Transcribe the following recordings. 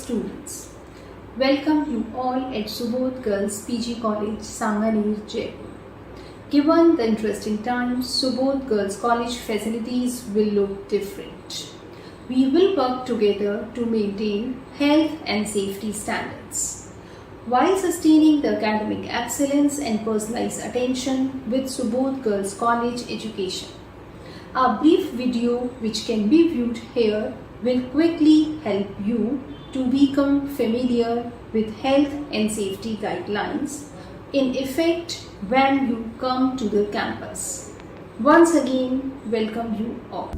students. Welcome you all at Subodh Girls PG College, Sanganer, Jaipur. Given the interesting times, Subodh Girls College facilities will look different. We will work together to maintain health and safety standards, while sustaining the academic excellence and personalized attention with Subodh Girls College education. A brief video which can be viewed here will quickly help you to become familiar with health and safety guidelines in effect when you come to the campus. Once again, welcome you all.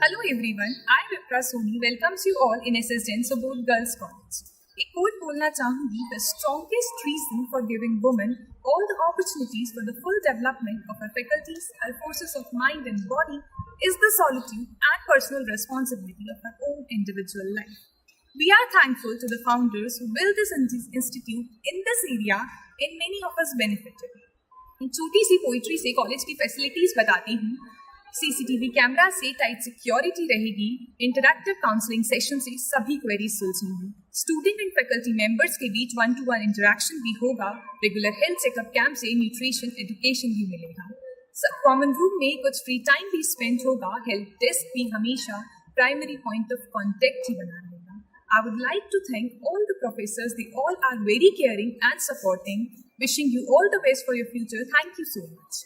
Hello everyone, I Vipra Soni welcomes you all in assistance of both Girls College. एक coat बोलना चाहूंगी, the strongest reason for giving women all the opportunities for the full development of her faculties, her forces of mind and body is the solitude and personal responsibility of her own individual life. We are thankful to the founders who built this institute in this area and many of us benefited. छोटी सी poetry से college की facilities बताती हूँ. CCTV camera से tight security रहेगी. Interactive counselling session से सभी क्वेरीज सुलझेंगी. स्टूडेंट एंड फैकल्टी मेंबर्स के बीच 1-to-1 इंटरैक्शन भी होगा. रेगुलर हेल्थ चेकअप कैंप से न्यूट्रिशन एजुकेशन भी मिलेगा. कॉमन रूम में कुछ फ्री टाइम भी स्पेंड होगा. हेल्प डेस्क भी हमेशा प्राइमरी पॉइंट ऑफ कॉन्टेक्ट ही बना रहेगा. I would like to thank all the professors. They all are very caring and supporting. Wishing you all the best for your future. Thank you so much.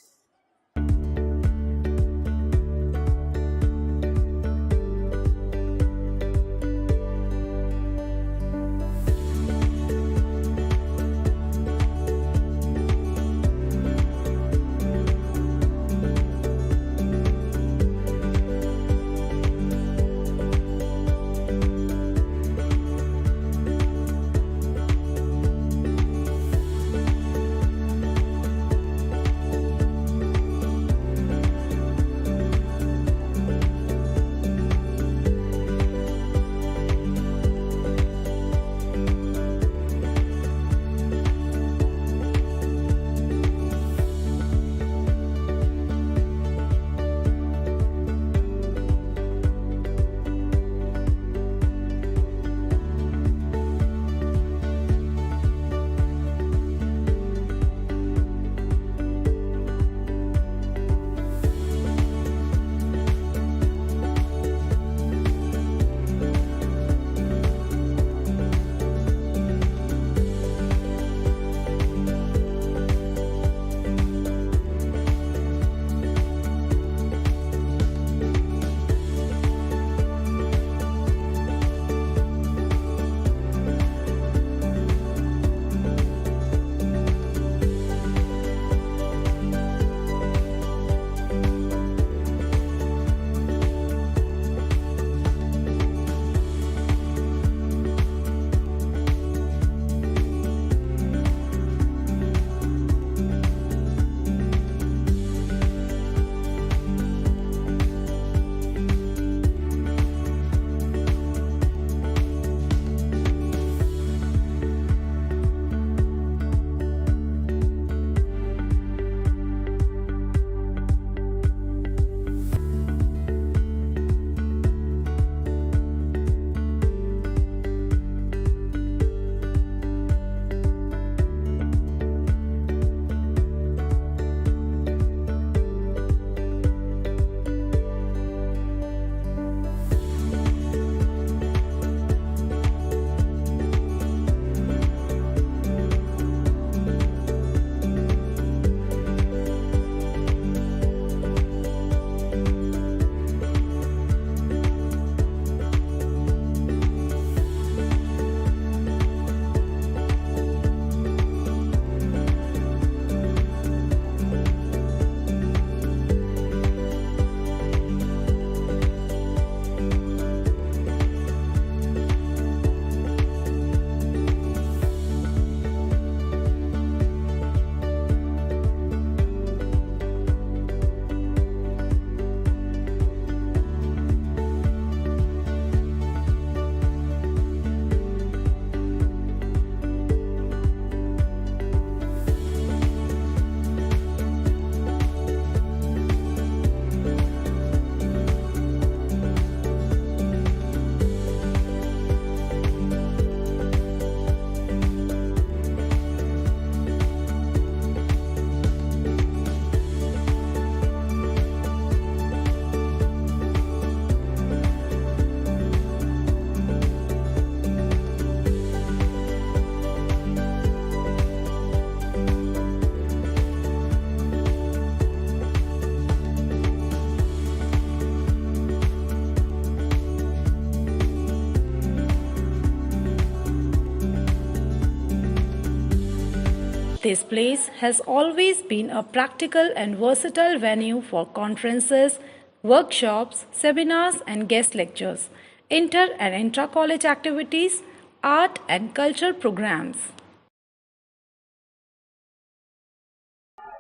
This place has always been a practical and versatile venue for conferences, workshops, seminars, and guest lectures, inter and intra college activities, art and culture programs.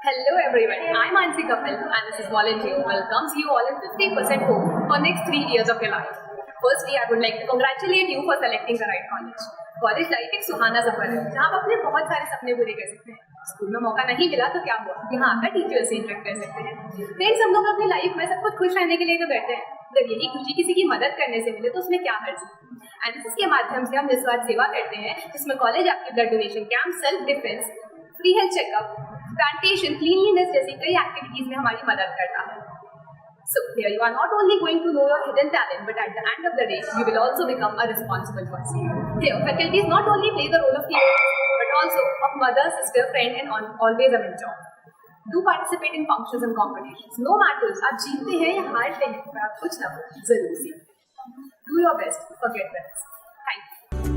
Hello everyone, I'm Ansi Kapil and this is Volunteer welcomes you all in 50% home for next 3 years of your life. Firstly, I would like to congratulate you for selecting the right college. College life एक सुहाना सफर है जहाँ आप अपने बहुत सारे सपने पूरे कर सकते हैं। स्कूल में मौका नहीं मिला तो क्या हुआ, यहाँ आकर टीचर से इंटरेक्ट कर सकते हैं। फ्रेंड्स, हम लोग अपनी लाइफ में सब कुछ खुश रहने के लिए तो करते हैं, अगर यही खुशी किसी की मदद करने से मिले तो उसमें क्या हर्ज है। एनएसएस के माध्यम से हम निस्वार्थ सेवा करते हैं, जिसमें कॉलेज आपकी blood donation camp, self defence, free health checkup, plantation, cleanliness जैसी कई एक्टिविटीज में हमारी मदद करता है। So here you are not only going to know your hidden talent, but at the end of the day, you will also become a responsible person. Here, faculties not only play the role of teachers, but also of mother, sister, friend, and always a mentor. Do participate in functions and competitions. No matters, आप जीतते हैं या हारते हैं, पर आप कुछ ना कुछ जरूर सीखें. Do your best. Forget the rest. Thank you.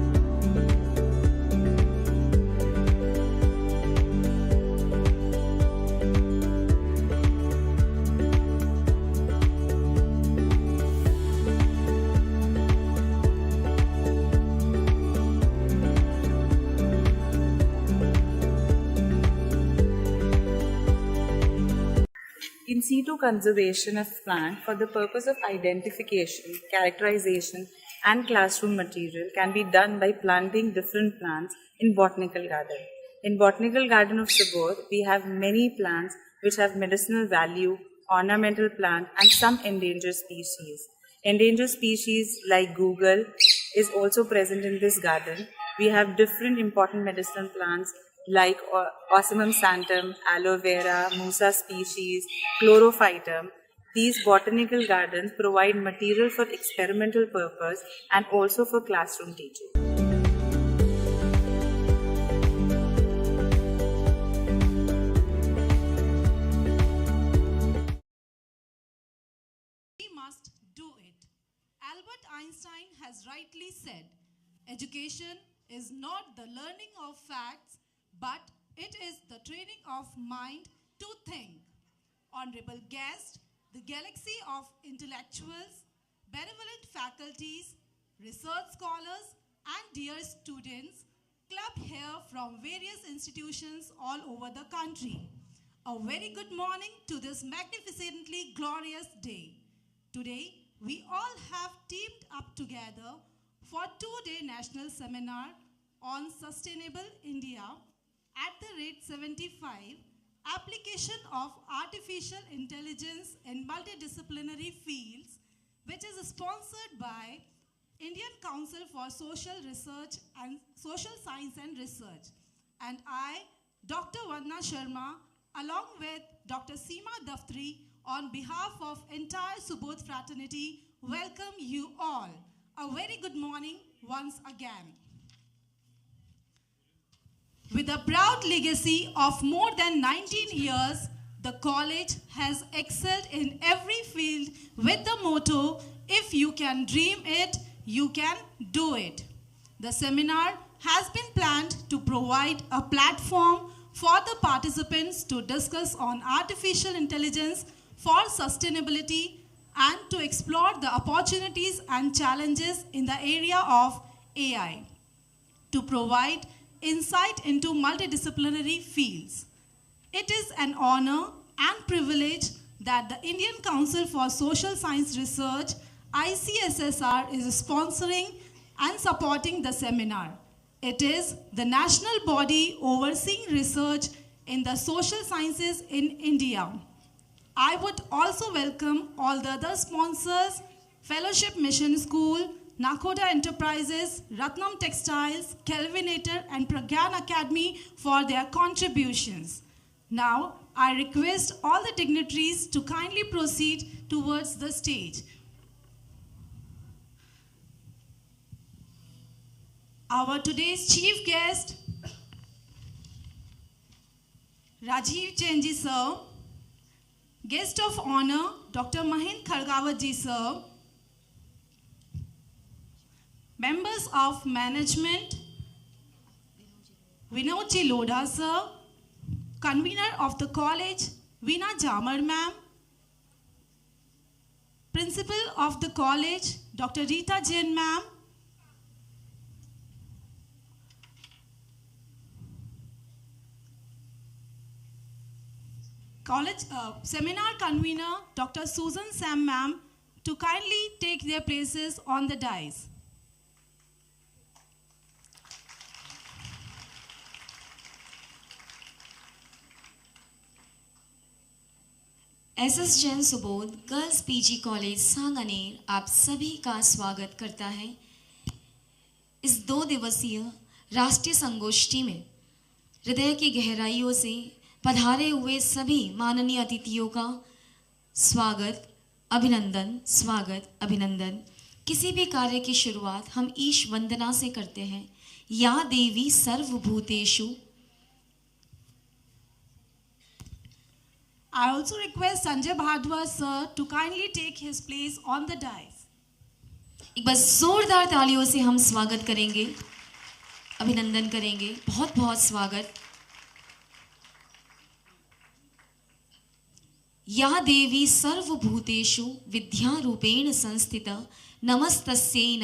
In situ conservation of plant for the purpose of identification, characterization, and classroom material can be done by planting different plants in botanical garden. In botanical garden of Subodh, we have many plants which have medicinal value, ornamental plant, and some endangered species. Endangered species like Google is also present in this garden. We have different important medicinal plants like Ocimum santum, aloe vera, musa species, chlorophytum. These botanical gardens provide material for experimental purpose and also for classroom teaching. We must do it. Albert Einstein has rightly said, education is not the learning of facts, but it is the training of mind to think. Honorable guest, the galaxy of intellectuals, benevolent faculties, research scholars, and dear students clubbed here from various institutions all over the country. A very good morning to this magnificently glorious day. Today, we all have teamed up together for a 2-day national seminar on Sustainable India at the rate 75, application of artificial intelligence in multidisciplinary fields, which is sponsored by Indian Council for Social Research and Social Science and Research. And I, Dr. Vandana Sharma, along with Dr. Seema Daftri, on behalf of entire Subodh fraternity, welcome you all. A very good morning once again. With a proud legacy of more than 19 years, the college has excelled in every field with the motto, if you can dream it, you can do it. The seminar has been planned to provide a platform for the participants to discuss on artificial intelligence for sustainability and to explore the opportunities and challenges in the area of AI, to provide insight into multidisciplinary fields. It is an honor and privilege that the Indian Council for Social Science Research, ICSSR, is sponsoring and supporting the seminar. It is the national body overseeing research in the social sciences in India. I would also welcome all the other sponsors, Fellowship Mission School, Nakhoda Enterprises, Ratnam Textiles, Kelvinator, and Pragyan Academy for their contributions. Now, I request all the dignitaries to kindly proceed towards the stage. Our today's chief guest, Rajiv Jain ji sir, guest of honor, Dr. Mahin Khargawat ji sir, members of management, Vinodji Lodha sir, Convener of the college, Veena Jamar ma'am. Principal of the college, Dr. Rita Jain ma'am. College seminar convener, Dr. Susan Sam ma'am, to kindly take their places on the dais. SS Jain Subodh girls PG college Sanganer आप सभी का स्वागत करता है इस 2 दिवसीय राष्ट्रीय संगोष्ठी में। हृदय की गहराइयों से पधारे हुए सभी माननीय अतिथियों का स्वागत अभिनंदन। किसी भी कार्य की शुरुआत हम ईश वंदना से करते हैं। या देवी सर्वभूतेषु। I also request Sanjay Bhadwar sir to kindly take his place on the dais. एक बार जोरदार तालियों से हम स्वागत करेंगे, अभिनंदन करेंगे। बहुत बहुत स्वागत। या देवी सर्वभूतेषु विद्यारूपेण संस्थिता नमस्तस्यै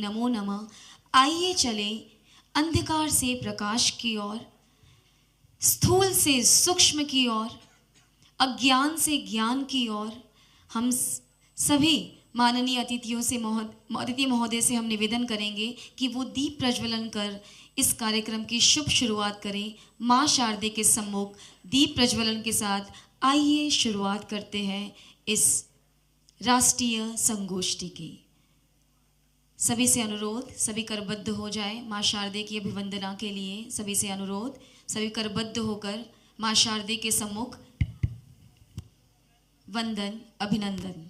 नमो नमः। आइए चले अंधकार से प्रकाश की ओर, स्थूल से सूक्ष्म की ओर, अज्ञान से ज्ञान की ओर। हम सभी माननीय अतिथियों से अतिथि महोदय से हम निवेदन करेंगे कि वो दीप प्रज्वलन कर इस कार्यक्रम की शुभ शुरुआत करें। माँ शारदे के सम्मुख दीप प्रज्वलन के साथ आइए शुरुआत करते हैं इस राष्ट्रीय संगोष्ठी की। सभी से अनुरोध, सभी करबद्ध हो जाए माँ शारदे की अभिवंदना के लिए। सभी से अनुरोध, सभी करबद्ध होकर माँ शारदे के सम्मुख वंदन अभिनंदन।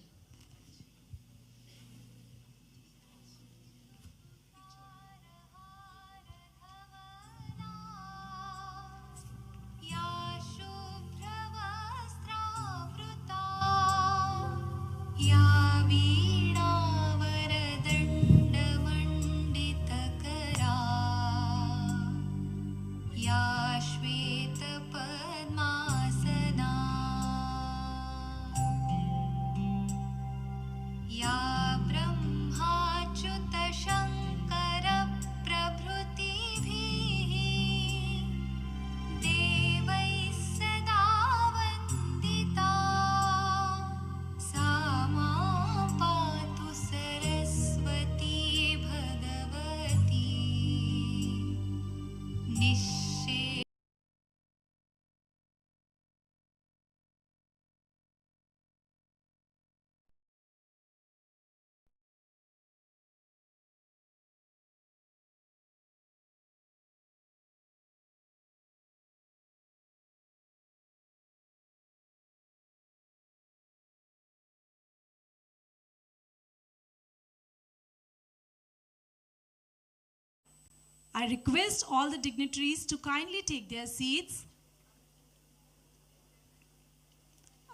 I request all the dignitaries to kindly take their seats.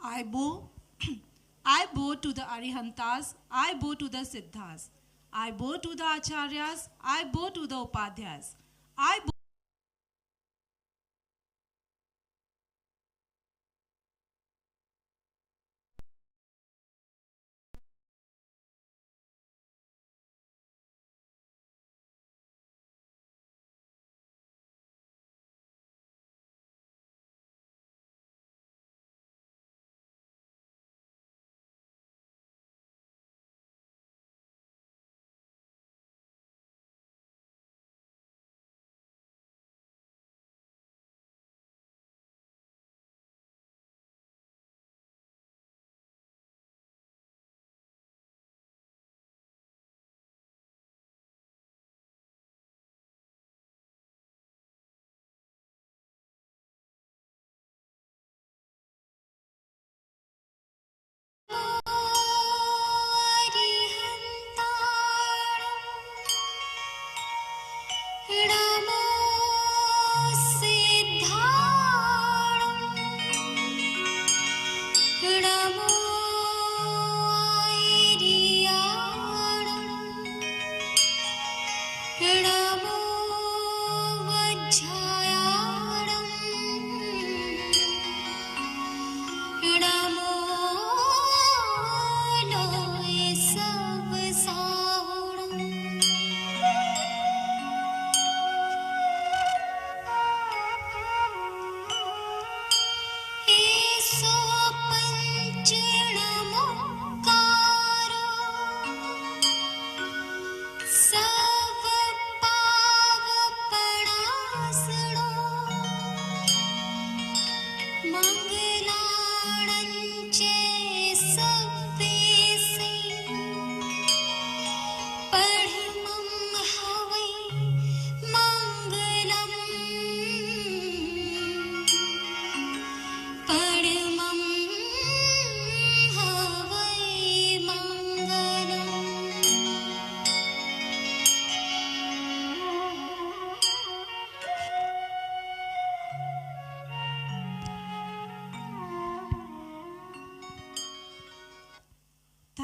I bow I bow to the Arihantas, I bow to the Siddhas, I bow to the Acharyas, I bow to the Upadhyas, I bow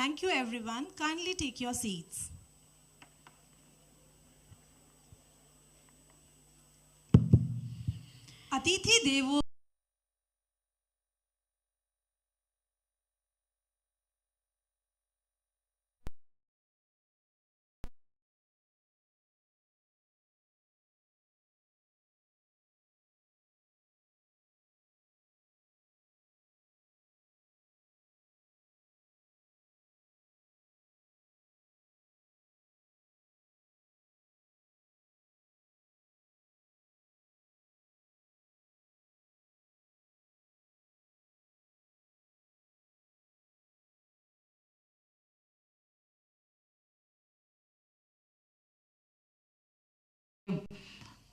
Thank you everyone. Kindly take your seats. Atithi Devo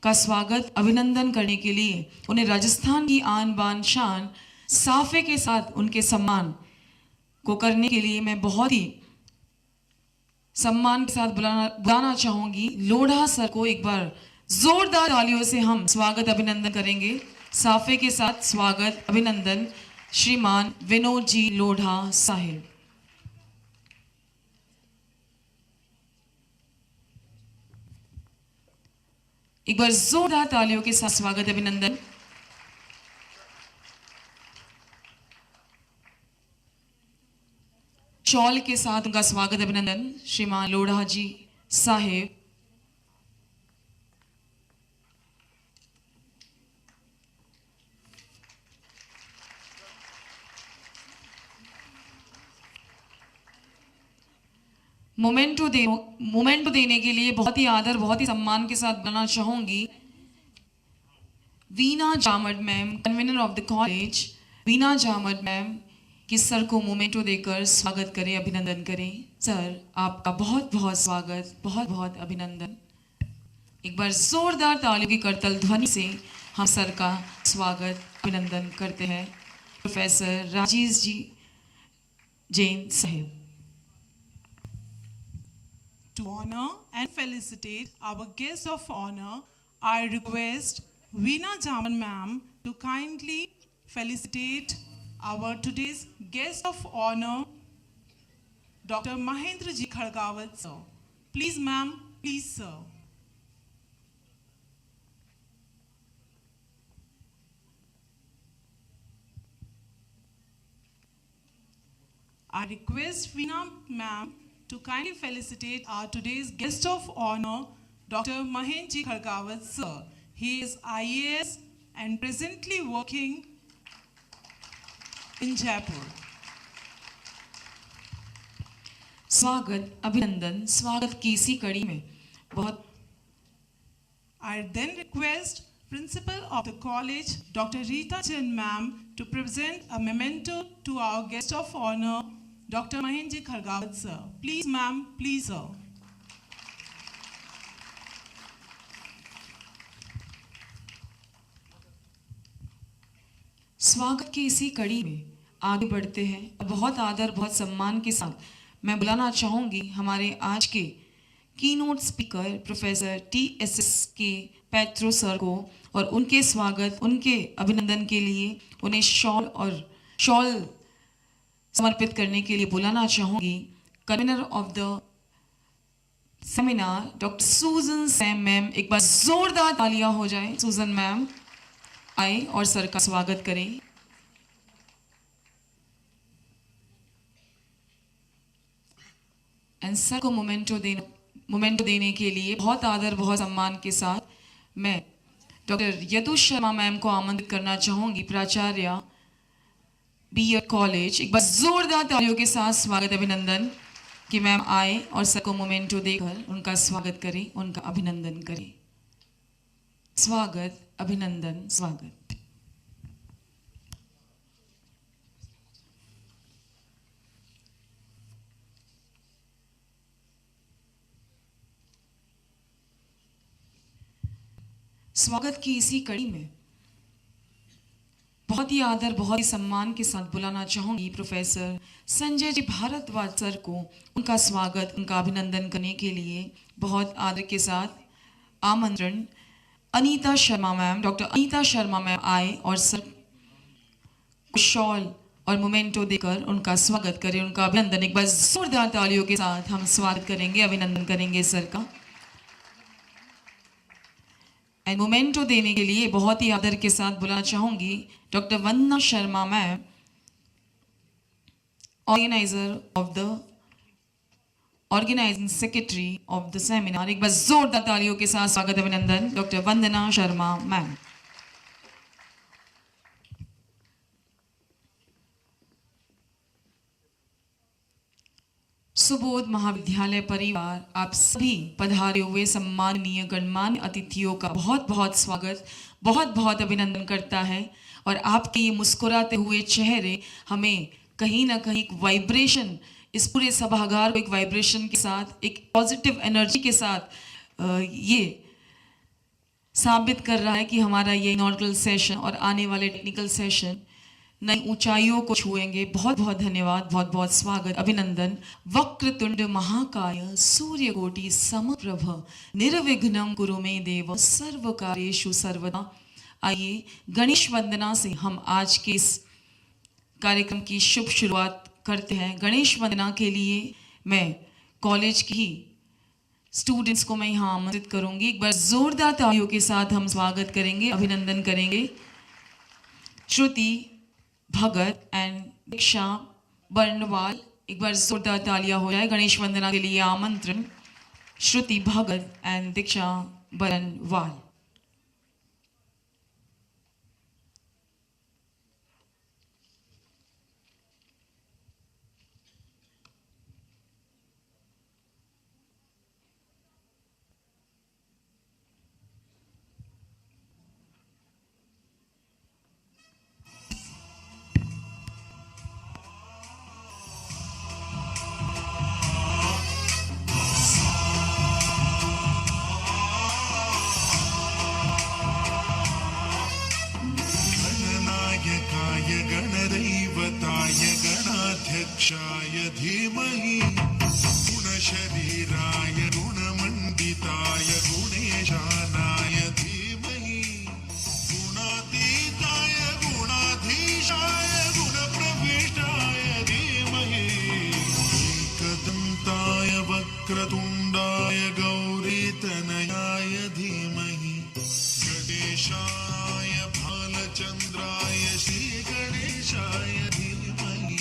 का स्वागत अभिनंदन करने के लिए उन्हें राजस्थान की आन बान शान साफे के साथ उनके सम्मान को करने के लिए मैं बहुत ही सम्मान के साथ बुलाना चाहूंगी लोढ़ा सर को। एक बार जोरदार तालियों से हम स्वागत अभिनंदन करेंगे। साफे के साथ स्वागत अभिनंदन श्रीमान विनोद जी लोढ़ा साहिब। एक बार जोरदार तालियों के साथ स्वागत अभिनंदन। शॉल के साथ उनका स्वागत अभिनंदन श्रीमान लोढ़ा जी साहेब। मोमेंटो देने के लिए बहुत ही आदर बहुत ही सम्मान के साथ बुलाना चाहूंगी Veena Jamad ma'am, convener of the college. Veena Jamad ma'am कि सर को मोमेंटो देकर स्वागत करें, अभिनंदन करें। सर आपका बहुत बहुत स्वागत, बहुत बहुत अभिनंदन। एक बार जोरदार तालियों की करतल ध्वनि से हम सर का स्वागत अभिनंदन करते हैं। प्रोफेसर राजेश जी जैन साहिब। To honor and felicitate our guest of honor, I request Veena Jaman ma'am to kindly felicitate our today's guest of honor, Dr. Mahendra Ji Khadgawat sir. Please ma'am, please sir. I request Veena ma'am to kindly felicitate our today's guest of honor, Dr. Mahendra Ji Khadgawat sir. He is IAS and presently working in Jaipur. स्वागत अभिनंदन स्वागत की इसी कड़ी में बहुत। I then request Principal of the college, Dr. Rita Chen ma'am, to present a memento to our guest of honor, Dr. Mahendra Ji Khadgawat sir. Please ma'am, please sir. स्वागत की इसी कड़ी में आगे बढ़ते हैं। बहुत आदर बहुत सम्मान के साथ मैं बुलाना चाहूंगी हमारे आज के कीनोट स्पीकर प्रोफेसर TSS के पैत्रो सर को और उनके स्वागत उनके अभिनंदन के लिए उन्हें शॉल समर्पित करने के लिए बुलाना चाहूंगी convener of the seminar doctor सूजन सैम मैम। एक बार जोरदार तालियां हो जाए। सूजन मैम आए और सर का स्वागत करें। एंड सर को मोमेंटो देने के लिए बहुत आदर बहुत सम्मान के साथ मैं डॉक्टर यदुष शर्मा मैम को आमंत्रित करना चाहूंगी, प्राचार्य BEd कॉलेज। एक बार जोरदार तालियों के साथ स्वागत अभिनंदन कि मैम आए और सर को मोमेंटो देकर उनका स्वागत करें, उनका अभिनंदन करें। स्वागत अभिनंदन स्वागत। स्वागत की इसी कड़ी में बहुत ही आदर बहुत ही सम्मान के साथ बुलाना चाहूंगी प्रोफेसर संजय जी भारद्वाज सर को उनका स्वागत उनका अभिनंदन करने के लिए बहुत आदर के साथ आमंत्रण। Anita Sharma ma'am, doctor Anita Sharma ma'am आए और सर को शॉल और मोमेंटो देकर उनका स्वागत करें, उनका अभिनंदन एक बार जोरदार तालियों के साथ हम स्वागत करेंगे, अभिनंदन करेंगे सर का। एंड मोमेंटो देने के लिए बहुत ही आदर के साथ बुलाना चाहूंगी doctor Vandana Sharma ma'am, organiser of the organising secretary of the seminar. एक बार जोरदार तालियों के साथ स्वागत अभिनंदन डॉक्टर वंदना शर्मा मैम। सुबोध महाविद्यालय परिवार आप सभी पधारे हुए सम्माननीय गणमान्य अतिथियों का बहुत बहुत स्वागत, बहुत बहुत अभिनंदन करता है। और आपके ये मुस्कुराते हुए चेहरे हमें कहीं ना कहीं एक वाइब्रेशन, इस पूरे सभागार को एक वाइब्रेशन के साथ, एक पॉजिटिव एनर्जी के साथ ये साबित कर रहा है कि हमारा ये इनॉग्रेल सेशन और आने वाले टेक्निकल सेशन नई ऊंचाइयों को छुएंगे। बहुत बहुत धन्यवाद, बहुत बहुत स्वागत, अभिनंदन। वक्रतुंड महाकाय सूर्यकोटि समप्रभ निर्विघ्नं कुरु मे देव सर्वकार्येषु सर्वदा। आइए गणेश वंदना से हम आज के इस कार्यक्रम की शुभ शुरुआत करते हैं। गणेश वंदना के लिए मैं कॉलेज की स्टूडेंट्स को मैं यहाँ आमंत्रित करूंगी। एक बार जोरदार तालियों के साथ हम स्वागत करेंगे, अभिनंदन करेंगे। श्रुति भगत एंड दीक्षा बर्नवाल, एक बार जोरदार तालियां हो जाए गणेश वंदना के लिए आमंत्रण। श्रुति भगत एंड दीक्षा बर्नवाल। गणदैवताय गणाध्यक्षाय धीमहि गुणशरीराय गुणमण्डिताय गुणेशानाय धीमहि गुणातीताय गुणाधीशाय गुणप्रविष्टाय धीमहि एकदन्ताय वक्रतुण्डाय गौरीतनयाय धीमहि गणेशाय भालचन्द्राय श्रीगणेशाय धीमहि।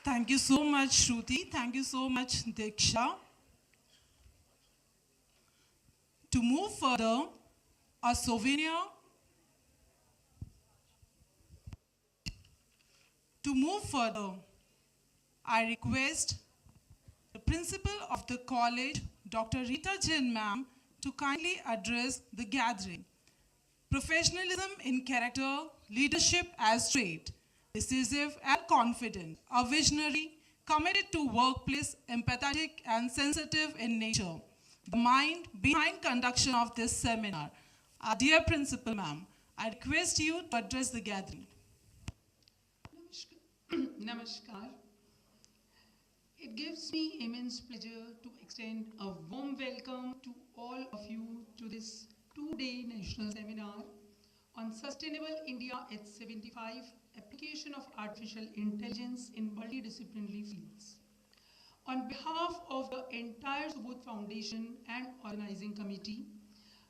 Thank you so much, Shruti. Thank you so much, Diksha. To move further, a souvenir. To move further, I request the principal of the college, Dr. Rita Jain ma'am, to kindly address the gathering. Professionalism in character, leadership as trait, decisive and confident, a visionary, committed to workplace, empathetic and sensitive in nature. The mind behind conduction of this seminar. Our dear principal ma'am, I request you to address the gathering. Namaskar. It gives me immense pleasure to extend a warm welcome to all of you to this two-day national seminar on Sustainable India at 75, Application of Artificial Intelligence in Multidisciplinary Fields. On behalf of the entire Subodh Foundation and organizing committee,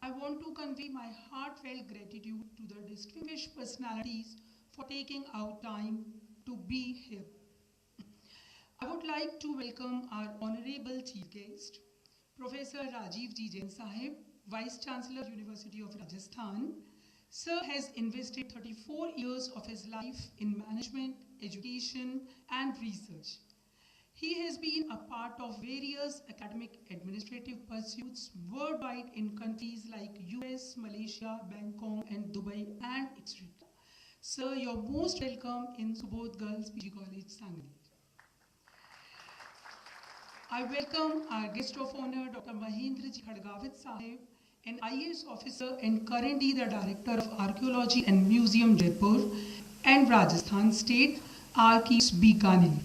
I want to convey my heartfelt gratitude to the distinguished personalities for taking out time to be here. I would like to welcome our honorable chief guest, Professor Rajiv G. Jain Sahib, Vice Chancellor, University of Rajasthan. Sir has invested 34 years of his life in management, education, and research. He has been a part of various academic administrative pursuits worldwide in countries like US, Malaysia, Bangkok, and Dubai, and etc. Sir, you're most welcome in Subodh Girls PG College, Sangli. I welcome our guest of honor, Dr. Mahendra Ji Khadgawat Sahib, an IAS officer and currently the Director of Archaeology and Museum Jaipur and Rajasthan State Archives Bikaner.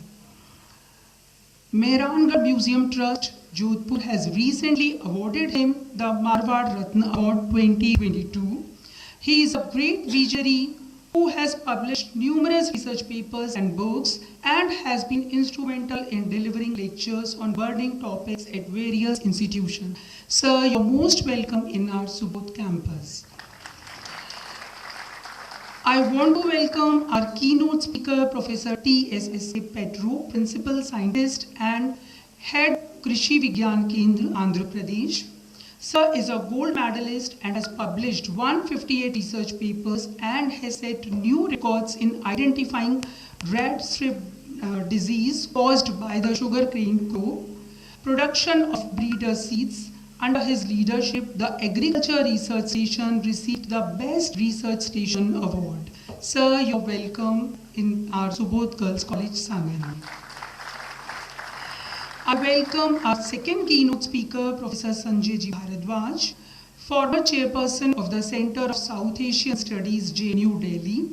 Mehrangarh Museum Trust, Jodhpur has recently awarded him the Marwad Ratna Award 2022. He is a great visionary who has published numerous research papers and books and has been instrumental in delivering lectures on burning topics at various institutions. Sir, you're most welcome in our Subodh campus. I want to welcome our keynote speaker, Professor T.S.S.A. Petro, Principal Scientist and Head Krishi Vigyan Kendra, Andhra Pradesh. Sir is a gold medalist and has published 158 research papers and has set new records in identifying red strip disease caused by the sugarcane crop, production of breeder seeds. Under his leadership, the Agriculture Research Station received the Best Research Station Award. Sir, you're welcome in our Subodh Girls College, Sangani. I welcome our second keynote speaker, Professor Sanjay Ji Bharadwaj, former chairperson of the Center of South Asian Studies, JNU Delhi.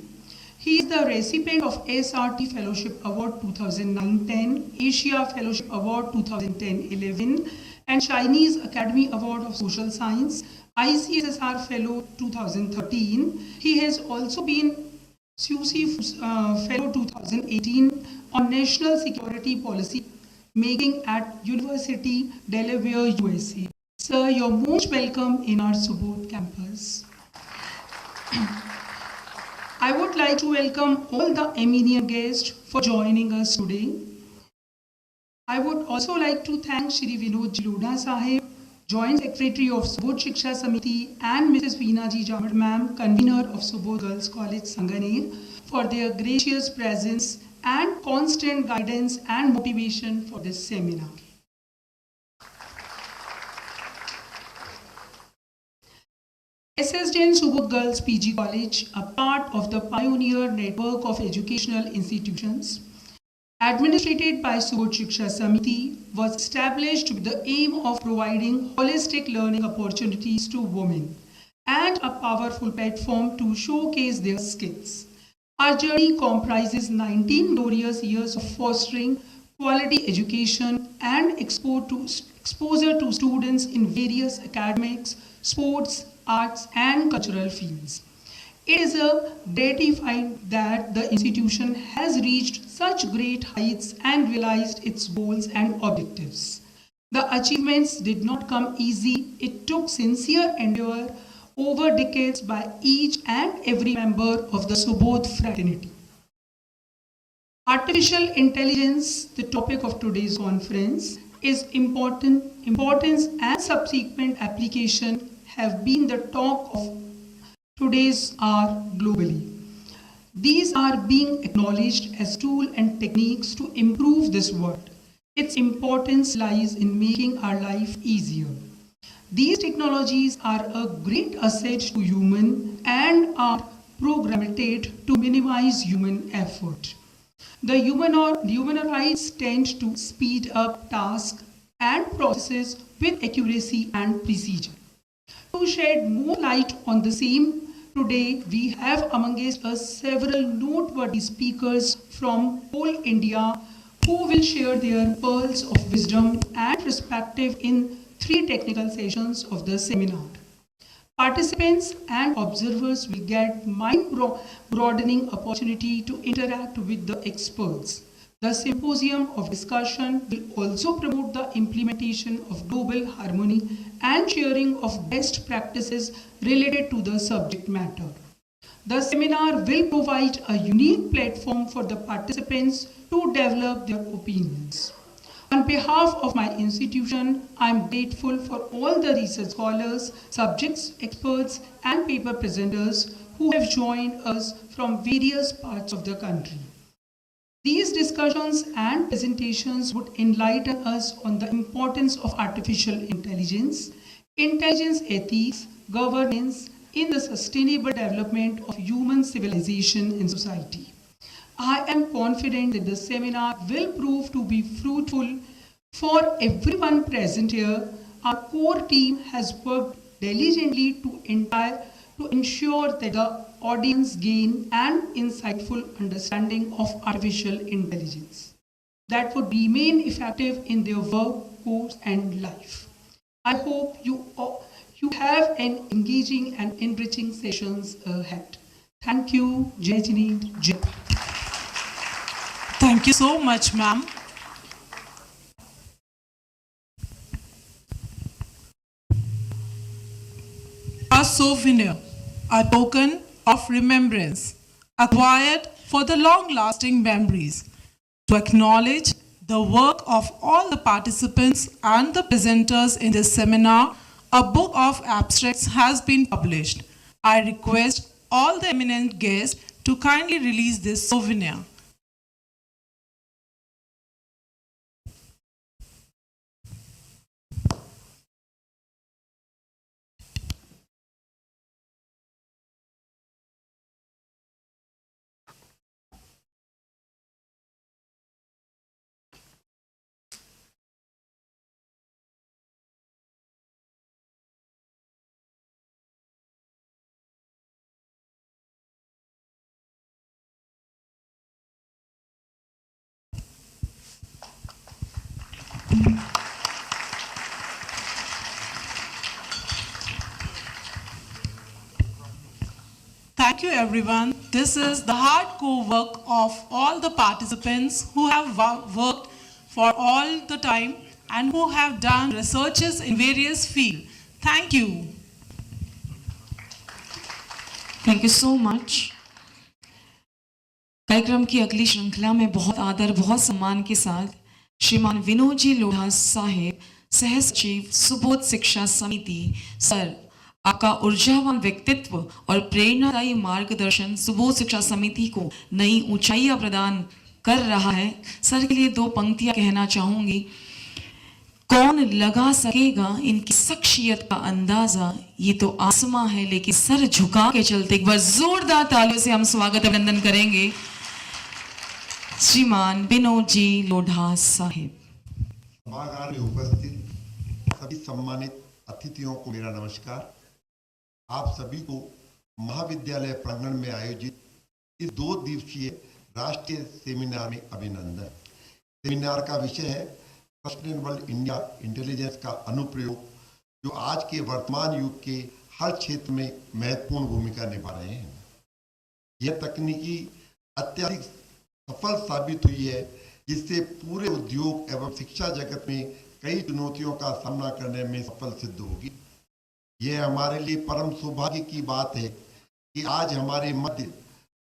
He is the recipient of SRT Fellowship Award 2009-10, Asia Fellowship Award 2010-11, and Chinese Academy Award of Social Science, ICSSR Fellow 2013. He has also been SUSI Fellow 2018 on National Security Policy Making at University Delaware, USA. Sir, you're most welcome in our Subodh campus. I would like to welcome all the eminent guests for joining us today. I would also like to thank Shri Vinod Lodha Sahib, Joint Secretary of Subodh Shiksha Samiti, and Mrs. Veena Ji Jamad Ma'am, Convener of Subodh Girls College, Sanganer, for their gracious presence and constant guidance and motivation for this seminar. SSDN Subodh Girls PG College, a part of the pioneer network of educational institutions, administrated by Subodh Shiksha Samiti, was established with the aim of providing holistic learning opportunities to women and a powerful platform to showcase their skills. Our journey comprises 19 glorious years of fostering quality education and exposure to students in various academics, sports, arts, and cultural fields. It is gratifying that the institution has reached such great heights and realized its goals and objectives. The achievements did not come easy. It took sincere endeavor over decades by each and every member of the Subodh fraternity. Artificial intelligence, the topic of today's conference, is importance and subsequent application have been the talk of today's hour globally. These are being acknowledged as tools and techniques to improve this world. Its importance lies in making our life easier. These technologies are a great asset to human and are programmed to minimize human effort. The humanoids tend to speed up tasks and processes with accuracy and precision. To shed more light on the same, today we have amongst us several noteworthy speakers from whole India who will share their pearls of wisdom and perspective in 3 technical sessions of the seminar. Participants and observers will get mind-broadening opportunity to interact with the experts. The symposium of discussion will also promote the implementation of global harmony and sharing of best practices related to the subject matter. The seminar will provide a unique platform for the participants to develop their opinions. On behalf of my institution, I am grateful for all the research scholars, subject experts, and paper presenters who have joined us from various parts of the country. These discussions and presentations would enlighten us on the importance of artificial intelligence, intelligence ethics, governance in the sustainable development of human civilization and society. I am confident that the seminar will prove to be fruitful for everyone present here. Our core team has worked diligently to ensure that the audience gain an insightful understanding of artificial intelligence that would remain effective in their work, course, and life. I hope you have an engaging and enriching sessions ahead. Thank you. Jai Jineend, Jai. Thank you so much, ma'am. A souvenir, a token of remembrance, acquired for the long-lasting memories. To acknowledge the work of all the participants and the presenters in this seminar, a book of abstracts has been published. I request all the eminent guests to kindly release this souvenir. Thank you, everyone. This is the hardcore work of all the participants who have worked for all the time and who have done researches in various fields. Thank you. Thank you so much. कार्यक्रम की अगली श्रृंखला में बहुत आदर बहुत सम्मान के साथ श्रीमान विनोद जी लोढ़ा साहेब, सह सचिव सुबोध शिक्षा समिति। सर, आपका ऊर्जावान व्यक्तित्व और प्रेरणादायी मार्गदर्शन सुबोध शिक्षा समिति को नई ऊंचाइयां प्रदान कर रहा है। सर के लिए दो पंक्तियां कहना चाहूंगी। कौन लगा सकेगा इनकी शख्सियत का अंदाजा, ये तो आसमां है लेकिन सर झुका के चलते। एक बार जोरदार तालियों से हम स्वागत अभिनंदन करेंगे श्रीमान विनोद जी लोढ़ा साहिब। सभागार में उपस्थित सभी सम्मानित अतिथियों को मेरा नमस्कार। आप सभी को महाविद्यालय प्रांगण में आयोजित इस 2 दिवसीय राष्ट्रीय सेमिनार में अभिनंदन। सेमिनार का विषय है सस्टेनेबल इंडिया इंटेलिजेंस का अनुप्रयोग, जो आज के वर्तमान युग के हर क्षेत्र में महत्वपूर्ण भूमिका निभा रहे हैं। यह तकनीकी अत्यधिक सफल साबित हुई है, जिससे पूरे उद्योग एवं शिक्षा जगत में कई चुनौतियों का सामना करने में सफल सिद्ध होगी। यह हमारे लिए परम सौभाग्य की बात है कि आज हमारे मध्य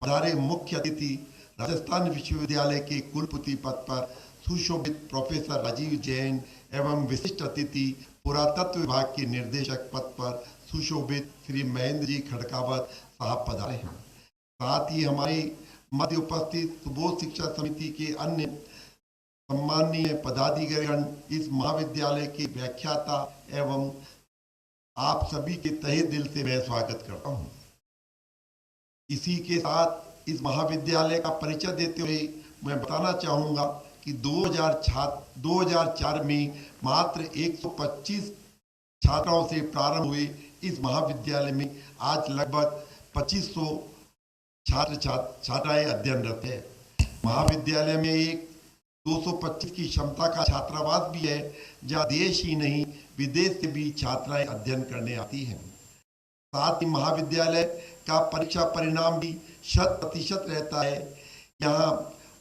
पधारे मुख्य अतिथि राजस्थान विश्वविद्यालय के कुलपति पद पर सुशोभित प्रोफेसर राजीव जैन एवं विशिष्ट अतिथि पुरातत्व विभाग के निर्देशक पद पर सुशोभित श्री महेंद्र जी खड़कावत साहब पधारे हैं। साथ ही हमारे मध्य उपस्थित सुबोध शिक्षा समिति के अन्य सम्माननीय पदाधिकारीगण, इस महाविद्यालय के व्याख्याता एवं आप सभी के तहे दिल से मैं स्वागत करता हूं। इसी के साथ इस महाविद्यालय का परिचय देते हुए मैं बताना चाहूंगा कि 2004 में मात्र 125 छात्राओं से प्रारंभ हुए इस महाविद्यालय में आज लगभग 2500 छात्राएं अध्ययनरत है। महाविद्यालय में एक 225 की क्षमता का छात्रावास भी है, जहाँ देश ही नहीं विदेश से भी छात्राएं अध्ययन करने आती हैं। साथ ही महाविद्यालय का परीक्षा परिणाम भी 100% रहता है। यहाँ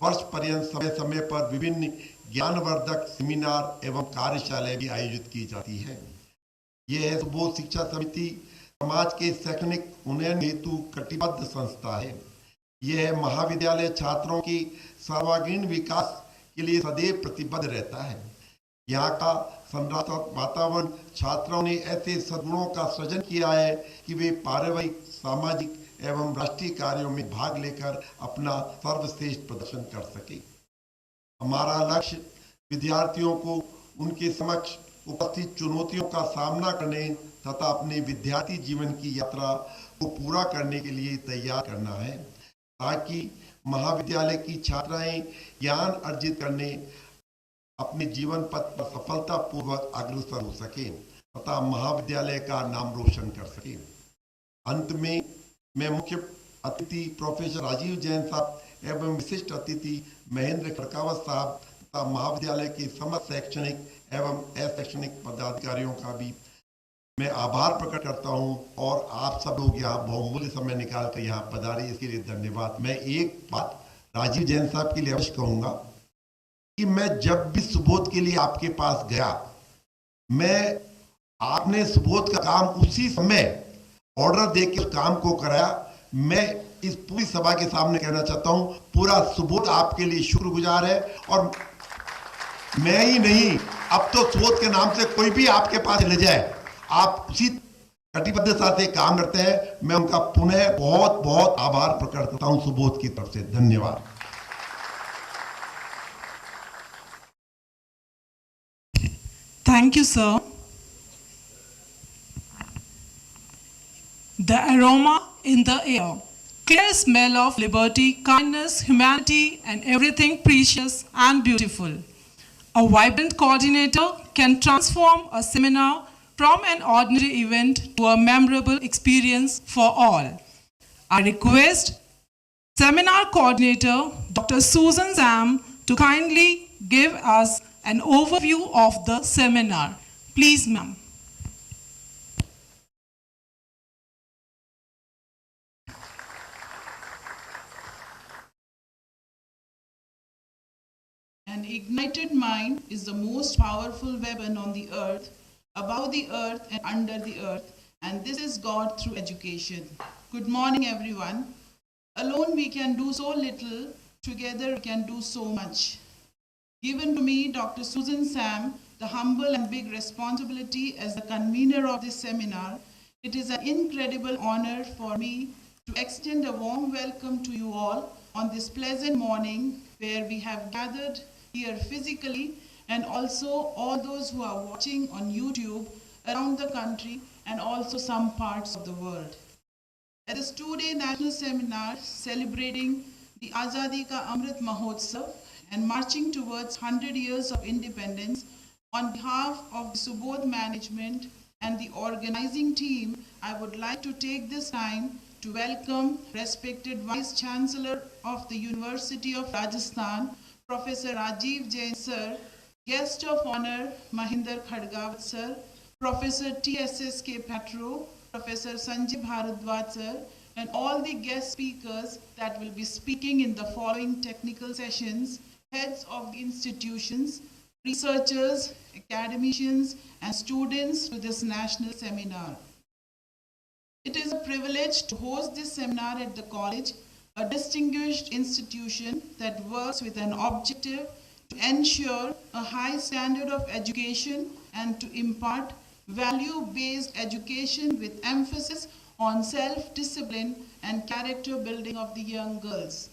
वर्ष पर्यंत समय समय पर विभिन्न ज्ञानवर्धक सेमिनार एवं कार्यशालाएं भी आयोजित की जाती है। यह है सुबोध शिक्षा समिति समाज के शैक्षणिक उन्नयन हेतु कटिबद्ध संस्था है। यह महाविद्यालय छात्रों की सर्वांगीण विकास के लिए सदैव प्रतिबद्ध रहता है। यहाँ का संरक्षक वातावरण छात्रों ने ऐसे सद्गुणों का सृजन किया है कि वे पारिवारिक, सामाजिक एवं राष्ट्रीय कार्यों में भाग लेकर अपना सर्वश्रेष्ठ प्रदर्शन कर सके। हमारा लक्ष्य विद्यार्थियों को उनके समक्ष उपस्थित चुनौतियों का सामना करने तथा अपने विद्यार्थी जीवन की यात्रा को पूरा करने के लिए तैयार करना है, ताकि महाविद्यालय की छात्राएं ज्ञान अर्जित करने अपने जीवन पथ पर सफलतापूर्वक अग्रसर हो सके तथा महाविद्यालय का नाम रोशन कर सके। अंत में मैं मुख्य अतिथि प्रोफेसर राजीव जैन साहब एवं विशिष्ट अतिथि महेंद्र खड़कावत साहब तथा महाविद्यालय के समस्त शैक्षणिक एवं अशैक्षणिक पदाधिकारियों का भी मैं आभार प्रकट करता हूं और आप सब लोग यहाँ बहुमूल्य समय निकाल कर यहाँ पधारे, इसके लिए धन्यवाद। मैं एक बात राजीव जैन साहब के लिए अवश्य कहूंगा कि मैं जब भी सुबोध के लिए आपके पास गया, मैं आपने सुबोध का काम उसी समय ऑर्डर दे के काम को कराया। मैं इस पूरी सभा के सामने कहना चाहता हूं, पूरा सुबोध आपके लिए शुक्रगुजार है। और मैं ही नहीं, अब तो सुबोध के नाम से कोई भी आपके पास ले जाए, आप उसी कटिबद्धता से काम करते हैं। मैं उनका पुनः बहुत बहुत आभार प्रकट करता हूं सुबोध की तरफ से। धन्यवाद। Thank you, sir. The aroma in the air, clear smell of liberty, kindness, humanity, and everything precious and beautiful. A vibrant coordinator can transform a seminar from an ordinary event to a memorable experience for all. I request Seminar Coordinator Dr. Susan Sam to kindly give us an overview of the seminar. Please, ma'am. An ignited mind is the most powerful weapon on the earth, above the earth and under the earth, and this is God through education. Good morning, everyone. Alone we can do so little, together we can do so much. Given to me, Dr. Susan Sam, the humble and big responsibility as the convener of this seminar, it is an incredible honor for me to extend a warm welcome to you all on this pleasant morning where we have gathered here physically, and also all those who are watching on YouTube around the country and also some parts of the world. At this two-day national seminar celebrating the Azadi Ka Amrit Mahotsav and marching towards 100 years of independence, on behalf of the Subodh management and the organizing team, I would like to take this time to welcome respected Vice Chancellor of the University of Rajasthan, Professor Rajiv Jain sir, guest of honor Mahinder Khadgawat sir, Professor T.S.S.K. Patro, Professor Sanjay Bharadwaj sir, and all the guest speakers that will be speaking in the following technical sessions, heads of the institutions, researchers, academicians, and students to this national seminar. It is a privilege to host this seminar at the college, a distinguished institution that works with an objective to ensure a high standard of education and to impart value-based education with emphasis on self-discipline and character building of the young girls.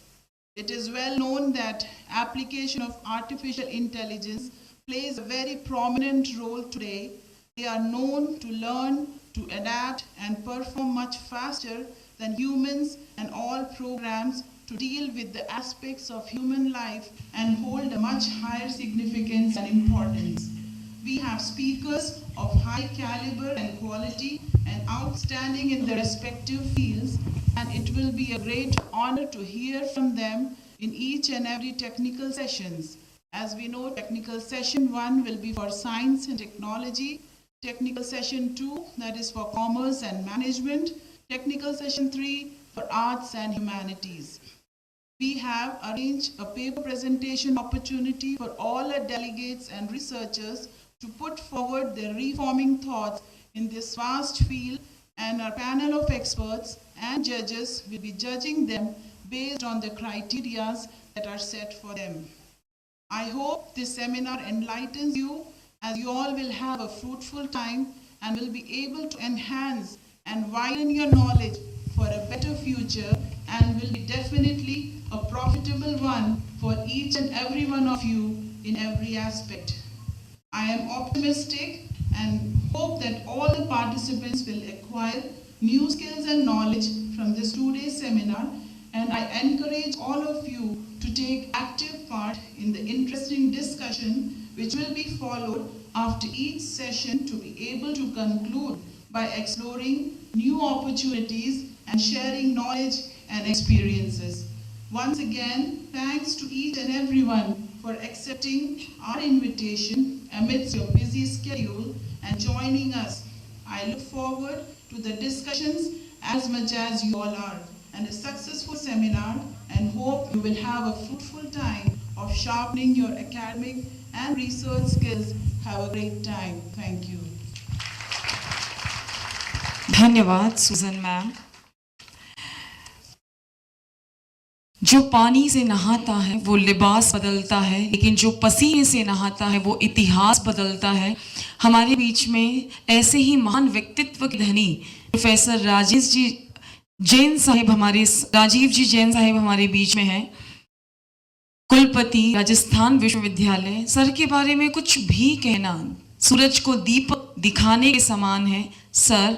It is well known that application of artificial intelligence plays a very prominent role today. They are known to learn, to adapt, and perform much faster than humans, and all programs to deal with the aspects of human life and hold a much higher significance and importance. We have speakers of high caliber and quality and outstanding in their respective fields, and it will be a great honor to hear from them in each and every technical sessions. As we know, technical session 1 will be for science and technology, Technical Session 2, that is for Commerce and Management. Technical Session 3 for Arts and Humanities. We have arranged a paper presentation opportunity for all our delegates and researchers to put forward their reforming thoughts in this vast field, and our panel of experts and judges will be judging them based on the criteria that are set for them. I hope this seminar enlightens you, as you all will have a fruitful time and will be able to enhance and widen your knowledge for a better future, and will be definitely a profitable one for each and every one of you in every aspect. I am optimistic and hope that all the participants will acquire new skills and knowledge from this 2-day seminar, and I encourage all of you to take active part in the interesting discussion which will be followed after each session, to be able to conclude by exploring new opportunities and sharing knowledge and experiences. Once again, thanks to each and everyone for accepting our invitation amidst your busy schedule and joining us. I look forward to the discussions as much as you all are, and a successful seminar, and hope you will have a fruitful time of sharpening your academic and research skills. Have a great time. Thank you. धन्यवाद सुजन ma'am. जो पानी से नहाता है वो लिबास बदलता है, लेकिन जो पसीने से नहाता है वो इतिहास बदलता है। हमारे बीच में ऐसे ही महान व्यक्तित्व के धनी प्रोफेसर राजीव जी जैन साहिब हमारे बीच में हैं। कुलपति राजस्थान विश्वविद्यालय। सर के बारे में कुछ भी कहना सूरज को दीपक दिखाने के समान है। सर,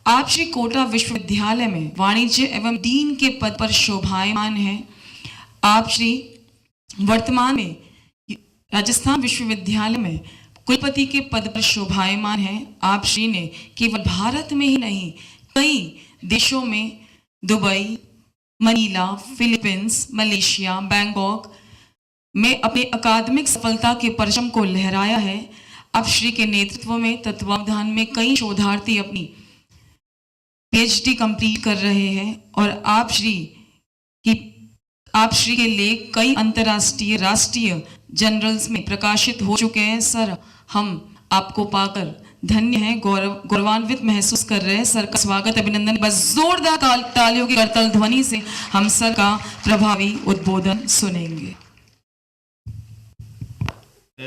आप श्री कोटा विश्वविद्यालय में वाणिज्य एवं डीन के पद पर शोभायमान हैं। आप श्री वर्तमान में राजस्थान विश्वविद्यालय में कुलपति के पद पर शोभायमान हैं। आप श्री ने केवल भारत में ही नहीं, कई देशों में, Dubai, Manila, Philippines, Malaysia, Bangkok में अपने अकादमिक सफलता के परचम को लहराया है। आप श्री के नेतृत्व में तत्वावधान में कई शोधार्थी अपनी पीएचडी कंप्लीट कर रहे हैं, और आप श्री के लेख कई अंतर्राष्ट्रीय, राष्ट्रीय जर्नल्स में प्रकाशित हो चुके हैं। सर, हम आपको पाकर धन्य हैं, गौरवान्वित महसूस कर रहे हैं। सर का स्वागत, अभिनंदन। बस जोरदार तालियों की करतल ध्वनि से हम सर का प्रभावी उद्बोधन सुनेंगे।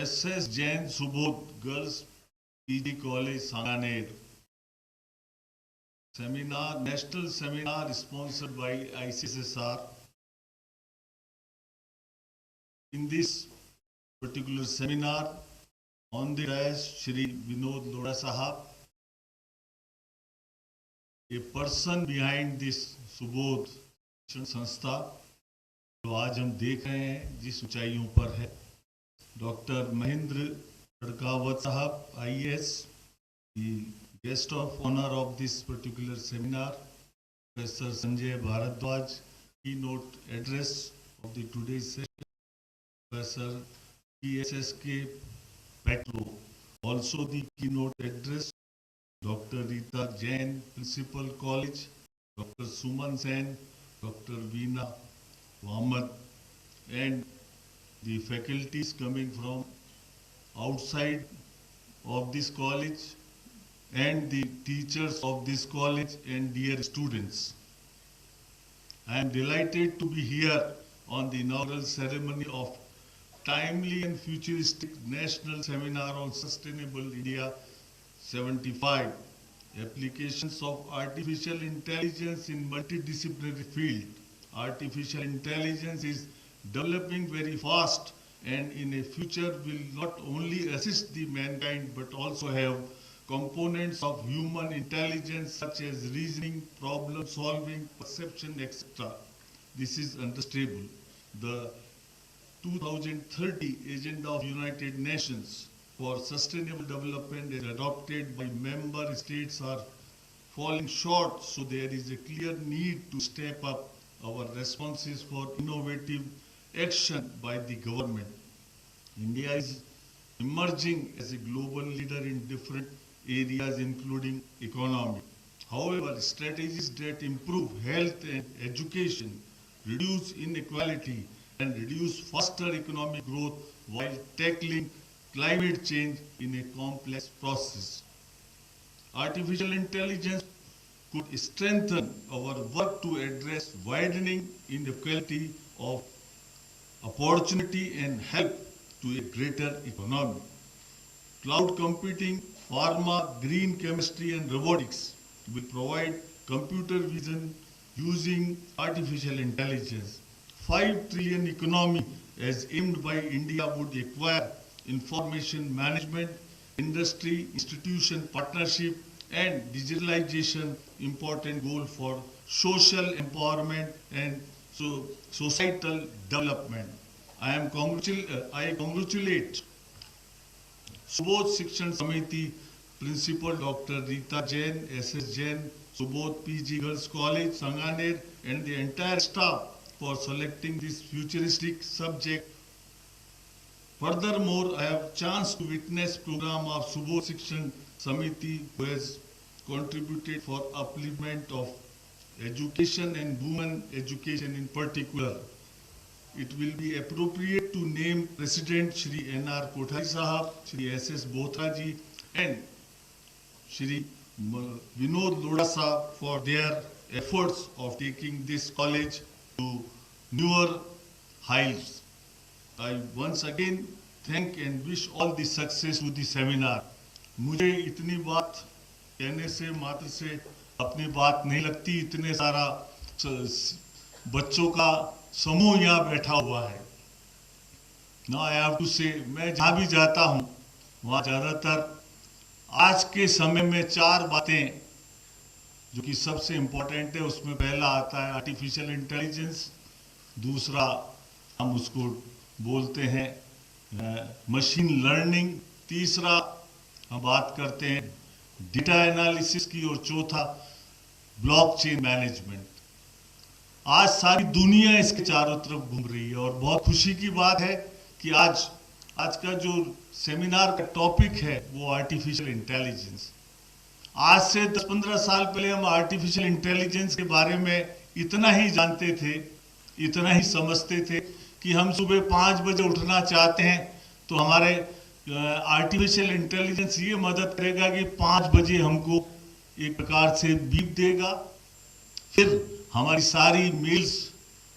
SS Jain Subodh girls PG college Sanganer seminar, national seminar sponsored by ICSSR. In this particular seminar, on the dais, Shri Vinod Lodha Sahab, a person behind this Subodh संस्था जो आज हम देख रहे हैं जिस ऊंचाइयों पर है, डॉक्टर महेंद्र खड़कावत साहब IAS, guest of honor of this particular seminar, Professor Sanjay Bharadwaj, keynote address of the today's session, Professor PSSK Petro, also the keynote address, Dr. Rita Jain, Principal College, Dr. Suman Sen, Dr. Veena Wamad, and the faculties coming from outside of this college, and the teachers of this college, and dear students. I am delighted to be here on the inaugural ceremony of timely and futuristic National Seminar on Sustainable India 75, Applications of Artificial Intelligence in Multidisciplinary Field. Artificial intelligence is developing very fast, and in a future will not only assist the mankind but also have components of human intelligence such as reasoning, problem solving, perception, etc. This is understandable. The 2030 Agenda of United Nations for Sustainable Development is adopted by member states are falling short, so there is a clear need to step up our responses for innovative action by the government. India is emerging as a global leader in different areas including economy. However, strategies that improve health and education, reduce inequality, and reduce faster economic growth while tackling climate change in a complex process. Artificial intelligence could strengthen our work to address widening inequality of opportunity and help to a greater economy. Cloud computing, pharma, green chemistry, and robotics will provide computer vision using artificial intelligence. 5 trillion economy as aimed by India would acquire information management, industry, institution partnership, and digitalization, important goal for social empowerment and societal development. I congratulate Subodh Shikshan Samiti Principal Dr. Rita Jain, SS Jain, Subodh PG Girls College, Sanganer, and the entire staff for selecting this futuristic subject. Furthermore, I have chance to witness program of Subodh Shikshan Samiti, who has contributed for upliftment of education and women education in particular. It will be appropriate to name President Shri N.R. Kothari Sahab, Shri S.S. Bothra ji, and Shri Vinod Lodha Sahab for their efforts of taking this college to newer heights. I once again thank and wish all the success to the seminar. मुझे इतनी बात कहने से मात्र से अपनी बात नहीं लगती, इतने सारा बच्चों का समूह यहाँ बैठा हुआ है. Now I have to say, मैं जहाँ भी जाता हूँ वहाँ ज़्यादातर आज के समय में 4 बातें जो कि सबसे इम्पोर्टेंट है, उसमें पहला आता है आर्टिफिशियल इंटेलिजेंस, दूसरा हम उसको बोलते हैं मशीन लर्निंग, तीसरा हम बात करते हैं डेटा एनालिसिस की, और चौथा ब्लॉकचेन मैनेजमेंट. आज सारी दुनिया इसके चारों तरफ घूम रही है और बहुत खुशी की बात है कि आज का जो सेमिनार का टॉपिक है वो आर्टिफिशियल इंटेलिजेंस. आज से 10-15 साल पहले हम आर्टिफिशियल इंटेलिजेंस के बारे में इतना ही जानते थे, इतना ही समझते थे कि हम सुबह 5 बजे उठना चाहते हैं तो हमारे आर्टिफिशियल इंटेलिजेंस ये मदद करेगा कि 5 बजे हमको एक प्रकार से बीप देगा, फिर हमारी सारी मेल्स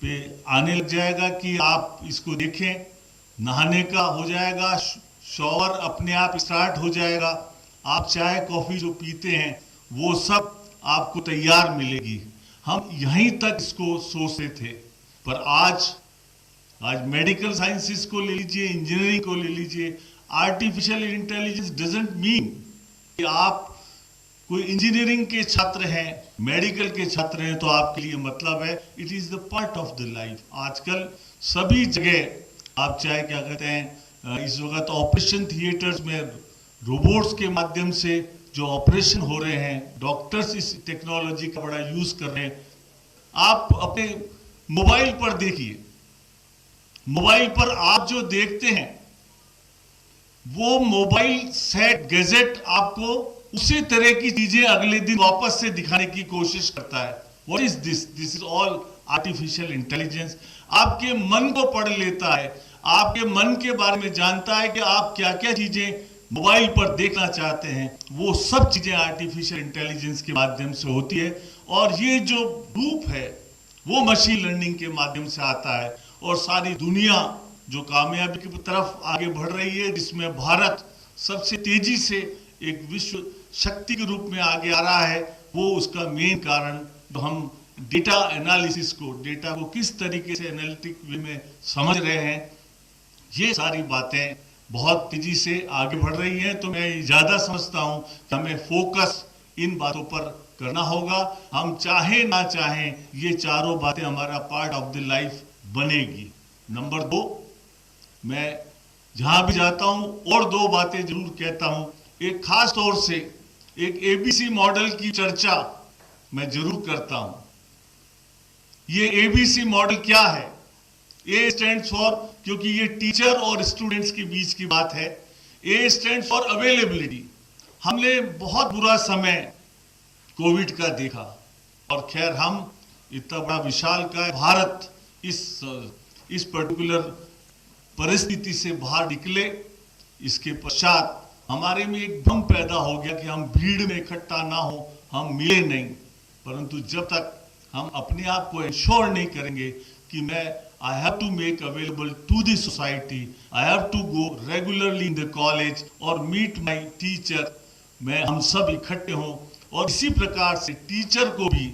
पे आने लग जाएगा कि आप इसको देखें, नहाने का हो जाएगा, शॉवर अपने आप स्टार्ट हो जाएगा, आप चाय कॉफ़ी जो पीते हैं वो सब आपको तैयार मिलेगी. हम यहीं तक इसको सोचते थे, पर आज मेडिकल साइंसेस को ले लीजिए, इंजीनियरिंग को ले लीजिए, आर्टिफिशियल इंटेलिजेंस डजंट मीन कि आप कोई इंजीनियरिंग के छात्र हैं, मेडिकल के छात्र हैं तो आपके लिए मतलब है, it is the part of the life. आजकल सभी जगह आप चाहे क्या कहते हैं, इस वक्त ऑपरेशन थिएटर्स में रोबोट्स के माध्यम से जो ऑपरेशन हो रहे हैं, डॉक्टर्स इस टेक्नोलॉजी का बड़ा यूज़ कर रहे हैं. आप अपने मोबाइल पर देखिए, मोबाइल पर आप जो देखते हैं वो मोबाइल सेट गैजेट आपको उसी तरह की चीजें अगले दिन वापस से दिखाने की कोशिश करता है. What is this? This is all artificial intelligence. आपके मन को पढ़ लेता है, आपके मन के बारे में जानता है कि आप क्या क्या चीजें मोबाइल पर देखना चाहते हैं, वो सब चीजें आर्टिफिशियल इंटेलिजेंस के माध्यम से होती है. और ये जो रूप है वो मशीन लर्निंग के माध्यम से आता है. और सारी दुनिया जो कामयाबी की तरफ आगे बढ़ रही है, जिसमें भारत सबसे तेजी से एक विश्व शक्ति के रूप में आगे आ रहा है, वो उसका मेन कारण तो हम डेटा एनालिसिस को, डेटा को किस तरीके से एनालिटिक वे में समझ रहे हैं, ये सारी बातें बहुत तेजी से आगे बढ़ रही हैं. तो मैं ज़्यादा समझता हूँ कि हमें फोकस इन बातों पर करना होगा. हम चाहे ना चाहें ये चारों बातें हमारा पार्ट ऑफ द लाइफ बनेगी. नंबर 2, मैं जहाँ भी जाता हूँ और 2 बातें जरूर कहता हूँ. एक खास तौर से एक ABC मॉडल की चर्चा मैं जरूर करता हूँ. ये ABC मॉडल क्या है? A स्टैंड्स फॉर, क्योंकि ये टीचर और स्टूडेंट्स के बीच की बात है, A स्टैंड्स फॉर अवेलेबिलिटी. हमने बहुत बुरा समय कोविड का देखा और खैर हम इतना बड़ा विशाल का भारत इस पर्टिकुलर परिस्थिति से बाहर निकले। इसके पश्चात हमारे में एक भ्रम पैदा हो गया कि हम भीड़ में इकट्ठा ना हो, हम मिले नहीं। परंतु जब तक हम अपने आप को इंश्योर नहीं करेंगे कि मैं I have to make available to the society, I have to go regularly in the college or meet my teacher, मैं हम सब इकट्ठे हों और इसी प्रकार से टीचर को भी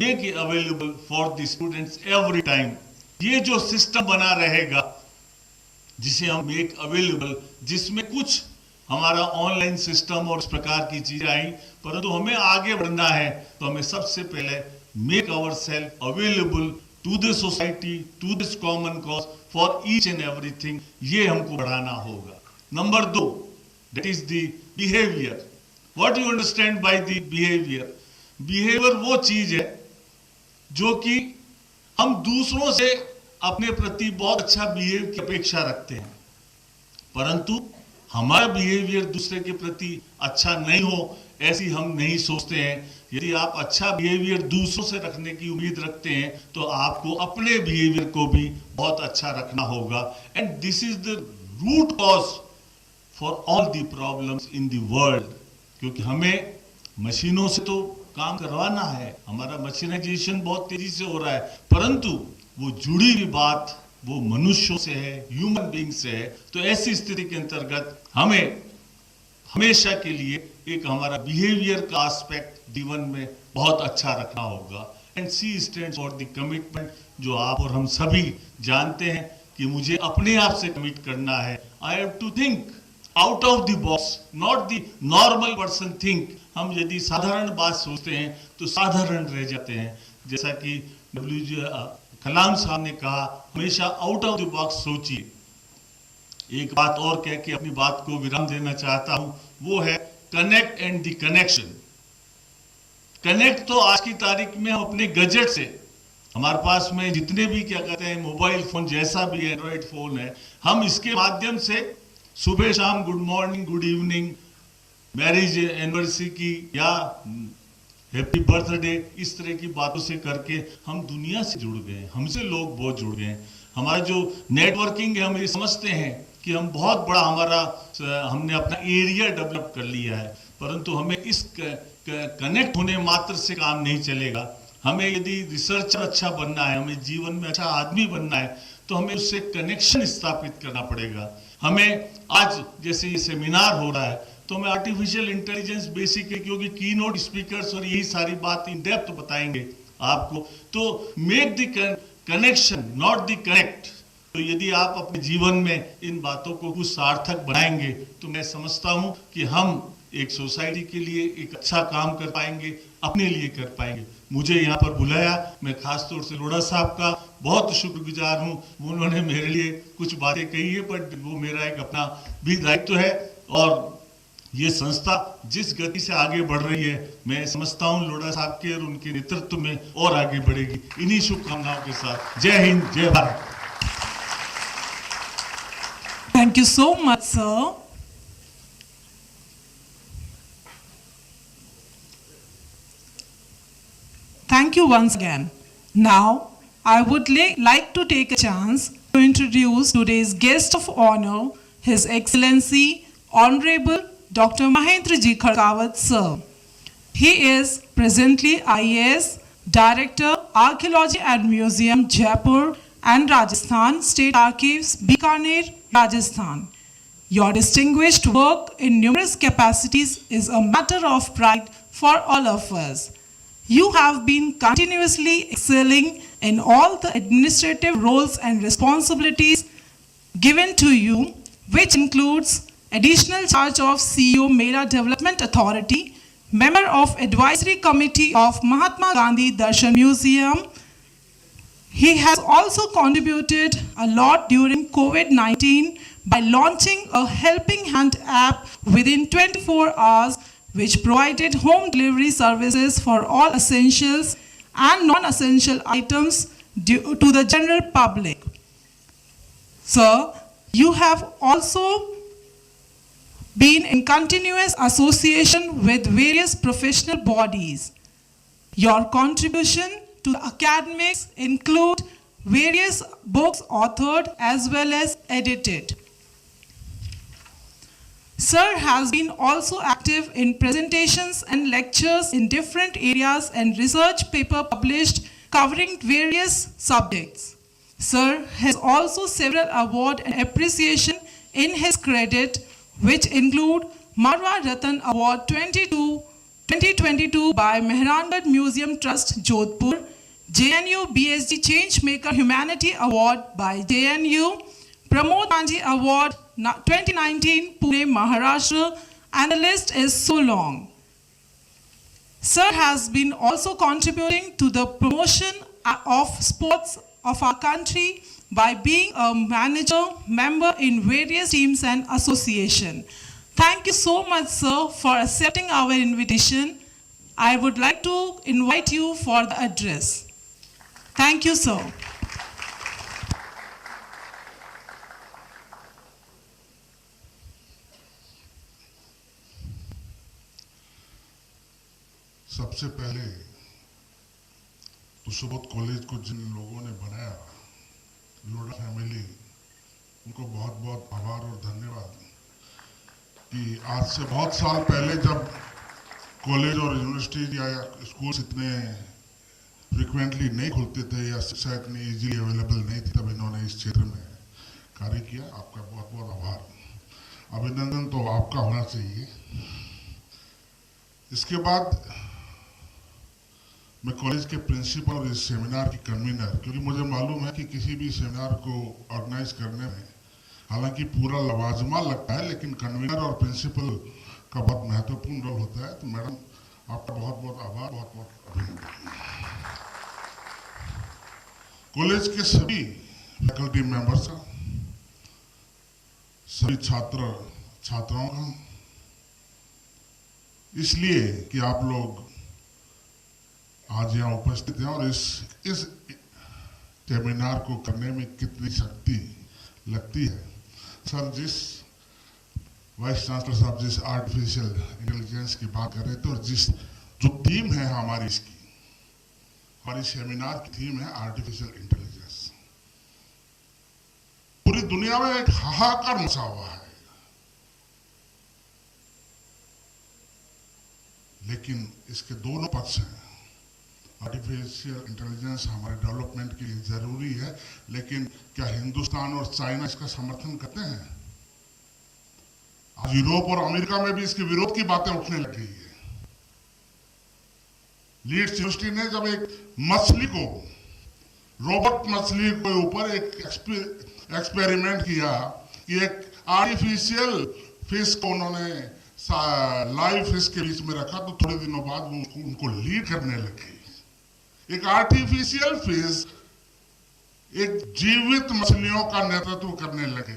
make it available for the students every time। ये जो सिस्टम बना रहेगा जिसे हम मेक अवेलेबल, जिसमें कुछ हमारा ऑनलाइन सिस्टम और इस प्रकार की चीजें आई, परंतु हमें आगे बढ़ना है तो हमें सबसे पहले make our self available to the society, to this common cause for each and everything. ये हमको बढ़ाना होगा। Number 2, that is the behaviour. What you understand by the behaviour? Behaviour वो चीज है जो कि हम दूसरों से अपने प्रति बहुत अच्छा बिहेव की अपेक्षा रखते हैं, परंतु हमारा बिहेवियर दूसरे के प्रति अच्छा नहीं हो ऐसी हम नहीं सोचते हैं। यदि आप अच्छा बिहेवियर दूसरों से रखने की उम्मीद रखते हैं तो आपको अपने बिहेवियर को भी बहुत अच्छा रखना होगा। And this is the root cause for all the problems in the world. क्योंकि हमें मशीनों से तो काम करवाना है, हमारा मशीनाइजेशन बहुत तेजी से हो रहा है, परंतु वो जुड़ी हुई बात वो मनुष्यों से है, ह्यूमन बीइंग से है। तो ऐसी स्थिति के अंतर्गत हमें हमेशा के लिए एक हमारा बिहेवियर का एस्पेक्ट जीवन में बहुत अच्छा रखना होगा। And C stands for the commitment, जो आप और हम सभी जानते हैं कि मुझे अपने आप से कमिट करना है। I have to think out of the box, not the normal person think. हम यदि साधारण बात सोचते हैं तो साधारण रह जाते हैं। जैसा कि कलाम साहब ने कहा, हमेशा आउट ऑफ द बॉक्स सोचिए। एक बात और कह के अपनी बात को विराम देना चाहता हूं, वो है connect and the connection. Connect तो आज की तारीख में हम अपने गैजेट से, हमारे पास में जितने भी क्या कहते हैं मोबाइल फोन, जैसा भी एंड्रॉइड फोन है, हम इसके माध्यम से सुबह शाम good morning, good evening, marriage anniversary की या हैप्पी बर्थडे, इस तरह की बातों से करके हम दुनिया से जुड़ गए हैं, हमसे लोग बहुत जुड़ गए हैं। हमारा जो नेटवर्किंग है, हम ये समझते हैं कि हम बहुत बड़ा हमने अपना एरिया डेवलप कर लिया है, परंतु हमें इस कनेक्ट होने मात्र से काम नहीं चलेगा। हमें यदि रिसर्चर अच्छा बनना है, हमें जीवन में अच्छा आदमी बनना है, तो हमें उससे कनेक्शन स्थापित करना पड़ेगा। हमें आज जैसे ये सेमिनार हो रहा है तो हमें आर्टिफिशियल इंटेलिजेंस बेसिकली, क्योंकि की नोट स्पीकर्स और यही सारी बात इन डेप्थ बताएंगे आपको, तो make the connection not the connect. तो यदि आप अपने जीवन में इन बातों को कुछ सार्थक बनाएंगे तो मैं समझता हूं कि हम एक सोसाइटी के लिए एक अच्छा काम कर पाएंगे, अपने लिए कर पाएंगे। मुझे यहाँ पर बुलाया, मैं खासतौर से लोढ़ा साहब का बहुत शुक्रगुजार हूँ। उन्होंने मेरे लिए कुछ बातें कही है, बट वो मेरा एक अपना भी दायित्व है और ये संस्था जिस गति से आगे बढ़ रही है, मैं समझता हूँ लोढ़ा साहब के और उनके नेतृत्व में और आगे बढ़ेगी। इन्हीं शुभकामनाओं के साथ जय हिंद, जय Bharat. Thank you so much, sir. Thank you once again. Now, I would like to take a chance to introduce today's guest of honor, His Excellency Honorable Dr. Mahendra Ji Kharkawat, sir. He is presently IAS Director, Archaeology and Museum, Jaipur and Rajasthan State Archives, Bikaner, Rajasthan. Your distinguished work in numerous capacities is a matter of pride for all of us. You have been continuously excelling in all the administrative roles and responsibilities given to you, which includes additional charge of CEO Mera Development Authority, member of Advisory Committee of Mahatma Gandhi Darshan Museum. He has also contributed a lot during COVID-19 by launching a Helping Hand app within 24 hours, which provided home delivery services for all essentials and non-essential items to the general public. Sir, you have also been in continuous association with various professional bodies. Your contribution to the academics include various books authored as well as edited. Sir has been also active in presentations and lectures in different areas and research paper published covering various subjects. Sir has also several award and appreciation in his credit, which include Marwa Ratan Award 2022 by Mehrangarh Museum Trust, Jodhpur, JNU BSG Changemaker Humanity Award by JNU, Pramod Manji Award 2019 Pune, Maharashtra, and the list is so long. Sir has been also contributing to the promotion of sports of our country by being a member in various teams and associations. Thank you so much, sir, for accepting our invitation. I would like to invite you for the address. Thank you, sir. सबसे पहले तो Subodh college को जिन लोगों ने बनाया, लोडा family, उनको बहुत बहुत आभार और धन्यवाद कि आज से बहुत साल पहले जब कॉलेज और यूनिवर्सिटी या स्कूल्स इतने फ्रिक्वेंटली नहीं खुलते थे या शिक्षा इतनी इजीली अवेलेबल नहीं थी, तब इन्होंने इस क्षेत्र में कार्य किया। आपका बहुत बहुत आभार। अभिनंदन तो आपका होना चाहिए। इसके बाद मैं कॉलेज के प्रिंसिपल और इस सेमिनार की कन्वीनर, क्योंकि मुझे मालूम है कि किसी भी सेमिनार को ऑर्गेनाइज करने में हालांकि पूरा लवाजमा लगता है, लेकिन कन्वीनर और प्रिंसिपल का बहुत महत्वपूर्ण रोल होता है। तो मैडम, आपका बहुत बहुत आभार, बहुत बहुत अभिनंदन। कॉलेज के सभी फैकल्टी मेंबर्स का, सभी छात्राओं का, इसलिए कि आप लोग आज यहाँ उपस्थित हैं और इस सेमिनार को करने में कितनी शक्ति लगती है। सर, जिस वाइस चांसलर साहब जिस आर्टिफिशियल इंटेलिजेंस की बात कर रहे थे और जो थीम है हमारी सेमिनार की थीम है आर्टिफिशियल इंटेलिजेंस। पूरी दुनिया में एक हाहाकार मचा हुआ है, लेकिन इसके दोनों पक्ष हैं। आर्टिफिशियल इंटेलिजेंस हमारे डेवलपमेंट के लिए जरूरी है, लेकिन क्या हिंदुस्तान और चाइना इसका समर्थन करते हैं? आज यूरोप और अमेरिका में भी इसके विरोध की बातें उठने लग गई है। लीड्स यूनिवर्सिटी ने जब एक मछली को, रोबोट मछली के ऊपर एक एक्सपेरिमेंट किया कि एक आर्टिफिशियल फिश को उन्होंने लाइव फिश के बीच में रखा, तो थोड़े दिनों बाद वो उनको लीड करने लगे। एक आर्टिफिशियल फिश एक जीवित मछलियों का नेतृत्व करने लगे।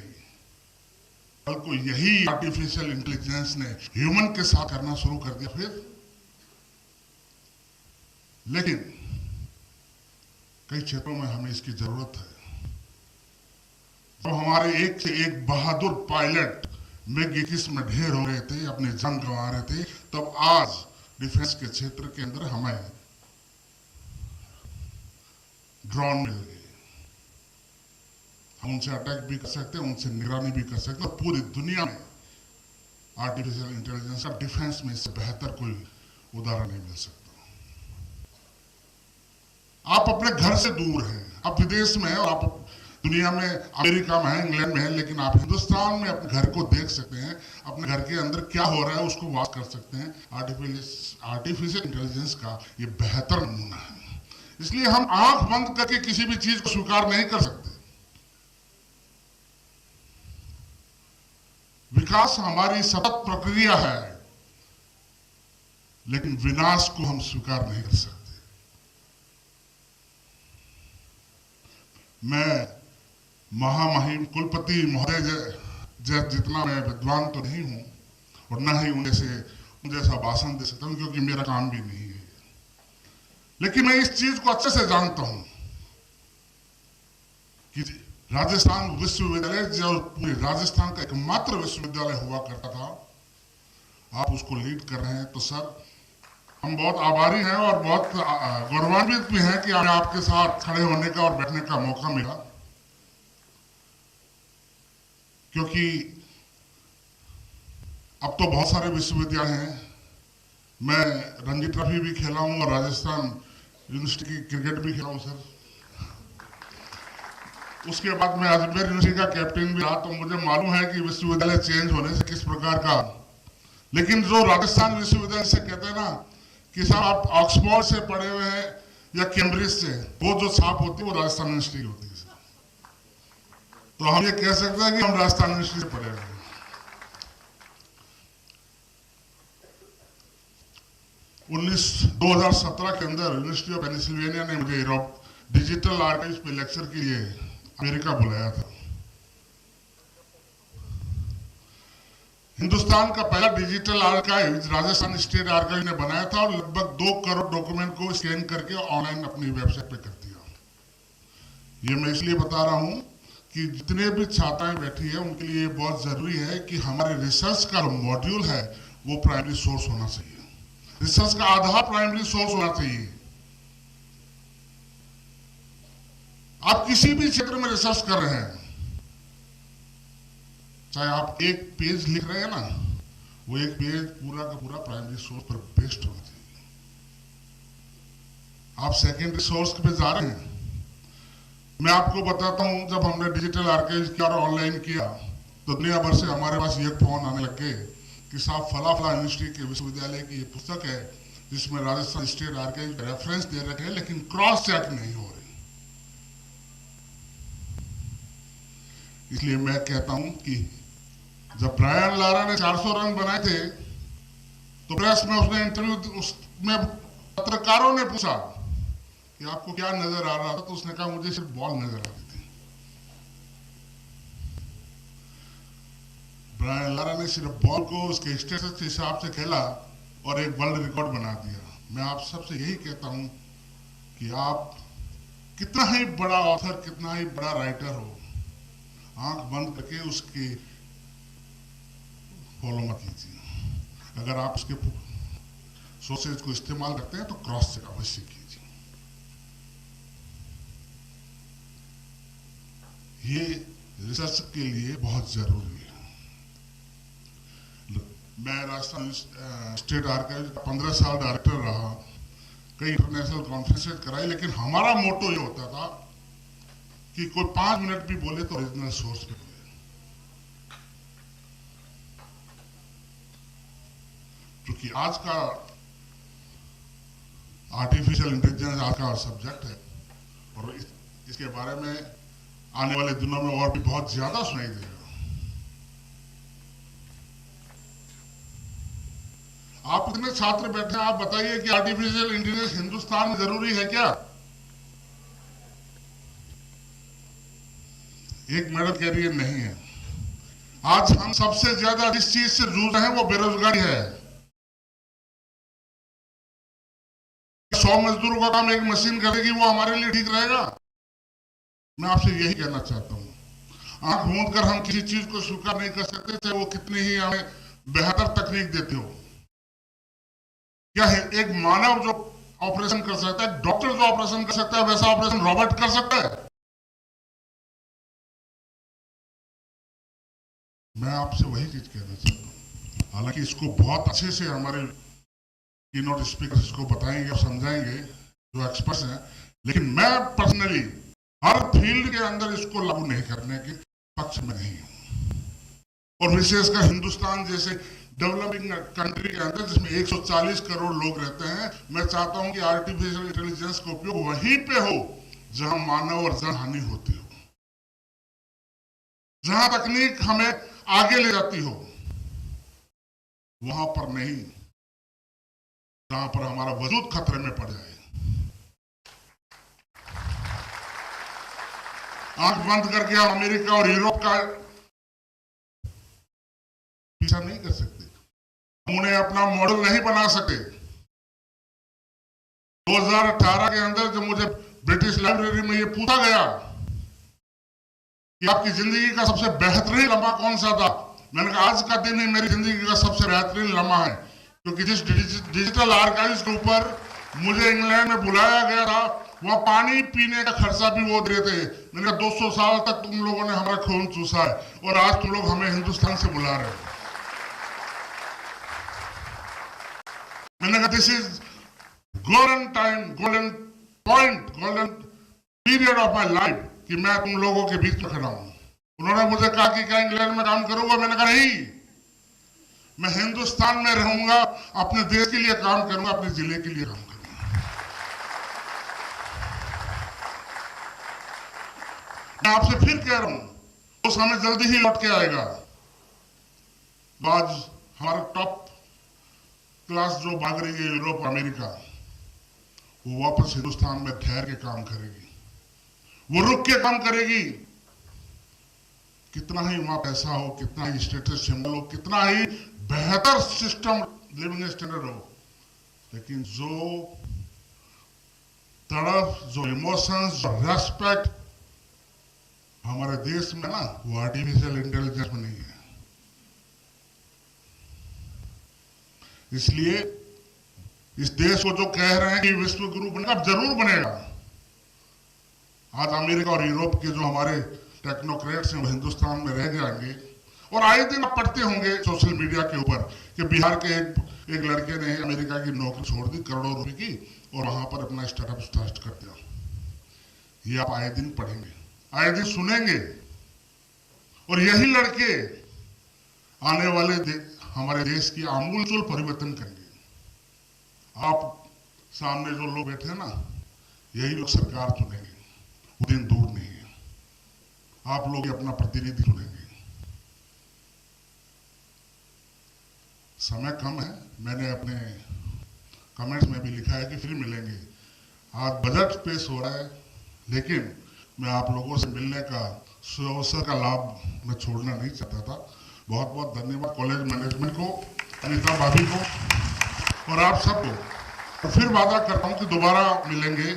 कल को यही आर्टिफिशियल इंटेलिजेंस ने ह्यूमन के साथ करना शुरू कर दिया फिर। लेकिन कई क्षेत्रों में हमें इसकी जरूरत है। तो हमारे एक से एक बहादुर पायलट MiG-21 में ढेर हो रहे थे, अपने जान गंवा रहे थे, तब आज डिफेंस के क्षेत्र के अंदर हमें ड्रोन मिल गए। हम उनसे अटैक भी कर सकते हैं, उनसे निगरानी भी कर सकते हैं। पूरी दुनिया में आर्टिफिशियल इंटेलिजेंस का डिफेंस में इससे बेहतर कोई उदाहरण नहीं मिल सकता। आप अपने घर से दूर हैं, आप विदेश में हैं और आप दुनिया में, अमेरिका में है, इंग्लैंड में है, लेकिन आप हिंदुस्तान में अपने घर को देख सकते हैं, अपने घर के अंदर क्या हो रहा है उसको वॉच कर सकते हैं। आर्टिफिशियल इंटेलिजेंस का ये बेहतर नमूना है। इसलिए हम आंख बंद करके किसी भी चीज को स्वीकार नहीं कर सकते। विकास हमारी सतत प्रक्रिया है, लेकिन विनाश को हम स्वीकार नहीं कर सकते। मैं महामहिम कुलपति महोदय जितना मैं विद्वान तो नहीं हूं और न ही उन जैसा भाषण दे सकता हूं, क्योंकि मेरा काम भी नहीं है। लेकिन मैं इस चीज को अच्छे से जानता हूं कि राजस्थान विश्वविद्यालय जो पूरे राजस्थान का एकमात्र विश्वविद्यालय हुआ करता था, आप उसको लीड कर रहे हैं, तो सर हम बहुत आभारी हैं और बहुत गौरवान्वित भी हैं कि हमें आपके साथ खड़े होने का और बैठने का मौका मिला, क्योंकि अब तो बहुत सारे विश्वविद्यालय हैं। मैं रणजी ट्रॉफी भी खेला हूं और राजस्थान यूनिवर्सिटी की क्रिकेट भी खेला हूं सर। उसके बाद मैं अजमेर यूनिवर्सिटी का कैप्टन भी रहा, तो मुझे मालूम है कि विश्वविद्यालय चेंज होने से किस प्रकार का, लेकिन जो राजस्थान विश्वविद्यालय से कहते हैं ना कि साहब आप ऑक्सफोर्ड से पढ़े हुए हैं या कैम्ब्रिज से, वो जो छाप होती है वो राजस्थान यूनिवर्सिटी होती है सर। तो हम ये कह सकते हैं कि हम राजस्थान यूनिवर्सिटी से पढ़े हुए हैं। 2017 के अंदर यूनिवर्सिटी ऑफ पेनिसिल्वेनिया ने मुझे डिजिटल आर्काइव्स पे लेक्चर के लिए अमेरिका बुलाया था। हिंदुस्तान का पहला digital archive Rajasthan state archive ने बनाया था और लगभग 2 करोड़ डॉक्यूमेंट को स्कैन करके ऑनलाइन अपनी वेबसाइट पे कर दिया। ये मैं इसलिए बता रहा हूं कि जितने भी छात्राएं बैठी है उनके लिए बहुत जरूरी है कि हमारे रिसर्च का मॉड्यूल है वो प्राइमरी सोर्स होना चाहिए। रिसर्च का आधार प्राइमरी सोर्स होना चाहिए। आप किसी भी क्षेत्र में रिसर्च कर रहे हैं, चाहे आप एक पेज लिख रहे हैं ना, वो एक पेज पूरा का पूरा प्राइमरी सोर्स पर बेस्ड होना चाहिए। आप सेकेंडरी सोर्स पे जा रहे हैं। मैं आपको बताता हूं, जब हमने डिजिटल आर्काइव किया और ऑनलाइन किया तो दुनिया भर से हमारे पास ये फोन आने लगे कि साहब फला फला यूनिवर्सिटी के विश्वविद्यालय की ये पुस्तक है जिसमें राजस्थान स्टेट आर्काइव का रेफरेंस दे रखे हैं, लेकिन क्रॉस चेक नहीं हो रही। इसलिए मैं कहता हूं कि जब ब्रायन लारा ने 400 रन बनाए थे तो प्रेस में उसने इंटरव्यू, उसमें पत्रकारों ने पूछा कि आपको क्या नजर आ रहा था, तो उसने कहा मुझे सिर्फ बॉल नजर आ रही थी। ब्रायन लारा ने सिर्फ बॉल को उसके स्टेटस के हिसाब से खेला और एक वर्ल्ड रिकॉर्ड बना दिया। मैं आप सबसे यही कहता हूं कि आप कितना ही बड़ा ऑथर, कितना ही बड़ा राइटर हो, आंख बंद करके उसके फॉलो मत कीजिए। अगर आप उसके सोर्सेज को इस्तेमाल करते हैं तो क्रॉस चेक अवश्य कीजिए। ये रिसर्च के लिए बहुत जरूरी है। मैं राजस्थान स्टेट आर्काइव का 15 साल डायरेक्टर रहा, कई इंटरनेशनल कॉन्फ्रेंसेस कराई, लेकिन हमारा मोटो ये होता था कि कोई 5 मिनट भी बोले तो ओरिजिनल सोर्स पे बोले। क्योंकि आज का आर्टिफिशियल इंटेलिजेंस आज का सब्जेक्ट है और इसके बारे में आने वाले दिनों में और भी बहुत ज्यादा सुनाई देगा। आप इतने छात्र बैठे हैं, आप बताइए कि आर्टिफिशियल इंटेलिजेंस हिंदुस्तान में जरूरी है क्या? एक मैडम कह रही है नहीं है। आज हम सबसे ज्यादा जिस चीज से जूझ रहे हैं वो बेरोजगारी है। 100 मजदूरों का काम एक मशीन करेगी, वो हमारे लिए ठीक रहेगा? मैं आपसे यही कहना चाहता हूं। आंख मूंद कर हम किसी चीज को स्वीकार नहीं कर सकते, चाहे वो कितनी ही हमें बेहतर तकनीक देते हो। क्या है, एक मानव जो ऑपरेशन कर सकता है, डॉक्टर जो ऑपरेशन कर सकता है, वैसा ऑपरेशन रोबोट कर सकता है? मैं आपसे वही चीज कहना चाहता हूं। हालांकि इसको बहुत अच्छे से हमारे कीनोट स्पीकर्स इसको बताएंगे और समझाएंगे जो एक्सपर्ट्स हैं, लेकिन मैं पर्सनली हर फील्ड के अंदर इसको लागू नहीं करने के पक्ष में नहीं हूं। और विशेषकर हिंदुस्तान जैसे डेवलपिंग कंट्री के अंदर जिसमें 140 करोड़ लोग रहते हैं, मैं चाहता हूं कि आर्टिफिशियल इंटेलिजेंस का उपयोग वहीं पे हो जहां मानव और जनहानि होती हो, जहां तकनीक हमें आगे ले जाती हो, वहां पर नहीं जहां पर हमारा वजूद खतरे में पड़ जाए। आंख बंद करके हम अमेरिका और यूरोप का पीछा नहीं कर सकते, हम उन्हें अपना मॉडल नहीं बना सके। 2018 के अंदर जब मुझे ब्रिटिश लाइब्रेरी में ये पूछा गया कि आपकी जिंदगी का सबसे बेहतरीन लम्हा कौन सा था, मैंने कहा आज का दिन ही मेरी जिंदगी का सबसे बेहतरीन लम्हा है, क्योंकि जिस डिजिटल आर्काइव्स के ऊपर मुझे इंग्लैंड में बुलाया गया था, वहां पानी पीने का खर्चा भी वो दे रहे थे। मैंने कहा 200 साल तक तुम लोगों ने हमारा खून चूसा है और आज तुम लोग हमें हिंदुस्तान से बुला रहे हो। मैंने कहा this is golden time, golden point, golden period of my life कि मैं तुम लोगों के बीच में खड़ा हूं। उन्होंने मुझे कहा कि क्या इंग्लैंड में काम करूंगा? मैंने कहा नहीं, मैं हिंदुस्तान में रहूंगा, अपने देश के लिए काम करूंगा, अपने जिले के लिए काम करूंगा। मैं आपसे फिर कह रहा हूं, वो समय जल्दी ही लौट के आएगा। आज हमारे टॉप क्लास जो भाग रही है यूरोप अमेरिका, वो वापस हिंदुस्तान में ठहर के काम करेगी, वो रुक के काम करेगी। कितना ही वहां पैसा हो, कितना ही स्टेटस सिंबल हो, कितना ही बेहतर सिस्टम लिविंग स्टैंडर्ड हो, लेकिन जो तड़प, जो इमोशंस, जो रेस्पेक्ट हमारे देश में ना, वो आर्टिफिशियल इंटेलिजेंस में नहीं है। इसलिए इस देश को जो कह रहे हैं कि विश्व गुरु बनेगा, जरूर बनेगा। आज अमेरिका और यूरोप के जो हमारे टेक्नोक्रेट्स हैं वो हिंदुस्तान में रह जाएंगे, और आए दिन आप पढ़ते होंगे सोशल मीडिया के ऊपर कि बिहार के एक लड़के ने अमेरिका की नौकरी छोड़ दी करोड़ों रुपए की और वहां पर अपना स्टार्टअप स्टार्ट कर दिया। ये आप आए दिन पढ़ेंगे, आए दिन सुनेंगे, और यही लड़के आने वाले हमारे देश की आमूलचूल परिवर्तन करेंगे। आप सामने जो लोग बैठे हैं ना, यही लोग सरकार चुनेंगे, वो दिन दूर नहीं है। आप लोग अपना प्रतिनिधि चुनेंगे। समय कम है, मैंने अपने कमेंट्स में भी लिखा है कि फिर मिलेंगे। आज बजट पेश हो रहा है, लेकिन मैं आप लोगों से मिलने का अवसर का लाभ मैं छोड़ना नहीं चाहता था। बहुत बहुत धन्यवाद कॉलेज मैनेजमेंट को, अनिता भाभी को और आप सबको। और फिर वादा करता हूँ कि दोबारा मिलेंगे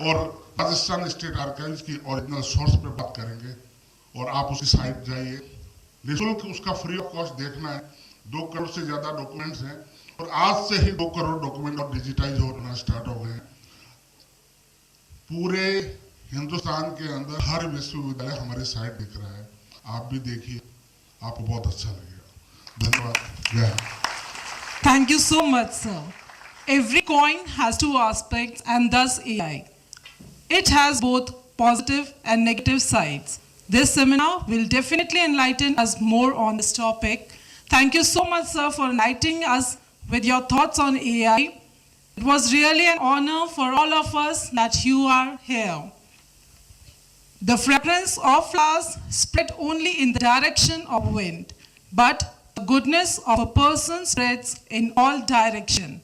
और राजस्थान स्टेट आर्काइव्स की ओरिजिनल सोर्स पे बात करेंगे, और आप उसकी साइट जाइए, निःशुल्क उसका फ्री ऑफ कॉस्ट देखना है। 2 करोड़ से ज्यादा डॉक्यूमेंट्स हैं, और आज से ही 2 करोड़ डॉक्यूमेंट और डिजिटाइज होना स्टार्ट हो गए हैं। पूरे हिंदुस्तान के अंदर हर विश्वविद्यालय हमारी साइट दिख रहा है, आप भी देखिए, आपको बहुत अच्छा लगेगा। धन्यवाद। Thank you so much, sir. Every coin has two aspects, and thus AI. It has both positive and negative sides. This seminar will definitely enlighten us more on this topic. Thank you so much, sir, for enlightening us with your thoughts on AI. It was really an honor for all of us that you are here. The fragrance of flowers spread only in the direction of wind, but the goodness of a person spreads in all directions.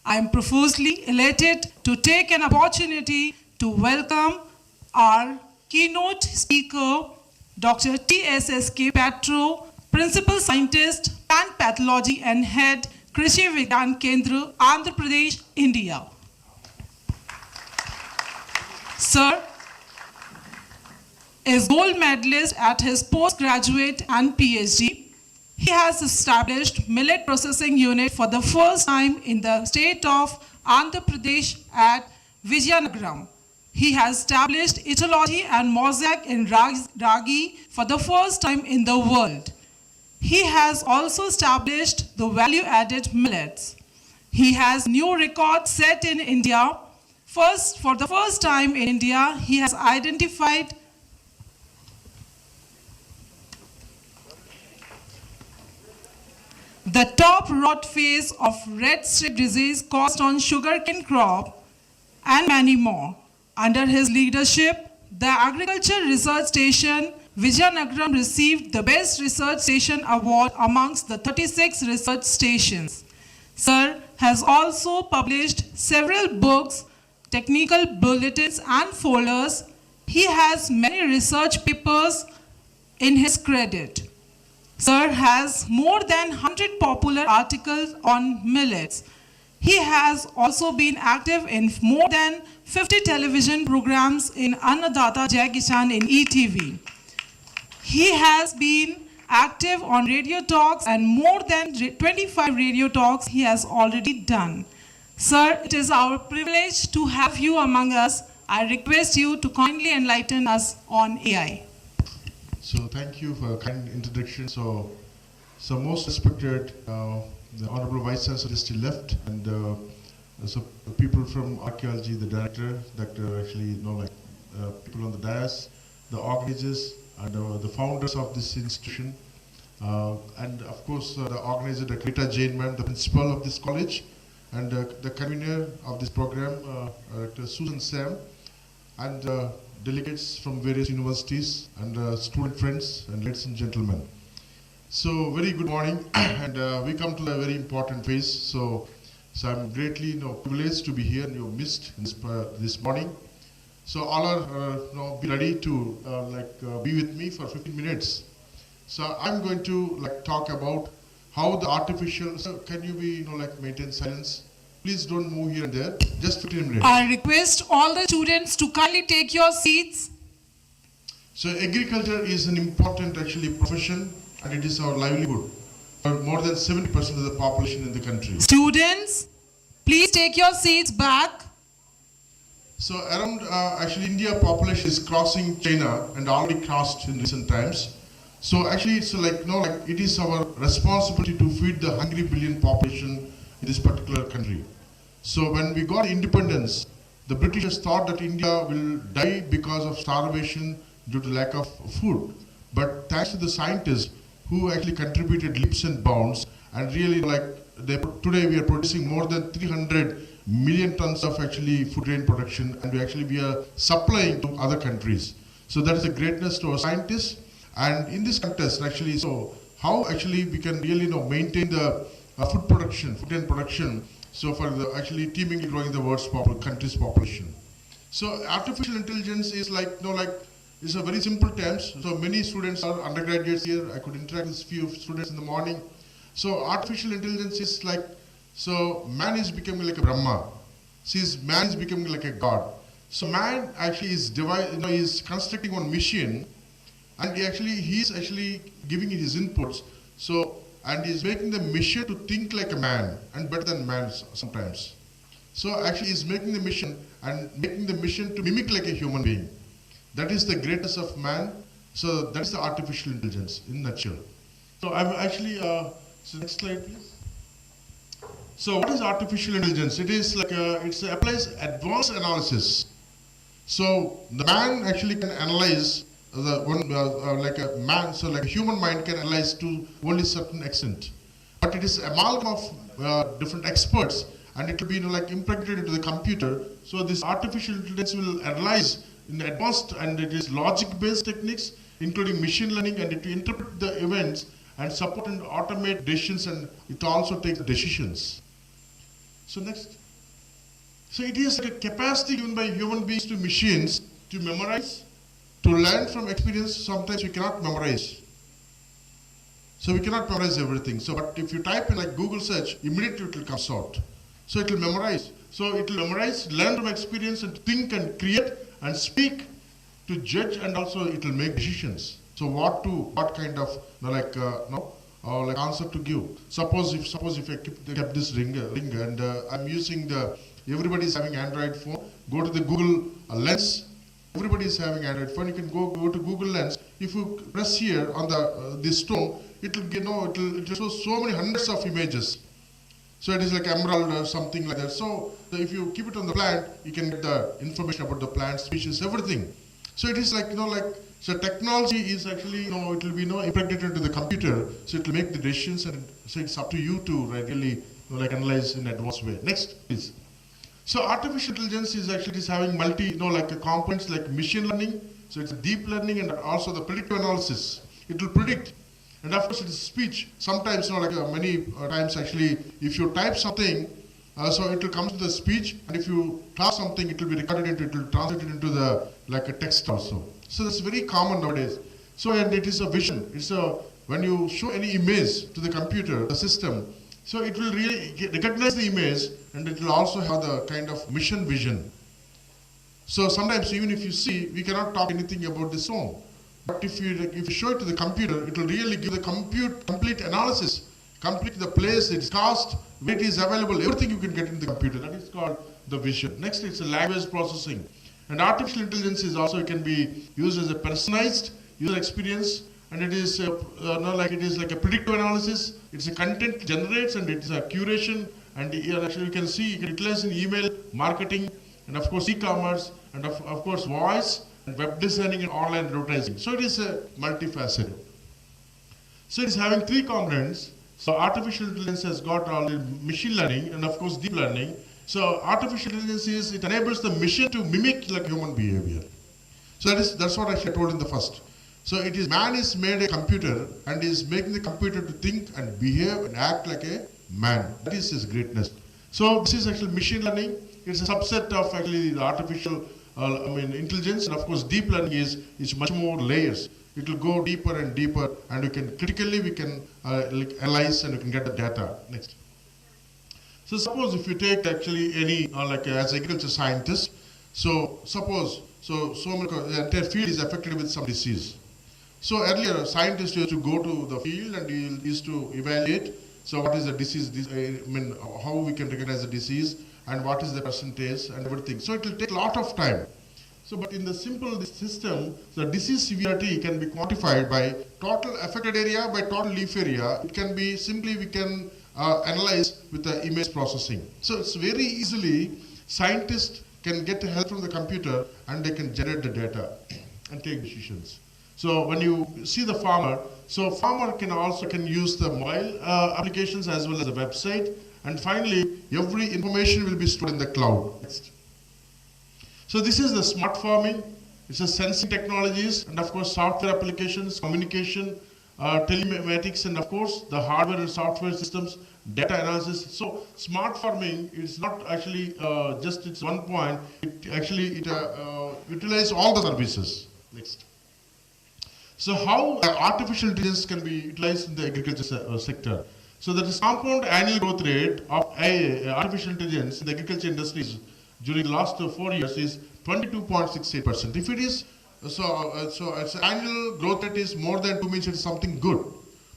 I am profusely elated to take an opportunity to welcome our keynote speaker, Dr. T.S.S.K. Patro, Principal Scientist, Plant Pathology and Head, Krishi Vigyan Kendra, Andhra Pradesh, India. Sir is gold medalist at his postgraduate and PhD. He has established millet processing unit for the first time in the state of Andhra Pradesh at Vizianagaram. He has established ethology and mosaic in Ragi for the first time in the world. He has also established the value-added millets. He has new records set in India. For the first time in India, he has identified the top rot phase of red strip disease caused on sugarcane crop, and many more. Under his leadership, the Agriculture Research Station Vizianagaram received the Best Research Station Award amongst the 36 research stations. Sir has also published several books, technical bulletins and folders. He has many research papers in his credit. Sir has more than 100 popular articles on millets. He has also been active in more than 50 television programs in Annadata Jai Kishan in ETV. He has been active on radio talks, and more than 25 radio talks he has already done. Sir, it is our privilege to have you among us. I request you to kindly enlighten us on AI. So thank you for a kind introduction. So most respected, the Honorable Vice Chancellor is still left, and so people from archaeology, the director, people on the dais, the organizers, and the founders of this institution, and of course the organizer, Dr. Rita Jain ma'am, the principal of this college, and the convener of this program, Dr. Susan Sam, and delegates from various universities, and student friends, and ladies and gentlemen. So very good morning, and we come to a very important phase. So I'm greatly privileged to be here in your midst this morning. So all are be ready to be with me for 15 minutes. So I'm going to talk about how the artificial. So can you be maintain silence? Please don't move here and there. Just 15 minutes. I request all the students to kindly take your seats. So agriculture is an important profession, and it is our livelihood for more than 70% of the population in the country. Students, please take your seats back. So around India population is crossing China and already crossed in recent times. So it's it is our responsibility to feed the hungry billion population in this particular country. So when we got independence, the Britishers thought that India will die because of starvation due to lack of food. But thanks to the scientists who actually contributed leaps and bounds, and really today we are producing more than 300 million tons of food grain production, and we are supplying to other countries. So that is a greatness to our scientists. And in this context, so how we can really maintain the food grain production, so for the teemingly growing the world's country's population. So artificial intelligence is it's a very simple terms. So many students are undergraduates here. I could interact with few students in the morning. So artificial intelligence is so man is becoming like a Brahma. Man is becoming like a god. So man is constructing one machine, and he's giving his inputs. So and he's making the machine to think like a man and better than man sometimes. So he's making the machine to mimic like a human being. That is the greatness of man. So that is the artificial intelligence in a nutshell. So I'm so next slide, please. So what is artificial intelligence? It is it applies advanced analysis. So the man can analyze the one like a man. So a human mind can analyze to only certain extent. But it is amalgam of different experts, and it will be impregnated into the computer. So this artificial intelligence will analyze in advanced, and it is logic-based techniques, including machine learning, and it will interpret the events and support and automate decisions, and it also takes decisions. So next. So it is a capacity given by human beings to machines to memorize, to learn from experience. Sometimes we cannot memorize. So we cannot memorize everything. So but if you type in Google search, immediately it will come out. So it will memorize. So it will memorize, learn from experience, and think and create and speak, to judge, and also it will make decisions. So what kind of answer to give. Suppose if I kept this ringer and I'm using everybody is having Android phone. Go to the Google Lens. Everybody is having Android phone. You can go to Google Lens. If you press here on this stone, it will show so many hundreds of images. So it is like emerald or something like that. So if you keep it on the plant, you can get the information about the plant, species, everything. So it is so technology is it will be impregnated into the computer. So it will make the decisions, and so it's up to you to really analyze in an advanced way. Next, please. So artificial intelligence is having components like machine learning. So it's deep learning and also the predictive analysis. It will predict. And of course, it is speech. Sometimes, many times if you type something, so it will come to the speech, and if you talk something, it will be recorded it will translate it into the a text also. So that's very common nowadays. So and it is a vision. It's when you show any image to the computer, the system, so it will really recognize the image, and it will also have the kind of mission vision. So sometimes even if you see, we cannot talk anything about the song, But if you show it to the computer, it will really give the complete analysis, complete the place, its cost, where it is available, everything you can get in the computer. That is called the vision. Next, it's a language processing. And artificial intelligence is also, it can be used as a personalized user experience, and it is like a predictive analysis. It's a content generates, and it is a curation, and actually you can see, you can utilize in email marketing, and of course e-commerce, and of course voice, and web designing and online advertising. So it is a multifaceted. So it is having three components. So artificial intelligence has got all the machine learning and of course deep learning. So artificial intelligence it enables the machine to mimic like human behavior. So that's what I told in the first. So it is man is made a computer and is making the computer to think and behave and act like a man. That is his greatness. So this is actually machine learning. It's a subset of actually the artificial intelligence, and of course deep learning is much more layers. It will go deeper and deeper, and we can analyze and we can get the data. Next. So suppose if you take actually any as agriculture scientist, so suppose the entire field is affected with some disease. So earlier scientists used to go to the field and used to evaluate. So what is the disease? How we can recognize the disease and what is the percentage and everything. So it will take a lot of time. So, but in the simple system, the disease severity can be quantified by total affected area, by total leaf area. It can be simply we can analyze with the image processing. So it's very easily scientists can get help from the computer and they can generate the data and take decisions. So when you see the farmer, so farmer can use the mobile applications as well as the website, and finally every information will be stored in the cloud. Next. So this is the smart farming. It's a sensing technologies and of course software applications, communication, telematics, and of course the hardware and software systems, data analysis. So smart farming is not actually just it's one point. It actually utilizes all the services. Next. So how artificial intelligence can be utilized in the agriculture sector? So that is compound annual growth rate of artificial intelligence in the agriculture industries during the last 4 years is 22.68%. If it is so its annual growth rate is more than 2 means it is something good.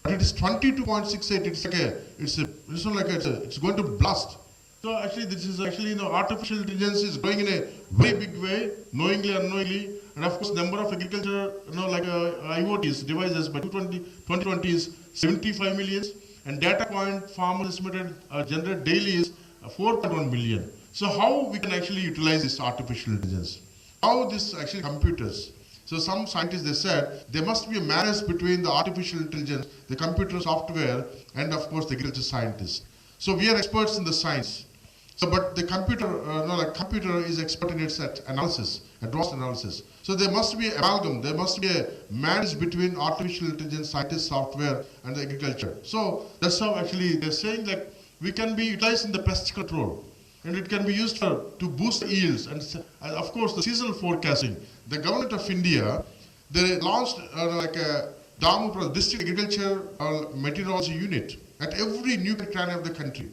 But it is 22.68. It's going to blast. So actually this is actually artificial intelligence is going in a very big way, knowingly or unknowingly, and of course number of agriculture IoTs devices by 2020 is 75 million, and data point farmers estimated generate daily is 4.1 million. So how we can actually utilize this artificial intelligence? How this actually computers? So some scientists they said there must be a marriage between the artificial intelligence, the computer software, and of course the agriculture scientists. So we are experts in the science. So but the computer is expert in its analysis, advanced analysis. So there must be an amalgam, there must be a marriage between artificial intelligence, scientists, software, and the agriculture. So that's how actually they're saying that we can be utilized in the pest control. And it can be used to boost the yields and of course the seasonal forecasting. The government of India, they launched a Damu district agriculture meteorology unit at every nuclear cranny of the country.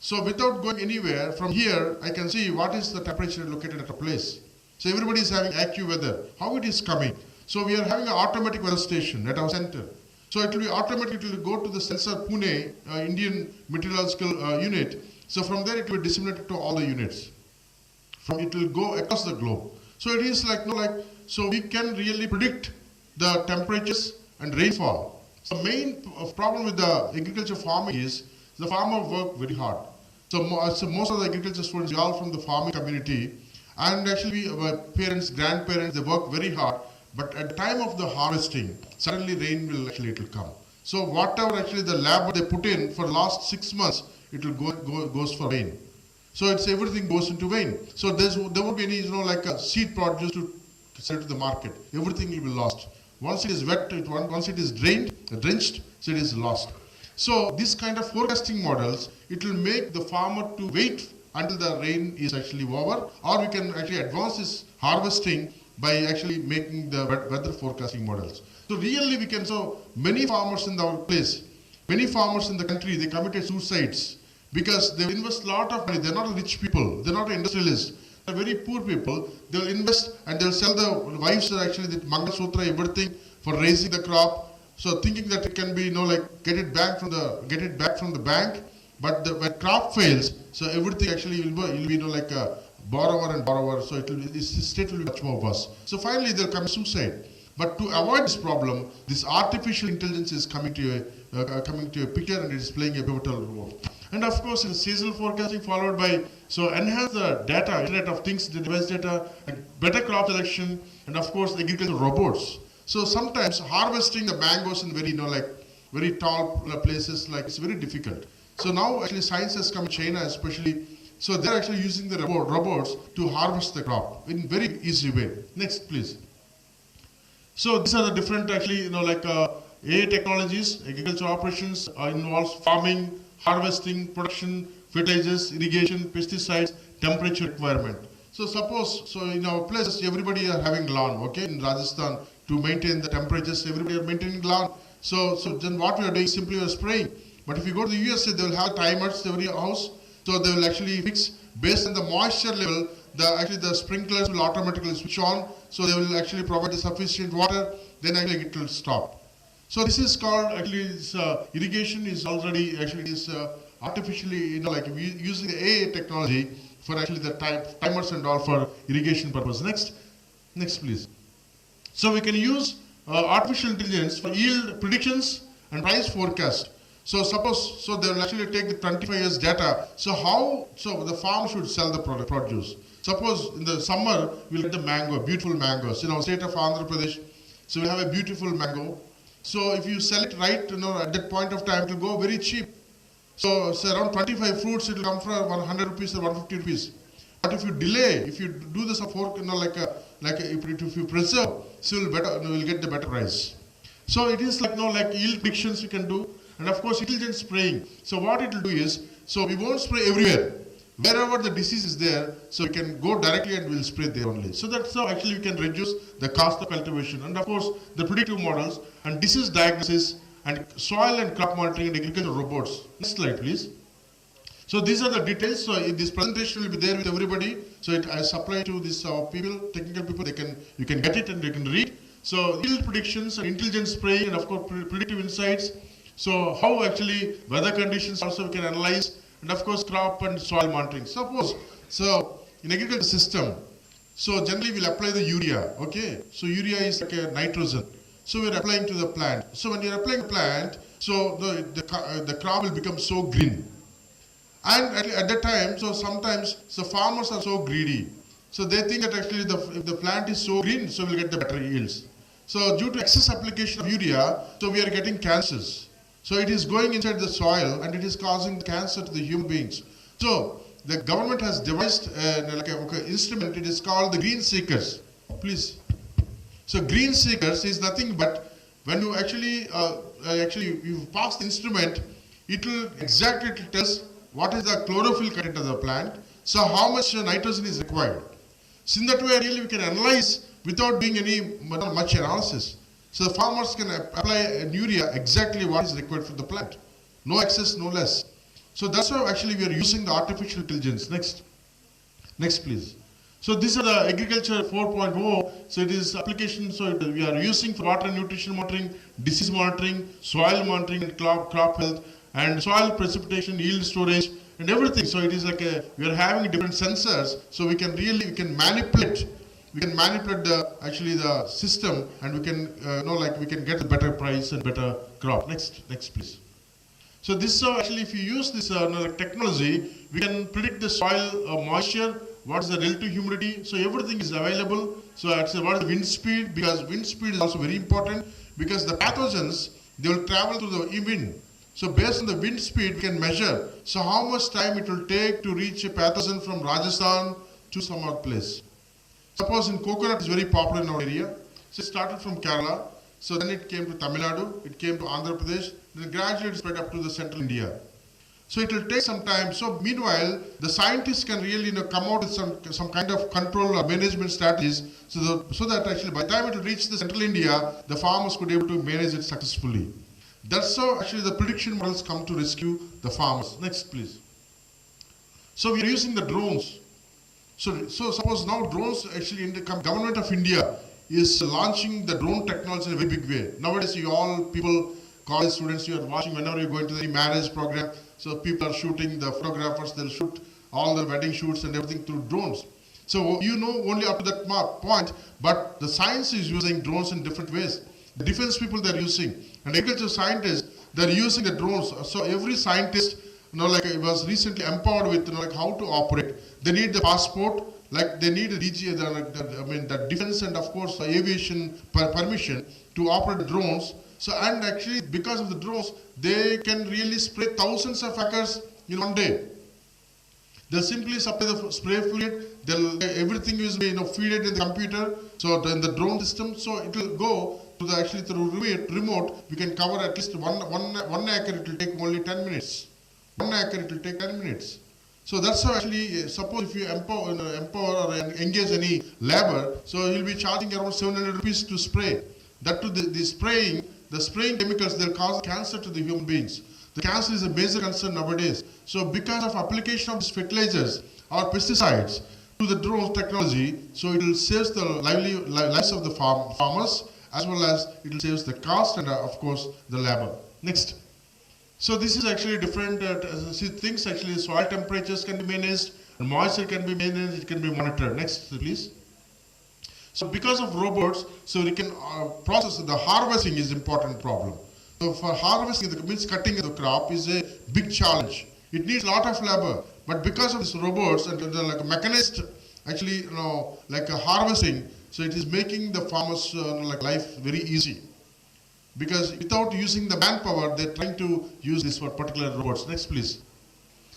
So without going anywhere, from here I can see what is the temperature located at a place. So everybody is having AccuWeather, how it is coming. So we are having an automatic weather station at our center. So it will be automatic, it will go to the sensor Pune, Indian meteorological unit. So from there it will be disseminated to all the units. It will go across the globe. So it is so we can really predict the temperatures and rainfall. The main problem with the agriculture farming is the farmer work very hard. So most of the agriculture students are all from the farming community, and actually parents, grandparents, they work very hard. But at the time of the harvesting, suddenly rain will come. So whatever actually the lab they put in for the last 6 months, it will goes for rain. So it's everything goes into rain. So there won't be any a seed produce to sell to the market. Everything will be lost. Once it is wet, once it is drenched, so it is lost. So this kind of forecasting models, it will make the farmer to wait until the rain is actually over, or we can actually advance this harvesting by actually making the weather forecasting models. So really we can, so many farmers in our place, many farmers in the country, they committed suicides because they invest a lot of money. They're not rich people, they're not industrialists. are very poor people. They'll invest and they'll sell the wives actually the Mangal Sutra, everything for raising the crop. So thinking that it can be, like get it back from the bank. But when crop fails, so everything actually will be like a borrower and borrower. So this state will be much more worse. So finally they'll come suicide. But to avoid this problem, this artificial intelligence is coming to a picture, and it is playing a pivotal role. And of course, in seasonal forecasting followed by, so enhance the data, Internet of Things, the device data, and better crop selection, and of course, the agricultural robots. So sometimes harvesting the mangoes in very, like very tall places, like it's very difficult. So now actually science has come in China especially, so they're actually using the robots to harvest the crop in very easy way. Next, please. So these are the different actually, like AI technologies, agricultural operations involves farming, harvesting, production, fertilizers, irrigation, pesticides, temperature requirement. So suppose, so in our places, everybody are having lawn, okay, in Rajasthan, to maintain the temperatures, everybody are maintaining lawn. So then what we are doing, simply we are spraying. But if you go to the USA, they will have timers every house, so they will actually fix, based on the moisture level, the sprinklers will automatically switch on, so they will actually provide the sufficient water, then actually it will stop. So this is called actually irrigation is already actually artificially like using the AI technology for actually the timers and all for irrigation purpose. Next please. So we can use artificial intelligence for yield predictions and price forecast. So suppose, so they will actually take the 25 years data. So the farm should sell the produce. Suppose in the summer, we'll get the beautiful mangoes. State of Andhra Pradesh, so we have a beautiful mango. So if you sell it right, at that point of time, it will go very cheap. So around 25 fruits, it will come for 100 rupees or 150 rupees. But if you delay, if you do this if you preserve, so you'll get the better price. So it is like yield predictions you can do. And of course, intelligent spraying. So what it will do is, so we won't spray everywhere. Wherever the disease is there, so we can go directly and we'll spray there only. So that's how actually we can reduce the cost of cultivation. And of course, the predictive models and disease diagnosis and soil and crop monitoring and agricultural robots. Next slide, please. So these are the details. So this presentation will be there with everybody. So I supply to this people, technical people. You can get it and they can read. So yield predictions and intelligent spraying and of course predictive insights. So how actually weather conditions also we can analyze, and of course crop and soil monitoring. Suppose, so in agriculture system, so generally we'll apply the urea, okay? So urea is like a nitrogen. So we're applying to the plant. So when you're applying the plant, so the crop will become so green. And at that time, so sometimes, so farmers are so greedy. So they think that actually if the plant is so green, so we'll get the better yields. So due to excess application of urea, so we are getting cancers. So it is going inside the soil and it is causing cancer to the human beings. So the government has devised an instrument, it is called the Green Seekers. Please. So Green Seekers is nothing but when you actually you pass the instrument, it will exactly tell us what is the chlorophyll content of the plant, so how much nitrogen is required. So in that way really we can analyze without doing much analysis. So the farmers can apply an urea exactly what is required for the plant. No excess, no less. So that's how actually we are using the artificial intelligence. Next please. So these are the agriculture 4.0. So it is application, so we are using for water and nutrition monitoring, disease monitoring, soil monitoring and crop health, and soil precipitation, yield storage and everything. So it is like we are having different sensors, so we can manipulate. We can manipulate the system, and we can we can get a better price and better crop. Next please. So this is how actually if you use this technology, we can predict the soil moisture, what is the relative humidity. So everything is available. So what is the wind speed, because wind speed is also very important, because the pathogens, they will travel through the wind. So based on the wind speed, we can measure. So how much time it will take to reach a pathogen from Rajasthan to some other place. Suppose in coconut is very popular in our area. So it started from Kerala. So then it came to Tamil Nadu, it came to Andhra Pradesh, then gradually it spread up to the central India. So it will take some time. So meanwhile, the scientists can really come out with some kind of control or management strategies so that actually by the time it will reach the central India, the farmers could be able to manage it successfully. That's how actually the prediction models come to rescue the farmers. Next please. So we are using the drones. So suppose now drones actually in the government of India is launching the drone technology in a very big way. Nowadays, you all people, college students, you are watching whenever you're going to the marriage program. So people are shooting, the photographers, they'll shoot all the wedding shoots and everything through drones. So you know only up to that point, but the science is using drones in different ways. The defense people they're using, and agriculture scientists, they're using the drones. So every scientist, like was recently empowered with, like how to operate. They need the passport, like they need a DG, the defense and of course aviation permission to operate drones. So and actually because of the drones, they can really spray thousands of acres in one day. They'll simply supply the spray fluid. Everything is feed it in the computer. So in the drone system, so it will go to the actually through remote. We can cover at least one acre. It will take only 10 minutes. 1 acre it will take 10 minutes. So that's how actually, suppose if you empower or engage any labor, so you'll be charging around 700 rupees to spray. That to the spraying chemicals, they'll cause cancer to the human beings. The cancer is a major concern nowadays. So because of application of these fertilizers or pesticides to the drone technology, so it will save the lives of the farmers, as well as it will save the cost and of course the labor. Next. So this is actually different things. Actually, soil temperatures can be managed, and moisture can be managed. It can be monitored. Next, please. So because of robots, so we can process the harvesting is important problem. So for harvesting, means cutting the crop is a big challenge. It needs a lot of labor, but because of these robots and like a mechanized, actually, like a harvesting, so it is making the farmers like life very easy. Because without using the manpower, they're trying to use this for particular robots. Next, please.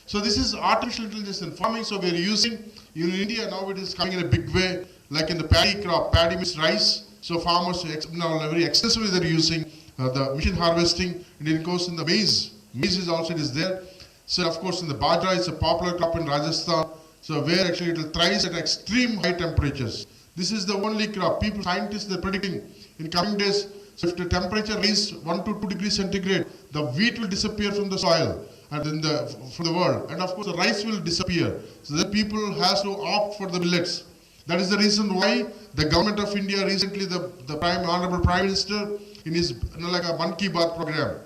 So this is artificial intelligence in farming. So we are using, in India now it is coming in a big way, like in the paddy crop. Paddy means rice. So farmers now very extensively they're using the machine harvesting, and it goes in the maize. Maize is also there. So of course in the bajra, it's a popular crop in Rajasthan. So where actually it will thrive at extreme high temperatures. This is the only crop. Scientists, they're predicting in coming days, so if the temperature rises 1 to 2 degrees centigrade, the wheat will disappear from the soil and from the world. And of course the rice will disappear. So that people has to opt for the millets. That is the reason why the government of India recently, the Honorable Prime Minister in his like a Mann Ki Baat program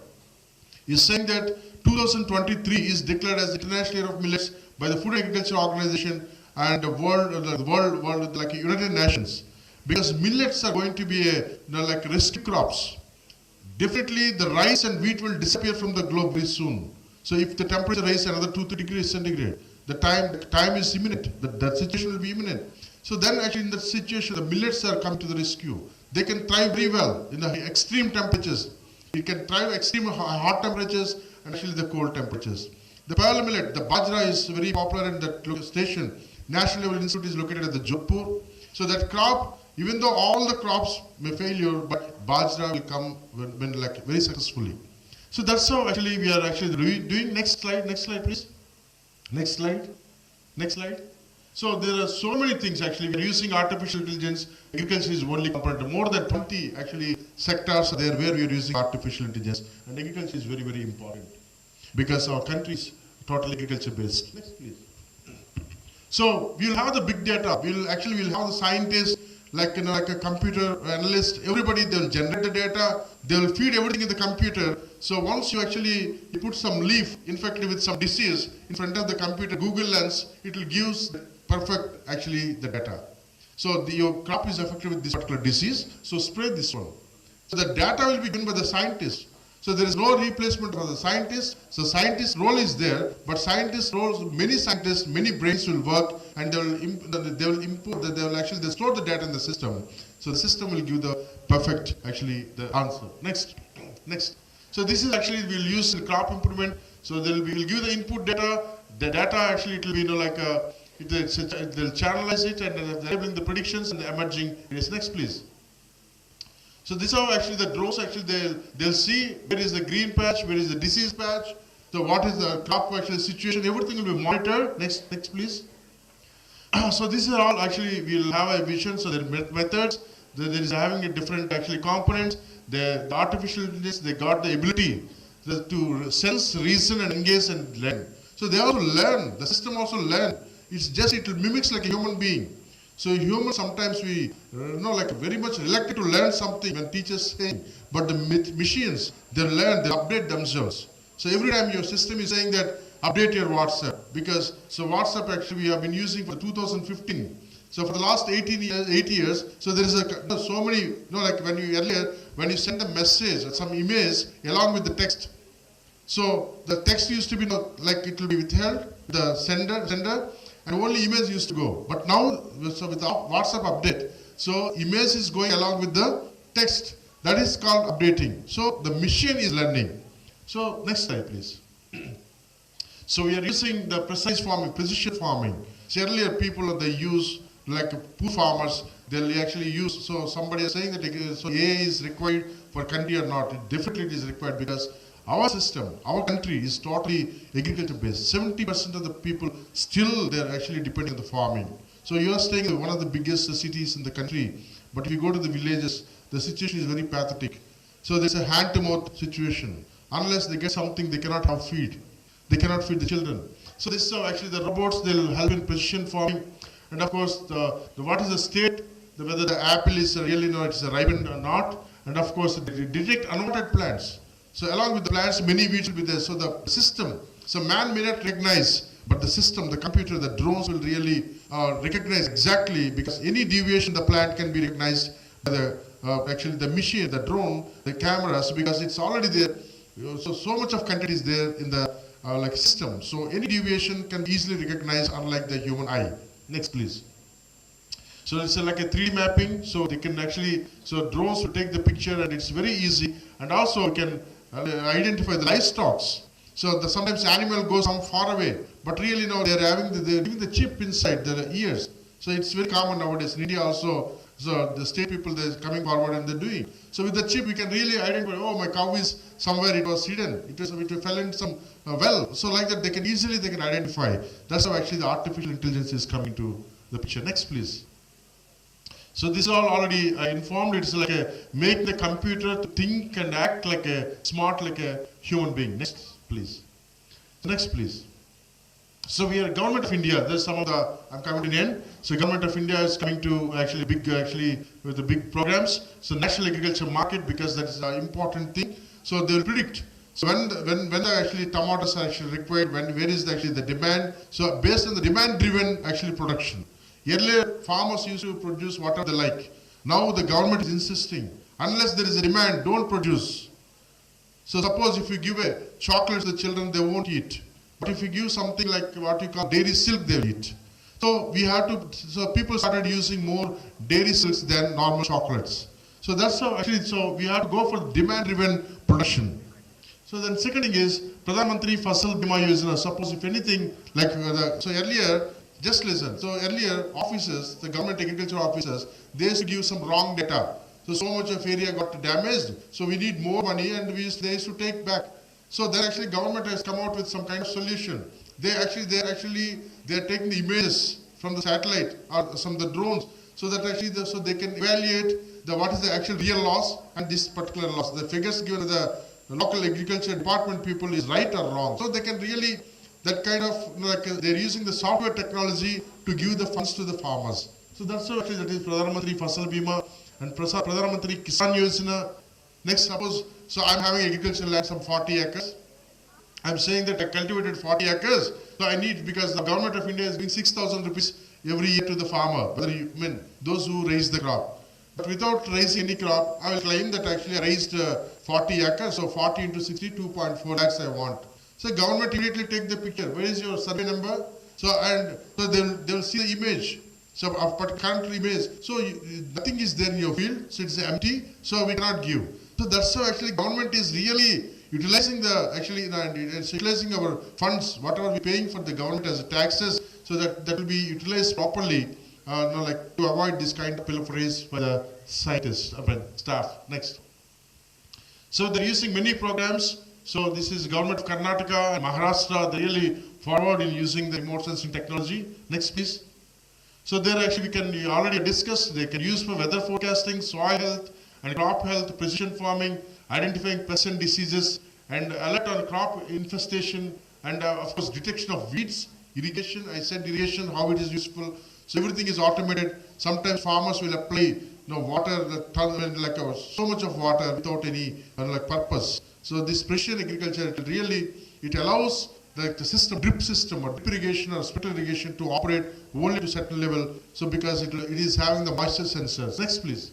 is saying that 2023 is declared as International Year of Millets by the Food and Agriculture Organization and the world like United Nations. Because millets are going to be like rescue crops. Definitely the rice and wheat will disappear from the globe very soon. So if the temperature rises another 2-3 degrees centigrade, the time is imminent. That situation will be imminent. So then actually in that situation, the millets are coming to the rescue. They can thrive very well in the extreme temperatures. It can thrive extreme hot temperatures and actually the cold temperatures. The pearl millet, the bajra is very popular in that station. National Level Institute is located at the Jodhpur. So that crop, even though all the crops may fail, but bajra will come when like very successfully. So that's how actually we are actually doing. Next slide please. Next slide. So there are so many things actually. We are using artificial intelligence. Agriculture is only component. More than 20 actually sectors are there where we are using artificial intelligence. And agriculture is very, very important because our country is totally agriculture based. Next please. So we will have the big data. We'll have the scientists, like a computer analyst. Everybody, they'll generate the data. They'll feed everything in the computer. So once you put some leaf infected with some disease in front of the computer, Google Lens, it will give perfect the data. So your crop is affected with this particular disease. So spray this one. So the data will be given by the scientist. So there is no replacement for the scientist. So scientist role is there, but scientist roles, many brains will work, and they store the data in the system. So the system will give the perfect the answer. Next. So this is we'll use the crop improvement. So we'll give the input data. The data it will be they'll channelize it and enabling the predictions and the emerging. Yes, next please. So this is how the drones they'll see where is the green patch, where is the disease patch. So what is the crop situation? Everything will be monitored. Next please. So this is all we'll have a vision. So there are methods. There is having a different components. The artificial intelligence, they got the ability to sense, reason, and engage and learn. So they also learn. The system also learn. it mimics like a human being. So human sometimes we like very much reluctant to learn something when teachers saying, but the machines, they learn, they update themselves. So every time your system is saying that update your WhatsApp, because so WhatsApp actually we have been using for 2015. So for the last 8 years, so there is so many, like when you send a message or some image along with the text. So the text used to be like it will be withheld, the sender, and only image used to go. But now, so with the WhatsApp update, so image is going along with the text. That is called updating. So the machine is learning. So next slide, please. So we are using the precise farming, precision farming. So earlier people, they use like poor farmers, they'll actually use, so somebody is saying that so AI is required for country or not. It definitely is required because our system, our country is totally agriculture based. 70% of the people still they're actually depending on the farming. So you are staying in one of the biggest cities in the country, but if you go to the villages, the situation is very pathetic. So there's a hand-to-mouth situation. Unless they get something, they cannot have feed. They cannot feed the children. So this is how actually the robots, they'll help in precision farming. And of course, what is the state, whether the apple is really it's ripened or not. And of course, they detect unwanted plants. So along with the plants, many weeds will be there. So the system, so man may not recognize, but the system, the computer, the drones will really recognize exactly, because any deviation the plant can be recognized by the machine, the drone, the cameras, because it's already there. So much of content is there in the system. So any deviation can be easily recognized, unlike the human eye. Next, please. So it's like a 3D mapping. So they can actually, so drones will take the picture and it's very easy. And also you can identify the livestock. So sometimes the animal goes some far away, but really now they're giving the chip inside the ears. So it's very common nowadays in India also. So the state people, they're coming forward and they're doing. So with the chip, we can really identify, oh, my cow is somewhere, it was hidden. It fell in some well. So like that, they can identify. That's how actually the artificial intelligence is coming to the picture. Next, please. So this is all already informed. It's like make the computer to think and act like smart like a human being. Next, please. Next, please. So we are Government of India. There's some of the, I'm coming to the end. So Government of India is coming to actually with the big programs. So National Agriculture Market, because that is an important thing. So they will predict. So when the actually tomatoes are actually required, where is actually the demand. So based on the demand-driven actually production. Earlier, farmers used to produce whatever they like. Now the government is insisting, unless there is a demand, don't produce. So suppose if you give a chocolate to the children, they won't eat. But if you give something like what you call dairy silk, they'll eat. So so people started using more dairy silks than normal chocolates. So that's how actually, so we have to go for demand-driven production. So then second thing is, Pradhan Mantri Fasal Bima Yojana. Suppose if anything, like, so earlier, just listen. So earlier, officers, the government agriculture officers, they used to give some wrong data. So much of area got damaged. So we need more money, and they used to take back. So then actually government has come out with some kind of solution. They're taking the images from the satellite or from the drones, so that actually so they can evaluate what is the actual real loss and this particular loss. The figures given to the local agriculture department people is right or wrong. So they can really, that kind of, they're using the software technology to give the funds to the farmers. So that's how actually that is Pradhan Mantri Fasal Bima and Pradhan Mantri Kisan Yojana. Next, suppose, so I'm having agricultural land, some 40 acres. I'm saying that I cultivated 40 acres, so I need, because the government of India is giving 6,000 rupees every year to the farmer, those who raise the crop. But without raising any crop, I will claim that actually I raised 40 acres, so 40 into 60, 2.4 lakhs I want. So government immediately take the picture. Where is your survey number? So they'll see the image. So of current image. So nothing is there in your field, so it's empty. So we cannot give. So that's how actually government is really utilizing utilizing our funds, whatever we're paying for the government as taxes, so that will be utilized properly, to avoid this kind of pilferage by the scientists, staff. Next. So they're using many programs. So this is government of Karnataka and Maharashtra. They're really forward in using the remote sensing technology. Next, please. So there actually we already discussed, they can use for weather forecasting, soil health and crop health, precision farming, identifying pests and diseases, and alert on crop infestation, and of course detection of weeds, Irrigation, I said irrigation, how it is useful. So everything is automated. Sometimes farmers will apply water, so much of water without any purpose. So this precision agriculture, it allows the system, drip system or drip irrigation or sprinkler irrigation to operate only to certain level. So because it is having the moisture sensors. Next please.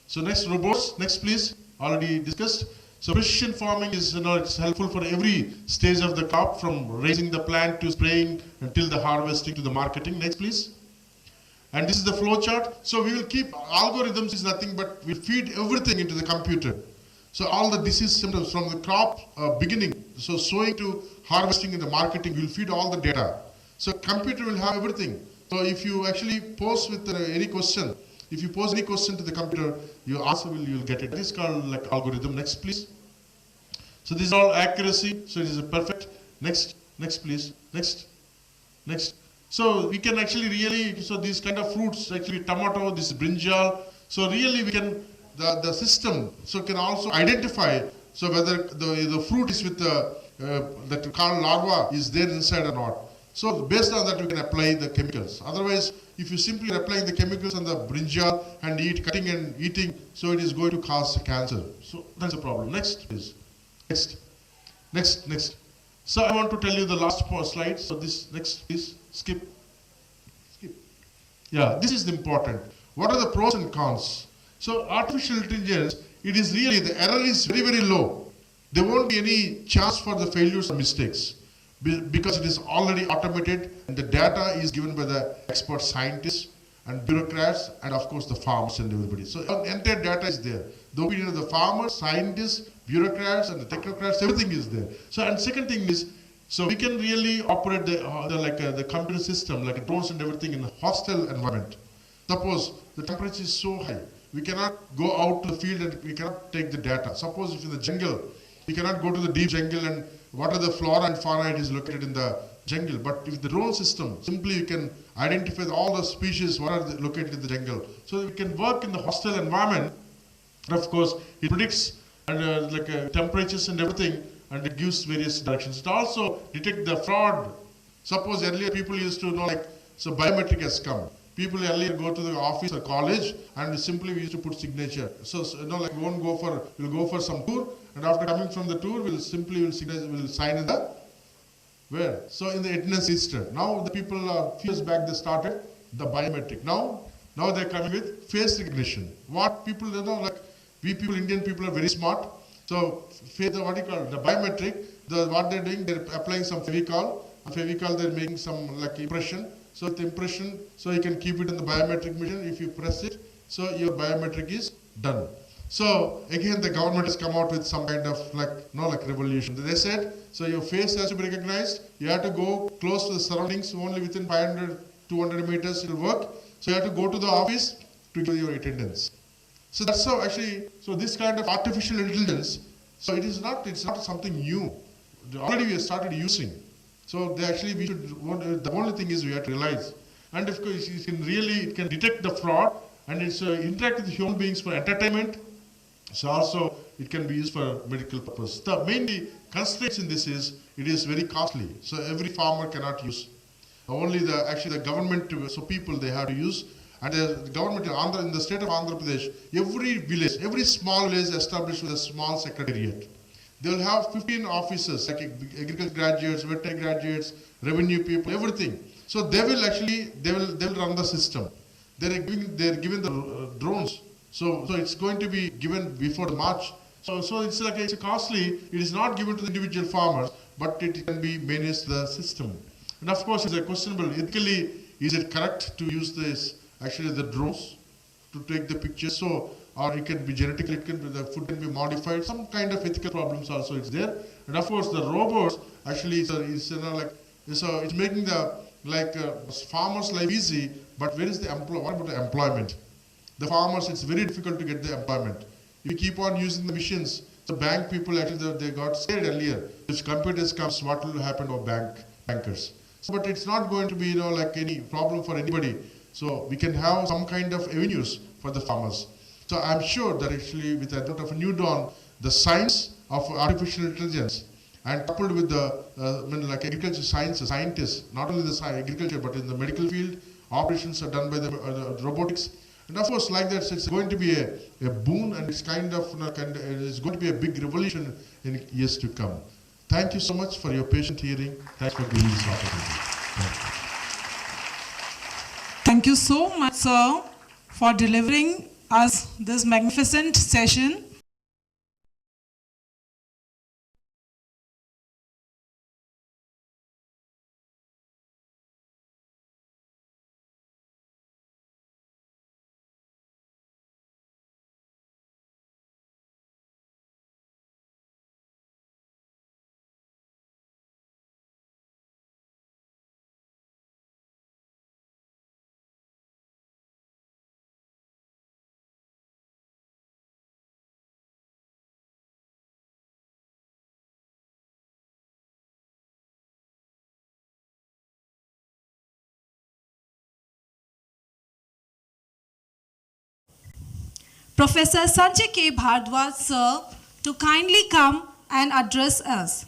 So next, robots, next please, already discussed. So precision farming is, it's helpful for every stage of the crop, from raising the plant to spraying until the harvesting to the marketing. Next please. And this is the flow chart. So we will keep, algorithms is nothing but we feed everything into the computer. So all the disease symptoms from the crop beginning, so sowing to harvesting in the marketing, we'll feed all the data. So computer will have everything. So if you actually pose with any question, if you pose any question to the computer, your answer you'll get it. This is called like algorithm. Next please. So this is all accuracy. So it is perfect. Next please. Next. So we can actually really, so these kind of fruits, actually tomato, this brinjal. So really we can, the system, so can also identify, so whether the fruit is with that called larva is there inside or not. So based on that we can apply the chemicals. Otherwise, if you simply applying the chemicals on the brinjal and cutting and eating, so it is going to cause cancer. So that's a problem. Next please. Next. So I want to tell you the last slide. So this next please. Skip. Yeah, this is important. What are the pros and cons? So artificial intelligence, it is really, the error is very, very low. There won't be any chance for the failures or mistakes because it is already automated and the data is given by the expert scientists and bureaucrats and of course the farmers and everybody. So the entire data is there. The opinion of the farmers, scientists, bureaucrats and the technocrats, everything is there. So and second thing is, so we can really operate the computer system, like drones and everything in a hostile environment. Suppose the temperature is so high, we cannot go out to the field and we cannot take the data. Suppose if in the jungle, we cannot go to the deep jungle and what are the flora and fauna it is located in the jungle. But if the drone system, simply you can identify all the species what are located in the jungle. So we can work in the hostile environment. And of course, it predicts and temperatures and everything, and it gives various directions. It also detects the fraud. Suppose earlier people used to know so biometric has come. People earlier go to the office or college and simply we used to put signature. So we'll go for some tour, and after coming from the tour, we'll sign in the where? So in the attendance register. Now the people a few years back they started the biometric. Now they're coming with face recognition. What people we people, Indian people are very smart. So what do you call it? The biometric, what they're doing, they're applying some Fevicol. Fevicol, they're making some impression. So the impression, so you can keep it in the biometric machine. If you press it, so your biometric is done. So again, the government has come out with some kind of revolution. They said, so your face has to be recognized. You have to go close to the surroundings, only within 500, 200 meters it will work. So you have to go to the office to give your attendance. So that's how actually, so this kind of artificial intelligence, so it's not something new. Already we have started using. So the only thing is we have to realize. And of course, it can detect the fraud and it's interact with human beings for entertainment. So also it can be used for medical purpose. The mainly constraints in this is, it is very costly. So every farmer cannot use. Only the government, so people they have to use. And the government in the state of Andhra Pradesh, every village, every small village is established with a small secretariat. They will have 15 officers, like agriculture graduates, veterinary graduates, revenue people, everything. So they will run the system. They're given the drones. So it's going to be given before March. So it's costly. It is not given to the individual farmers, but it can be managed the system. And of course, it's a questionable. Ethically, is it correct to use the drones to take the pictures? So, or it can be genetically, the food can be modified. Some kind of ethical problems also is there. And of course, the robots actually it's making the farmers' life easy. But where is what about the employment? The farmers, it's very difficult to get the employment. If you keep on using the machines, the bank people actually they got scared earlier. If computers comes, what will happen to bankers? But it's not going to be any problem for anybody. So we can have some kind of avenues for the farmers. So I'm sure that actually with the advent of a new dawn, the science of artificial intelligence and coupled with the like agriculture scientists, not only the agriculture but in the medical field, operations are done by the robotics. And of course, like that, it's going to be a boon, and it's it's going to be a big revolution in years to come. Thank you so much for your patient hearing. Thanks for giving this opportunity. Thank you so much, sir, for delivering us this magnificent session. Professor Sanjay K. Bhardwaj, sir, to kindly come and address us.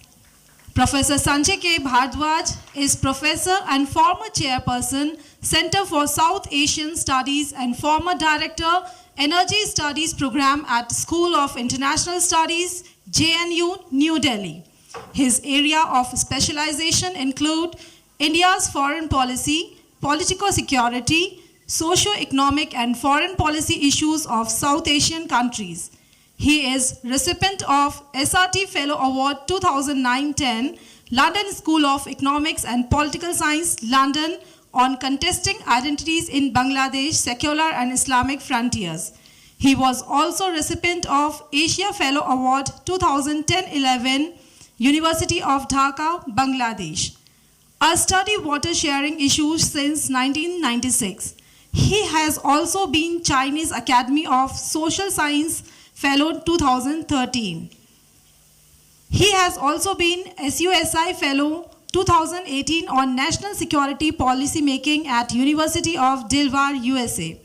Professor Sanjay K. Bhardwaj is professor and former chairperson, Center for South Asian Studies, and former director, Energy Studies Program at School of International Studies, JNU, New Delhi. His area of specialization include India's foreign policy, political security, socio-economic and foreign policy issues of South Asian countries. He is recipient of SRT Fellow Award 2009-10, London School of Economics and Political Science, London, on contesting identities in Bangladesh, secular and Islamic frontiers. He was also recipient of Asia Fellow Award 2010-11, University of Dhaka, Bangladesh. A study water sharing issues since 1996. He has also been Chinese Academy of Social Science Fellow 2013. He has also been SUSI Fellow 2018 on National Security Policy Making at University of Delaware, USA.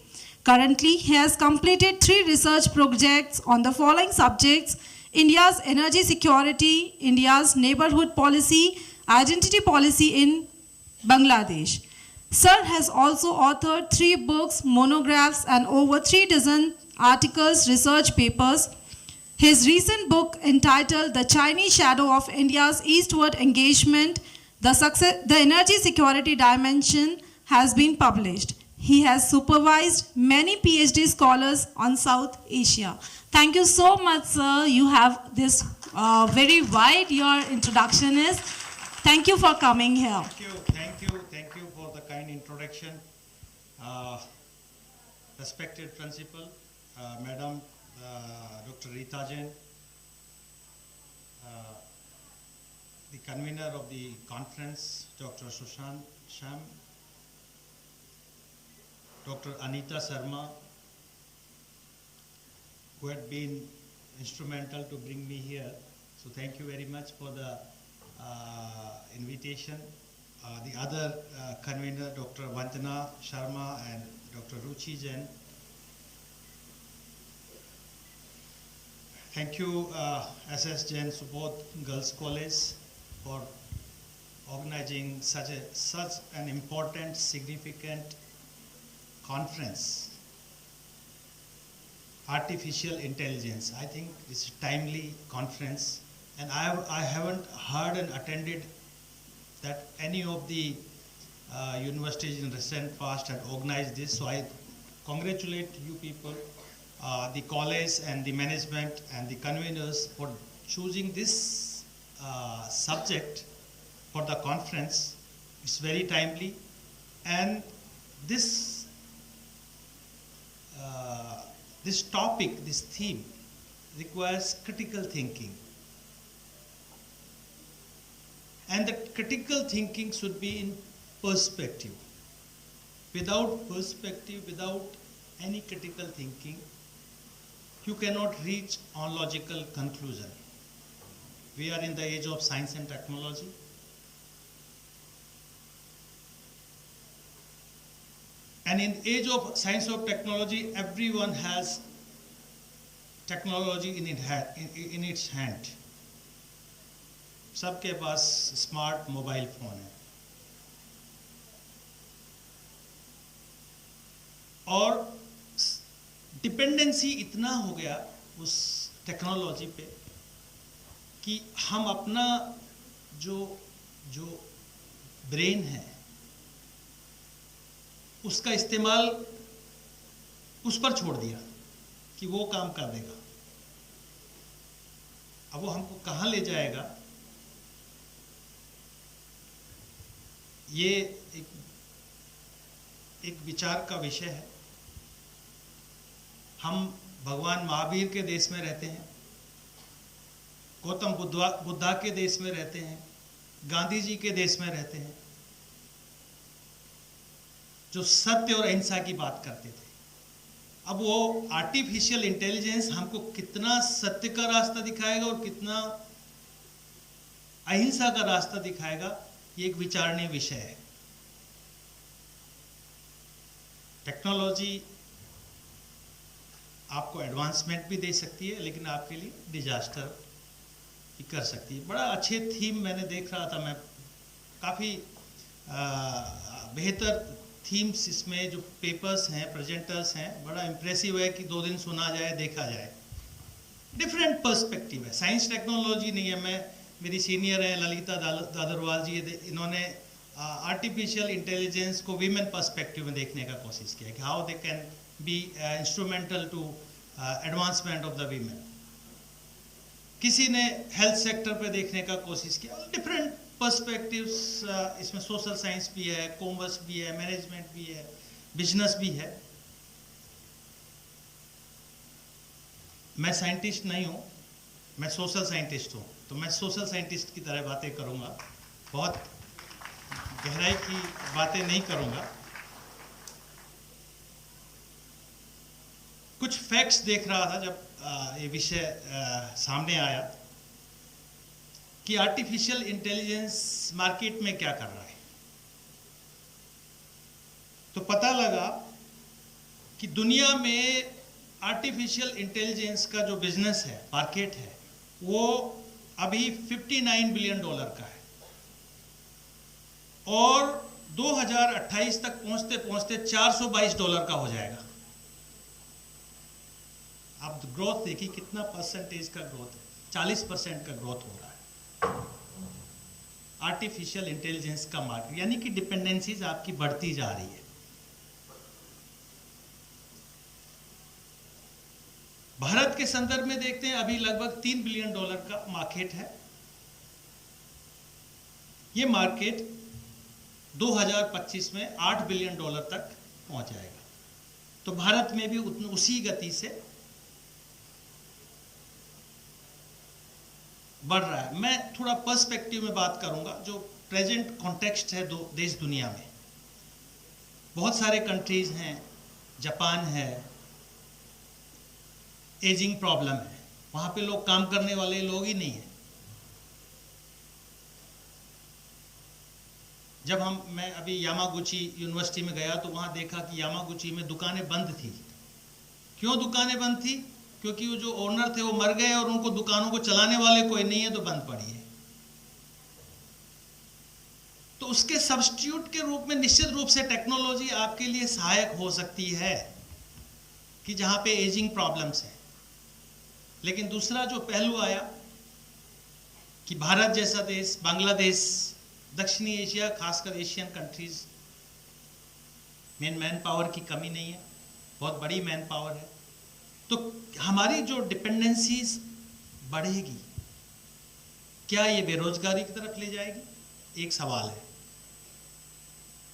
Currently, he has completed 3 research projects on the following subjects: India's energy security, India's neighborhood policy, identity policy in Bangladesh. Sir has also authored 3 books, monographs, and over 3 dozen articles, research papers. His recent book entitled The Chinese Shadow of India's Eastward Engagement, The Energy Security Dimension, has been published. He has supervised many PhD scholars on South Asia. Thank you so much, sir. You have this very wide, your introduction is. Thank you for coming here. Thank you for the kind introduction. Respected principal, Madam Dr. Rita Jain, the convener of the conference, Dr. Sushant Sham, Dr. Anita Sharma, who had been instrumental to bring me here. So thank you very much for the invitation. The other convener, Dr. Vandana Sharma and Dr. Ruchi Jain. Thank you, SS Jain Subodh Girls College, for organizing such an important, significant conference. Artificial intelligence. I think it's a timely conference, and I haven't heard and attended that any of the universities in recent past had organized this. So I congratulate you people, the college and the management and the conveners, for choosing this subject for the conference. It's very timely, and this topic, this theme, requires critical thinking. And the critical thinking should be in perspective. Without perspective, without any critical thinking, you cannot reach on logical conclusion. We are in the age of science and technology. And in the age of science of technology, everyone has technology in its hand. सबके पास smart mobile phone है और dependency इतना हो गया उस technology पे कि हम अपना जो जो ब्रेन है उसका इस्तेमाल उस पर छोड़ दिया कि वो काम कर देगा। अब वो हमको कहाँ ले जाएगा, ये एक विचार का विषय है। हम भगवान महावीर के देश में रहते हैं, गौतम बुद्धा के देश में रहते हैं, गांधी जी के देश में रहते हैं, जो सत्य और अहिंसा की बात करते थे। अब वो आर्टिफिशियल इंटेलिजेंस हमको कितना सत्य का रास्ता दिखाएगा और कितना अहिंसा का रास्ता दिखाएगा, ये एक विचारणीय विषय है। टेक्नोलॉजी आपको एडवांसमेंट भी दे सकती है, लेकिन आपके लिए डिजास्टर भी कर सकती है। बड़ा अच्छे थीम मैंने देख रहा था, मैं काफ़ी बेहतर थीम्स इसमें जो पेपर्स हैं, प्रेजेंटर्स हैं, बड़ा इम्प्रेसिव है कि 2 दिन सुना जाए, देखा जाए। डिफरेंट पर्सपेक्टिव है, साइंस टेक्नोलॉजी नहीं है। मेरी सीनियर है ललिता दादरवाल जी, इन्होंने आर्टिफिशियल इंटेलिजेंस को वीमेन पर्सपेक्टिव में देखने का कोशिश किया कि how they can be instrumental to advancement of the women. किसी ने हेल्थ सेक्टर पे देखने का कोशिश किया। डिफरेंट पर्सपेक्टिव्स, इसमें सोशल साइंस भी है, कॉमर्स भी है, मैनेजमेंट भी है, बिजनेस भी है। मैं साइंटिस्ट नहीं हूँ, मैं सोशल साइंटिस्ट हूँ, तो मैं सोशल साइंटिस्ट की तरह बातें करूँगा, बहुत गहराई की बातें नहीं करूँगा। कुछ फैक्ट्स देख रहा था जब ये विषय सामने आया कि आर्टिफिशियल इंटेलिजेंस मार्केट में क्या कर रहा है, तो पता लगा कि दुनिया में आर्टिफिशियल इंटेलिजेंस का जो बिजनेस है, मार्केट है, वो अभी $59 बिलियन का है और 2028 तक पहुंचते पहुंचते $422 का हो जाएगा। आप ग्रोथ देखिए, कितना परसेंटेज का ग्रोथ है, 40% का ग्रोथ हो रहा है आर्टिफिशियल इंटेलिजेंस का मार्केट, यानी कि डिपेंडेंसीज आपकी बढ़ती जा रही है। भारत के संदर्भ में देखते हैं, अभी लगभग $3 बिलियन का मार्केट है। ये मार्केट 2025 में $8 बिलियन तक पहुंच जाएगा। तो भारत में भी उसी गति से बढ़ रहा है। मैं थोड़ा पर्सपेक्टिव में बात करूंगा, जो प्रेजेंट कॉन्टेक्स्ट है देश दुनिया में। बहुत सारे कंट्रीज हैं, जापान है, एजिंग प्रॉब्लम है, वहां पे लोग काम करने वाले लोग ही नहीं है। जब मैं अभी यामागुची यूनिवर्सिटी में गया तो वहां देखा कि यामागुची में दुकानें बंद थी। क्यों दुकानें बंद थी? क्योंकि वो जो ओनर थे वो मर गए और उनको दुकानों को चलाने वाले कोई नहीं है, तो बंद पड़ी है। तो उसके सब्स्टिट्यूट के रूप में निश्चित रूप से टेक्नोलॉजी आपके लिए सहायक हो सकती है कि जहां पे एजिंग प्रॉब्लम्स है। लेकिन दूसरा जो पहलू आया कि भारत जैसा देश, बांग्लादेश, दक्षिणी एशिया, खासकर एशियन कंट्रीज में मैन पावर की कमी नहीं है, बहुत बड़ी मैन पावर है। तो हमारी जो डिपेंडेंसीज बढ़ेगी, क्या ये बेरोजगारी की तरफ ले जाएगी? एक सवाल है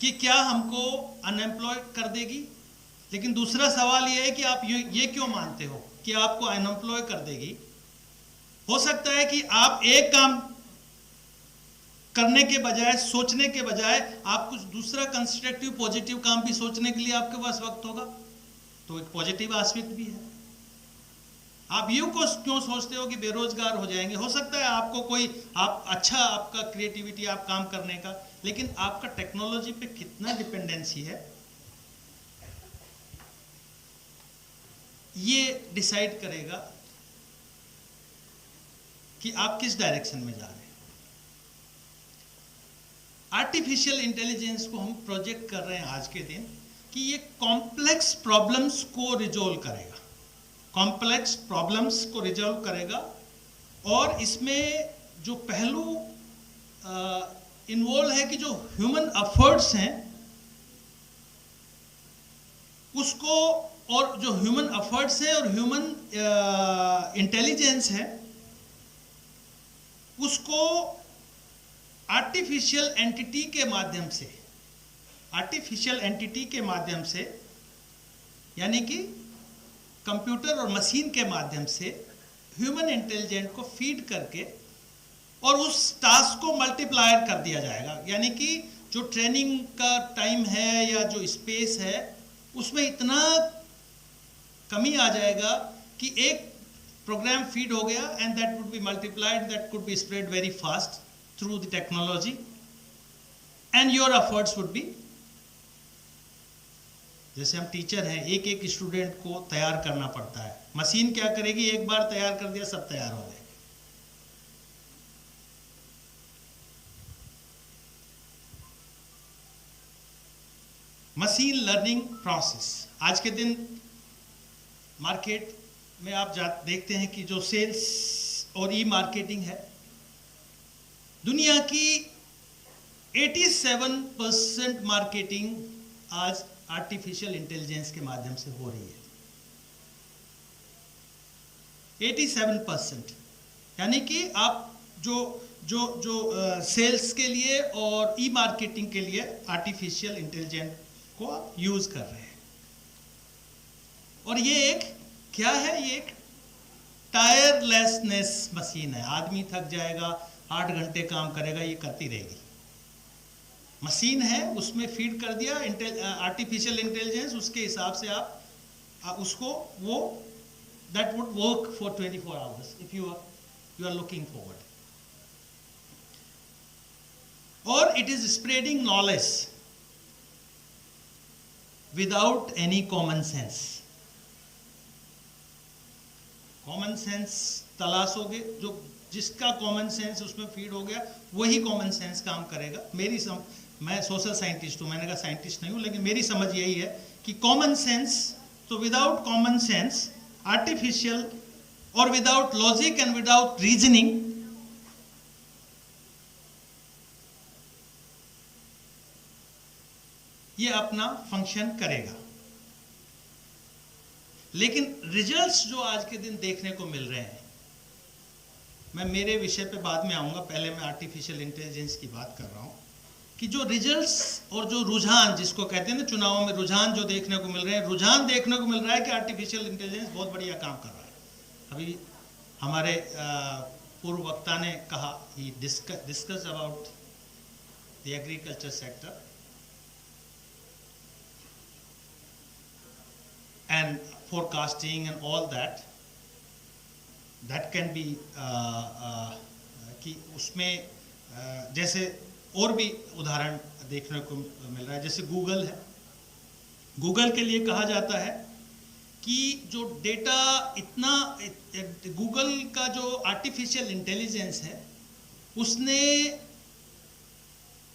कि क्या हमको अनएम्प्लॉय कर देगी। लेकिन दूसरा सवाल ये है कि आप ये क्यों मानते हो कि आपको अनएम्प्लॉय कर देगी? हो सकता है कि आप एक काम करने के बजाय, सोचने के बजाय, आप कुछ दूसरा कंस्ट्रक्टिव पॉजिटिव काम भी सोचने के लिए आपके पास वक्त होगा, तो एक पॉजिटिव एस्पेक्ट भी है। आप यूं को क्यों सोचते हो कि बेरोजगार हो जाएंगे? हो सकता है आपको आपका क्रिएटिविटी, आप काम करने का, लेकिन आपका टेक्नोलॉजी पे कितना डिपेंडेंसी है, ये डिसाइड करेगा कि आप किस डायरेक्शन में जा रहे हैं। आर्टिफिशियल इंटेलिजेंस को हम प्रोजेक्ट कर रहे हैं आज के दिन कि ये कॉम्प्लेक्स प्रॉब्लम्स को रिजोल्व करेगा, कॉम्प्लेक्स प्रॉब्लम्स को रिजोल्व करेगा। और इसमें जो पहलू इन्वॉल्व है कि जो ह्यूमन एफर्ट्स हैं उसको, और जो ह्यूमन एफर्ट्स है और ह्यूमन इंटेलिजेंस है उसको आर्टिफिशियल एंटिटी के माध्यम से, आर्टिफिशियल एंटिटी के माध्यम से यानी कि कंप्यूटर और मशीन के माध्यम से ह्यूमन इंटेलिजेंस को फीड करके और उस टास्क को मल्टीप्लायर कर दिया जाएगा। यानी कि जो ट्रेनिंग का टाइम है या जो स्पेस है उसमें इतना कमी आ जाएगा कि एक प्रोग्राम फीड हो गया and that would be multiplied, that could be spread very fast through the technology and your efforts would be, जैसे हम टीचर हैं एक एक स्टूडेंट को तैयार करना पड़ता है, मशीन क्या करेगी, एक बार तैयार कर दिया सब तैयार हो जाएगा। मशीन लर्निंग प्रोसेस आज के दिन मार्केट में आप देखते हैं कि जो सेल्स और ई मार्केटिंग है, दुनिया की 87% मार्केटिंग आज आर्टिफिशियल इंटेलिजेंस के माध्यम से हो रही है। 87%, यानी कि आप जो जो जो सेल्स के लिए और ई मार्केटिंग के लिए आर्टिफिशियल इंटेलिजेंस को आप यूज कर रहे हैं। और ये एक क्या है, ये एक टायरलेसनेस मशीन है। आदमी थक जाएगा, 8 घंटे काम करेगा, ये करती रहेगी। मशीन है, उसमें फीड कर दिया आर्टिफिशियल इंटेलिजेंस, उसके हिसाब से आप उसको वो that would work for 24 hours if you are looking forward. और it is spreading knowledge without any common sense. Common sense तलाशोगे, जो जिसका कॉमन सेंस उसमें फीड हो गया वही कॉमन सेंस काम करेगा। मैं सोशल साइंटिस्ट हूं, मैंने कहा साइंटिस्ट नहीं हूं, लेकिन मेरी समझ यही है कि कॉमन सेंस, तो विदाउट कॉमन सेंस आर्टिफिशियल और without logic and without reasoning ये अपना फंक्शन करेगा। लेकिन रिजल्ट्स जो आज के दिन देखने को मिल रहे हैं, मैं मेरे विषय पे बाद में आऊंगा, पहले मैं आर्टिफिशियल इंटेलिजेंस की बात कर रहा हूं कि जो रिजल्ट्स और जो रुझान जिसको कहते हैं ना चुनावों में रुझान जो देखने को मिल रहे हैं, रुझान देखने को मिल रहा है कि आर्टिफिशियल इंटेलिजेंस बहुत बढ़िया काम कर रहा है। अभी हमारे पूर्व वक्ता ने कहा, he discuss about the agriculture sector and forecasting and all that can be कि उसमें जैसे और भी उदाहरण देखने को मिल रहा है। जैसे गूगल है, गूगल के लिए कहा जाता है कि जो डेटा इतना, गूगल का जो आर्टिफिशियल इंटेलिजेंस है उसने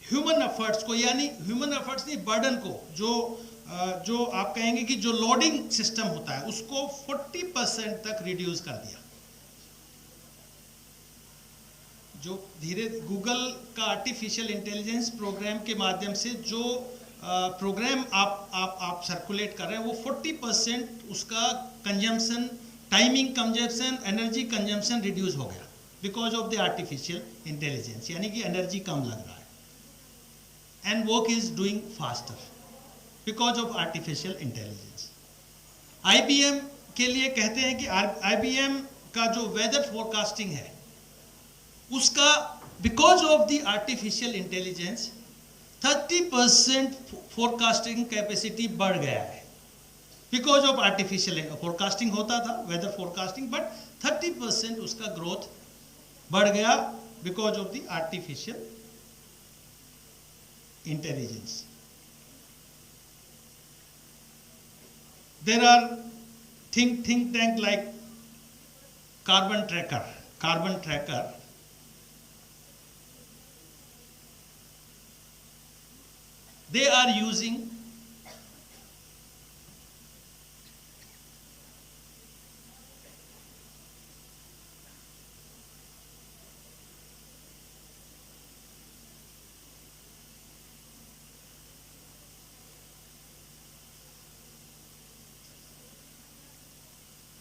ह्यूमन एफर्ट्स को, यानी ह्यूमन एफर्ट्स नहीं, बर्डन को, जो आप कहेंगे कि जो लोडिंग सिस्टम होता है उसको 40% तक रिड्यूस कर दिया। जो धीरे गूगल का आर्टिफिशियल इंटेलिजेंस प्रोग्राम के माध्यम से जो प्रोग्राम आप सर्कुलेट कर रहे हैं वो 40% उसका consumption, timing consumption, energy consumption reduce हो गया because of the artificial intelligence, यानी कि एनर्जी कम लग रहा है and work is doing faster because of artificial intelligence. IBM के लिए कहते हैं कि IBM का जो वेदर फोरकास्टिंग है उसका because of the artificial intelligence 30% forecasting capacity बढ़ गया है। बिकॉज ऑफ आर्टिफिशियल फोरकास्टिंग होता था, वेदर फोरकास्टिंग, बट 30% उसका ग्रोथ बढ़ गया because of the artificial intelligence. There are think tank like carbon tracker, they are using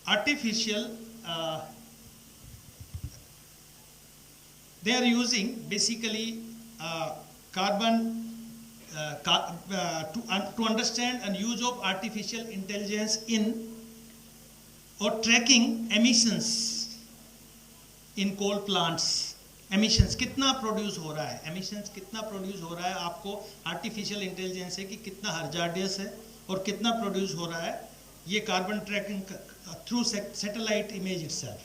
artificial they are using basically carbon to understand and use of artificial intelligence in or tracking emissions in coal plants. Emissions कितना produce हो रहा है, emissions कितना produce हो रहा है, आपको artificial intelligence है कि कितना हजार्डियस है और कितना प्रोड्यूस हो रहा है, ये carbon tracking through satellite image itself.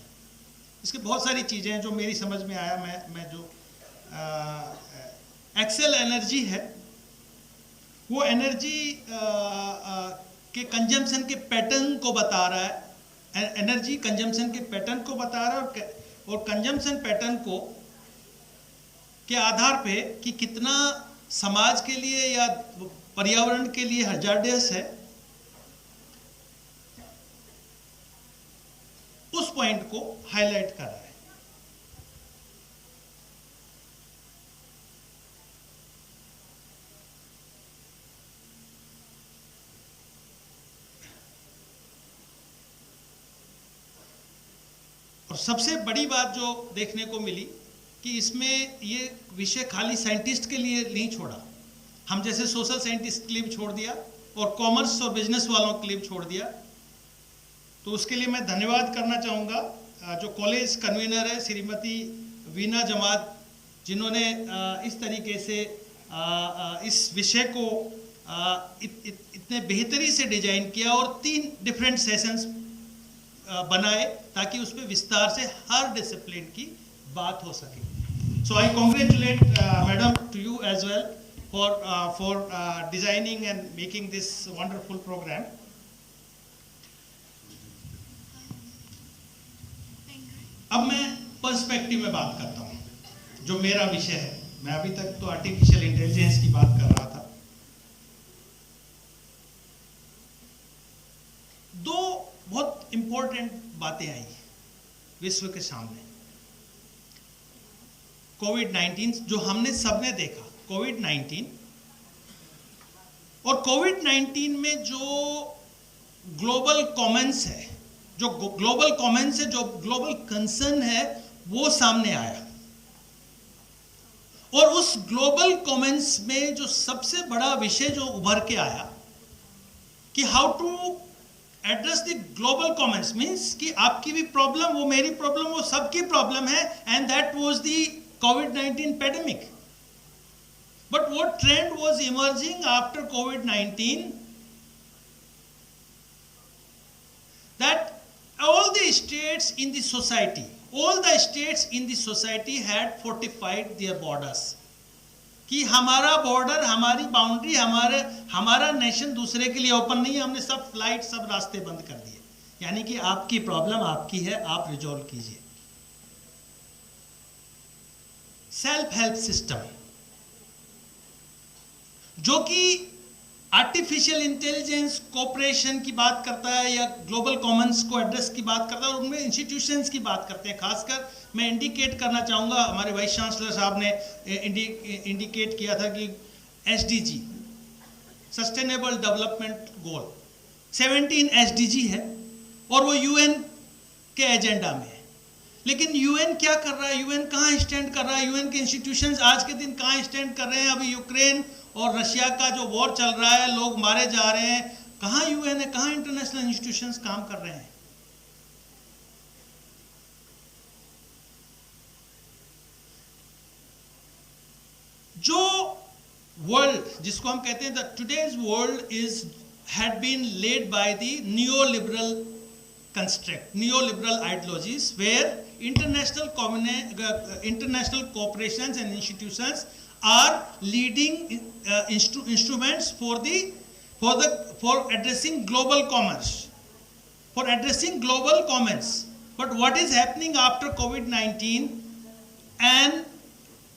इसके बहुत सारी चीज़ें हैं जो मेरी समझ में आया। मैं जो एक्सेल एनर्जी है वो एनर्जी के कंजम्पशन के पैटर्न को बता रहा है, एनर्जी कंजम्पशन के पैटर्न को बता रहा है और कंजम्पशन पैटर्न को के आधार पे कि कितना समाज के लिए या पर्यावरण के लिए हजार्डियस है, उस पॉइंट को हाईलाइट कर रहा है। और सबसे बड़ी बात जो देखने को मिली कि इसमें ये विषय खाली साइंटिस्ट के लिए नहीं छोड़ा, हम जैसे सोशल साइंटिस्ट के लिए भी छोड़ दिया और कॉमर्स और बिजनेस वालों के लिए भी छोड़ दिया। तो उसके लिए मैं धन्यवाद करना चाहूँगा जो कॉलेज कन्वीनर है श्रीमती वीना जमात, जिन्होंने इस तरीके से इस विषय को इतने बेहतरी से डिजाइन किया और 3 डिफरेंट सेशंस बनाए ताकि उस पर विस्तार से हर डिसिप्लिन की बात हो सके। So I congratulate madam to you as well for designing and making this wonderful programme. अब मैं पर्सपेक्टिव में बात करता हूँ जो मेरा विषय है। मैं अभी तक तो आर्टिफिशियल इंटेलिजेंस की बात कर रहा था। 2 बहुत इंपॉर्टेंट बातें आई विश्व के सामने। कोविड-19 जो हमने सबने देखा, कोविड-19 और कोविड-19 में जो ग्लोबल कॉमन्स है, जो ग्लोबल कंसर्न है वो सामने आया। और उस ग्लोबल कॉमन्स में जो सबसे बड़ा विषय जो उभर के आया कि how to address the global commons, means कि आपकी भी प्रॉब्लम वो मेरी प्रॉब्लम वो सबकी प्रॉब्लम है, and that was the covid pandemic. But what trend was emerging after covid that all the states in the society had fortified their borders, कि हमारा बॉर्डर, हमारी बाउंड्री, हमारा नेशन दूसरे के लिए ओपन नहीं है। हमने सब फ्लाइट, सब रास्ते बंद कर दिए, यानी कि आपकी प्रॉब्लम आपकी है, आप रिजॉल्व कीजिए। सेल्फ हेल्प सिस्टम जो कि आर्टिफिशियल इंटेलिजेंस कोऑपरेशन की बात करता है या ग्लोबल कॉमन्स को एड्रेस की बात करता है और उनमें इंस्टीट्यूशंस की बात करते हैं। खासकर मैं इंडिकेट करना चाहूँगा, हमारे वाइस चांसलर साहब ने इंडिकेट किया था कि SDG, sustainable development goal 17 SDG है और वो यूएन के एजेंडा में है। लेकिन यूएन क्या कर रहा है, यूएन कहाँ स्टैंड कर रहा है, यूएन के इंस्टीट्यूशंस आज के दिन कहाँ स्टैंड कर रहे हैं? अभी यूक्रेन और रशिया का जो वॉर चल रहा है, लोग मारे जा रहे हैं, कहाँ यूएन है, कहाँ इंटरनेशनल इंस्टीट्यूशंस काम कर रहे हैं? जो वर्ल्ड जिसको हम कहते हैं the today's world had been led by the neoliberal construct, neoliberal ideologies, where international corporations and institutions are leading instruments for addressing global commerce, for addressing global commons. But what is happening after COVID-19 and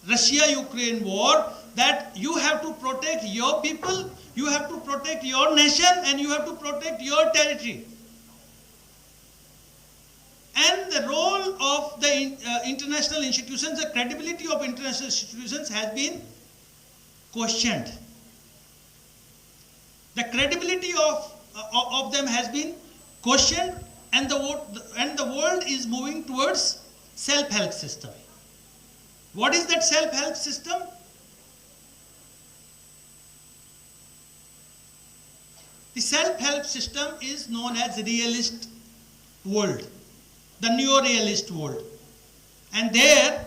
Russia-Ukraine war? that you have to protect your people, you have to protect your nation, and you have to protect your territory. And the role of the international institutions, the credibility of international institutions has been questioned. The credibility of them has been questioned, and the world is moving towards self-help system. What is that self-help system? The self-help system is known as realist world, the neo-realist world. And there,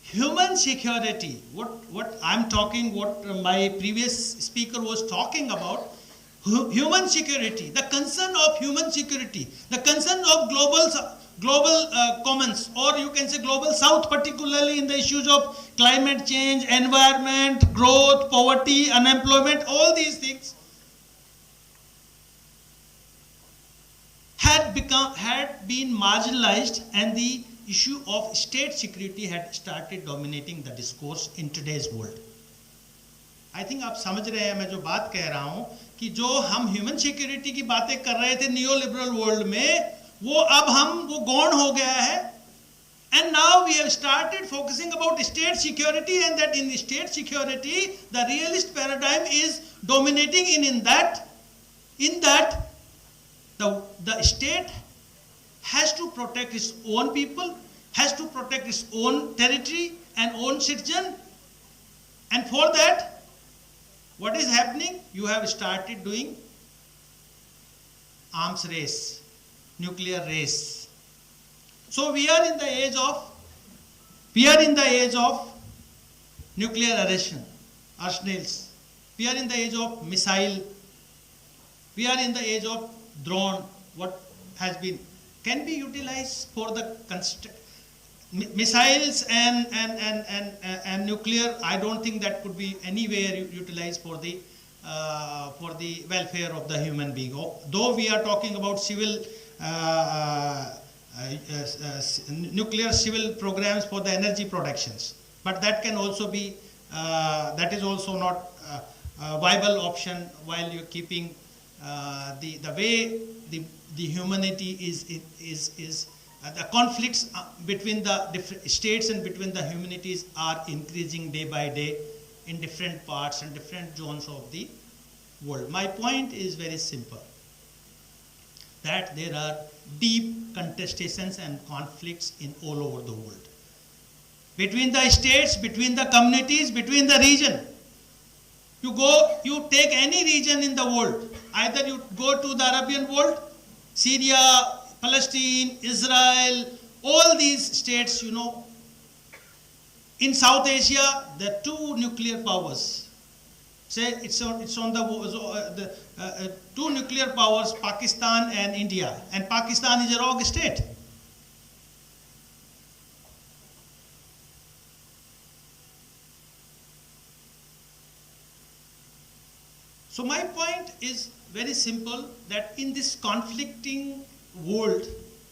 human security, what I'm talking, what my previous speaker was talking about, human security, the concern of human security, the concern of global commons, or you can say global south, particularly in the issues of climate change, environment, growth, poverty, unemployment, all these things had been marginalized, and the issue of state security had started dominating the discourse in today's world. I think आप समझ रहे हैं मैं जो बात कह रहा हूं कि जो हम ह्यूमन सिक्योरिटी की बातें कर रहे थे नियो लिबरल वर्ल्ड में, वो गौण हो गया है. And now we have started focusing about state security, and that in state security the realist paradigm is dominating in that the state has to protect its own people, has to protect its own territory and own citizen. And for that, what is happening? You have started doing arms race, nuclear race. So we are in the age of nuclear arsenals. We are in the age of missile. We are in the age of drone. What has been can be utilized for the missiles and nuclear. I don't think that could be anywhere utilized for the welfare of the human being. Though we are talking about civil nuclear civil programs for the energy productions, but that can also be that is also not a viable option while you're keeping the way the humanity is the conflicts between the different states and between the humanities are increasing day by day in different parts and different zones of the world. My point is very simple, that there are deep contestations and conflicts in all over the world, between the states, between the communities, between the region. You take any region in the world, either you go to the Arabian world, Syria, Palestine, Israel, all these states, in South Asia, there are two nuclear powers. Say it's on the two nuclear powers, Pakistan and India, and Pakistan is a rogue state. So my point is very simple, that in this conflicting world,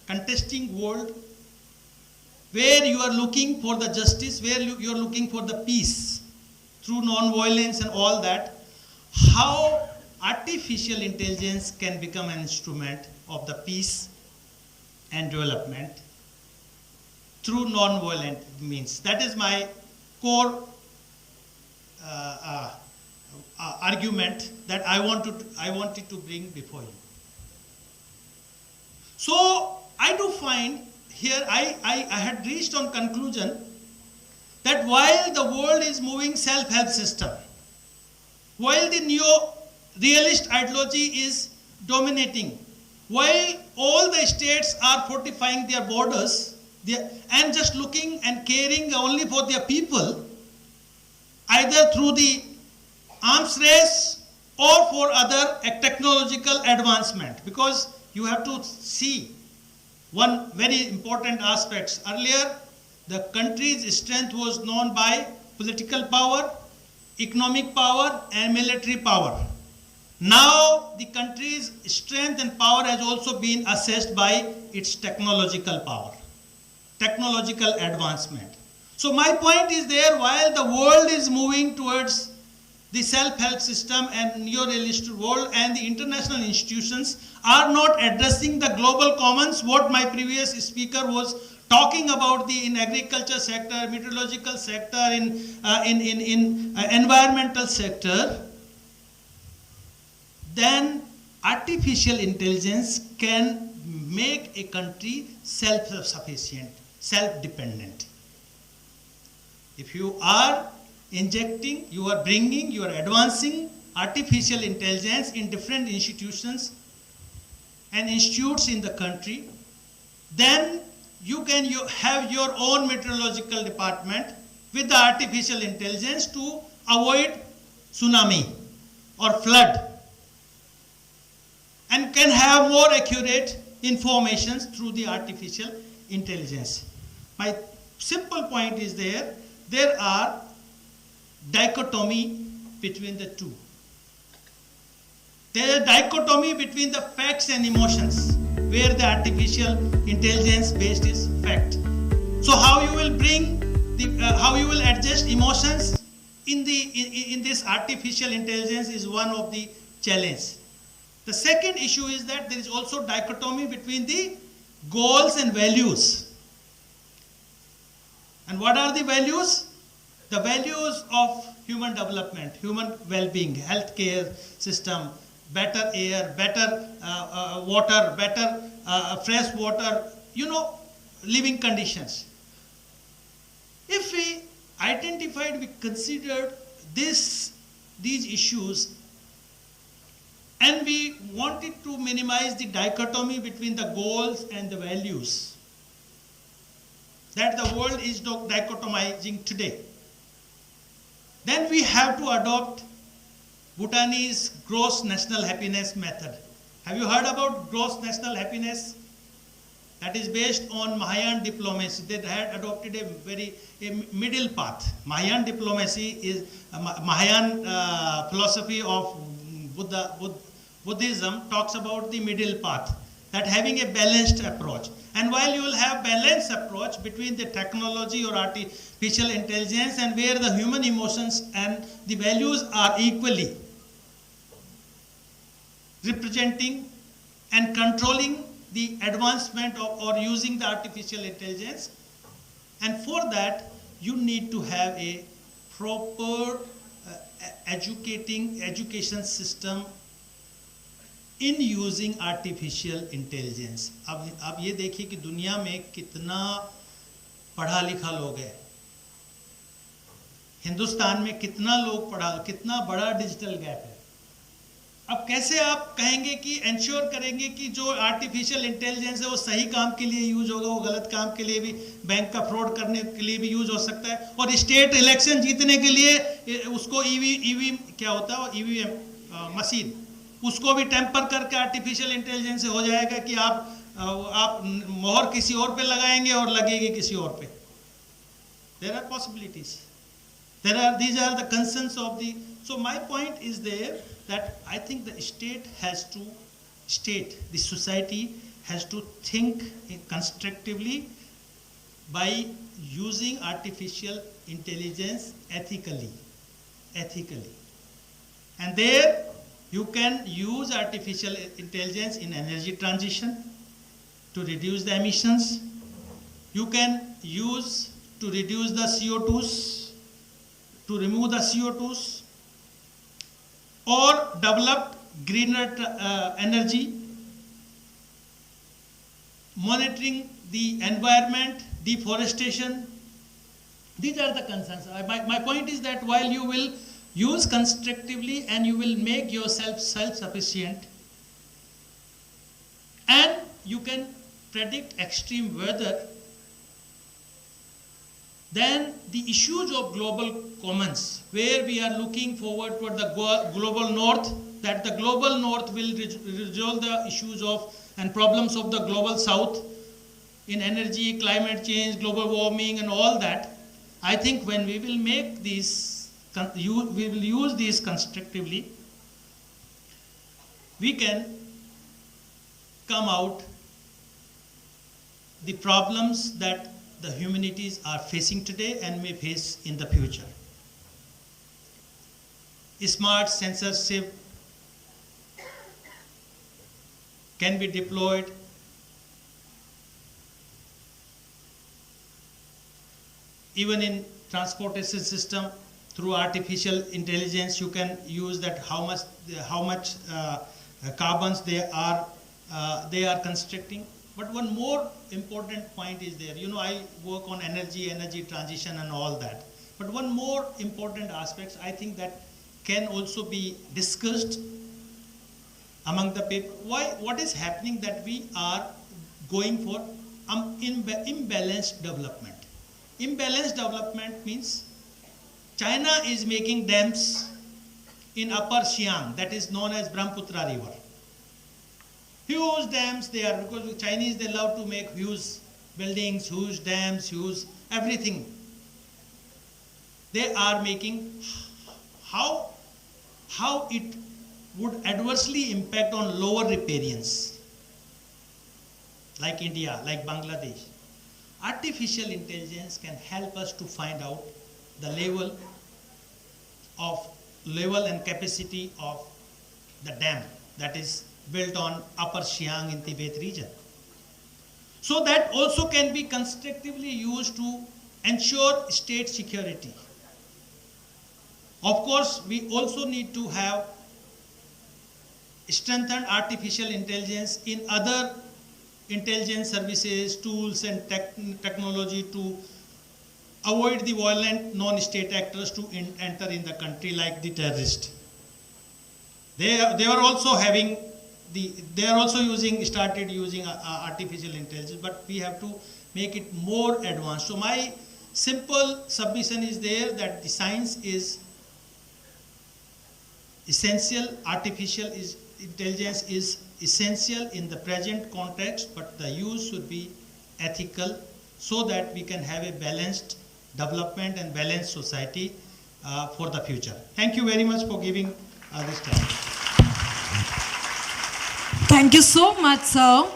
contesting world, where you are looking for the justice, where you are looking for the peace through non-violence and all that, how artificial intelligence can become an instrument of the peace and development through non-violent means. That is my core argument that I wanted to bring before you. So I do find here, I had reached on conclusion that while the world is moving self-help system, while the neo-realist ideology is dominating, while all the states are fortifying their borders and just looking and caring only for their people, either through the arms race or for other technological advancement, because you have to see one very important aspect. Earlier, the country's strength was known by political power, economic power, and military power. Now, the country's strength and power has also been assessed by its technological power, technological advancement. So my point is there, while the world is moving towards the self-help system and neo-realistic world, and the international institutions are not addressing the global commons, what my previous speaker was talking about, in agriculture sector, meteorological sector, in environmental sector, then artificial intelligence can make a country self-sufficient, self-dependent. If you are injecting, you are bringing, you are advancing artificial intelligence in different institutions and institutes in the country, then you can have your own meteorological department with the artificial intelligence to avoid tsunami or flood, and can have more accurate information through the artificial intelligence. My simple point is there are dichotomy between the two. There is a dichotomy between the facts and emotions, where the artificial intelligence based is fact. So how you will bring how you will adjust emotions in this artificial intelligence is one of the challenge. The second issue is that there is also dichotomy between the goals and values. And what are the values? The values of human development, human well-being, healthcare system, better air, better water, better fresh water, living conditions. If we identified, we considered these issues, and we wanted to minimize the dichotomy between the goals and the values that the world is dichotomizing today, then we have to adopt Bhutanese gross national happiness method. Have you heard about gross national happiness? That is based on Mahayan diplomacy. They had adopted a middle path. Mahayan diplomacy is Mahayan philosophy of Buddhism talks about the middle path, that having a balanced approach. And while you will have balanced approach between the technology or artificial intelligence, and where the human emotions and the values are equally representing and controlling the advancement of or using the artificial intelligence, and for that you need to have a proper education system in using artificial intelligence. अब ये देखिए कि दुनिया में कितना पढ़ा लिखा लोग है, हिंदुस्तान में कितना लोग पढ़ा, कितना बड़ा डिजिटल गैप है. अब कैसे आप कहेंगे कि इंश्योर करेंगे कि जो आर्टिफिशियल इंटेलिजेंस है वो सही काम के लिए यूज होगा, वो गलत काम के लिए भी, बैंक का फ्रॉड करने के लिए भी यूज हो सकता है, और स्टेट इलेक्शन जीतने के लिए उसको ईवी क्या होता है, ईवीएम मशीन, उसको भी टेम्पर करके आर्टिफिशियल इंटेलिजेंस से हो जाएगा कि आप मोहर किसी और पे लगाएंगे और लगेगी किसी और पे. There are possibilities. These are the concerns of the. So my point is there that I think the the society has to think constructively by using artificial intelligence ethically. And there you can use artificial intelligence in energy transition to reduce the emissions. You can use to reduce the CO2s, to remove the CO2s, or develop greener energy, monitoring the environment, deforestation. These are the concerns. My point is that while you will use constructively and you will make yourself self-sufficient, and you can predict extreme weather, then the issues of global commons, where we are looking forward toward the global north, that the global north will resolve the issues of and problems of the global south in energy, climate change, global warming and all that. I think when we will make these, we will use these constructively, we can come out the problems that the humanities are facing today and may face in the future. Smart censorship can be deployed even in transportation system. Through artificial intelligence, you can use that how much carbons they are constricting. But one more important point is there. I work on energy transition and all that. But one more important aspect, I think, that can also be discussed among the people. What is happening that we are going for imbalanced development. Imbalanced development means China is making dams in Upper Siang, that is known as Brahmaputra River. Huge dams there, because Chinese, they love to make huge buildings, huge dams, huge everything. They are making how it would adversely impact on lower riparians like India, like Bangladesh. Artificial intelligence can help us to find out the level and capacity of the dam that is built on Upper Siang in Tibet region. So that also can be constructively used to ensure state security. Of course, we also need to have strengthened artificial intelligence in other intelligence services, tools and technology to avoid the violent non-state actors to enter in the country, like the terrorists. They are also started using artificial intelligence, but we have to make it more advanced. So my simple submission is there that the science is essential, artificial intelligence is essential in the present context, but the use should be ethical so that we can have a balanced development and balanced society for the future. Thank you very much for giving this time. Thank you so much, sir.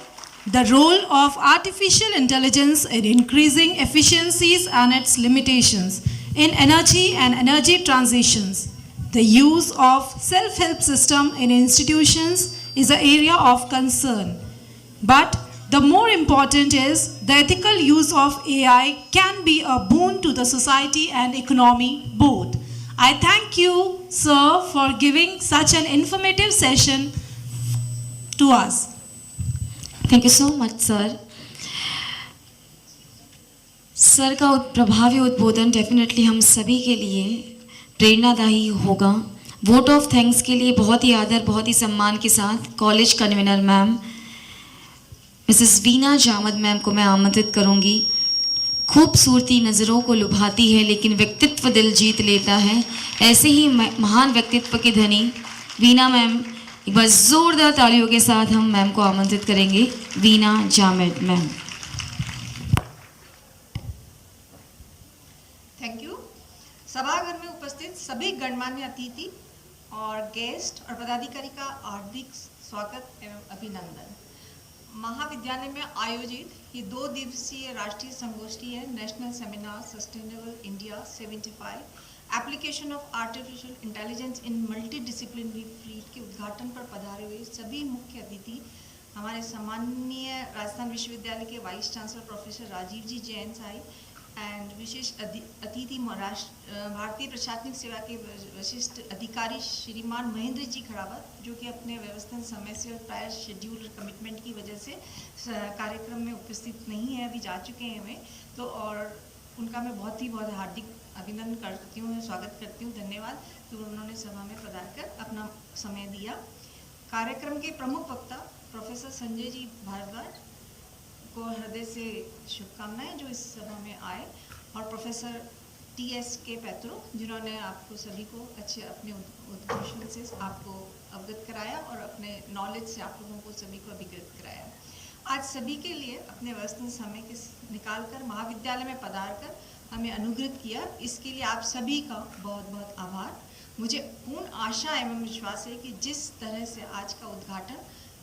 The role of artificial intelligence in increasing efficiencies and its limitations in energy and energy transitions. The use of self-help system in institutions is an area of concern. But the more important is the ethical use of AI can be a boon to the society and economy both. I thank you, sir, for giving such an informative session to us. Thank you so much sir. Sir का प्रभावी उद्बोधन definitely हम सभी के लिए प्रेरणादायी होगा. Vote of thanks के लिए बहुत ही आदर, बहुत ही सम्मान के साथ college convener ma'am Mrs Veena Jamad ma'am को मैं आमंत्रित करूंगी. खूबसूरती नज़रों को लुभाती है लेकिन व्यक्तित्व दिल जीत लेता है. ऐसे ही महान व्यक्तित्व के धनी वीना मैम, एक बार जोरदार तालियों के साथ हम मैम को आमंत्रित करेंगे. Veena Jamad ma'am. Thank you. सभागार में उपस्थित सभी गणमान्य अतिथि और गेस्ट और पदाधिकारी का हार्दिक स्वागत एवं अभिनंदन. महाविद्यालय में आयोजित ये 2 दिवसीय राष्ट्रीय संगोष्ठी है national seminar sustainable India 75 application of artificial intelligence in multidisciplinary field के उद्घाटन पर पधारे हुए सभी मुख्य अतिथि हमारे सम्माननीय राजस्थान विश्वविद्यालय के वाइस चांसलर प्रोफेसर राजीव जी जैन साहब एंड विशेष अतिथि भारतीय प्रशासनिक सेवा के विशिष्ट अधिकारी श्रीमान महेंद्र जी खड़ावत, जो कि अपने व्यवस्थित समय से और प्रायर शेड्यूल कमिटमेंट की वजह से कार्यक्रम में उपस्थित नहीं है, अभी जा चुके हैं वे. तो और उनका मैं बहुत हार्दिक अभिनंदन करती हूँ, स्वागत करती हूँ. धन्यवाद कि उन्होंने सभा में पधार कर अपना समय दिया. कार्यक्रम के प्रमुख वक्ता प्रोफेसर संजय जी भारद्वाज को हृदय से शुभकामनाएं जो इस सभा में आए, और प्रोफेसर TS के पैत्रो जिन्होंने आपको सभी को अच्छे अपने उद्घोषण से आपको अवगत कराया और अपने नॉलेज से आप लोगों को सभी को अभिगत कराया. आज सभी के लिए अपने व्यवस्थित समय के निकाल कर महाविद्यालय में पधार कर हमें अनुग्रहित किया, इसके लिए आप सभी का बहुत बहुत आभार. मुझे पूर्ण आशा एवं विश्वास है कि जिस तरह से आज का उद्घाटन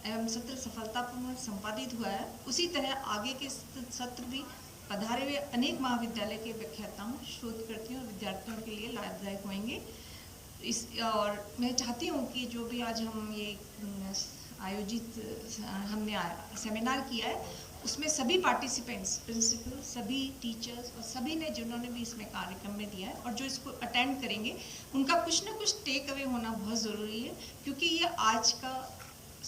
एवं सत्र सफलतापूर्वक संपादित हुआ है, उसी तरह आगे के सत्र भी पधारे हुए अनेक महाविद्यालय के व्याख्याताओं, शोधकर्तियों और विद्यार्थियों के लिए लाभदायक होंगे। और मैं चाहती हूँ कि जो भी आज हम ये आयोजित हमने सेमिनार किया है, उसमें सभी पार्टिसिपेंट्स, प्रिंसिपल, सभी टीचर्स और सभी ने जिन्होंने भी इसमें कार्यक्रम में दिया है और जो इसको अटेंड करेंगे, उनका कुछ ना कुछ टेक अवे होना बहुत ज़रूरी है, क्योंकि ये आज का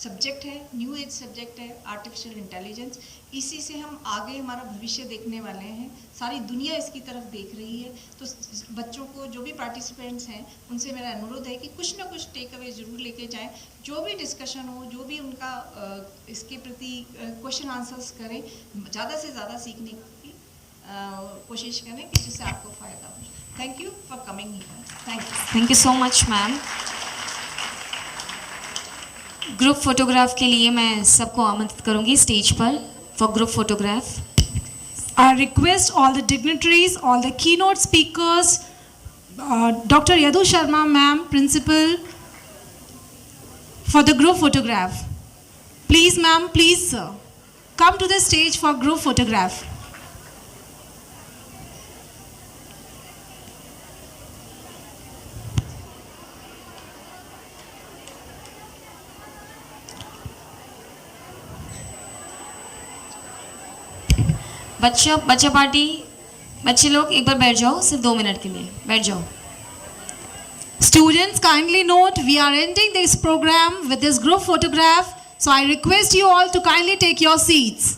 सब्जेक्ट है, न्यू एज सब्जेक्ट है, आर्टिफिशियल इंटेलिजेंस। इसी से हम आगे हमारा भविष्य देखने वाले हैं, सारी दुनिया इसकी तरफ देख रही है। तो बच्चों को, जो भी पार्टिसिपेंट्स हैं, उनसे मेरा अनुरोध है कि कुछ ना कुछ टेक अवे ज़रूर लेके जाएं। जो भी डिस्कशन हो, जो भी उनका इसके प्रति क्वेश्चन आंसर्स करें, ज़्यादा से ज़्यादा सीखने की कोशिश करें कि जिससे आपको फ़ायदा हो। Thank you for coming here. Thank you so much ma'am. Group photograph के लिए मैं सबको आमंत्रित करूंगी स्टेज पर for group photograph. I request all the dignitaries, all the keynote speakers, Dr. Yadu Sharma ma'am, principal, for the group photograph. Please ma'am, please sir, come to the stage for group photograph. बच्चा party, बच्चे लोग एक बार बैठ जाओ, सिर्फ 2 minute के लिए बैठ जाओ। Students, kindly note, we are ending this program with this group photograph, so I request you all to kindly take your seats.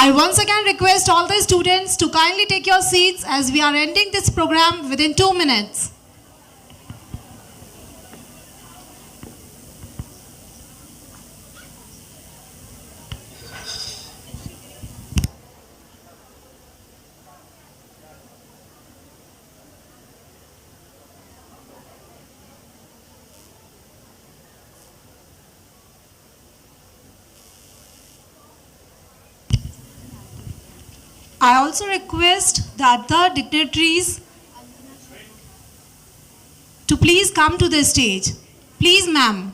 I once again request all the students to kindly take your seats as we are ending this program within 2 minutes. I also request the other dignitaries to please come to the stage. Please, ma'am.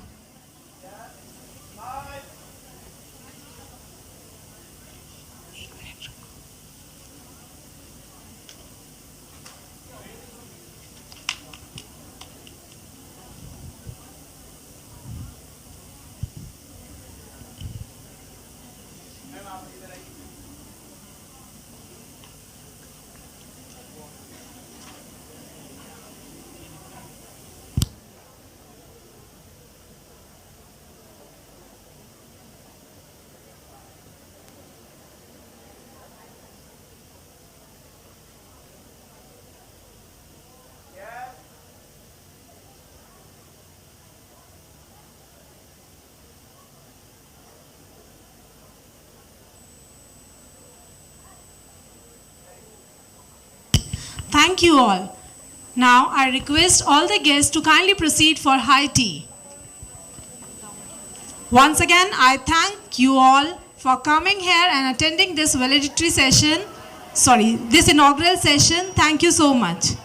Thank you all. Now I request all the guests to kindly proceed for high tea. Once again, I thank you all for coming here and attending this valedictory session. This inaugural session. Thank you so much.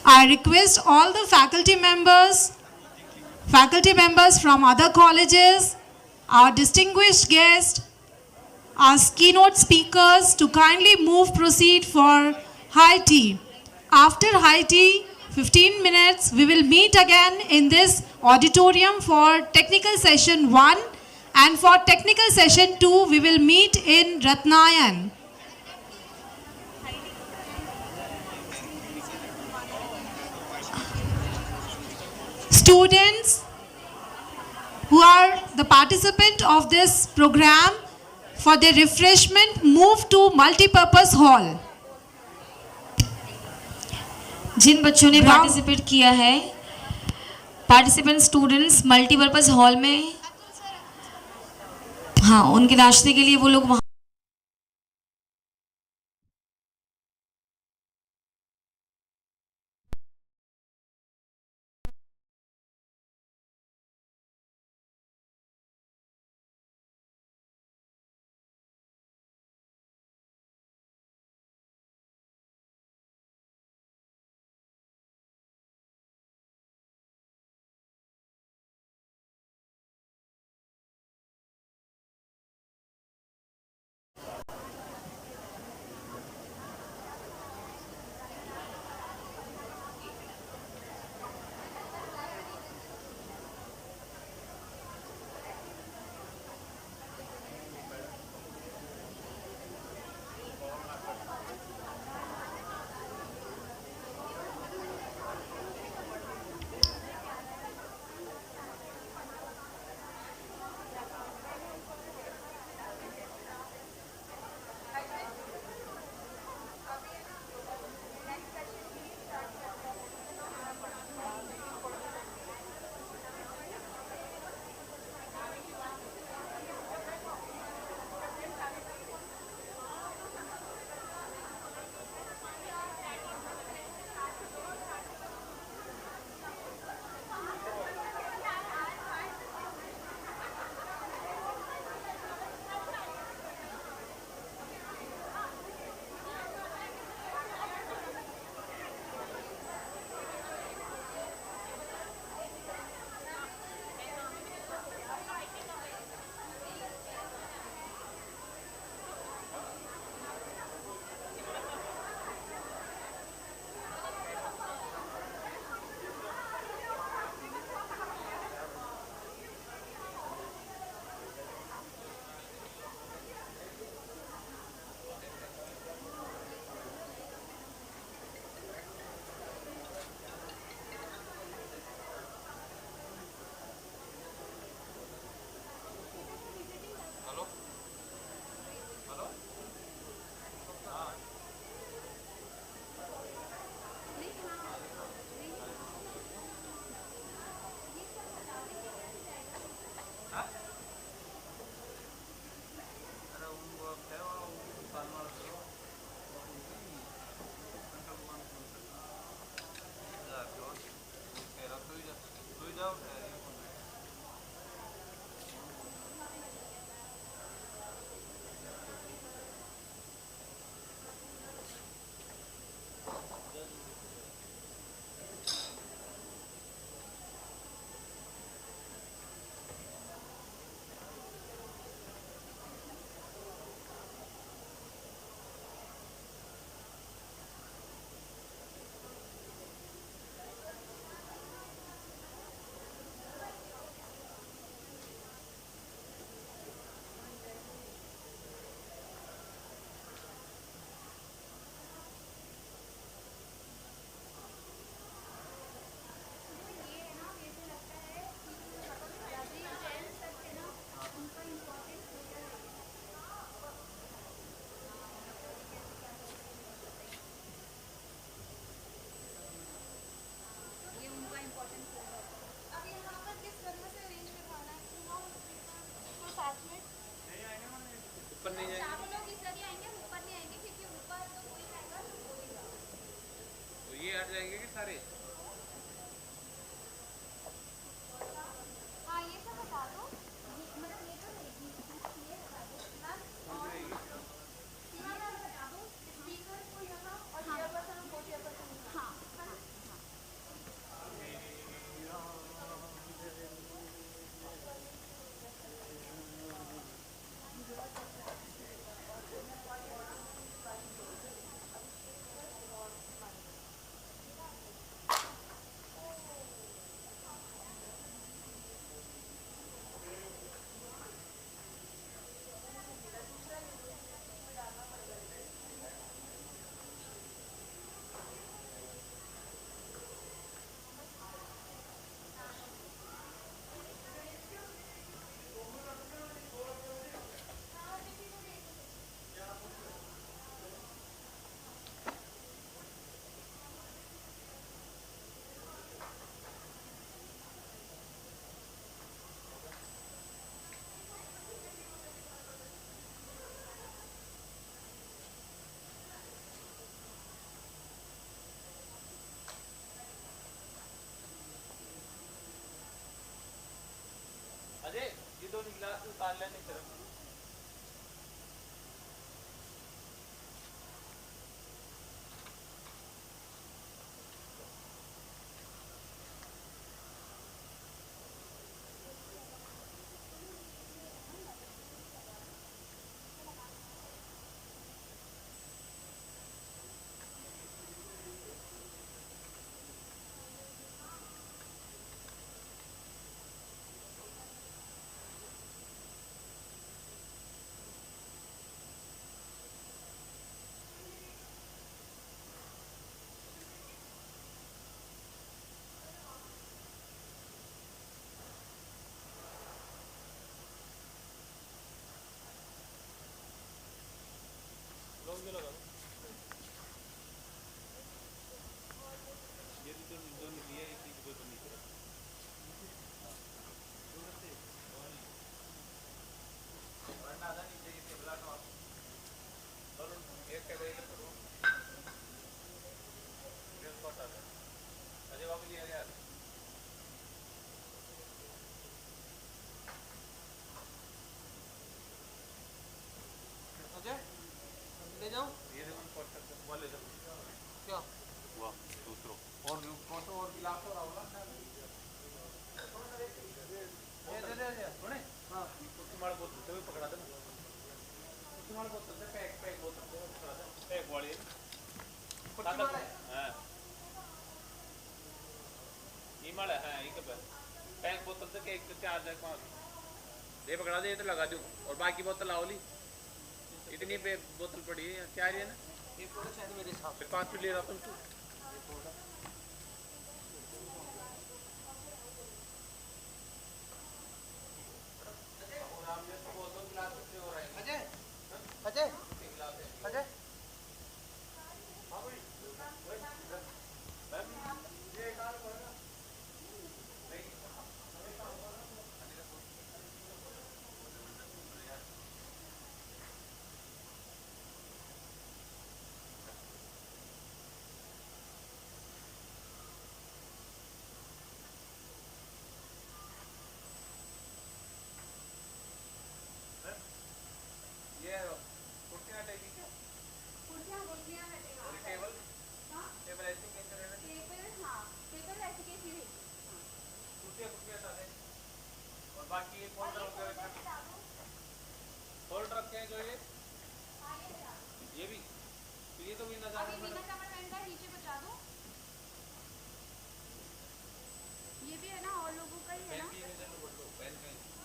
I request all the faculty members from other colleges, our distinguished guests, our keynote speakers to kindly proceed for high tea. After high tea, 15 minutes, we will meet again in this auditorium for technical session 1, and for technical session 2, we will meet in Ratnayan. Students who are the participant of this program, for their refreshment, move to multipurpose hall. जिन बच्चों ने participate किया है, participant students multipurpose hall में, हाँ, उनके नाश्ते के लिए वो लोग वहाँ ले जाऊं ये देखो वो ले जाओ क्या हुआ दूसरो और कौन सा और गिलास और आवला ये दे सुने हां तुम्हारे बोतल से भी पकड़ा दे तुम्हारे बोतल से पैक बोतल से पकड़ा दे पैक वाली हां ये माल है ये कब पैक बोतल से केक चार्ज है कौन ये पकड़ा दे ये तो लगा दूं और बाकी बोतल आओ ली इतनी पे बोतल पड़ी है क्या है ना ये थोड़ा शायद मेरे हिसाब से 5 ले रहा तुम तू अजय अजय अजय बाकी एक फोल्डर रखे हैं जो ये भी तो ये तो भी नजर नीचे बचा दो ये भी है ना और लोगों का ही है ना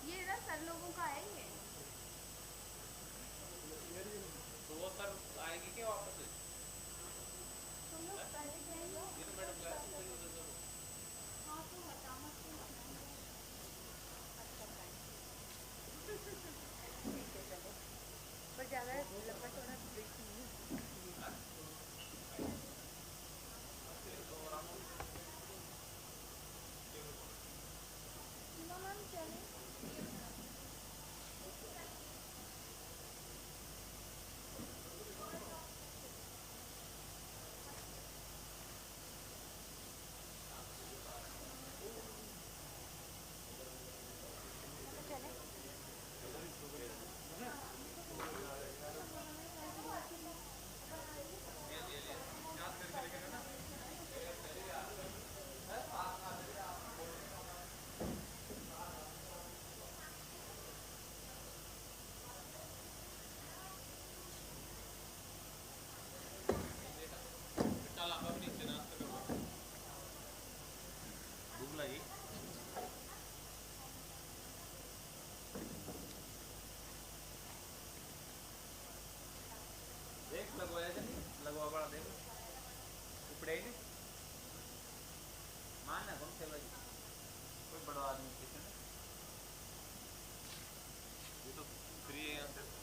ये ना सर लोगों का है ये तो वो सर आएगी क्या वापस तुम लोग पहले जाएंगे ये तो मैडम क्लास हाँ तो हटा मत पर ज़्यादा लंबा चौड़ा ब्रेक नहीं है मैम चले भूख लगी देख लगवाया लगवा बड़ा देख उपड़े ही मान ना कौन से भाई कोई बड़ा आदमी किसी ने ये तो फ्री है यहाँ से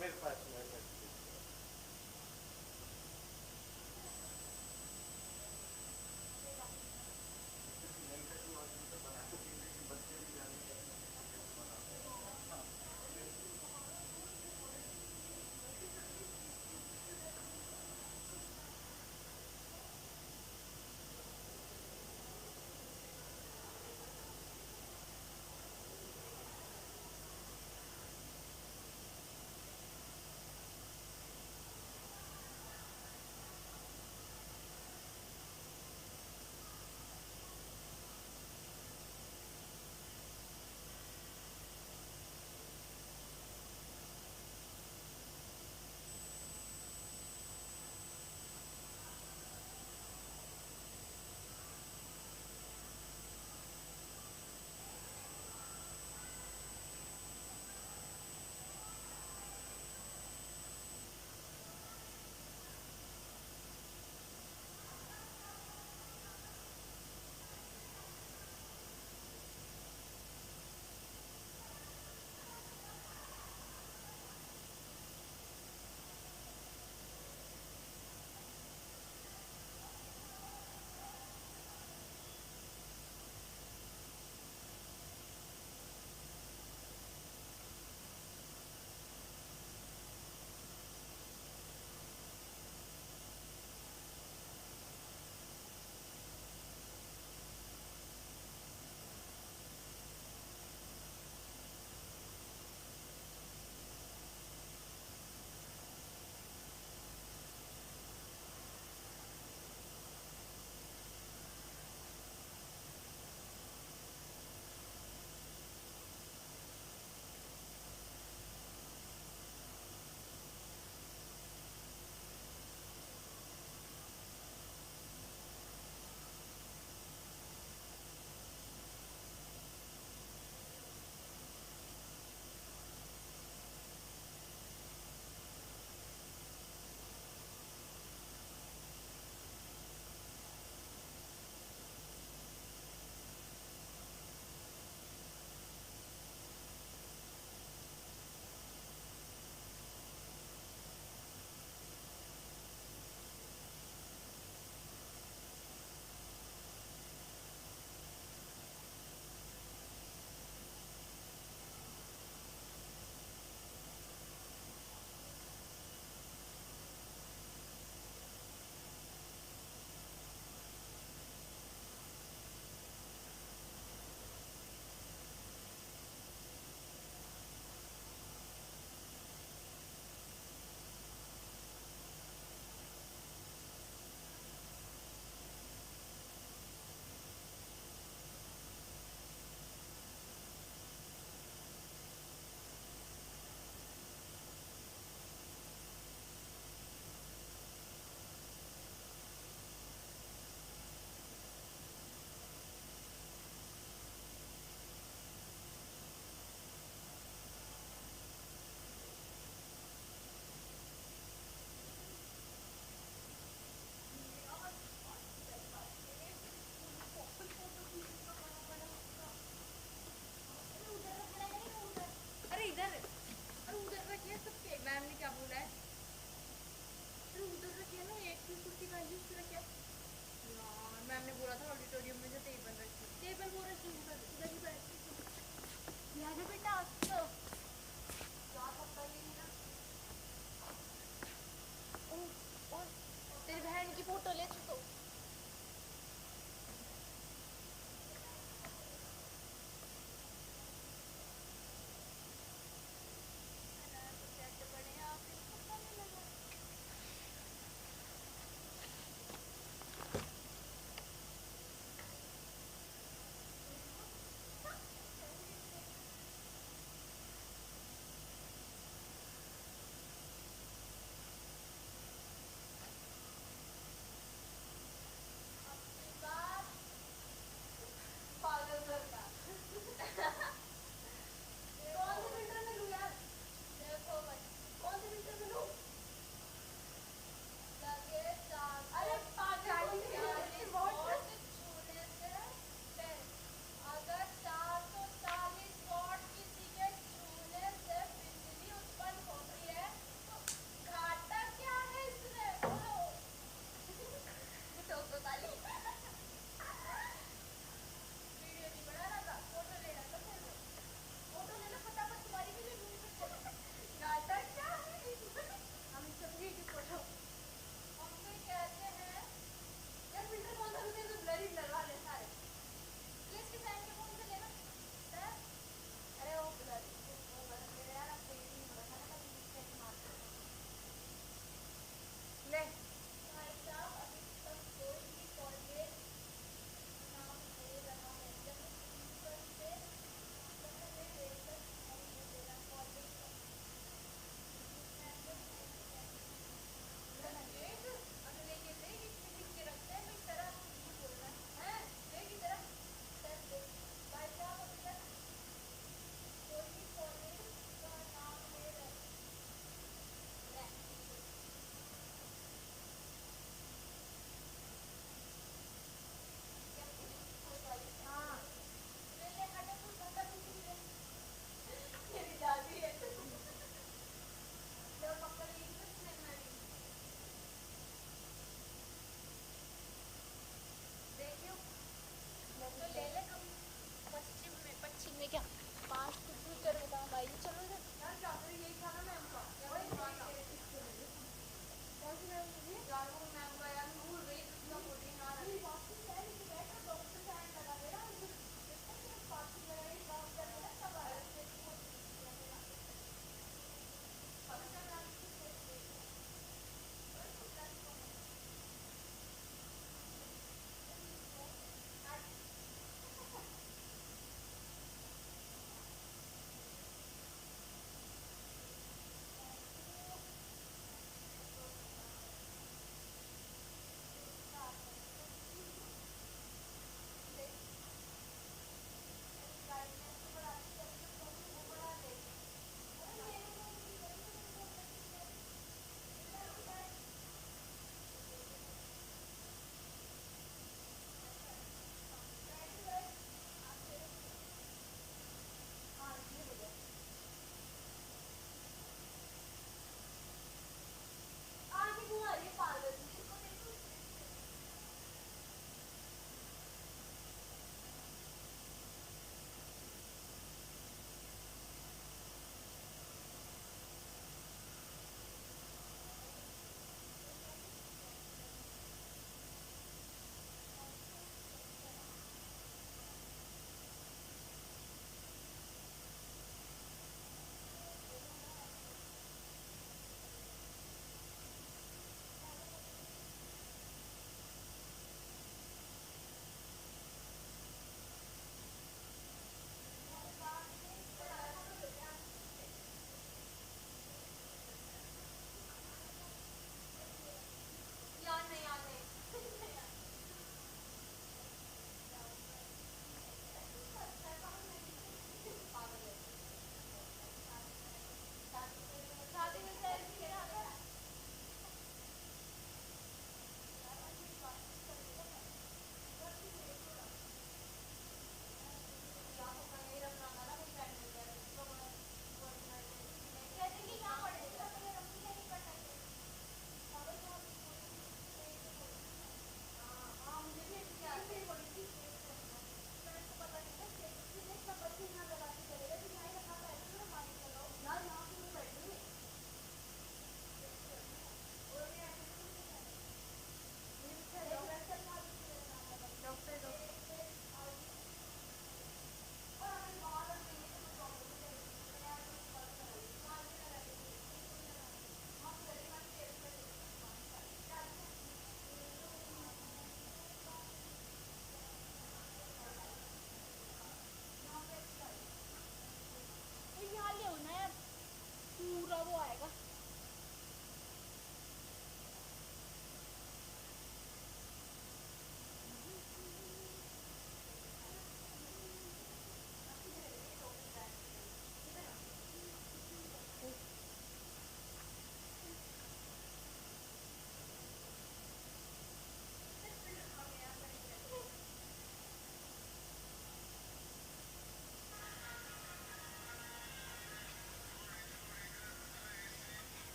मेरे पास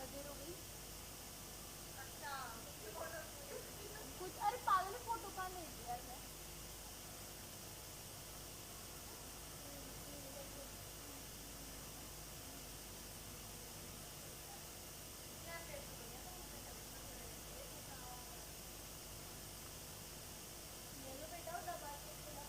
ज़्यादा देर हो गई। अच्छा कुछ, अरे पागल फोटो कहाँ ले ली यार मैं। ले लो बेटा वो दबा के खुला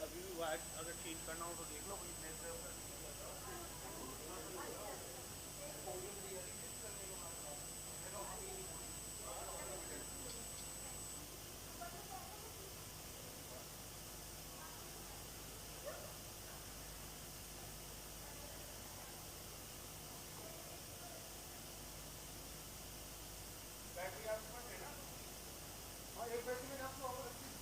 अभी भी वाइट अगर चेंज करना हो तो देख लो कोई प्लेस है उधर। बैटरी आपके पास है ना? हाँ एक बैटरी में आपको ऑफर रखी है।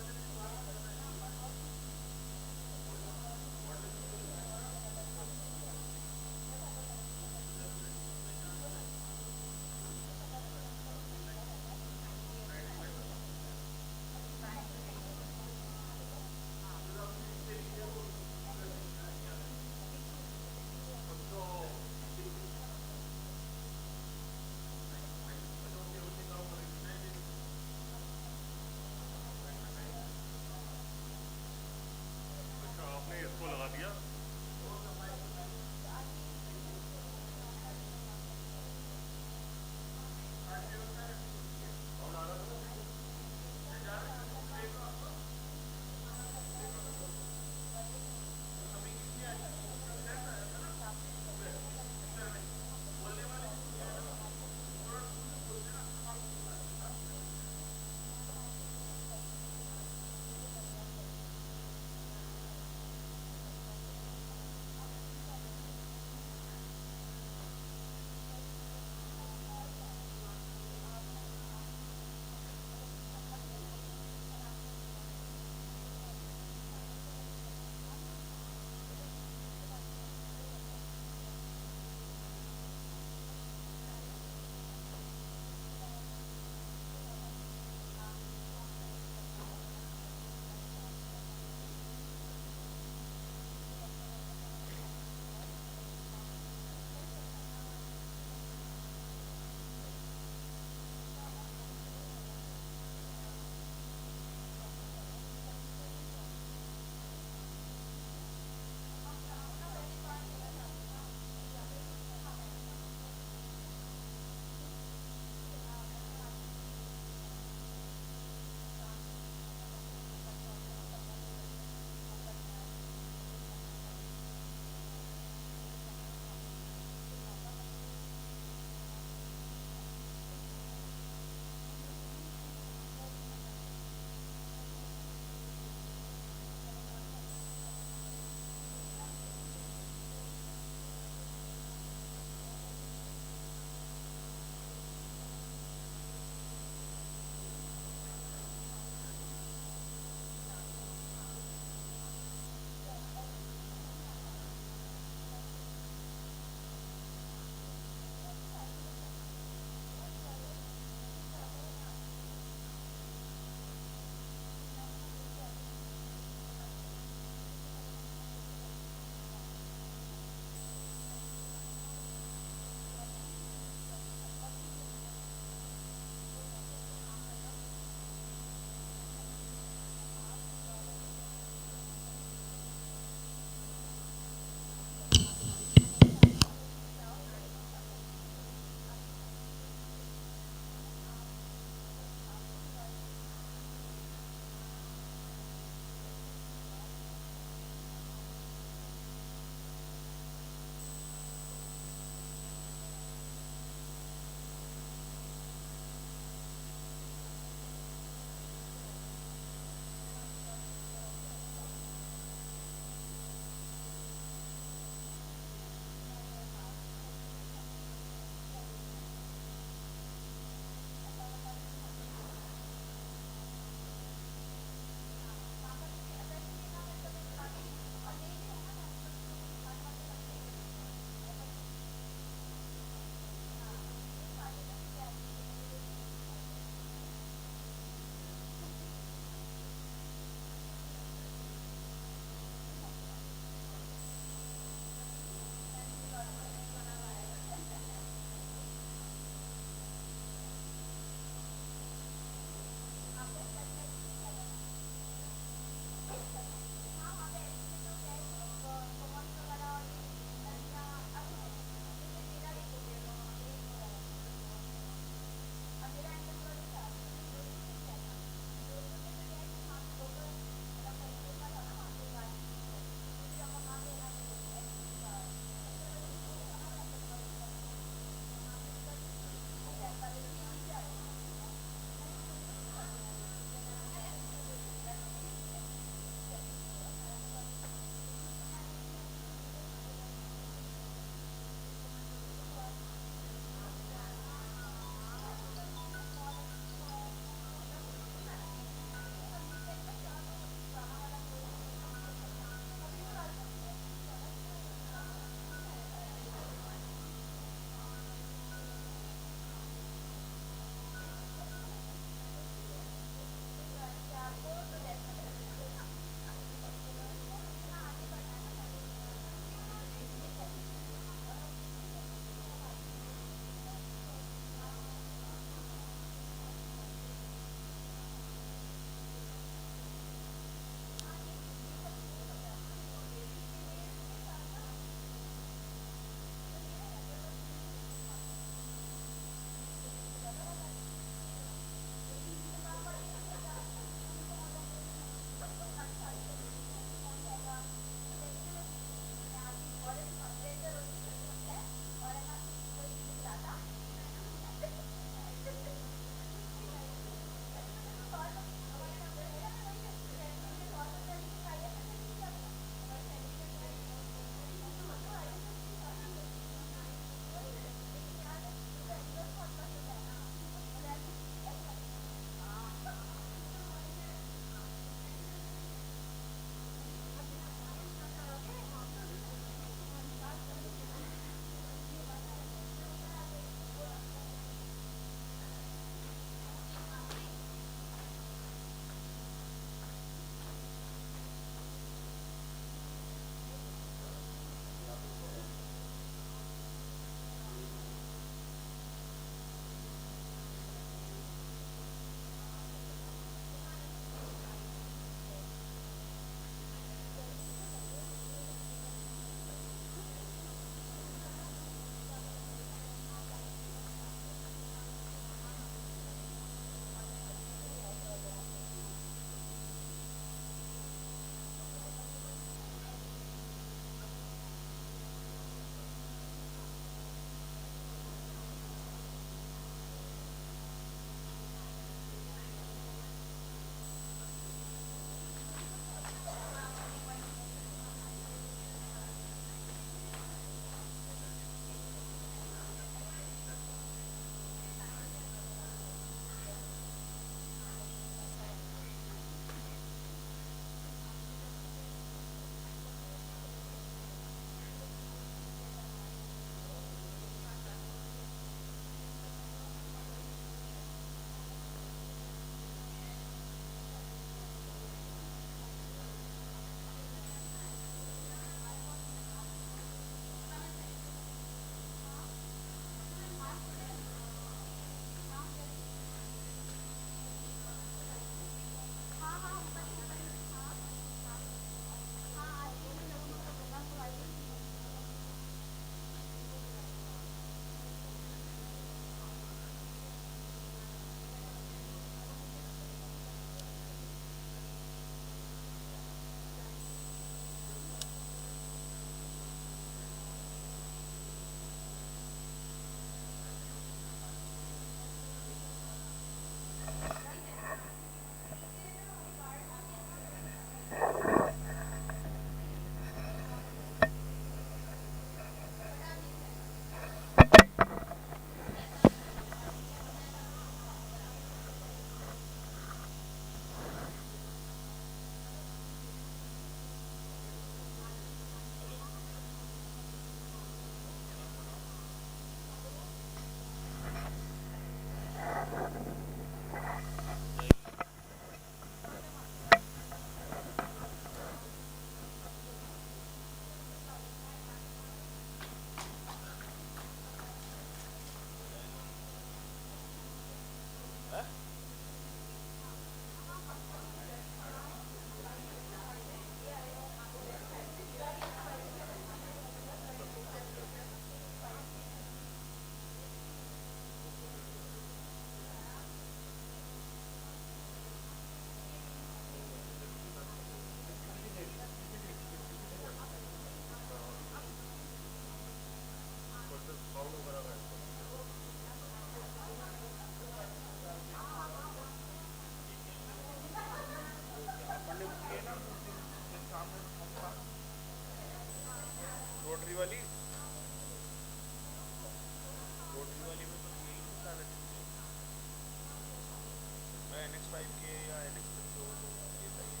NX5 के या NX6 हो तो ये सही है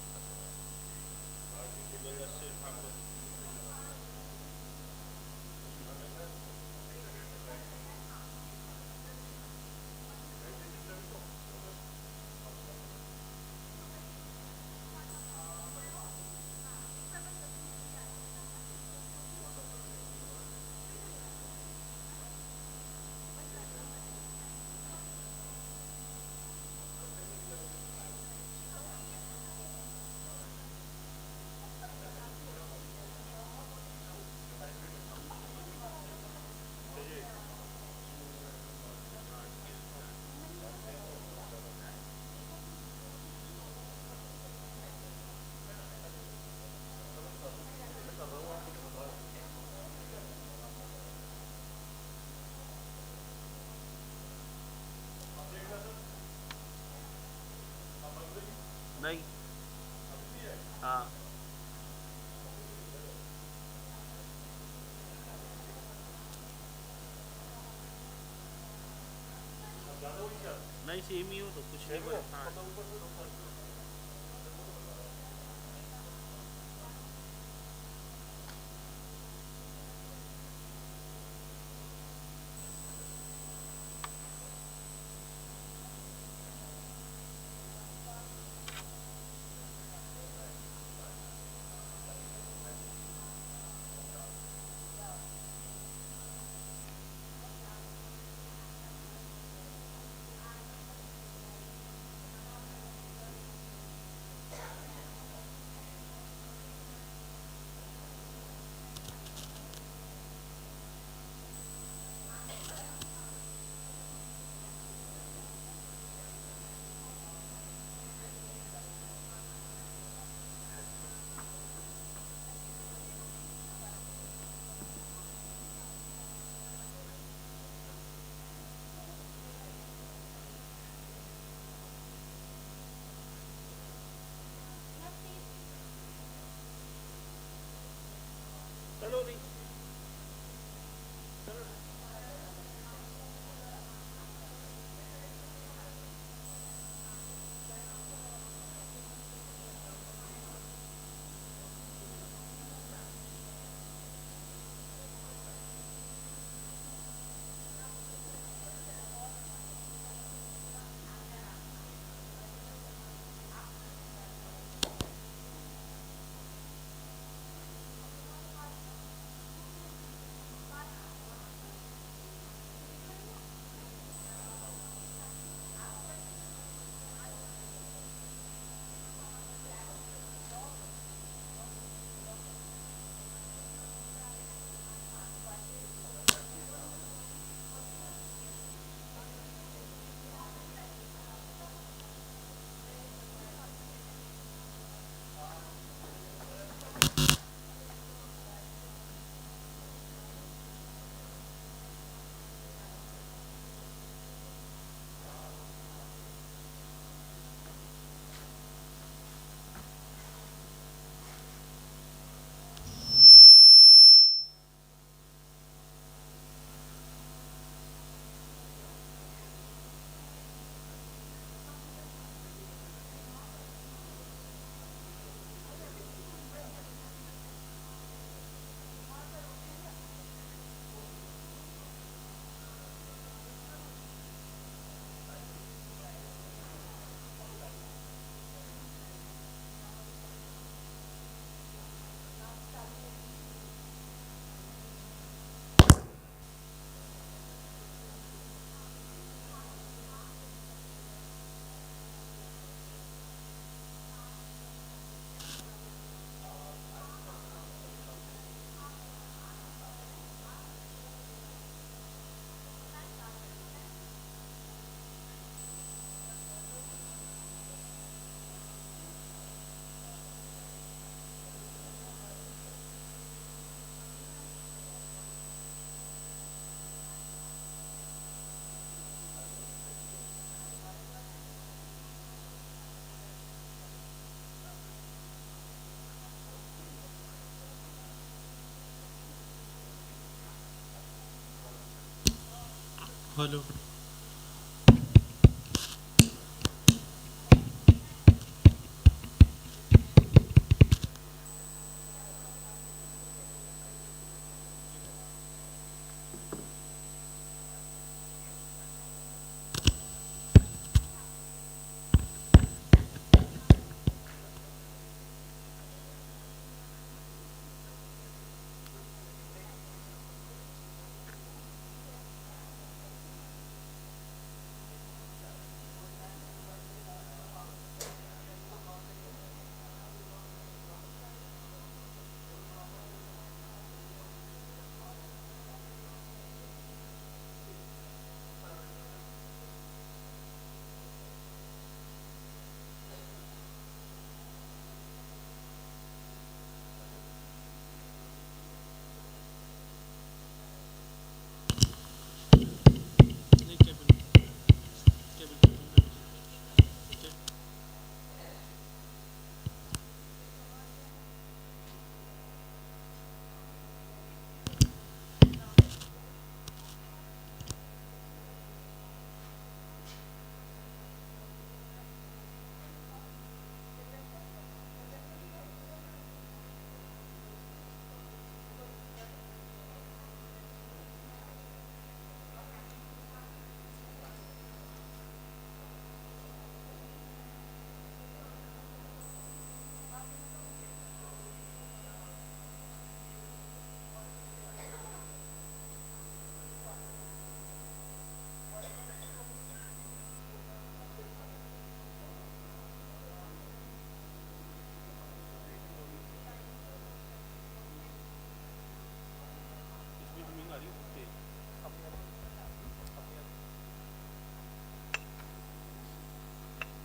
जबरदस्त काम कर नहीं हाँ नहीं सेम ही हो तो कुछ नहीं बोले हाँ चलो नहीं हेलो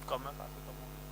कम है, काफी कम हो गई।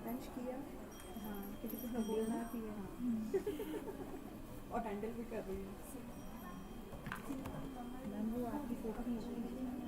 लंच किया, हाँ किसी को बोलना भी है, और हैंडल भी कर रही हूँ। मैम वो आपकी फोटो खींच रही है।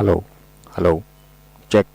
Hello, hello, check.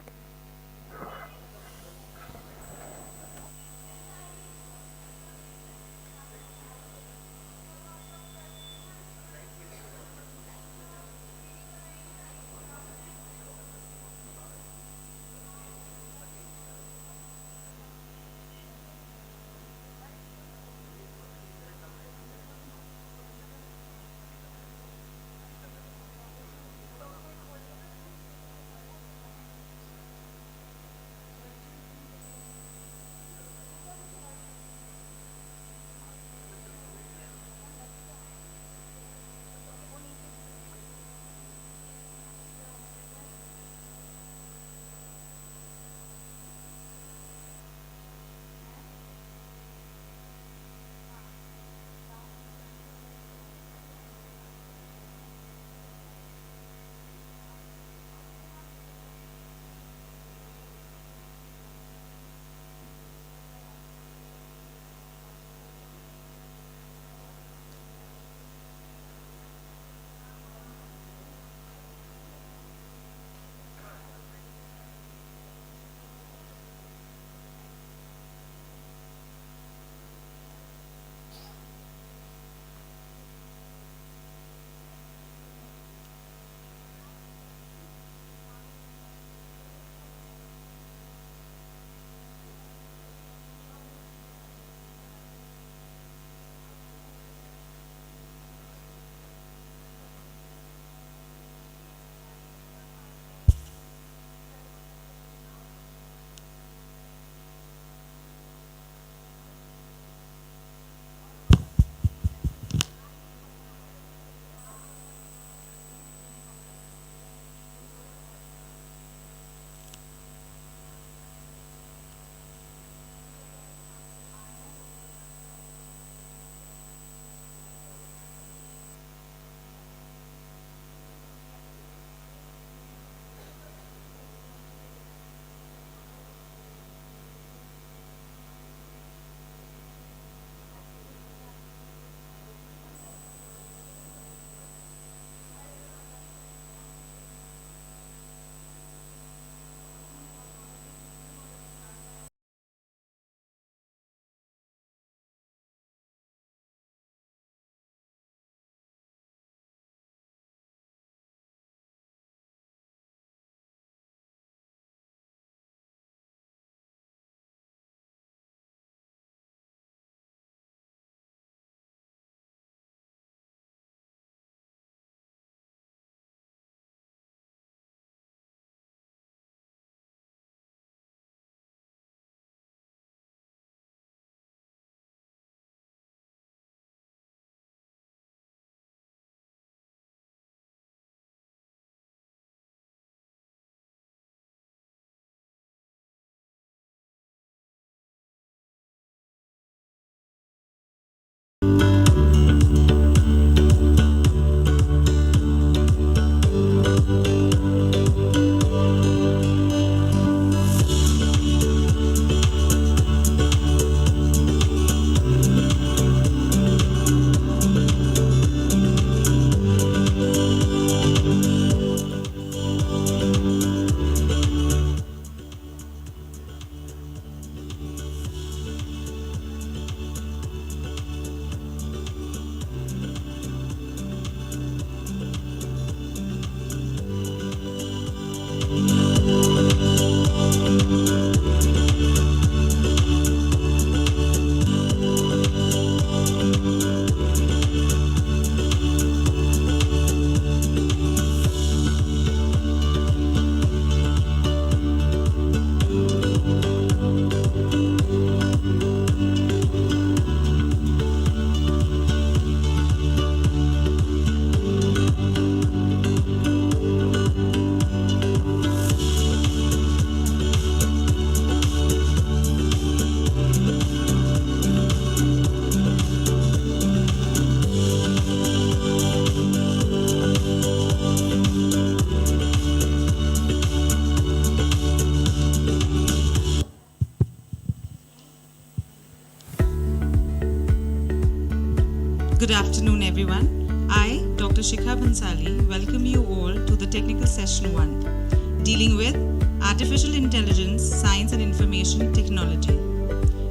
Good afternoon, everyone. I, Dr. Dr. Shikha Bansali welcome you all to the technical session 1, dealing with artificial intelligence, science and information technology.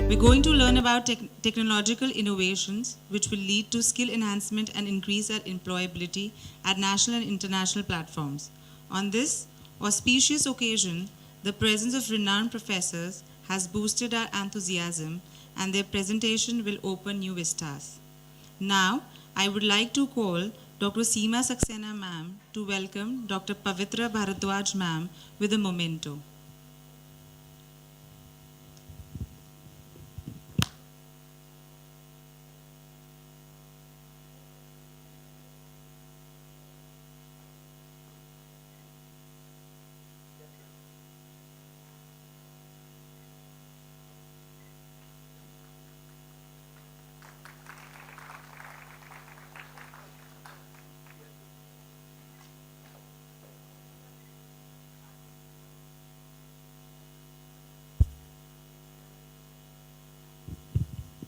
We're going to learn about technological innovations which will lead to skill enhancement and increase our employability at national and international platforms. On this auspicious occasion, the presence of renowned professors has boosted our enthusiasm, and their presentation will open new vistas. Now, I would like to call Dr. Seema Saxena ma'am to welcome Dr. Pavitra Bharadwaj ma'am with a memento.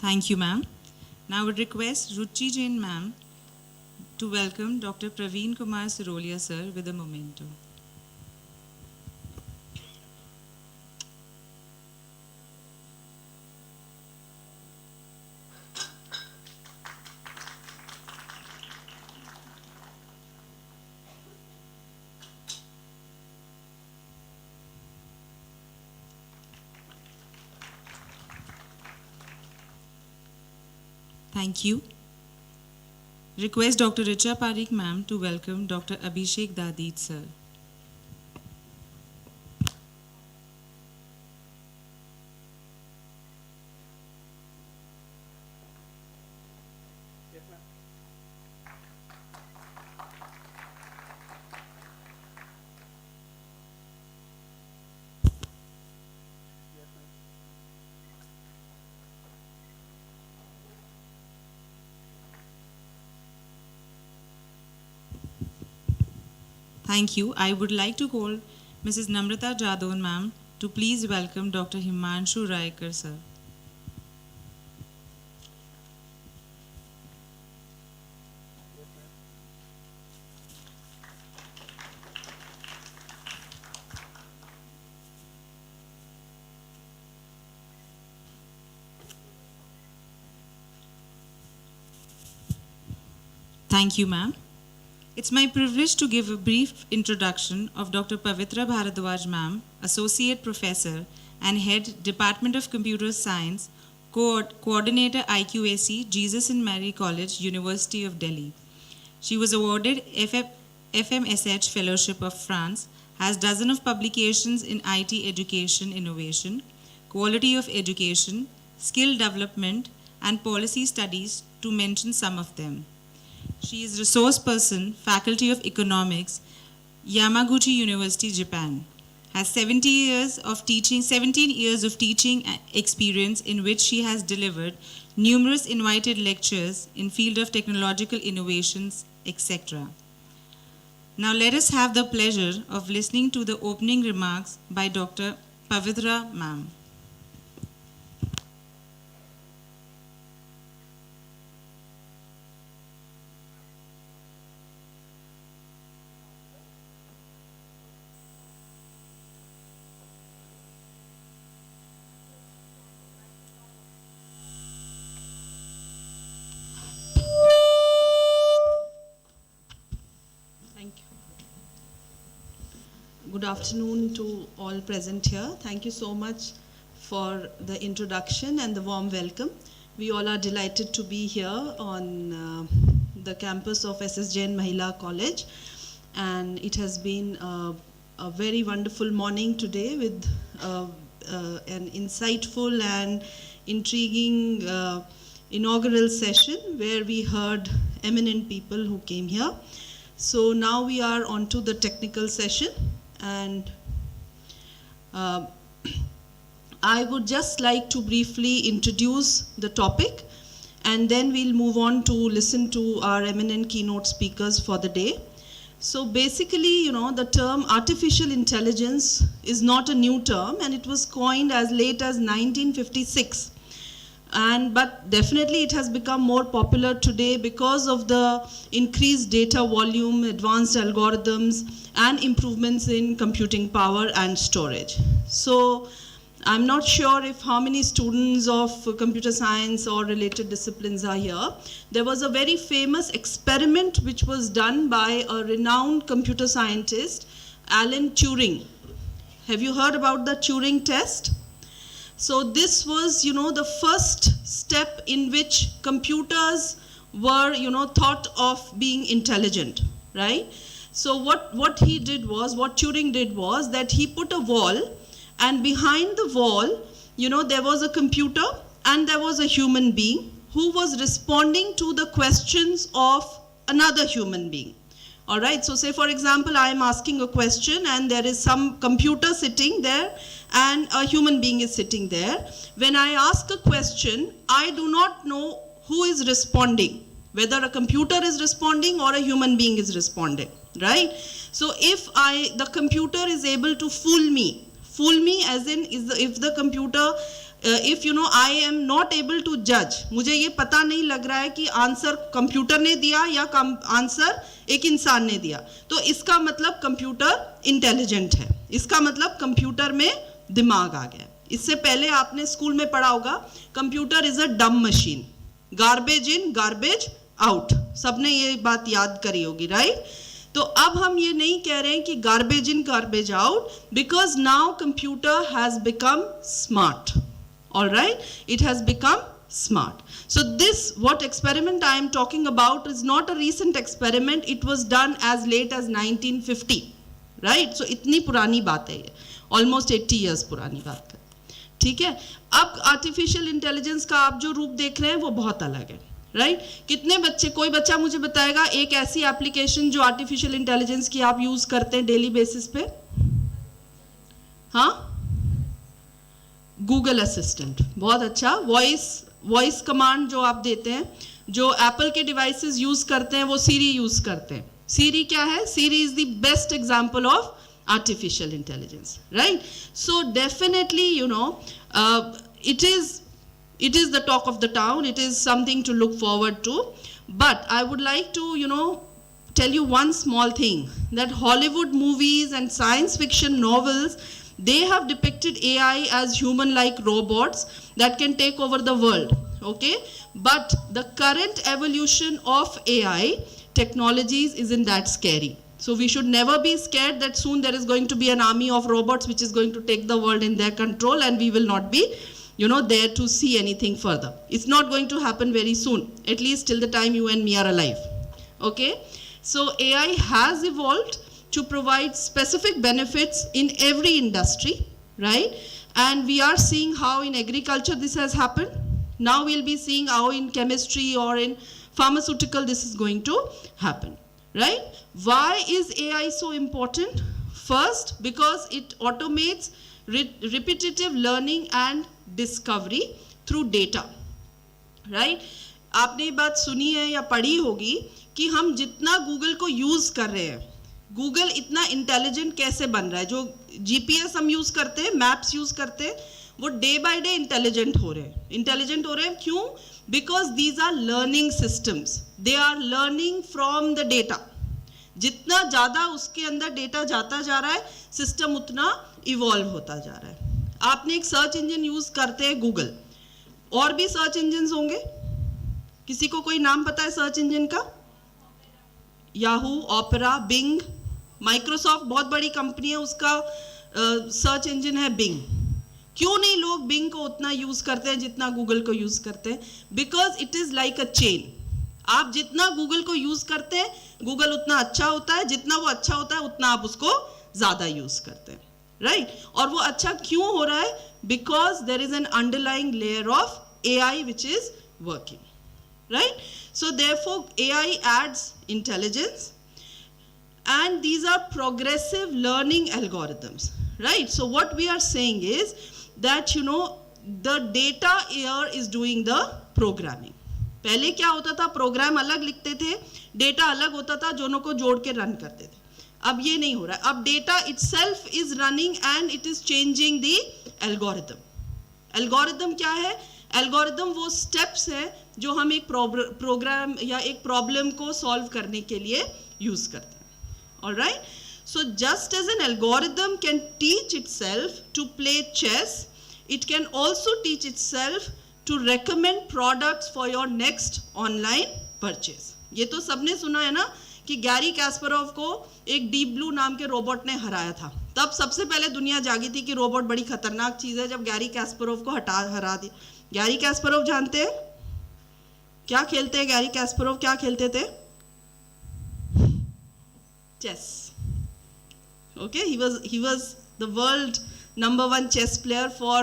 Thank you, ma'am. Now I would request Ruchi Jain ma'am to welcome Dr. Praveen Kumar Sirolia sir with a memento. Thank you. Request Dr. Richa Parikh ma'am to welcome Dr. Abhishek Dadit sir. Thank you. I would like to call Mrs. Namrata Jadon ma'am to please welcome Dr. Himanshu Raikar sir. Thank you, ma'am. It's my privilege to give a brief introduction of Dr. Pavitra Bharadwaj ma'am, Associate Professor and Head, Department of Computer Science, Coordinator IQAC, Jesus and Mary College, University of Delhi. She was awarded FMSH Fellowship of France, has dozens of publications in IT education innovation, quality of education, skill development, and policy studies, to mention some of them. She is resource person, Faculty of Economics, Yamaguchi University, Japan. Has 17 years of teaching experience, in which she has delivered numerous invited lectures in field of technological innovations, etc. Now let us have the pleasure of listening to the opening remarks by Dr. Pavitra ma'am. Good afternoon to all present here. Thank you so much for the introduction and the warm welcome. We all are delighted to be here on the campus of SSJN Mahila College, and it has been a very wonderful morning today with an insightful and intriguing inaugural session where we heard eminent people who came here. So now we are on to the technical session, and I would just like to briefly introduce the topic, and then we'll move on to listen to our eminent keynote speakers for the day. So basically, you know, the term artificial intelligence is not a new term, and it was coined as late as 1956 But definitely it has become more popular today because of the increased data volume, advanced algorithms, and improvements in computing power and storage. So I'm not sure if how many students of computer science or related disciplines are here. There was a very famous experiment which was done by a renowned computer scientist, Alan Turing. Have you heard about the Turing test? So this was, the first step in which computers were, thought of being intelligent, right? So what Turing did was that he put a wall, and behind the wall, there was a computer and there was a human being who was responding to the questions of another human being. All right, so say for example, I am asking a question and there is some computer sitting there and a human being is sitting there. When I ask a question, I do not know who is responding, whether a computer is responding or a human being is responding, right? So if the computer is able to fool me as in if the computer I am not able to judge, मुझे ये पता नहीं लग रहा है कि answer computer ने दिया या आंसर एक इंसान ने दिया, तो इसका मतलब कंप्यूटर इंटेलिजेंट है, इसका मतलब कंप्यूटर में दिमाग आ गया. इससे पहले आपने स्कूल में पढ़ा होगा कंप्यूटर इज अ डम machine, garbage in garbage out, सबने ये बात याद करी होगी, राइट? तो अब हम ये नहीं कह रहे हैं कि garbage in garbage out, because now computer has become smart. All right, it has become smart. So this, what experiment I am talking about, is not a recent experiment. It was done as late as 1950, right? So इतनी पुरानी बात है ये, almost 80 years पुरानी बात है, ठीक है? अब आर्टिफिशियल इंटेलिजेंस का आप जो रूप देख रहे हैं वो बहुत अलग है, राइट? कितने बच्चे, कोई बच्चा मुझे बताएगा एक ऐसी एप्लीकेशन जो आर्टिफिशियल इंटेलिजेंस की आप यूज करते हैं डेली बेसिस पे? हाँ, गूगल असिस्टेंट, बहुत अच्छा. वॉइस कमांड जो आप देते हैं, जो एप्पल के डिवाइसेस यूज करते हैं वो सीरी यूज करते हैं. सीरी क्या है? Siri is the best example of artificial intelligence, right? So definitely, it is the talk of the town. It is something to look forward to. But I would like to, tell you one small thing, that Hollywood movies and science fiction novels, they have depicted AI as human-like robots that can take over the world, okay? But the current evolution of AI technologies isn't that scary. So we should never be scared that soon there is going to be an army of robots which is going to take the world in their control and we will not be, there to see anything further. It's not going to happen very soon, at least till the time you and me are alive, okay? So AI has evolved to provide specific benefits in every industry, right? And we are seeing how in agriculture this has happened. Now we'll be seeing how in chemistry or in pharmaceutical this is going to happen, right? Why is AI so important? First, because it automates repetitive learning and discovery through data, right? आपने ये बात सुनी है या पढ़ी होगी कि हम जितना गूगल को यूज कर रहे हैं, गूगल इतना इंटेलिजेंट कैसे बन रहा है. जो जीपीएस हम यूज करते हैं, मैप्स यूज करते हैं, वो डे बाय डे इंटेलिजेंट हो रहे हैं. क्यों? Because these are learning systems, they are learning from the data. जितना ज़्यादा उसके अंदर डेटा जाता जा रहा है, सिस्टम उतना इवॉल्व होता जा रहा है. आपने एक सर्च इंजन यूज करते हैं गूगल, और भी सर्च इंजन होंगे. किसी को कोई नाम पता है सर्च इंजन का? Yahoo, Opera, Bing. माइक्रोसॉफ्ट बहुत बड़ी कंपनी है, उसका सर्च इंजन है बिंग. क्यों नहीं लोग बिंग को उतना यूज करते हैं जितना गूगल को यूज करते हैं? Because it is like a chain. आप जितना गूगल को यूज करते हैं, गूगल उतना अच्छा होता है, जितना वो अच्छा होता है उतना आप उसको ज्यादा यूज करते हैं, राइट? और वो अच्छा क्यों हो रहा है? Because there is an underlying layer of AI which is working, right? So therefore AI adds intelligence, and these are progressive learning algorithms, right? So what we are saying is that the data here is doing the programming. पहले क्या होता था? Programme अलग लिखते थे, data अलग होता था, दोनों को जोड़ के रन करते थे. अब ये नहीं हो रहा है. अब data itself is running and it is changing the algorithm. Algorithm क्या है? एल्गोरिदम वो स्टेप्स हैं जो हम एक प्रोग्राम या एक प्रॉब्लम को सॉल्व करने के लिए यूज़ करते हैं. Alright, so just as an algorithm can teach itself to play chess, it can also teach itself to recommend products for your next online purchase. ये तो सबने सुना है ना कि गैरी कैस्परोव को एक डीप ब्लू नाम के रोबोट ने हराया था. तब सबसे पहले दुनिया जागी थी कि रोबोट बड़ी खतरनाक चीज़ है जब गैरी कैस्परोव को हरा दिया. गैरी कैस्परोव जानते हैं क्या खेलते हैं? गैरी कैस्परोव क्या खेलते थे? Chess. Okay, he was the world #1 chess player for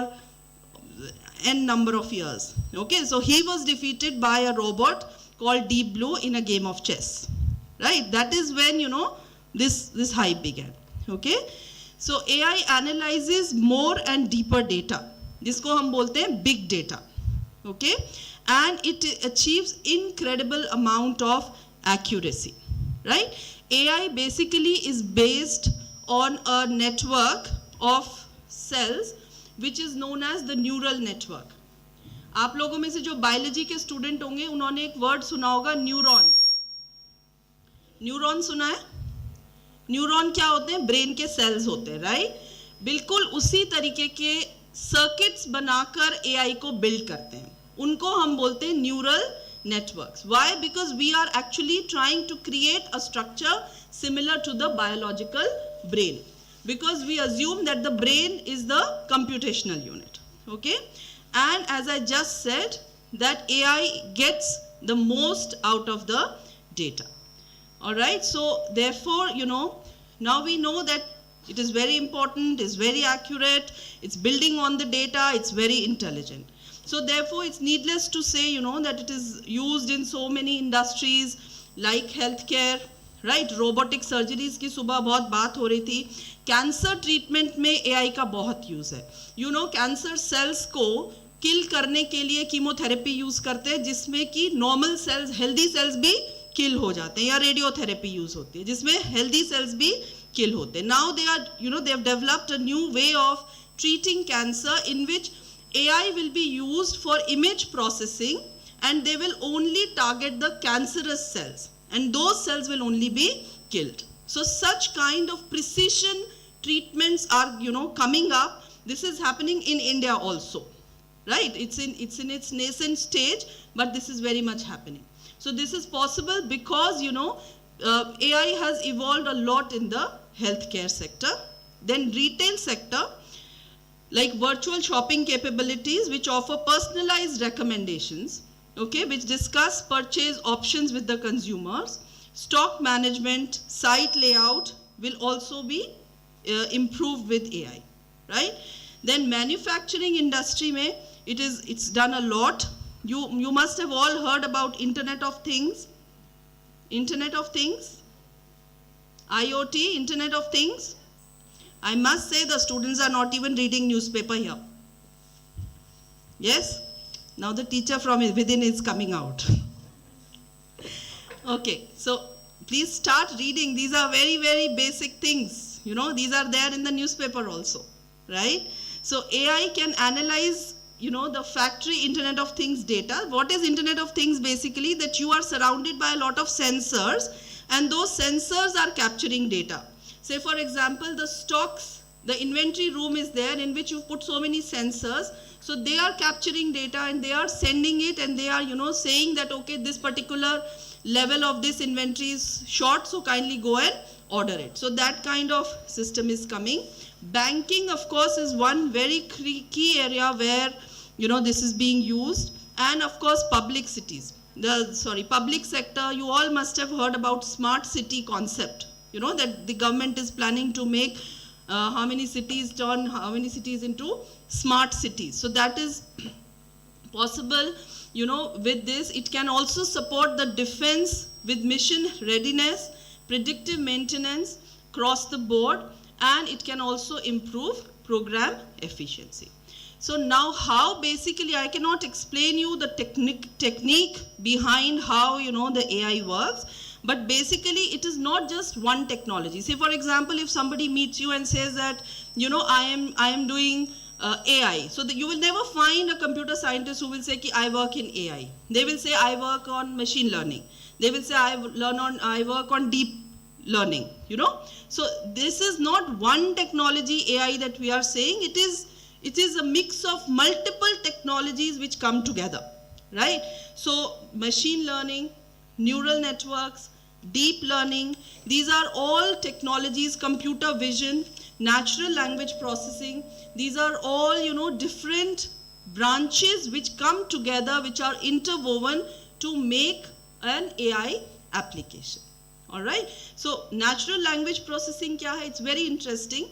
n number of years. Okay, so he was defeated by a robot called Deep Blue in a game of chess. Right, that is when this hype began. Okay, so AI analyzes more and deeper data. जिसको हम बोलते हैं big data. Okay, and it achieves incredible amount of accuracy. Right, AI basically is based on a network of cells which is known as the neural network. आप लोगों में से जो biology के स्टूडेंट होंगे उन्होंने एक वर्ड सुना होगा, न्यूरॉन्स. न्यूरॉन सुना है? न्यूरॉन क्या होते हैं? ब्रेन के सेल्स होते हैं. राइट, बिल्कुल उसी तरीके के सर्किट्स बनाकर एआई को बिल्ड करते हैं. उनको हम बोलते हैं neural networks. Why? Because we are actually trying to create a structure similar to the biological brain, because we assume that the brain is the computational unit. Okay, and as I just said, that AI gets the most out of the data. All right, so therefore now we know that it is very important, it's very accurate, it's building on the data, it's very intelligent. So therefore it's needless to say that it is used in so many industries like healthcare. Right, robotic surgeries की सुबह बहुत बात हो रही थी. Cancer treatment में AI का बहुत यूज़ है. कैंसर सेल्स को किल करने के लिए कीमोथेरेपी यूज़ करते हैं जिसमें कि नॉर्मल सेल्स, हेल्दी सेल्स भी किल हो जाते हैं, या रेडियोथेरेपी यूज़ होती है जिसमें हेल्दी सेल्स भी किल होते हैं. Now they are they have developed a new way of treating cancer in which AI will be used for image processing, and they will only target the cancerous cells, and those cells will only be killed. So such kind of precision treatments are coming up. This is happening in India also. Right, it's in its nascent stage, but this is very much happening. So this is possible because AI has evolved a lot in the healthcare sector. Then retail sector, like virtual shopping capabilities which offer personalized recommendations, okay, which discuss purchase options with the consumers. Stock management, site layout will also be improved with AI, right? Then manufacturing industry mein it's done a lot. You must have all heard about Internet of Things. Internet of Things, IoT, Internet of Things. I must say the students are not even reading newspaper here. Yes? Now the teacher from within is coming out. Okay, so please start reading. These are very, very basic things. These are there in the newspaper also, right? So AI can analyze, the factory Internet of Things data. What is Internet of Things? Basically that you are surrounded by a lot of sensors, and those sensors are capturing data. Say for example, the stocks, the inventory room is there in which you put so many sensors. So they are capturing data and they are sending it, and they are, saying that, okay, this particular level of this inventory is short, so kindly go and order it. So that kind of system is coming. Banking, of course, is one very key area where, this is being used. And of course, public cities. Public sector, you all must have heard about smart city concept. That the government is planning to make how many cities into smart cities. So that is possible, with this. It can also support the defense with mission readiness, predictive maintenance across the board, and it can also improve program efficiency. So now how basically, I cannot explain you the technique behind how, the AI works. But basically, it is not just one technology. Say, for example, if somebody meets you and says that, I am doing AI. So you will never find a computer scientist who will say ki I work in AI. They will say I work on machine learning. They will say I work on deep learning, you know. So this is not one technology AI that we are saying. It is a mix of multiple technologies which come together, right? So machine learning, neural networks, deep learning, these are all technologies, computer vision, natural language processing, these are all, you know, different branches which come together, which are interwoven to make an AI application. All right. So natural language processing kya hai? It's very interesting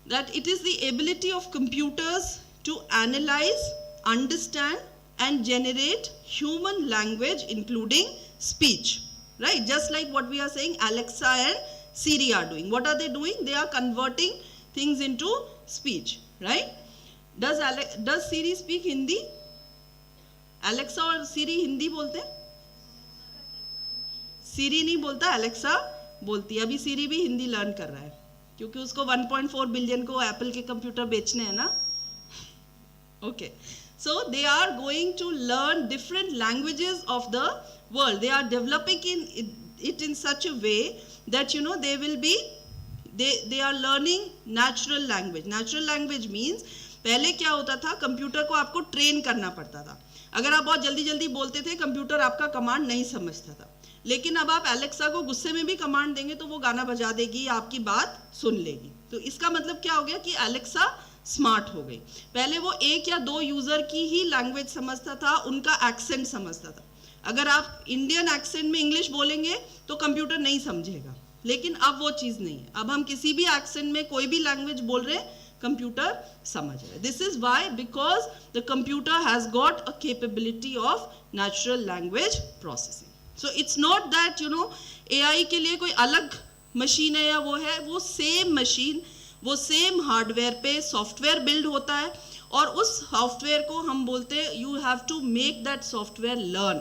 that it is the ability of computers to analyze, understand and generate human language including speech, right? Just like what we are saying Alexa and Siri are doing. What are they doing? They are converting things into speech, right? Does Siri speak Hindi? Alexa और Siri Hindi बोलते हैं? Siri नहीं बोलता, Alexa बोलती है. अभी Siri भी Hindi learn कर रहा है क्योंकि उसको 1.4 बिलियन को एप्पल के कंप्यूटर बेचने हैं ना. Okay. So they are going to learn different languages of the world. They are developing it in such a way that, you know, they are learning natural language. Natural language means पहले क्या होता था, computer को आपको train करना पड़ता था. अगर आप बहुत जल्दी जल्दी बोलते थे, कंप्यूटर आपका कमांड नहीं समझता था. लेकिन अब आप एलेक्सा को गुस्से में भी कमांड देंगे तो वो गाना बजा देगी, आपकी बात सुन लेगी. तो इसका मतलब क्या हो गया कि एलेक्सा स्मार्ट हो गई. पहले वो एक या दो यूजर की ही लैंग्वेज समझता था, उनका एक्सेंट समझता था. अगर आप इंडियन एक्सेंट में इंग्लिश बोलेंगे तो कंप्यूटर नहीं समझेगा. लेकिन अब वो चीज़ नहीं है. अब हम किसी भी एक्सेंट में कोई भी लैंग्वेज बोल रहे हैं, कंप्यूटर समझ रहा है. This is why, because the computer has got a capability of natural language processing. So it's not that, you know, AI के लिए कोई अलग मशीन है या वो है. वो सेम मशीन, वो सेम हार्डवेयर पे सॉफ्टवेयर बिल्ड होता है और उस सॉफ्टवेयर को हम बोलते हैं you have to make that software learn.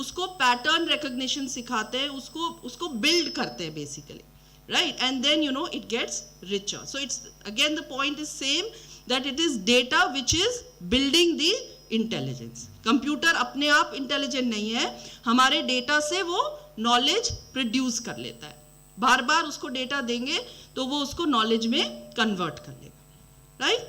उसको पैटर्न रिकग्निशन सिखाते हैं, उसको बिल्ड करते हैं basically, right? And then, you know, it gets richer. So it's, again, the point is same, that it is data which is building the intelligence. Computer अपने आप intelligent नहीं है, हमारे डेटा से वो नॉलेज प्रोड्यूस कर लेता है. बार बार उसको डेटा देंगे तो वो उसको नॉलेज में कन्वर्ट कर लेगा, right?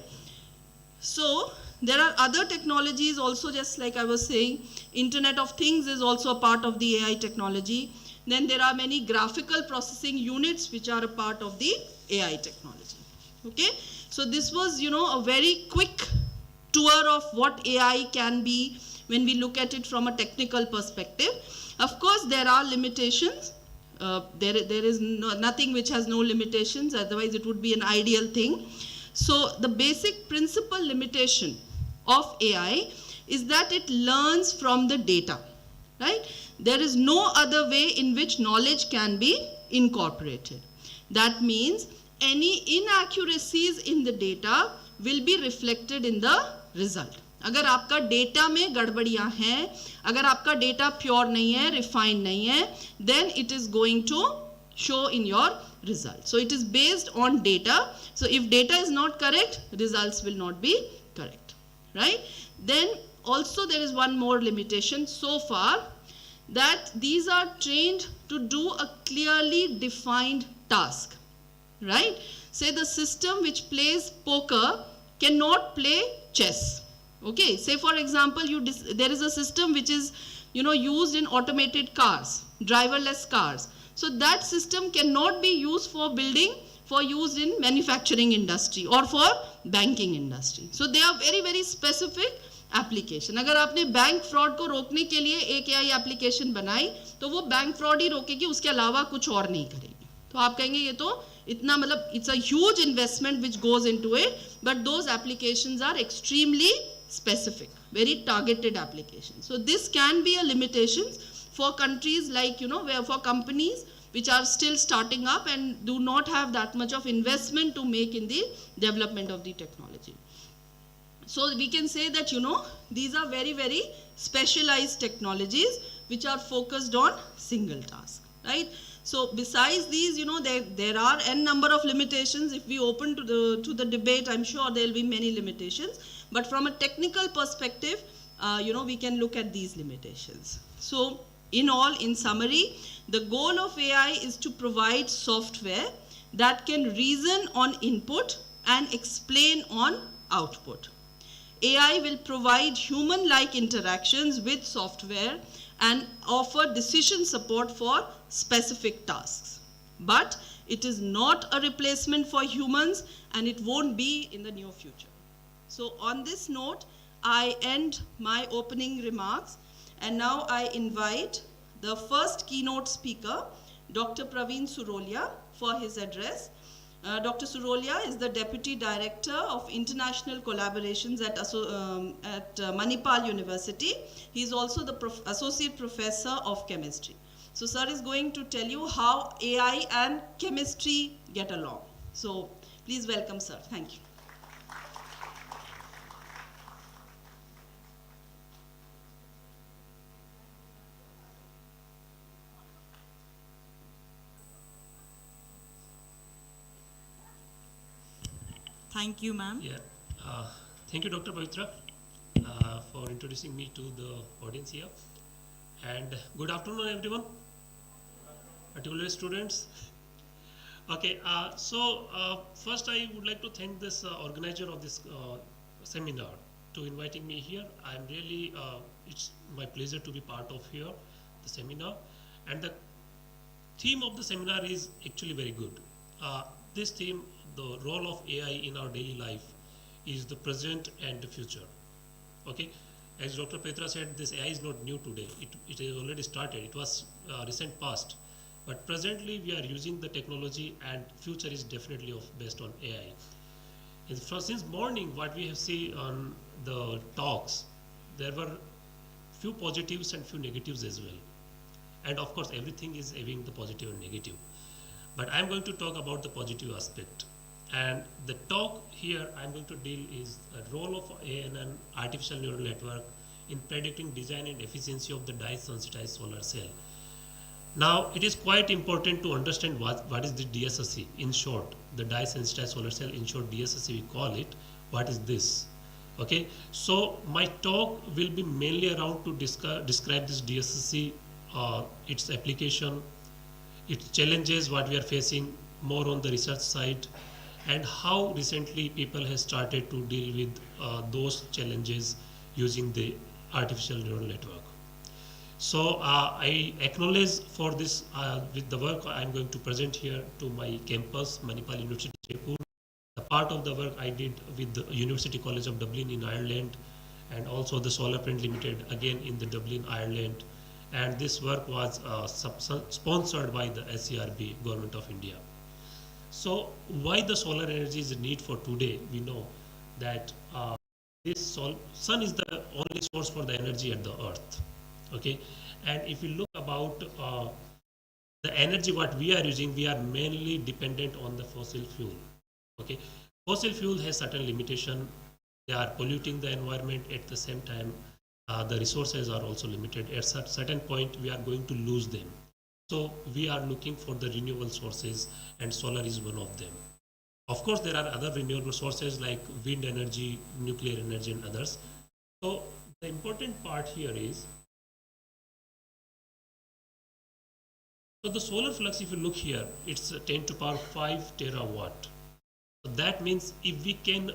So there are other technologies also, just like I was saying, Internet of Things is also a part of the AI technology. Then there are many graphical processing units which are a part of the AI technology. Okay, so this was, you know, a very quick tour of what AI can be when we look at it from a technical perspective. Of course, there are limitations. There is nothing which has no limitations, otherwise it would be an ideal thing. So the basic principal limitation of AI is that it learns from the data, right? There is no other way in which knowledge can be incorporated. That means any inaccuracies in the data will be reflected in the result. अगर आपका data में गड़बड़ियां हैं, अगर आपका data pure नहीं है, refined नहीं है, then it is going to show in your result. So it is based on data. So if data is not correct, results will not be correct, right? Then also there is one more limitation so far, that these are trained to do a clearly defined task, right? Say the system which plays poker cannot play chess. Okay, say for example there is a system which is, you know, used in automated cars, driverless cars. So that system cannot be used for used in manufacturing industry or for banking industry. So they are very, very specific application. अगर आपने bank fraud को रोकने के लिए एक AI application बनाई तो वो बैंक फ्रॉड ही रोकेगी, उसके अलावा कुछ और नहीं करेगी. तो आप कहेंगे ये तो इतना, मतलब it's a huge investment which goes into it, but those applications are extremely specific, very targeted applications. So this can be a limitation for countries like, you know, where for companies which are still starting up and do not have that much of investment to make in the development of the technology. So we can say that, you know, these are very, very specialized technologies which are focused on single task, right? So besides these, there are n number of limitations. If we open to the debate, I'm sure there will be many limitations. But from a technical perspective, we can look at these limitations. So in summary, the goal of AI is to provide software that can reason on input and explain on output. AI will provide human-like interactions with software and offer decision support for specific tasks. But it is not a replacement for humans, and it won't be in the near future. So on this note, I end my opening remarks, and now I invite the first keynote speaker, Dr. Praveen Surolia, for his address. Dr. Surolia is the Deputy Director of International Collaborations at Manipal University. He is also the Associate Professor of Chemistry. So sir is going to tell you how AI and chemistry get along. So please welcome sir. Thank you. Thank you, ma'am. Yeah. Thank you, Dr. Pavitra, for introducing me to the audience here. And good afternoon, everyone, particularly students. Okay, first I would like to thank this organizer of this seminar to inviting me here. I'm really, it's my pleasure to be part of here, the seminar. And the theme of the seminar is actually very good. This theme, the role of AI in our daily life, is the present and the future. Okay, as Dr. Petra said, this AI is not new today. It has already started. It was recent past, but presently we are using the technology, and future is definitely based on AI. And since morning, what we have seen on the talks, there were few positives and few negatives as well. And of course, everything is having the positive and negative. But I'm going to talk about the positive aspect. And the talk here I'm going to deal is a role of AI and an artificial neural network in predicting design and efficiency of the dye-sensitized solar cell. Now, it is quite important to understand what is the DSSC. In short, the dye-sensitized solar cell, in short DSSC we call it. What is this? Okay, so my talk will be mainly around to describe this DSSC, its application, its challenges, what we are facing, more on the research side, and how recently people have started to deal with those challenges using the artificial neural network. So I acknowledge for this with the work I'm going to present here to my campus, Manipal University, Jaipur. The part of the work I did with the University College of Dublin in Ireland, and also the Solar Print Limited again in the Dublin, Ireland. And this work was sponsored by the SCRB, Government of India. So why the solar energy is a need for today? We know that this sun is the only source for the energy at the earth. Okay, and if you look about the energy what we are using, we are mainly dependent on the fossil fuel. Okay, fossil fuel has certain limitation. They are polluting the environment. At the same time, the resources are also limited. At a certain point, we are going to lose them. So we are looking for the renewable sources, and solar is one of them. Of course, there are other renewable sources like wind energy, nuclear energy, and others. So the important part here is, so the solar flux, if you look here, it's 10 to power 5 terawatt. So that means if we can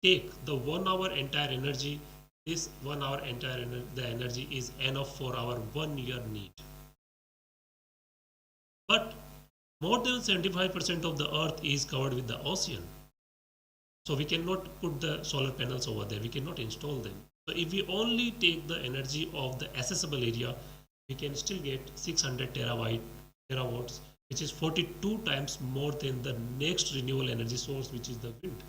take the 1 hour entire energy, this 1 hour entire the energy is enough for our 1 year need. But more than 75% of the earth is covered with the ocean. So we cannot put the solar panels over there. We cannot install them. So if we only take the energy of the accessible area, we can still get 600 terawatts, which is 42 times more than the next renewable energy source, which is the wind.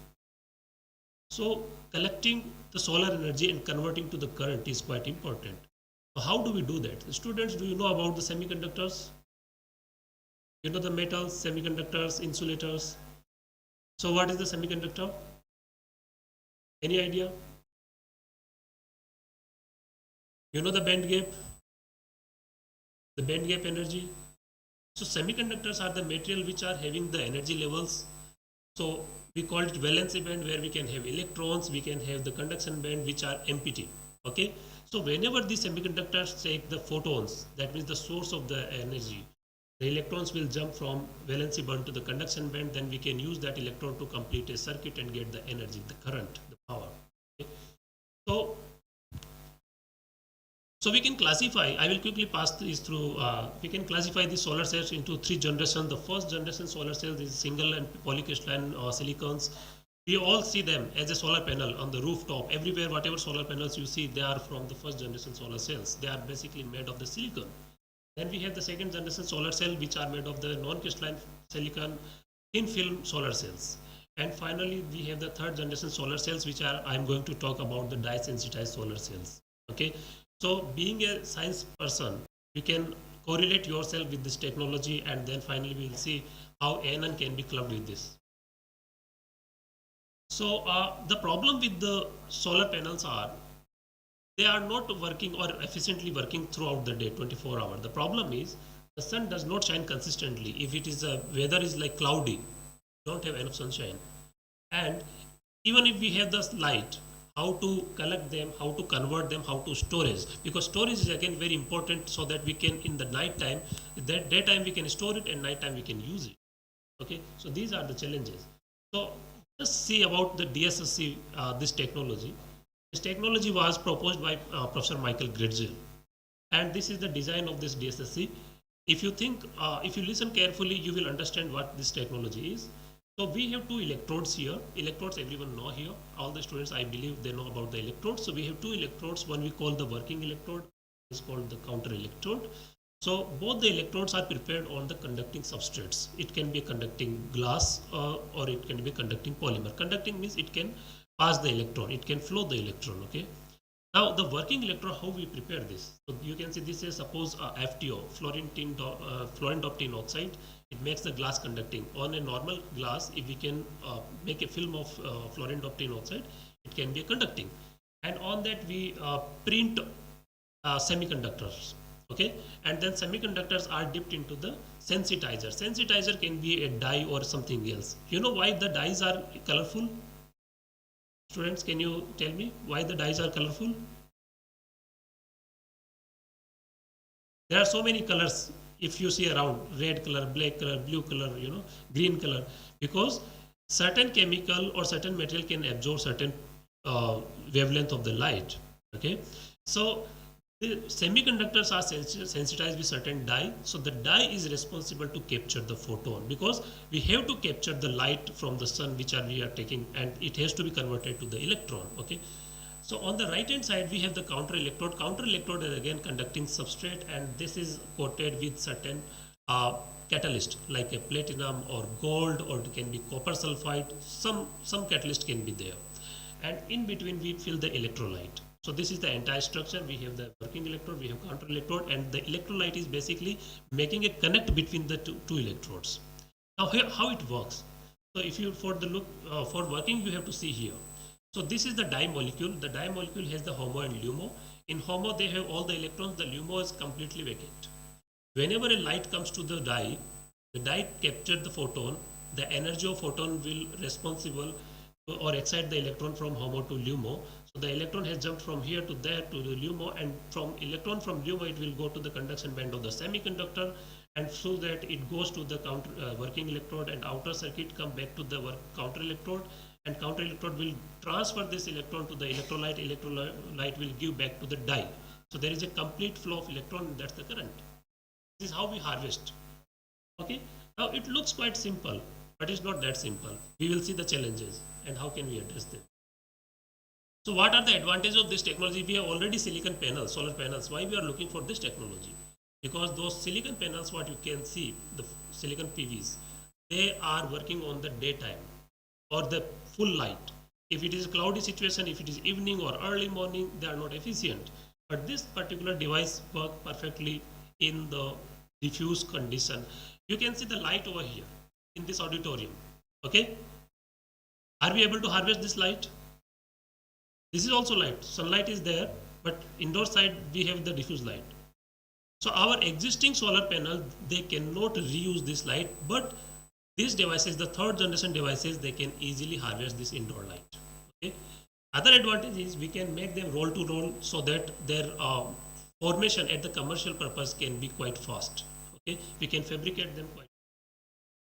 So collecting the solar energy and converting to the current is quite important. So how do we do that? Students, do you know about the semiconductors? You know the metals, semiconductors, insulators. So what is the semiconductor? Any idea? You know the band gap? The band gap energy? So semiconductors are the material which are having the energy levels. So we call it valency band, where we can have electrons, we can have the conduction band which are empty. Okay. So whenever these semiconductors take the photons, that means the source of the energy, the electrons will jump from valency band to the conduction band. Then we can use that electron to complete a circuit and get the energy, the current, the power. Okay. So we can classify, I will quickly pass this through, we can classify the solar cells into three generations. The first generation solar cells is single and polycrystalline silicons. We all see them as a solar panel on the rooftop. Everywhere, whatever solar panels you see, they are from the first generation solar cells. They are basically made of the silicon. Then we have the second generation solar cell, which are made of the non-crystalline silicon thin film solar cells. And finally, we have the third generation solar cells, which are, I'm going to talk about the dye sensitized solar cells. Okay. So being a science person, you can correlate yourself with this technology, and then finally we will see how ANN can be clubbed with this. So the problem with the solar panels are, they are not working or efficiently working throughout the day, 24 hours. The problem is the sun does not shine consistently. If it is weather is like cloudy, don't have enough sunshine. And even if we have the light, how to collect them, how to convert them, how to storage, because storage is again very important, so that we can in the night time, that daytime we can store it and night time we can use it. Okay, so these are the challenges. So just see about the DSSC, this technology. This technology was proposed by Professor Michael Gritzel, and this is the design of this DSSC. If you think, if you listen carefully, you will understand what this technology is. So we have two electrodes here. Electrodes everyone know here. All the students, I believe, they know about the electrodes. So we have two electrodes. One we call the working electrode, is called the counter electrode. So both the electrodes are prepared on the conducting substrates. It can be conducting glass or it can be conducting polymer. Conducting means it can pass the electron, it can flow the electron. Okay. Now the working electrode, how we prepare this? So you can see this is suppose FTO, fluorine top tin oxide. It makes the glass conducting. On a normal glass, if we can make a film of fluorine top tin oxide, it can be conducting. And on that we print semiconductors. Okay, and then semiconductors are dipped into the sensitizer. Sensitizer can be a dye or something else. You know why the dyes are colorful? Students, can you tell me why the dyes are colorful? There are so many colors. If you see around, red color, black color, blue color, green color, because certain chemical or certain material can absorb certain wavelength of the light. Okay, so the semiconductors are sensitized with certain dye. So the dye is responsible to capture the photon, because we have to capture the light from the sun, which we are taking, and it has to be converted to the electron. Okay. So on the right hand side, we have the counter electrode. Counter electrode is again conducting substrate, and this is coated with certain catalyst like a platinum or gold, or it can be copper sulfide. Some catalyst can be there, and in between we fill the electrolyte. So this is the entire structure. We have the working electrode, we have counter electrode, and the electrolyte is basically making a connect between the two electrodes. Now here, how it works. So if you for working, you have to see here. So this is the dye molecule. The dye molecule has the HOMO and LUMO. In HOMO they have all the electrons. The LUMO is completely vacant. Whenever a light comes to the dye captures the photon. The energy of photon will responsible or excite the electron from HOMO to LUMO. So the electron has jumped from here to there to the LUMO, and from electron from LUMO it will go to the conduction band of the semiconductor, and through that it goes to the working electrode, and outer circuit come back to the counter electrode, and counter electrode will transfer this electron to the electrolyte. Electrolyte will give back to the dye. So there is a complete flow of electron. That's the current. This is how we harvest. Okay. Now it looks quite simple, but it's not that simple. We will see the challenges and how can we address them. So what are the advantages of this technology? We have already silicon panels, solar panels. Why we are looking for this technology? Because those silicon panels, what you can see, the silicon PVs, they are working on the daytime or the full light. If it is a cloudy situation, if it is evening or early morning, they are not efficient. But this particular device works perfectly in the diffuse condition. You can see the light over here in this auditorium. Okay. Are we able to harvest this light? This is also light. Sunlight is there, but indoor side we have the diffuse light. So our existing solar panel, they cannot reuse this light, but these devices, the third generation devices, they can easily harvest this indoor light. Okay. Other advantage is we can make them roll to roll so that their formation at the commercial purpose can be quite fast. Okay, we can fabricate them quite,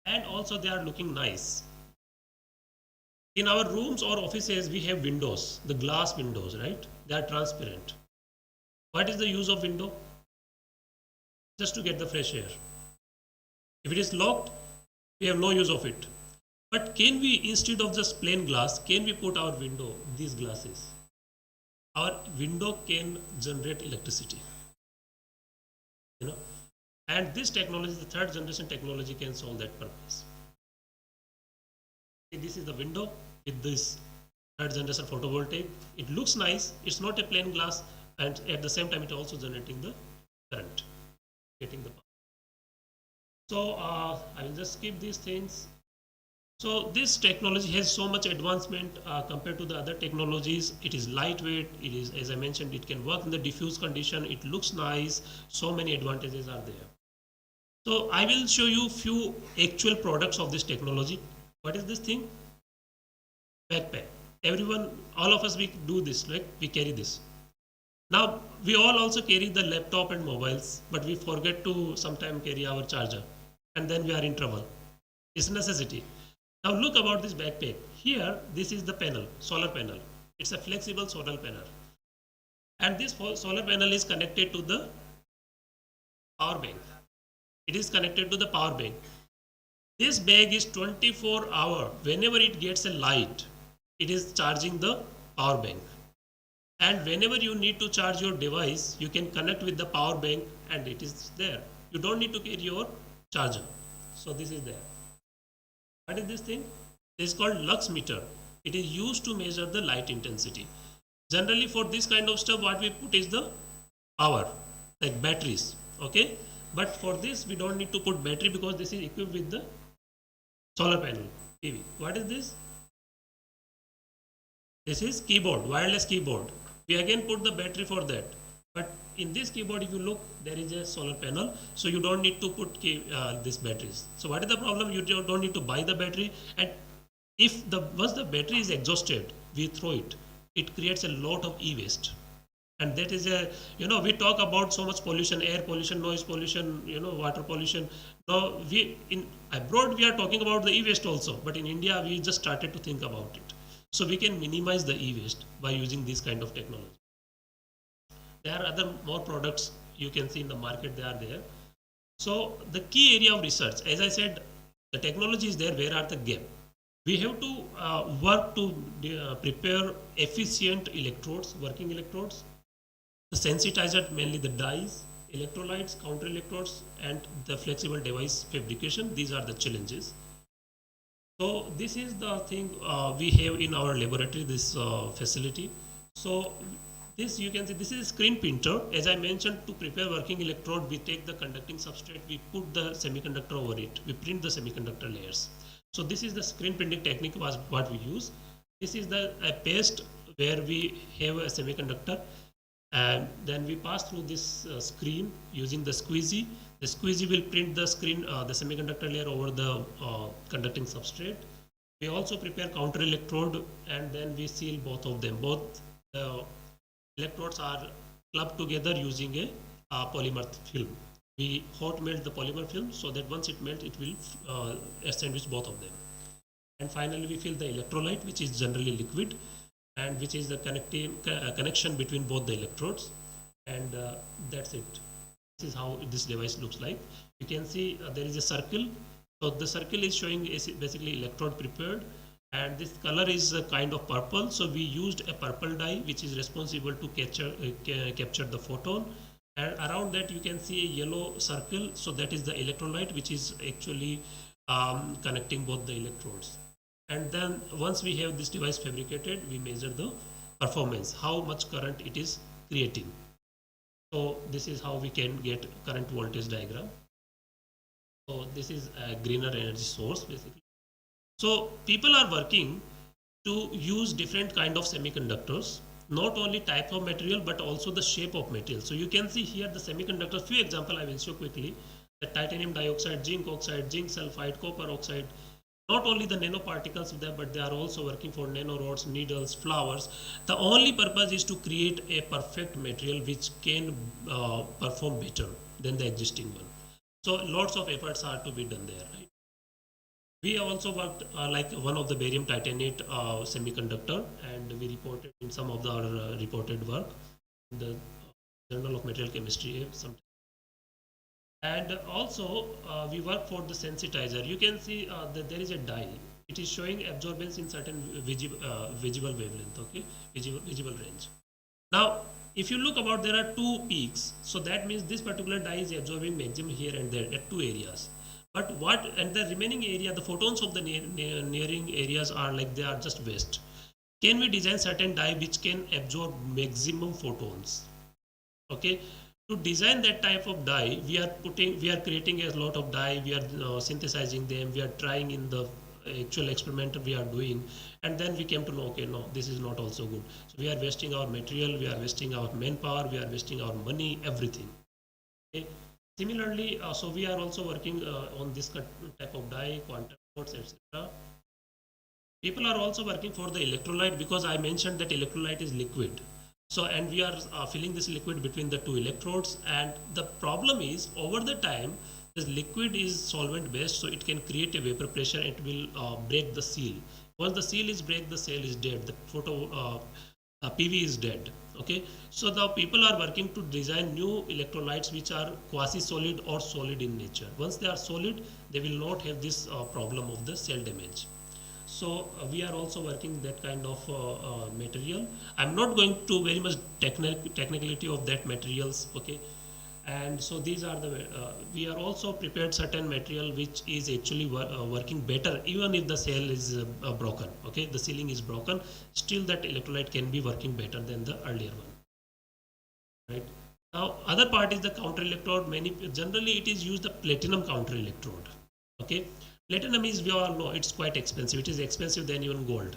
and also they are looking nice. In our rooms or offices, we have windows, the glass windows, right? They are transparent. What is the use of window? Just to get the fresh air. If it is locked, we have no use of it. But can we, instead of just plain glass, can we put our window, these glasses? Our window can generate electricity. You know, and this technology, the third generation technology, can solve that purpose. This is the window with this third generation photovoltaic. It looks nice. It's not a plain glass, and at the same time, it also generating the current, getting the power. So I will just skip these things. So this technology has so much advancement compared to the other technologies. It is lightweight. It is, as I mentioned, it can work in the diffuse condition. It looks nice. So many advantages are there. So I will show you few actual products of this technology. What is this thing? Backpack. Everyone, all of us, we do this, like we carry this. Now we all also carry the laptop and mobiles, but we forget to sometimes carry our charger, and then we are in trouble. It's a necessity. Now look about this backpack. Here, this is the panel, solar panel. It's a flexible solar panel. And this solar panel is connected to the power bank. It is connected to the power bank. This bag is 24-hour. Whenever it gets a light, it is charging the power bank. And whenever you need to charge your device, you can connect with the power bank and it is there. You don't need to carry your charger. So this is there. What is this thing? This is called lux meter. It is used to measure the light intensity. Generally for this kind of stuff, what we put is the power, like batteries. Okay. But for this, we don't need to put battery because this is equipped with the solar panel, PV. What is this? This is keyboard, wireless keyboard. We again put the battery for that. But in this keyboard, if you look, there is a solar panel. So you don't need to put these batteries. So what is the problem? You don't need to buy the battery. And if once the battery is exhausted, we throw it. It creates a lot of e-waste. And that is we talk about so much pollution, air pollution, noise pollution, water pollution. Now in abroad, we are talking about the e-waste also, but in India, we just started to think about it. So we can minimize the e-waste by using this kind of technology. There are other more products you can see in the market, they are there. So the key area of research, as I said, the technology is there, where are the gaps? We have to work to prepare efficient electrodes, working electrodes. The sensitizer, mainly the dyes, electrolytes, counter electrodes, and the flexible device fabrication. These are the challenges. So this is the thing we have in our laboratory, this facility. So this, you can see, this is screen printer. As I mentioned, to prepare working electrode, we take the conducting substrate, we put the semiconductor over it, we print the semiconductor layers. So this is the screen printing technique was what we use. This is the paste where we have a semiconductor, and then we pass through this screen using the squeegee. The squeegee will print the screen, the semiconductor layer over the conducting substrate. We also prepare counter electrode, and then we seal both of them. Both electrodes are clubbed together using a polymer film. We hot melt the polymer film so that once it melts, it will sandwich both of them. And finally, we fill the electrolyte, which is generally liquid, and which is the connection between both the electrodes, and that's it. This is how this device looks like. You can see there is a circle. So the circle is showing basically electrode prepared, and this color is a kind of purple. So we used a purple dye which is responsible to capture the photon, and around that you can see a yellow circle. So that is the electrolyte which is actually connecting both the electrodes. And then once we have this device fabricated, we measure the performance, how much current it is creating. So this is how we can get current voltage diagram. So this is a greener energy source basically. So people are working to use different kind of semiconductors not only type of material but also the shape of material. So you can see here the semiconductor, few example I will show quickly. The titanium dioxide, zinc oxide, zinc sulfide, copper oxide, not only the nanoparticles there, but they are also working for nanorods, needles, flowers. The only purpose is to create a perfect material which can perform better than the existing one. So lots of efforts are to be done there, right? We also worked like one of the barium titanate semiconductor, and we reported in some of our reported work in the Journal of Material Chemistry sometime. And also we work for the sensitizer. You can see that there is a dye. It is showing absorbance in certain visible wavelength, okay, visible range. Now, if you look about, there are two peaks, so that means this particular dye is absorbing maximum here and there at two areas. But what, and the remaining area, the photons of the nearing areas are like they are just waste. Can we design certain dye which can absorb maximum photons? Okay, to design that type of dye, we are creating a lot of dye, we are synthesizing them, we are trying in the actual experiment we are doing, and then we came to know, okay, no, this is not also good. So we are wasting our material, we are wasting our manpower, we are wasting our money, everything. Okay. Similarly, so we are also working on this type of dye, quantum dots, etc. People are also working for the electrolyte, because I mentioned that electrolyte is liquid. So, and we are filling this liquid between the two electrodes, and the problem is over the time this liquid is solvent based, so it can create a vapor pressure, it will break the seal. Once the seal is break, the cell is dead, the PV is dead. Okay, so the people are working to design new electrolytes which are quasi solid or solid in nature. Once they are solid, they will not have this problem of the cell damage. So we are also working that kind of material. I'm not going to very much technicality of that materials, okay. And so these are the we are also prepared certain material which is actually working better even if the cell is broken, okay, the sealing is broken, still that electrolyte can be working better than the earlier one, right? Now other part is the counter electrode. Generally it is used the platinum counter electrode, okay. Platinum is, we all know, it's quite expensive, it is expensive than even gold.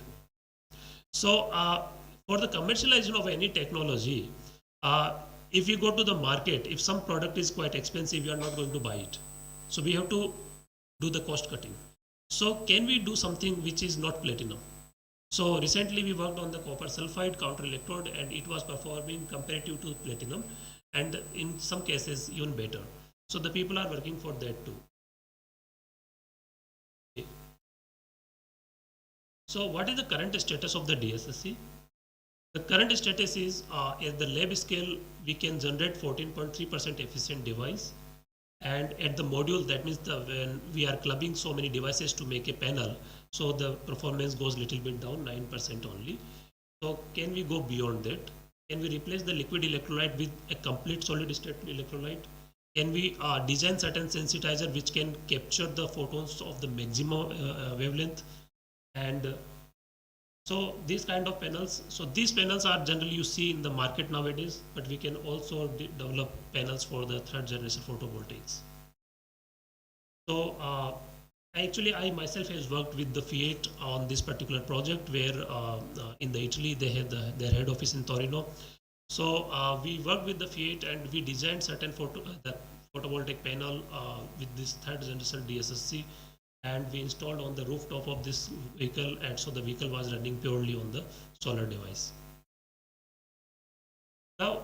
So for the commercialization of any technology, if you go to the market, if some product is quite expensive, you are not going to buy it. So we have to do the cost cutting. So can we do something which is not platinum? So recently we worked on the copper sulfide counter electrode, and it was performing comparative to platinum, and in some cases even better. So the people are working for that too. Okay. So what is the current status of the DSSC? The current status is at the lab scale, we can generate 14.3% efficient device. And at the module, that means when we are clubbing so many devices to make a panel, so the performance goes a little bit down, 9% only. So can we go beyond that? Can we replace the liquid electrolyte with a complete solid state electrolyte? Can we design certain sensitizer which can capture the photons of the maximum wavelength? And so these kind of panels, so these panels are generally you see in the market nowadays, but we can also develop panels for the third generation photovoltaics. So actually I myself has worked with the Fiat on this particular project, where in the Italy they have their head office in Torino. So we worked with the Fiat and we designed certain the photovoltaic panel with this third generation DSSC, and we installed on the rooftop of this vehicle, and so the vehicle was running purely on the solar device. Now,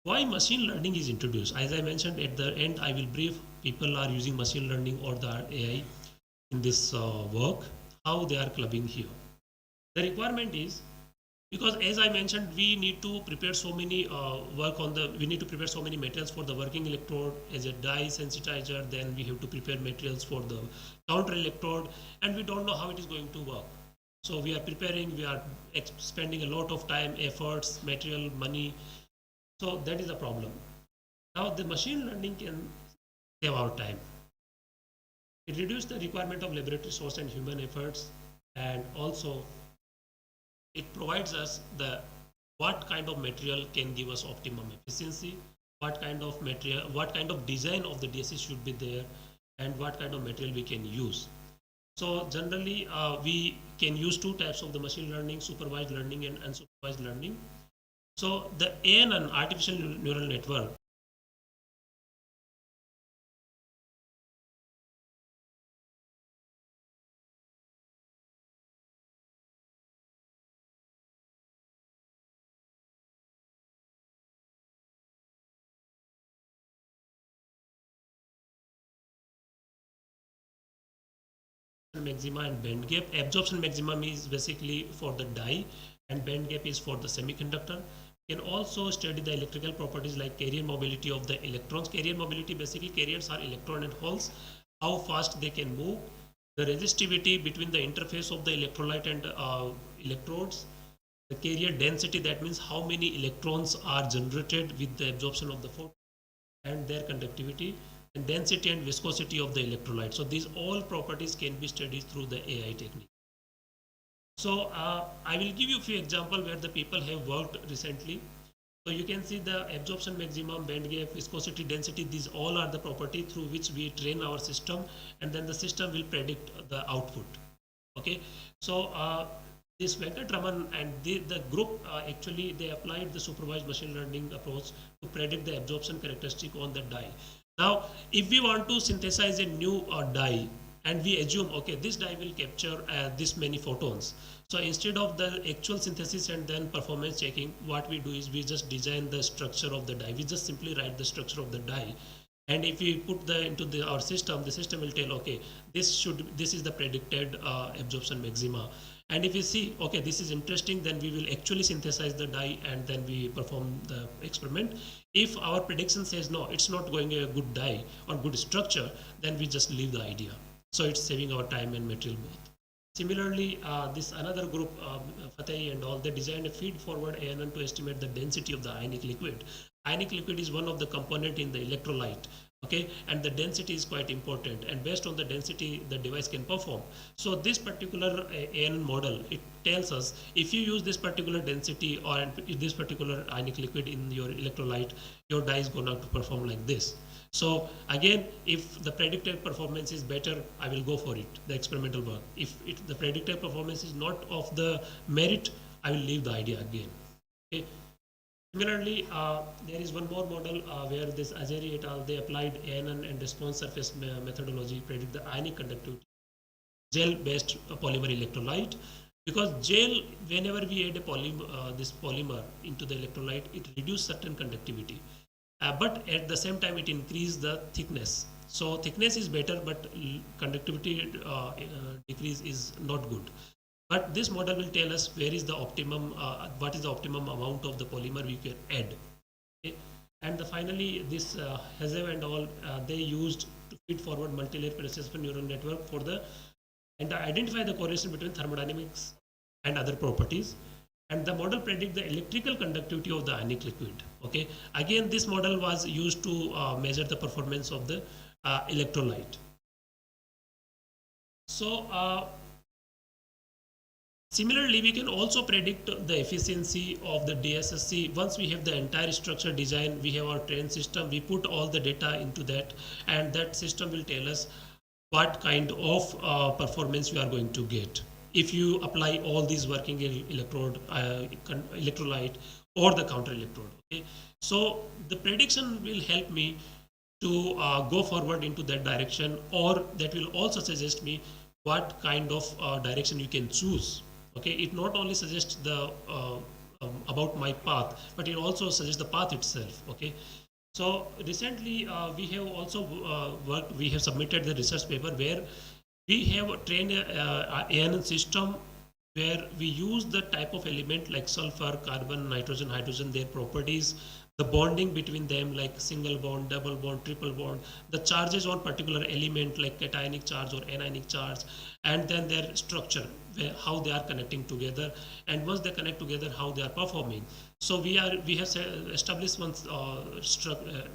why machine learning is introduced? As I mentioned at the end, I will brief people are using machine learning or the AI in this work, how they are clubbing here. The requirement is, because as I mentioned, we need to prepare so many we need to prepare so many materials for the working electrode as a dye sensitizer, then we have to prepare materials for the counter electrode, and we don't know how it is going to work. So we are preparing, we are spending a lot of time, efforts, material, money. So that is a problem. Now the machine learning can save our time. It reduces the requirement of laboratory source and human efforts, and also it provides us the what kind of material can give us optimum efficiency, what kind of material, what kind of design of the DSC should be there, and what kind of material we can use. So generally we can use two types of the machine learning, supervised learning and unsupervised learning. So the ANN, artificial neural network, maxima and band gap. Absorption maximum is basically for the die and band gap is for the semiconductor. Can also study the electrical properties like carrier mobility of the electrons. Carrier mobility, basically carriers are electron and holes, how fast they can move, the resistivity between the interface of the electrolyte and electrodes, the carrier density, that means how many electrons are generated with the absorption of the photon, and their conductivity, and density and viscosity of the electrolyte. So these all properties can be studied through the AI technique. So I will give you a few examples where the people have worked recently. So you can see the absorption maximum, band gap, viscosity, density, these all are the property through which we train our system, and then the system will predict the output. Okay, so this Venkatraman and the group actually they applied the supervised machine learning approach to predict the absorption characteristic on the die. Now, if we want to synthesize a new die and we assume, okay, this die will capture this many photons. So instead of the actual synthesis and then performance checking, what we do is we just design the structure of the die. We just simply write the structure of the die. And if we put into our system, the system will tell, okay, this is the predicted absorption maxima. And if we see, okay, this is interesting, then we will actually synthesize the die and then we perform the experiment. If our prediction says no, it's not going a good die or good structure, then we just leave the idea. So it's saving our time and material both. Similarly, this another group, Fateh and all, they designed a feed-forward ANN to estimate the density of the ionic liquid. Ionic liquid is one of the component in the electrolyte, okay, and the density is quite important, and based on the density the device can perform. So this particular ANN model, it tells us if you use this particular density or this particular ionic liquid in your electrolyte, your die is going to perform like this. So again, if the predicted performance is better, I will go for it, the experimental work. If the predicted performance is not of the merit, I will leave the idea again. Okay. Similarly, there is one more model where this Azeri et al. They applied ANN and response surface methodology predict the ionic conductivity gel-based polymer electrolyte. Because gel, whenever we add a this polymer into the electrolyte, it reduces certain conductivity. But at the same time, it increases the thickness. So thickness is better, but conductivity decrease is not good. But this model will tell us where is the optimum, what is the optimum amount of the polymer we can add. Okay? And finally, this Hazev and all, they used to feed forward multi-layer persistent neural network for and identify the correlation between thermodynamics and other properties. And the model predict the electrical conductivity of the ionic liquid. Okay, again, this model was used to measure the performance of the electrolyte. So similarly, we can also predict the efficiency of the DSSC. Once we have the entire structure design, we have our trained system, we put all the data into that, and that system will tell us what kind of performance we are going to get if you apply all these working electrode, electrolyte or the counter electrode. Okay, so the prediction will help me to go forward into that direction, or that will also suggest me what kind of direction you can choose. Okay, it not only suggests the about my path, but it also suggests the path itself. Okay, so recently we have also worked, we have submitted the research paper where we have trained a ANN system where we use the type of element like sulfur, carbon, nitrogen, hydrogen, their properties, the bonding between them like single bond, double bond, triple bond, the charges on particular element like cationic charge or anionic charge, and then their structure, how they are connecting together, and once they connect together, how they are performing. So we have established one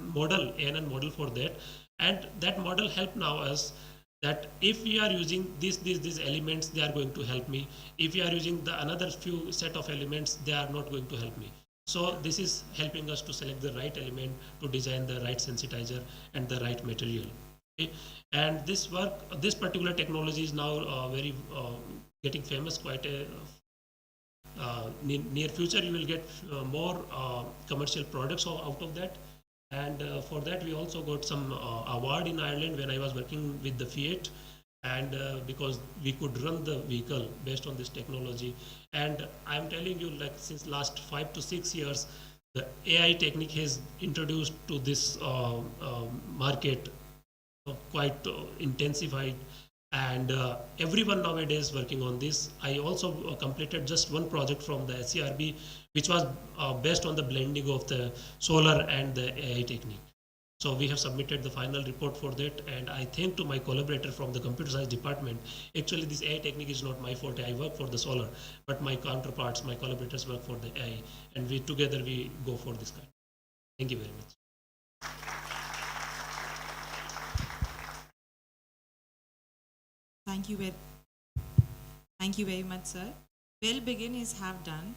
model, ANN model for that, and that model help now us that if we are using these elements, they are going to help me. If we are using the another few set of elements, they are not going to help me. So this is helping us to select the right element, to design the right sensitizer and the right material. Okay? And this particular technology is now very getting famous quite near future you will get more commercial products out of that. And for that we also got some award in Ireland when I was working with the Fiat, and because we could run the vehicle based on this technology. And I'm telling you, like since last 5 to 6 years, the AI technique has introduced to this market quite intensified, and everyone nowadays working on this. I also completed just one project from the SCRB, which was based on the blending of the solar and the AI technique. So we have submitted the final report for that, and I thank to my collaborator from the computer science department. Actually, this AI technique is not my forte. I work for the solar, but my counterparts, my collaborators work for the AI, and we together we go for this kind. Thank you very much. Thank you very much, sir. Well begin is half done,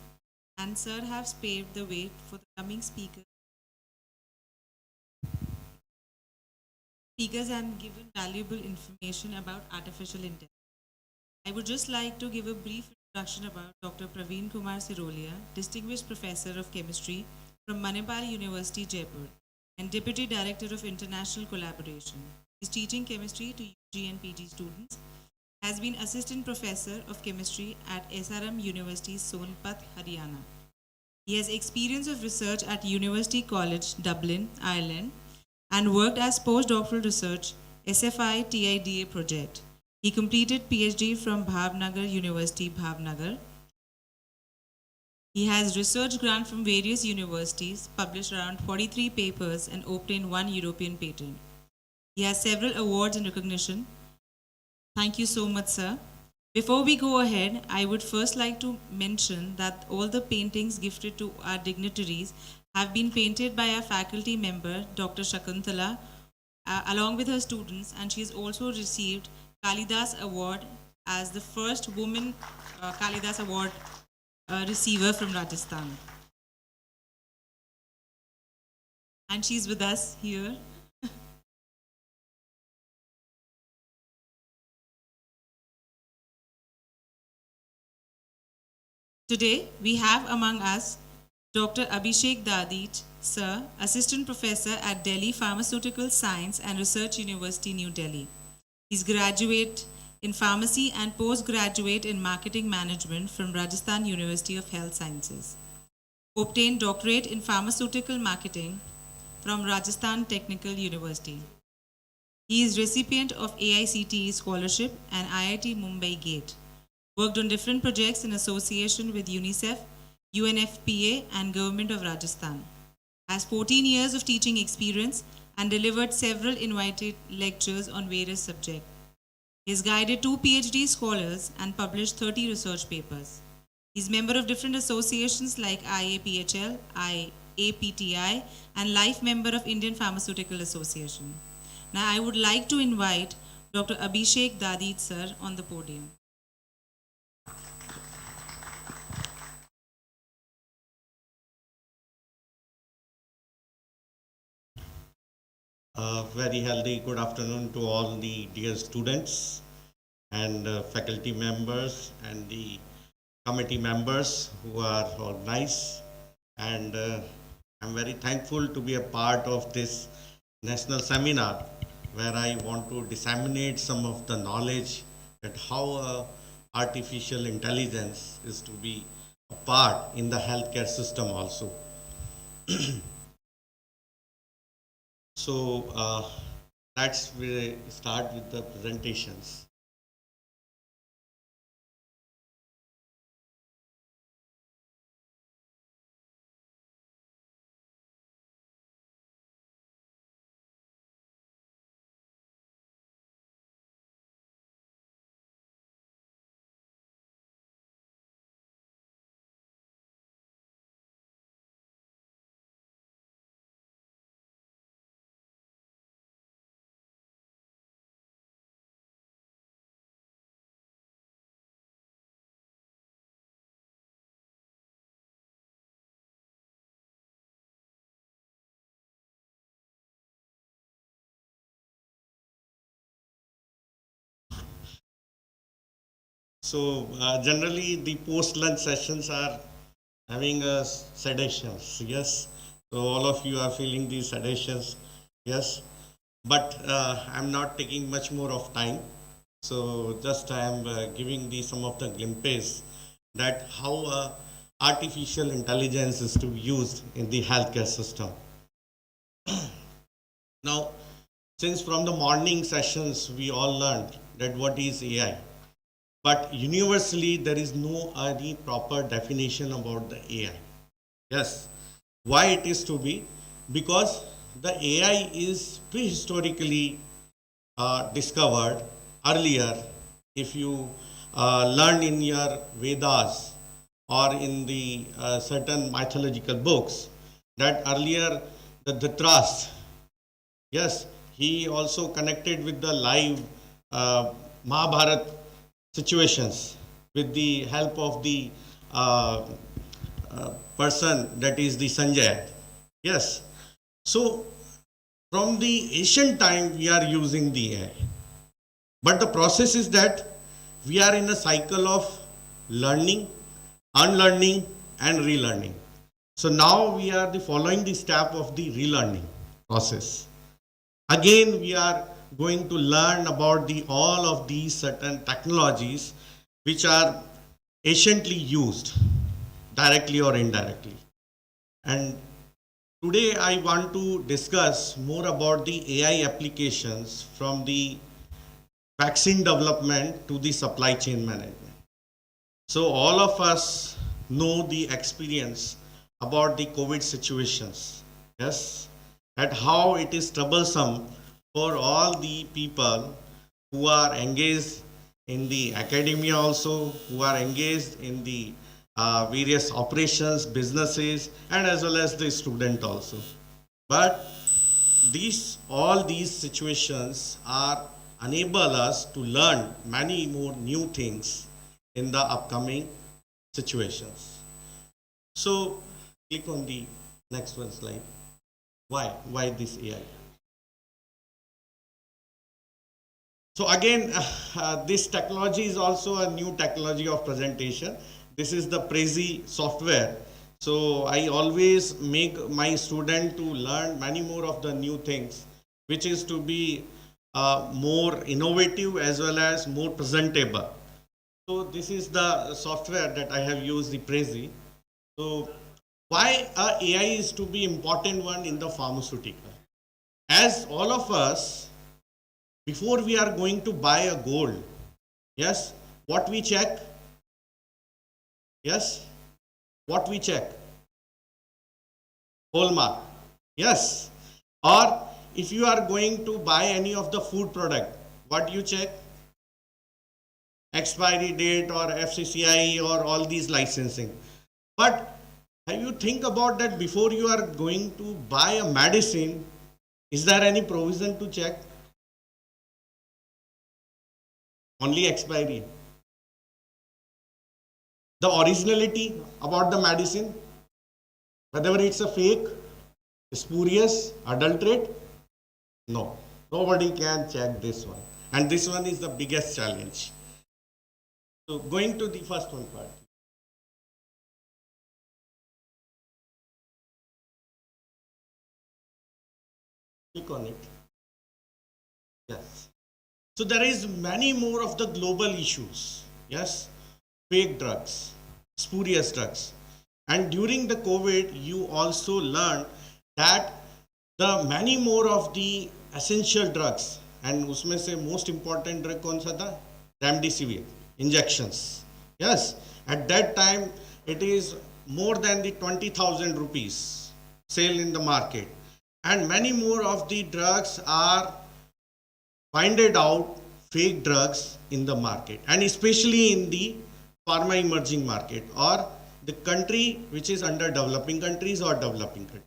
and sir has paved the way for the coming speakers. Speakers and given valuable information about artificial intelligence. I would just like to give a brief introduction about Dr. Praveen Kumar Sirolia, Distinguished Professor of Chemistry from Manipal University, Jaipur, and Deputy Director of International Collaboration. He is teaching chemistry to UG and PG students, has been Assistant Professor of Chemistry at SRM University, Sonpat, Haryana. He has experience of research at University College, Dublin, Ireland, and worked as postdoctoral research SFI TIDA project. He completed PhD from Bhavnagar University, Bhavnagar. He has research grant from various universities, published around 43 papers, and obtained 1 European patent. He has several awards and recognition. Thank you so much, sir. Before we go ahead, I would first like to mention that all the paintings gifted to our dignitaries have been painted by our faculty member, Dr. Shakuntala, along with her students, and she has also received Kalidas Award as the first woman Kalidas Award receiver from Rajasthan. And she's with us here. Today, we have among us Dr. Abhishek Dadit, Sir, Assistant Professor at Delhi Pharmaceutical Science and Research University, New Delhi. He's graduate in pharmacy and postgraduate in marketing management from Rajasthan University of Health Sciences. Obtained doctorate in pharmaceutical marketing from Rajasthan Technical University. He is recipient of AICTE scholarship and IIT Mumbai GATE. Worked on different projects in association with UNICEF, UNFPA, and Government of Rajasthan. Has 14 years of teaching experience and delivered several invited lectures on various subjects. He has guided 2 PhD scholars and published 30 research papers. He is member of different associations like IAPHL, IAPTI, and life member of Indian Pharmaceutical Association. Now I would like to invite Dr. Abhishek Dadit, sir, on the podium. Very healthy good afternoon to all the dear students and faculty members and the committee members who are all nice, and I'm very thankful to be a part of this national seminar where I want to disseminate some of the knowledge that how artificial intelligence is to be a part in the healthcare system also. So let's start with the presentations. So generally the post-lunch sessions are having a sedations, yes. So all of you are feeling these sedations, yes. But I'm not taking much more of time. So just I am giving some of the glimpses that how artificial intelligence is to be used in the healthcare system. Now, since from the morning sessions we all learned that what is AI, but universally there is no any proper definition about the AI. Yes, why it is to be? Because the AI is prehistorically discovered earlier. If you learn in your Vedas or in the certain mythological books, that earlier the Dhritarashtra, yes, he also connected with the live Mahabharat situations with the help of the person that is the Sanjay. Yes. So from the ancient time we are using the AI. But the process is that we are in a cycle of learning, unlearning and relearning. So now we are following the step of the relearning process. Again, we are going to learn about all of these certain technologies which are anciently used directly or indirectly. And today I want to discuss more about the AI applications from the vaccine development to the supply chain management. So all of us know the experience about the COVID situations, yes, at how it is troublesome for all the people who are engaged in the academia also, who are engaged in the various operations, businesses, and as well as the student also. But all these situations are enable us to learn many more new things in the upcoming situations. So click on the next one slide. Why this AI? So again, this technology is also a new technology of presentation. This is the Prezi software. So I always make my student to learn many more of the new things, which is to be more innovative as well as more presentable. So this is the software that I have used, the Prezi. So why AI is to be important one in the pharmaceutical? As all of us, before we are going to buy a gold, yes, what we check? Yes, what we check? Hallmark, yes. Or if you are going to buy any of the food product, what do you check? Expiry date or FCCI or all these licensing. But have you think about that before you are going to buy a medicine, is there any provision to check? Only expiry. The originality about the medicine, whether it's a fake, spurious, adulterate, no. Nobody can check this one. And this one is the biggest challenge. So going to the first one part. Click on it. Yes. So there is many more of the global issues. Yes. Fake drugs, spurious drugs. And during the COVID, you also learned that the many more of the essential drugs, and उसमें से most important drug कौन सा था? Remdesivir injections. Yes, at that time it is more than the 20,000 rupees sale in the market, and many more of the drugs are finded out fake drugs in the market, and especially in the pharma emerging market or the country which is under developing countries or developing countries.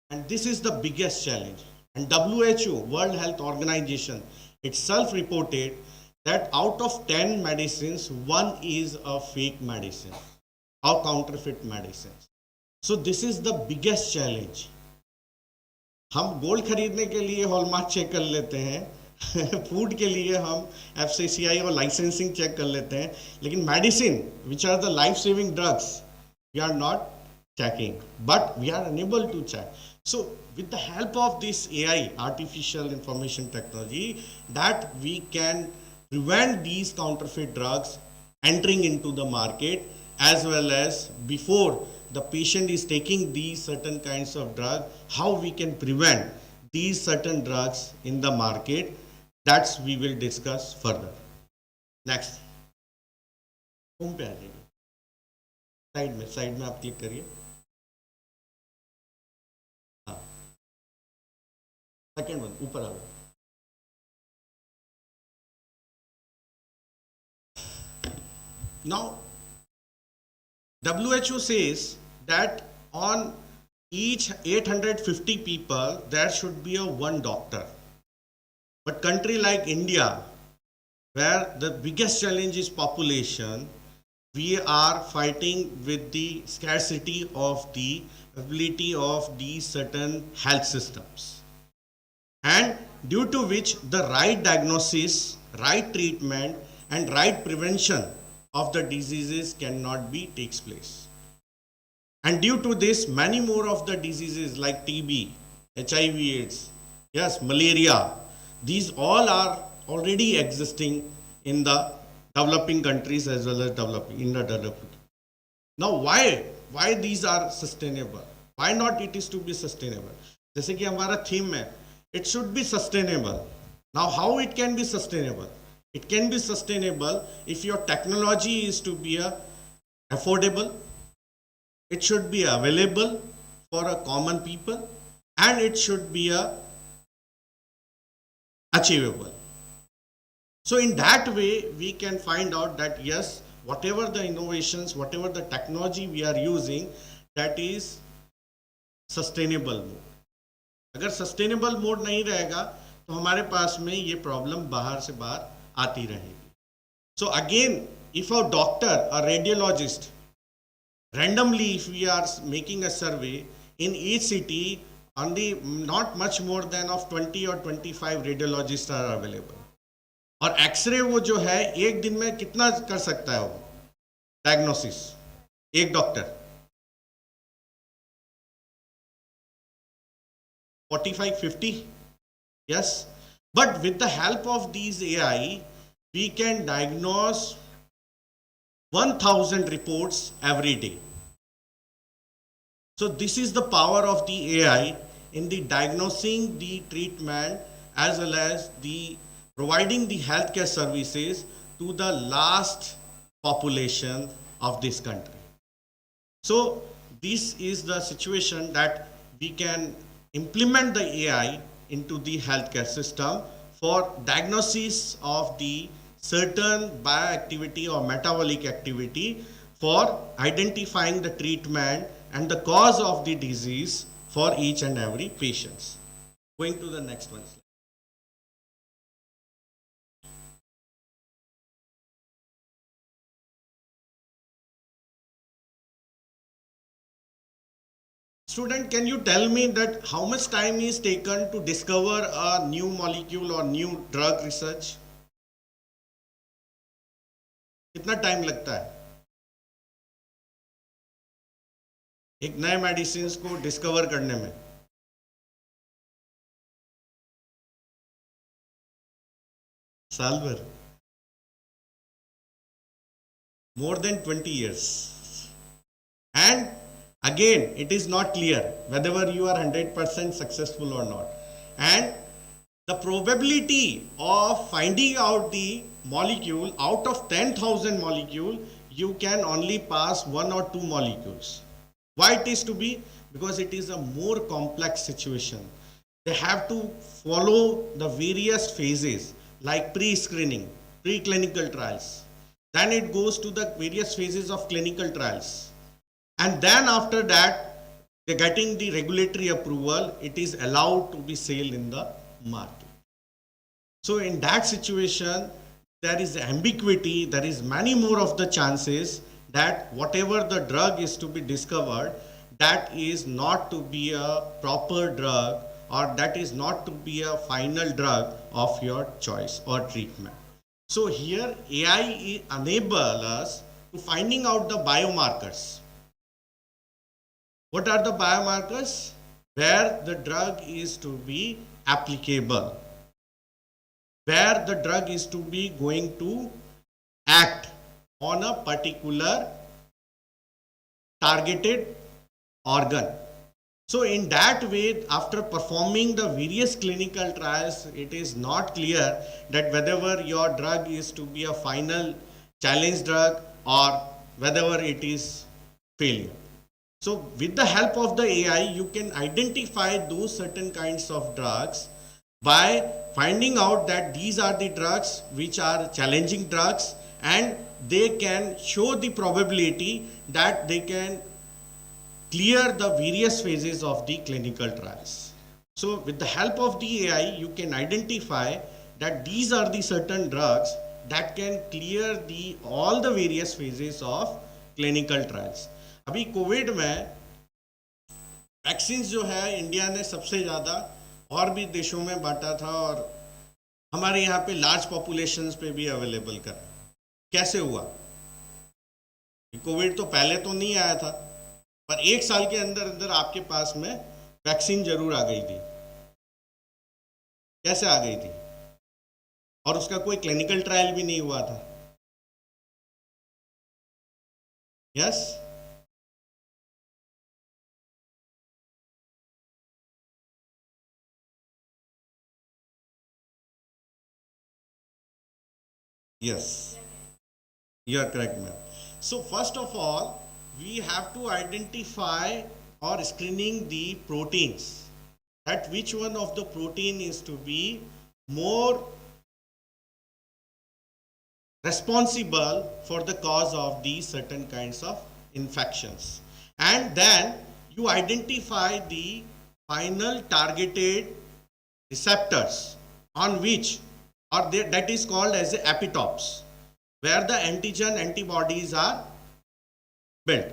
And this is the biggest challenge. And WHO, World Health Organization, itself reported that out of 10 medicines, one is a fake medicine or counterfeit medicines. So this is the biggest challenge. हम gold खरीदने के लिए hallmark check कर लेते हैं, food के लिए हम एफसीसीआई और लाइसेंसिंग चेक कर लेते हैं, लेकिन medicine which are the life saving drugs we are not checking, but we are unable to check. So with the help of this AI, artificial information technology, that we can prevent these counterfeit drugs entering into the market, as well as before the patient is taking these certain kinds of drug, how we can prevent these certain drugs in the market. That's we will discuss further. Next, home पे आ जाइए, side में आप click करिए. Second one ऊपर आ गया. Now, WHO says that on each 850 people, there should be a one doctor. But country like India, where the biggest challenge is population, we are fighting with the scarcity of the ability of these certain health systems. And due to which the right diagnosis, right treatment and right prevention of the diseases cannot be takes place. And due to this, many more of the diseases like TB, HIV AIDS, yes, malaria, these all are already existing in the developing countries as well as in the developing. Now why these are sustainable? Why not it is to be sustainable? जैसे कि हमारा theme है, it should be sustainable. Now how it can be sustainable? It can be sustainable if your technology is to be affordable, it should be available for a common people, and it should be achievable. So in that way we can find out that yes, whatever the innovations, whatever the technology we are using, that is sustainable mode. अगर sustainable mode नहीं रहेगा तो हमारे पास में ये problem बाहर से बाहर आती रहेगी. So again, if a doctor, a radiologist, randomly if we are making a survey in each city, only not much more than of 20 or 25 radiologists are available. और एक्सरे वो जो है एक दिन में कितना कर सकता है वो डायग्नोसिस, एक doctor 45-50, yes. But with the help of these AI, we can diagnose 1000 reports every day. So this is the power of the AI in the diagnosing, the treatment, as well as the providing the healthcare services to the last population of this country. So this is the situation that we can implement the AI into the healthcare system for diagnosis of the certain bioactivity or metabolic activity, for identifying the treatment and the cause of the disease for each and every patient. Going to the next one. Student, can you tell me that how much time is taken to discover a new molecule or new drug research? कितना time लगता है एक नए medicine को discover करने में? साल भर, more than 20 years. And again, it is not clear whether you are 100% successful or not. And the probability of finding out the molecule, out of 10,000 molecule, you can only pass 1 or 2 molecules. Why it is to be? Because it is a more complex situation. They have to follow the various phases like pre-screening, pre-clinical trials. Then it goes to the various phases of clinical trials. And then after that, they're getting the regulatory approval, it is allowed to be sold in the market. So in that situation, there is ambiguity, there is many more of the chances that whatever the drug is to be discovered, that is not to be a proper drug or that is not to be a final drug of your choice or treatment. So here AI enable us to finding out the biomarkers. What are the biomarkers? Where the drug is to be applicable, where the drug is to be going to act on a particular targeted organ. So in that way, after performing the various clinical trials, it is not clear that whether your drug is to be a final challenge drug or whether it is failure. So with the help of the AI, you can identify those certain kinds of drugs by finding out that these are the drugs which are challenging drugs, and they can show the probability that they can clear the various phases of the clinical trials. So with the help of the AI, you can identify that these are the certain drugs that can clear the all the various phases of clinical trials. अभी Covid में vaccine जो है India ने सबसे ज़्यादा और भी देशों में बांटा था, और हमारे यहाँ पे लार्ज पॉपुलेशंस पे भी अवेलेबल करा. कैसे हुआ? कोविड तो पहले तो नहीं आया था, पर एक साल के अंदर अंदर आपके पास में वैक्सीन जरूर आ गई थी. कैसे आ गई थी? और उसका कोई क्लिनिकल ट्रायल भी नहीं हुआ था. Yes? Yes, you are correct, ma'am. So first of all, we have to identify or screening the proteins, that which one of the protein is to be more responsible for the cause of these certain kinds of infections, and then you identify the final targeted receptors on which, or that is called as the epitopes, where the antigen antibodies are built.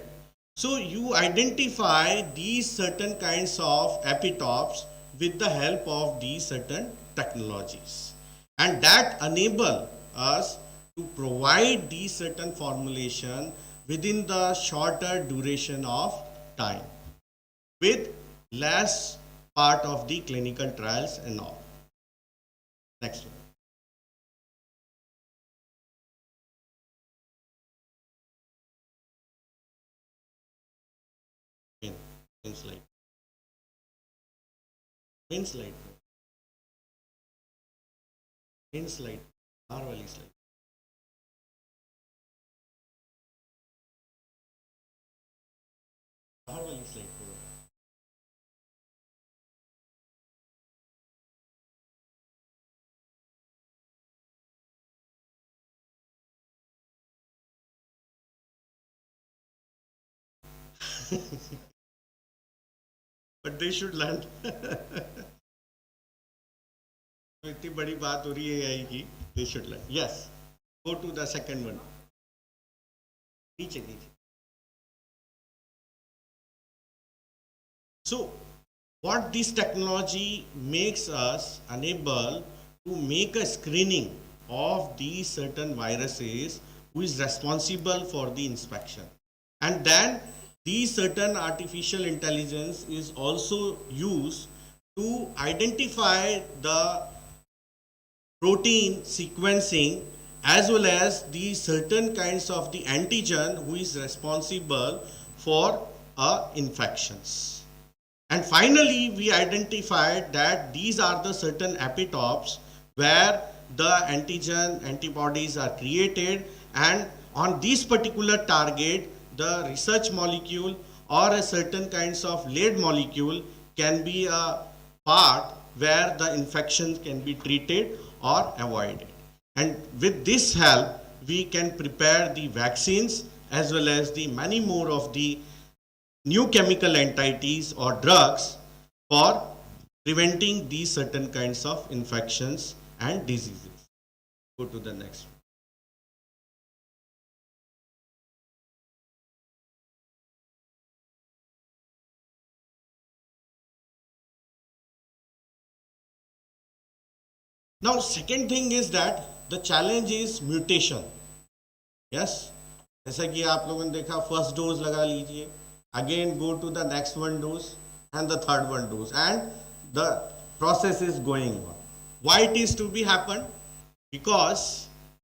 So you identify these certain kinds of epitopes with the help of these certain technologies, and that enable us to provide these certain formulation within the shorter duration of time with less part of the clinical trials and all. Next one. Main slide. Main slide. Main slide. R वाली slide. R वाली slide. But they should learn. इतनी बड़ी बात हो रही है AI की. They should learn. Yes. Go to the second one. नीचे नीचे. So what this technology makes us enable to make a screening of these certain viruses who is responsible for the inspection, and then these certain artificial intelligence is also used to identify the protein sequencing as well as the certain kinds of the antigen who is responsible for infections. And finally, we identified that these are the certain epitopes where the antigen antibodies are created, and on this particular target, the research molecule or a certain kinds of lead molecule can be a part where the infection can be treated or avoided. And with this help, we can prepare the vaccines as well as the many more of the new chemical entities or drugs for preventing these certain kinds of infections and diseases. Go to the next one. Now, second thing is that the challenge is mutation. Yes, जैसा कि आप लोगों ने देखा, first dose लगा लीजिए, again go to the next one dose and the third one dose, and the process is going on. Why it is to be happen? Because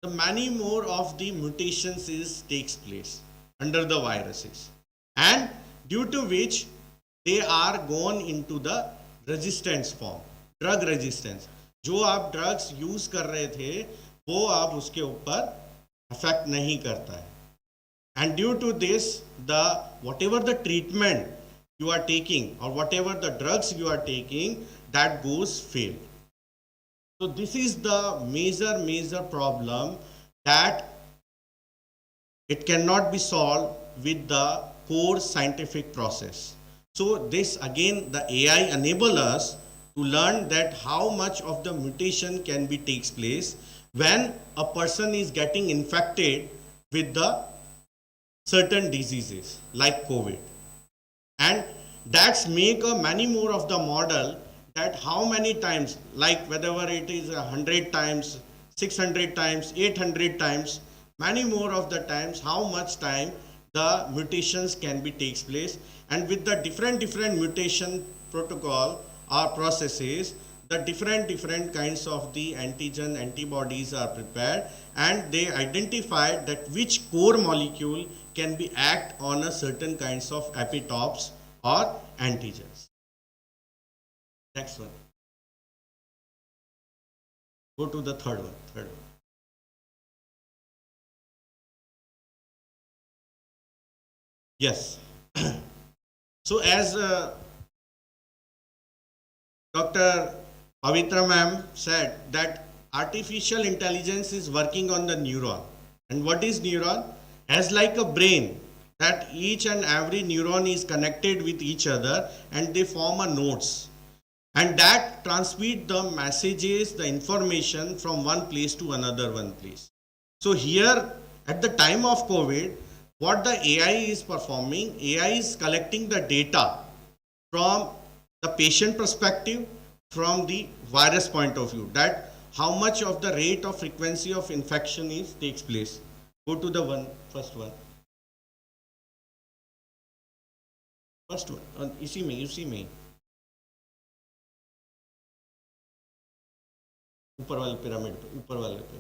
the many more of the mutations takes place under the viruses, and due to which they are gone into the resistance form, drug resistance. जो आप drugs use कर रहे थे वो आप उसके ऊपर affect नहीं करता है, and due to this the whatever the treatment you are taking or whatever the drugs you are taking, that goes fail. So this is the major problem, that it cannot be solved with the core scientific process. So this again, the AI enable us to learn that how much of the mutation can be takes place when a person is getting infected with the certain diseases like COVID. And that's make a many more of the model, that how many times, like whether it is 100 times, 600 times, 800 times, many more of the times, how much time the mutations can be takes place. And with the different mutation protocol or processes, the different kinds of the antigen antibodies are prepared, and they identified that which core molecule can be act on a certain kinds of epitopes or antigens. Next one. Go to the third one. Yes. So as Dr. Pavitra ma'am said, that artificial intelligence is working on the neuron. And what is neuron? As like a brain, that each and every neuron is connected with each other and they form a nodes. And that transmit the messages, the information from one place to another one place. So here at the time of COVID, what the AI is performing, AI is collecting the data from the patient perspective, from the virus point of view, that how much of the rate of frequency of infection takes place. Go to the first one. First one, you see me. ऊपर वाले pyramid पे, ऊपर वाले पे.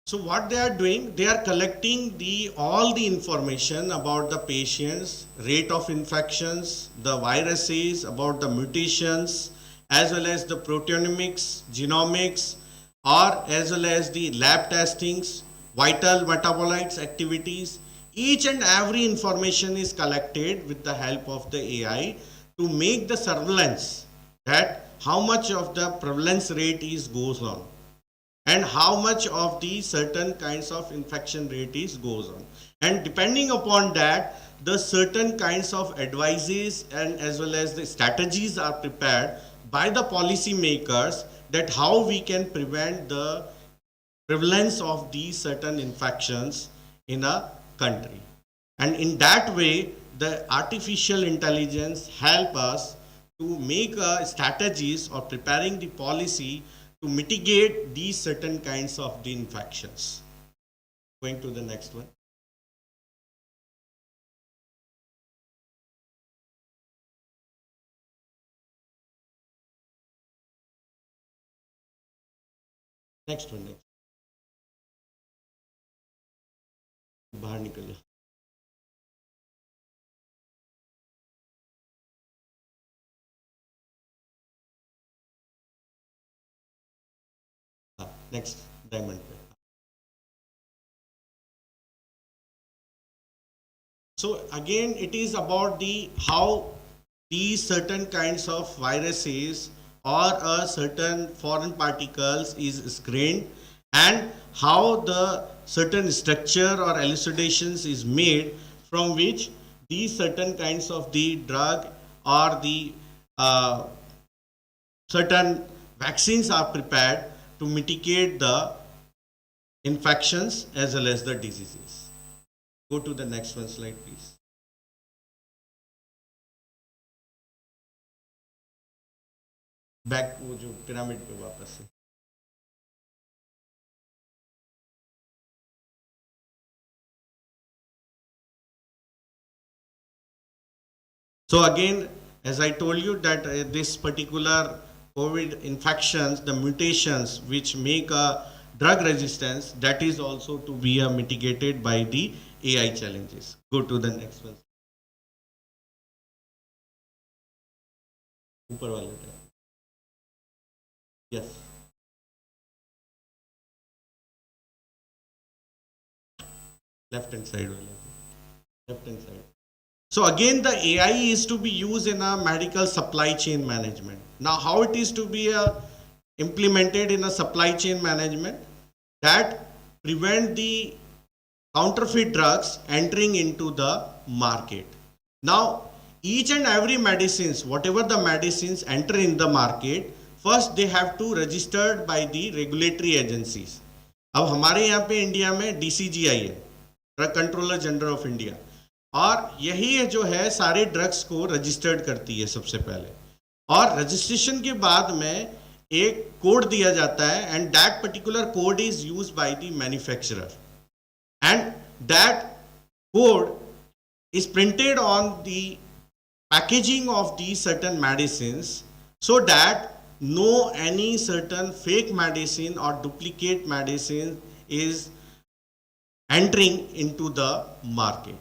So what they are doing, they are collecting all the information about the patients, rate of infections, the viruses, about the mutations, as well as the proteomics, genomics, or as well as the lab testings, vital metabolites activities. Each and every information is collected with the help of the AI to make the surveillance, that how much of the prevalence rate goes on, and how much of the certain kinds of infection rate goes on. And depending upon that, the certain kinds of advices and as well as the strategies are prepared by the policy makers, that how we can prevent the prevalence of these certain infections in a country. And in that way, the artificial intelligence help us to make strategies or preparing the policy to mitigate these certain kinds of the infections. Going to the next one. Next one. बाहर निकल जा. Next diamond. So again, it is about how these certain kinds of viruses or a certain foreign particles is screened, and how the certain structure or elucidations is made from which these certain kinds of the drug or the certain vaccines are prepared to mitigate the infections as well as the diseases. Go to the next one slide, please. Back वो जो pyramid पे वापस से. So again, as I told you that this particular COVID infections, the mutations which make a drug resistance, that is also to be mitigated by the AI challenges. Go to the next one. ऊपर वाले tab. Yes. Left hand side वाले. Left hand side. So again, the AI is to be used in a medical supply chain management. Now, how it is to be implemented in a supply chain management? That prevent the counterfeit drugs entering into the market. Now, each and every medicines, whatever the medicines enter in the market, first they have to registered by the regulatory agencies. अब हमारे यहाँ पे India में DCGI है, drug controller general of India, और यही जो है सारे ड्रग्स को रजिस्टर्ड करती है सबसे पहले, और रजिस्ट्रेशन के बाद में एक कोड दिया जाता है, and that particular code is used by the manufacturer, and that code is printed on the packaging of these certain medicines so that no any certain fake medicine or duplicate medicine is entering into the market.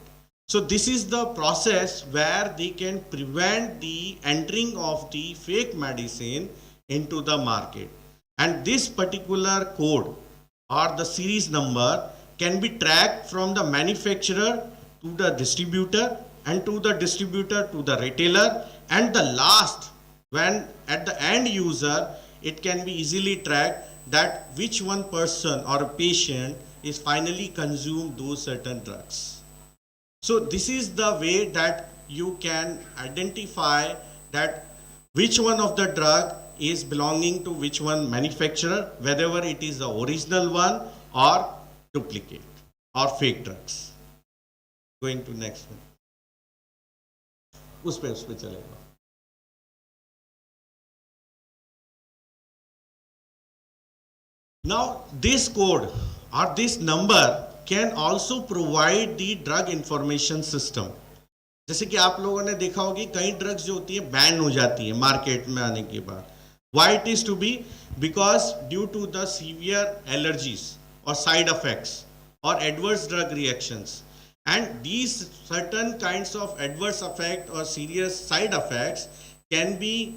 So this is the process where they can prevent the entering of the fake medicine into the market, and this particular code or the series number can be tracked from the manufacturer to the distributor, and to the distributor to the retailer, and the last, when at the end user, it can be easily tracked that which one person or a patient is finally consumed those certain drugs. So this is the way that you can identify that which one of the drug is belonging to which one manufacturer, whether it is the original one or duplicate or fake drugs. Going to next one. उस पे चलेगा. Now this code or this number can also provide the drug information system. जैसे कि आप लोगों ने देखा होगी कई ड्रग्स जो होती है बैन हो जाती है मार्केट में आने के बाद. Why it is to be? Because due to the severe allergies or side effects or adverse drug reactions. And these certain kinds of adverse effect or serious side effects can be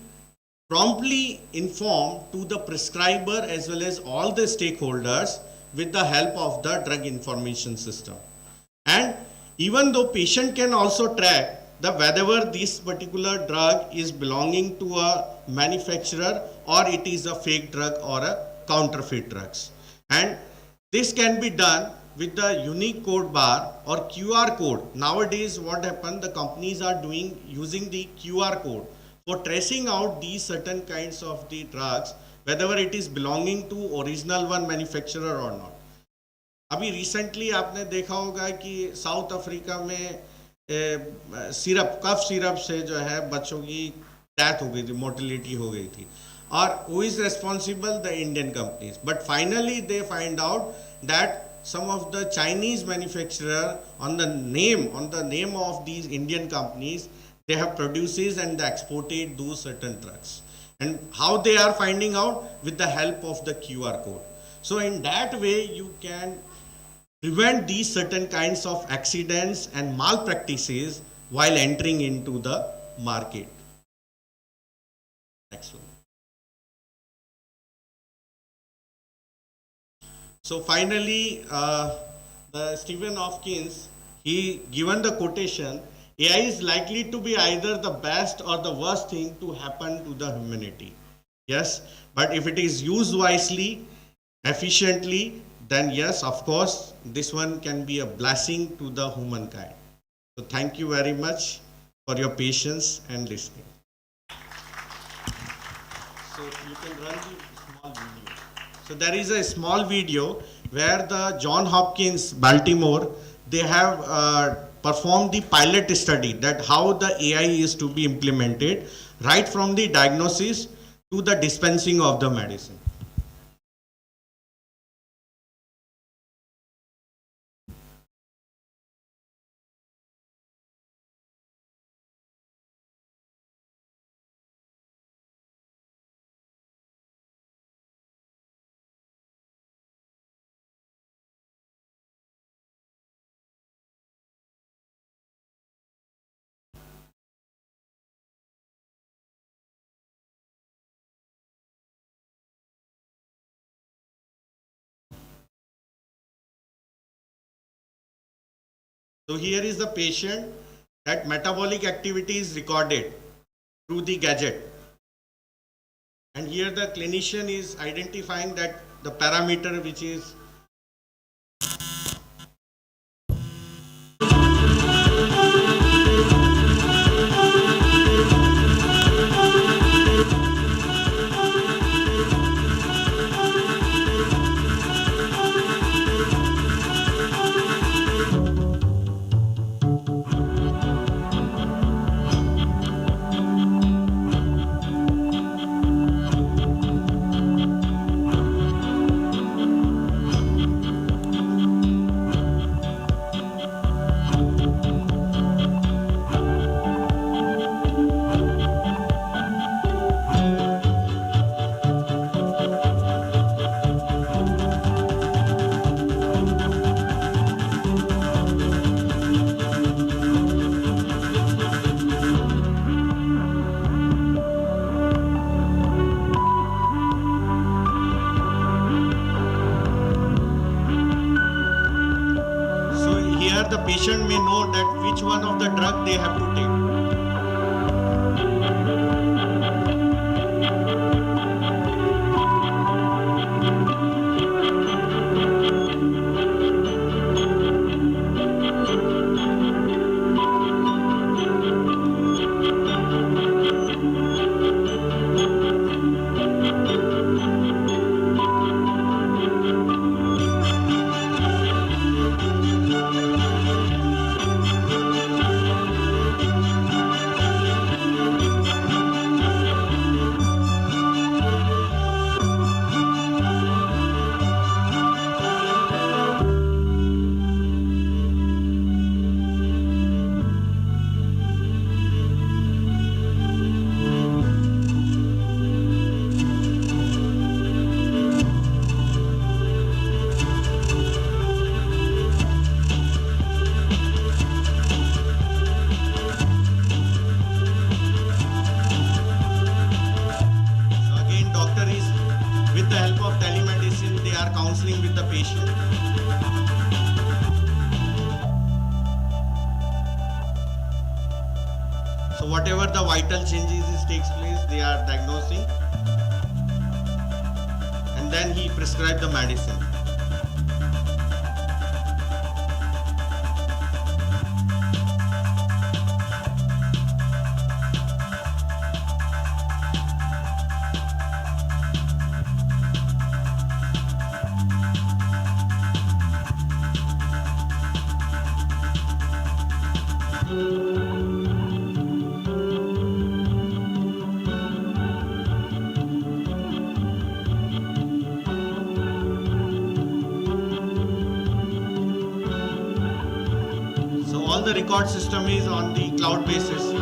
promptly informed to the prescriber as well as all the stakeholders with the help of the drug information system. And even though patient can also track the whether this particular drug is belonging to a manufacturer or it is a fake drug or a counterfeit drugs. And this can be done with the unique code bar or QR code. Nowadays what happened, the companies are doing using the QR code for tracing out these certain kinds of the drugs, whether it is belonging to original one manufacturer or not. अभी recently आपने देखा होगा कि south Africa में syrup cough syrup से जो है बच्चों की डेथ हो गई थी, मोर्टेलिटी हो गई थी, और who is responsible? The Indian companies. But finally they find out that some of the Chinese manufacturer on the name of these Indian companies, they have produces and they exported those certain drugs. And how they are finding out? With the help of the QR code. So in that way you can prevent these certain kinds of accidents and malpractices while entering into the market. Next one. So finally, the Stephen Hopkins, he given the quotation, AI is likely to be either the best or the worst thing to happen to the humanity. Yes, but if it is used wisely, efficiently, then yes, of course, this one can be a blessing to the humankind. So thank you very much for your patience and listening. So you can run the small video. So there is a small video where the John Hopkins, Baltimore, they have performed the pilot study that how the AI is to be implemented right from the diagnosis to the dispensing of the medicine. So here is the patient, that metabolic activity is recorded through the gadget. And here the clinician is identifying that the parameter which is here the patient may know that which one of the drug they have to take. With the help of telemedicine, they are counseling with the patient. So whatever the vital changes takes place, they are diagnosing, and then he prescribed the medicine. So all the record system is on the cloud basis.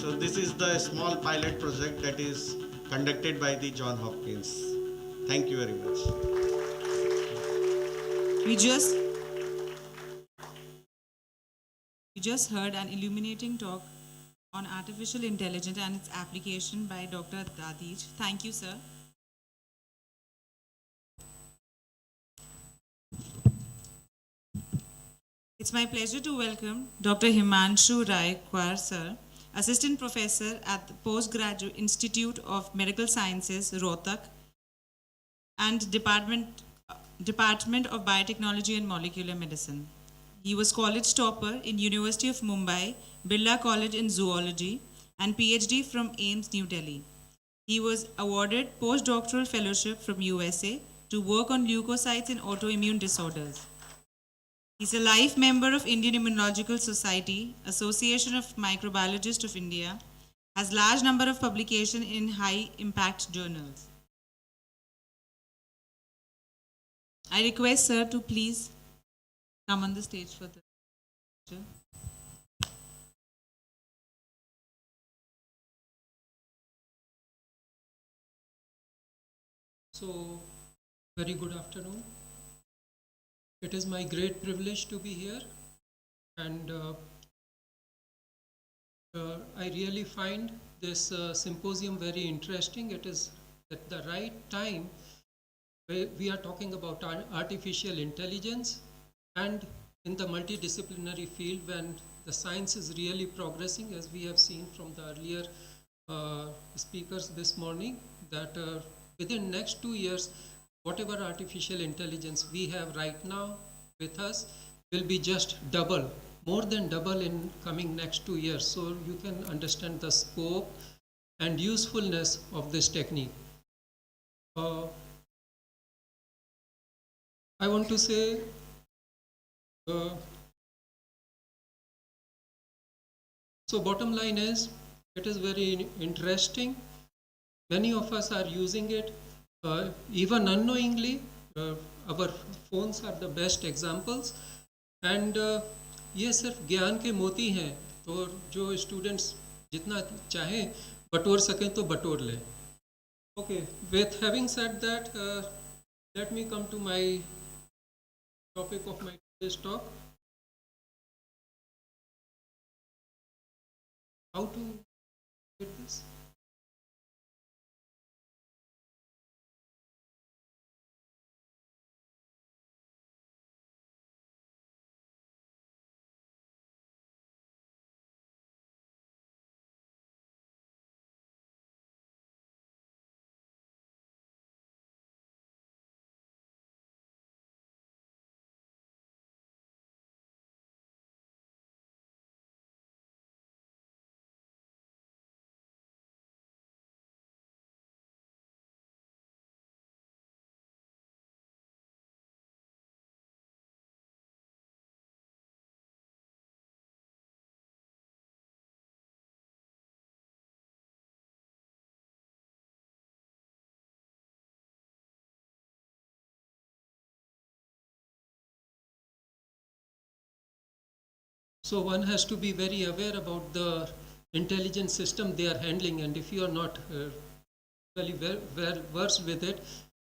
So this is the small pilot project that is conducted by the John Hopkins. Thank you very much. We just heard an illuminating talk on artificial intelligence and its application by Dr. Dadij. Thank you, sir. It's my pleasure to welcome Dr. Himanshu Rai Kwar, sir, Assistant Professor at the Postgraduate Institute of Medical Sciences, Rohtak, and Department of Biotechnology and Molecular Medicine. He was college topper in University of Mumbai, Birla College in Zoology, and PhD from AIIMS, New Delhi. He was awarded postdoctoral fellowship from USA to work on leukocytes in autoimmune disorders. He's a life member of Indian Immunological Society, Association of Microbiologists of India, has large number of publications in high impact journals. I request sir to please come on the stage for the lecture. So, very good afternoon. It is my great privilege to be here, and I really find this symposium very interesting. It is at the right time. We are talking about artificial intelligence, and in the multidisciplinary field, when the science is really progressing, as we have seen from the earlier speakers this morning, that within next 2 years, whatever artificial intelligence we have right now with us will be just double, more than double in coming next 2 years. So you can understand the scope and usefulness of this technique. I want to say so bottom line is, it is very interesting. Many of us are using it even unknowingly. Our phones are the best examples, and ये सिर्फ ज्ञान के मोती हैं, तो जो students जितना चाहें बटोर सकें तो बटोर लें. Okay, with having said that, let me come to my topic of my today's talk. How to get this? So one has to be very aware about the intelligence system they are handling, and if you are not really well versed with it,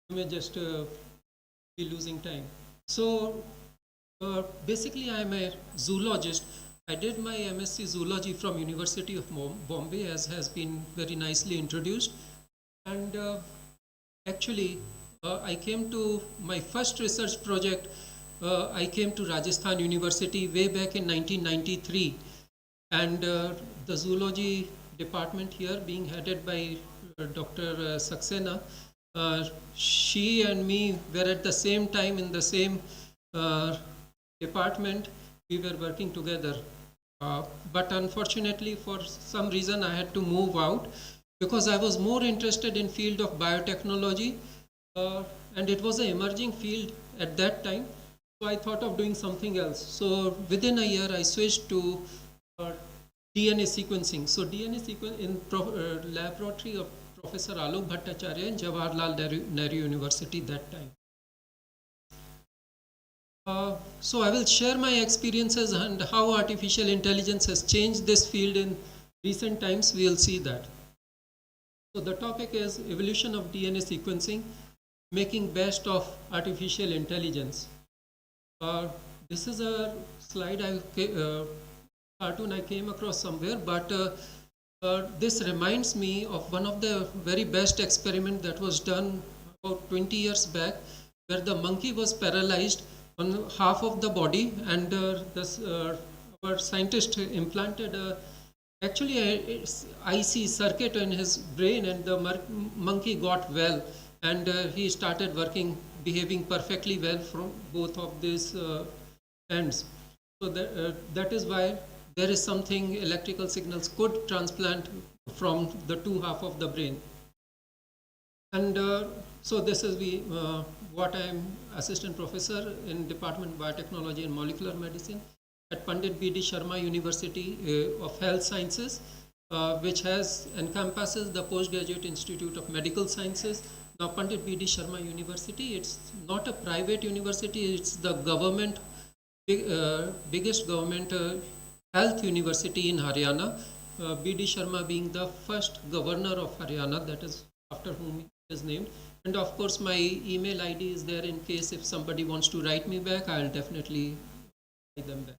you may just be losing time. So basically I am a zoologist. I did my MSc Zoology from University of Bombay, as has been very nicely introduced, and actually I came to my first research project. I came to Rajasthan University way back in 1993, and the zoology department here being headed by Dr. Saxena, she and me were at the same time in the same department. We were working together, but unfortunately for some reason I had to move out because I was more interested in field of biotechnology, and it was an emerging field at that time. So I thought of doing something else. So within a year, I switched to DNA sequencing. So DNA sequencing in laboratory of Professor Alok Bhattacharya in Jawaharlal Nehru University that time. So I will share my experiences and how artificial intelligence has changed this field in recent times. We will see that. So the topic is evolution of DNA sequencing, making best of artificial intelligence. This is a slide cartoon I came across somewhere, but this reminds me of one of the very best experiment that was done about 20 years back, where the monkey was paralyzed on half of the body, and our scientist implanted actually a IC circuit in his brain, and the monkey got well, and he started behaving perfectly well from both of these ends. So that is why there is something electrical signals could transplant from the two half of the brain. And so this is what I'm assistant professor in Department of Biotechnology and Molecular Medicine at Pandit B.D. Sharma University of Health Sciences, which encompasses the Postgraduate Institute of Medical Sciences. Now Pandit B.D. Sharma University, it's not a private university, it's the biggest government health university in Haryana. B.D. Sharma being the first governor of Haryana, that is after whom he is named. And of course my email ID is there in case if somebody wants to write me back, I'll definitely write them back.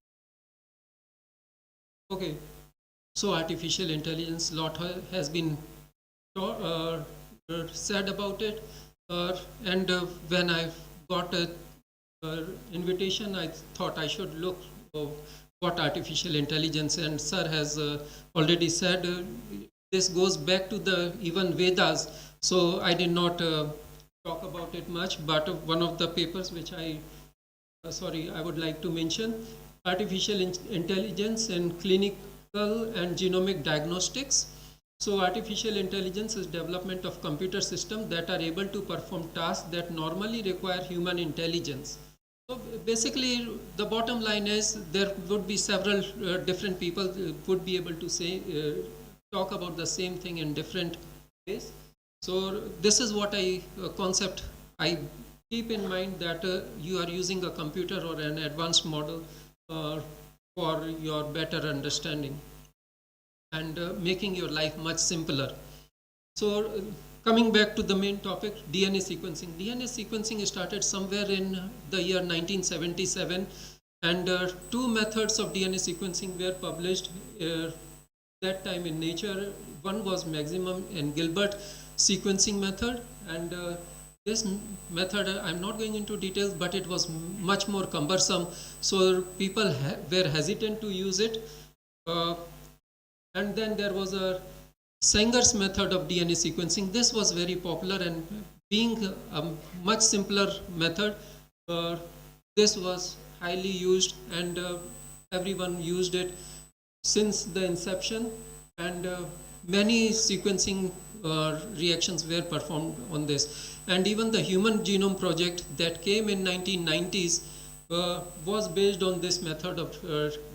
Okay, so artificial intelligence, lot has been said about it, and when I got a invitation, I thought I should look what artificial intelligence, and sir has already said this goes back to the even Vedas, so I did not talk about it much, but one of the papers which I would like to mention, artificial intelligence in clinical and genomic diagnostics. So artificial intelligence is development of computer systems that are able to perform tasks that normally require human intelligence. So basically the bottom line is there would be several different people would be able to say talk about the same thing in different ways. So this is what concept I keep in mind, that you are using a computer or an advanced model for your better understanding and making your life much simpler. So coming back to the main topic, DNA sequencing. DNA sequencing started somewhere in the year 1977, and two methods of DNA sequencing were published that time in Nature. One was maximum and Gilbert sequencing method, and this method, I'm not going into details, but it was much more cumbersome, so people were hesitant to use it. And then there was a Sanger's method of DNA sequencing. This was very popular, and being a much simpler method, this was highly used, and everyone used it since the inception, and many sequencing reactions were performed on this. And even the Human Genome Project that came in 1990s was based on this method of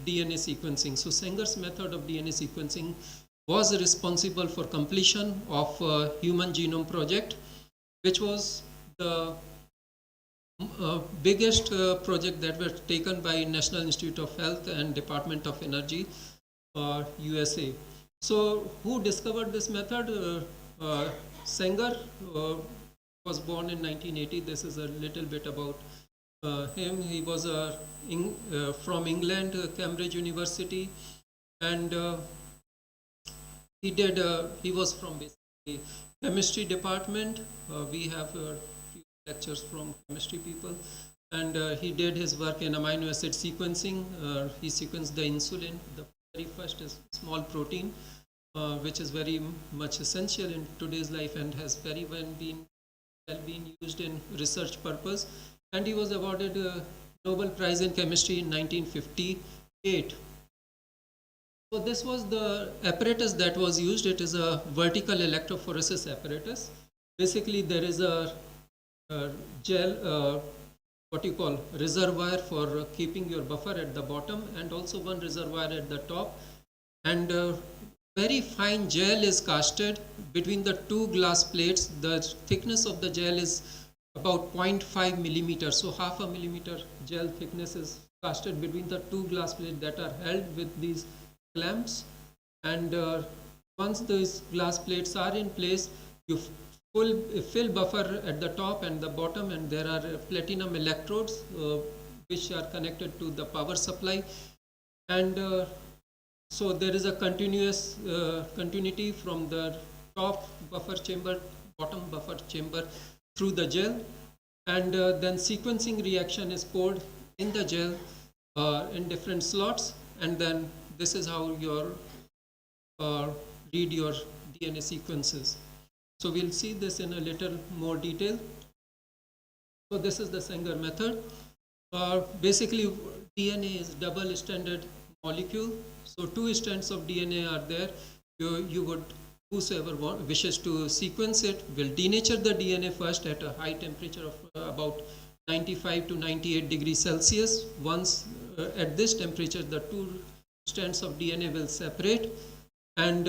DNA sequencing. So Sanger's method of DNA sequencing was responsible for completion of Human Genome Project, which was the biggest project that was taken by National Institute of Health and Department of Energy, USA. So who discovered this method? Sanger was born in 1980. This is a little bit about him. He was from England, Cambridge University, and he was from basically chemistry department. We have a few lectures from chemistry people, and he did his work in amino acid sequencing. He sequenced the insulin, the very first is small protein, which is very much essential in today's life and has very well been used in research purpose. And he was awarded a Nobel Prize in Chemistry in 1958. So this was the apparatus that was used. It is a vertical electrophoresis apparatus. Basically there is a gel, what you call reservoir for keeping your buffer at the bottom, and also one reservoir at the top, and very fine gel is casted between the two glass plates. The thickness of the gel is about 0.5 millimeters, so half a millimeter gel thickness is casted between the two glass plates that are held with these clamps, and once these glass plates are in place, you fill buffer at the top and the bottom, and there are platinum electrodes which are connected to the power supply, and so there is a continuity from the top buffer chamber, bottom buffer chamber through the gel, and then sequencing reaction is poured in the gel in different slots, and then this is how you read your DNA sequences. So we'll see this in a little more detail. So this is the Sanger method. Basically DNA is double stranded molecule. So two strands of DNA are there. You would whosoever wishes to sequence it will denature the DNA first at a high temperature of about 95 to 98 degrees Celsius. Once at this temperature, the two strands of DNA will separate, and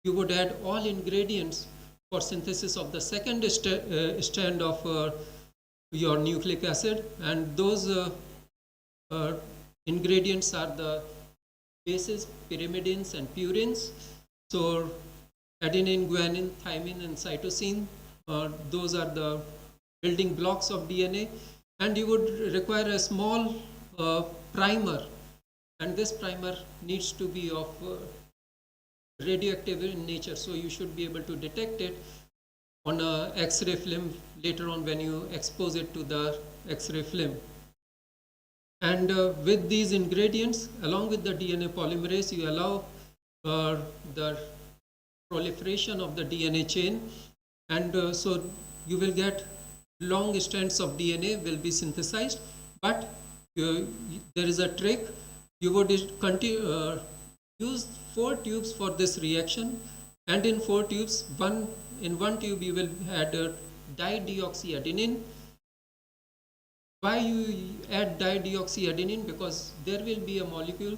you would add all ingredients for synthesis of the second strand of your nucleic acid, and those ingredients are the bases, pyrimidines and purines. So adenine, guanine, thymine and cytosine, those are the building blocks of DNA, and you would require a small primer, and this primer needs to be of radioactive in nature, so you should be able to detect it on a X-ray film later on when you expose it to the X-ray film. And with these ingredients, along with the DNA polymerase, you allow the proliferation of the DNA chain, and so you will get long strands of DNA will be synthesized. But there is a trick. You would use 4 tubes for this reaction, and in 4 tubes, in one tube you will add dideoxyadenine. Why you add dideoxyadenine? Because there will be a molecule.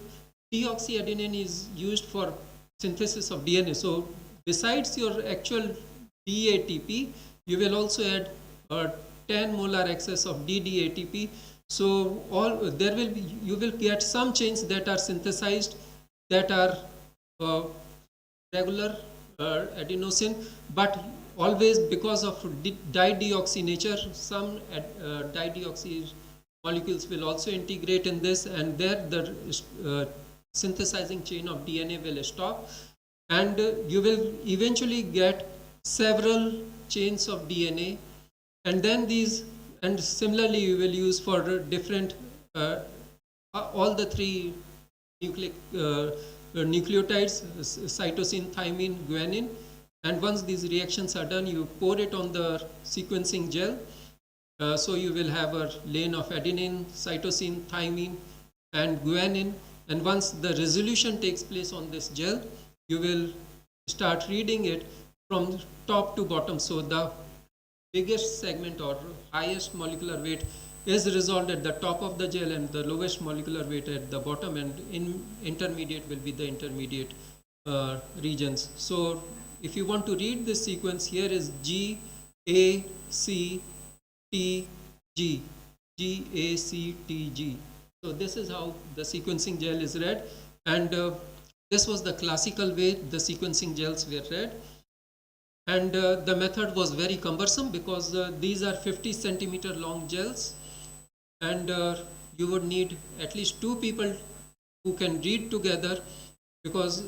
Deoxyadenine is used for synthesis of DNA. So besides your actual DATP, you will also add 10 molar excess of DDATP. So you will get some chains that are synthesized that are regular adenosine, but always because of dideoxy nature, some dideoxy molecules will also integrate in this, and there the synthesizing chain of DNA will stop, and you will eventually get several chains of DNA, and then and similarly you will use for different all the 3 nucleotides, cytosine, thymine, guanine, and once these reactions are done, you pour it on the sequencing gel. So you will have a lane of adenine, cytosine, thymine and guanine, and once the resolution takes place on this gel, you will start reading it from top to bottom. So the biggest segment or highest molecular weight is resolved at the top of the gel, and the lowest molecular weight at the bottom, and intermediate will be the intermediate regions. So if you want to read this sequence, here is G, A, C, T, G, G, A, C, T, G. So this is how the sequencing gel is read, and this was the classical way the sequencing gels were read. And the method was very cumbersome because these are 50 centimeter long gels, and you would need at least 2 people who can read together, because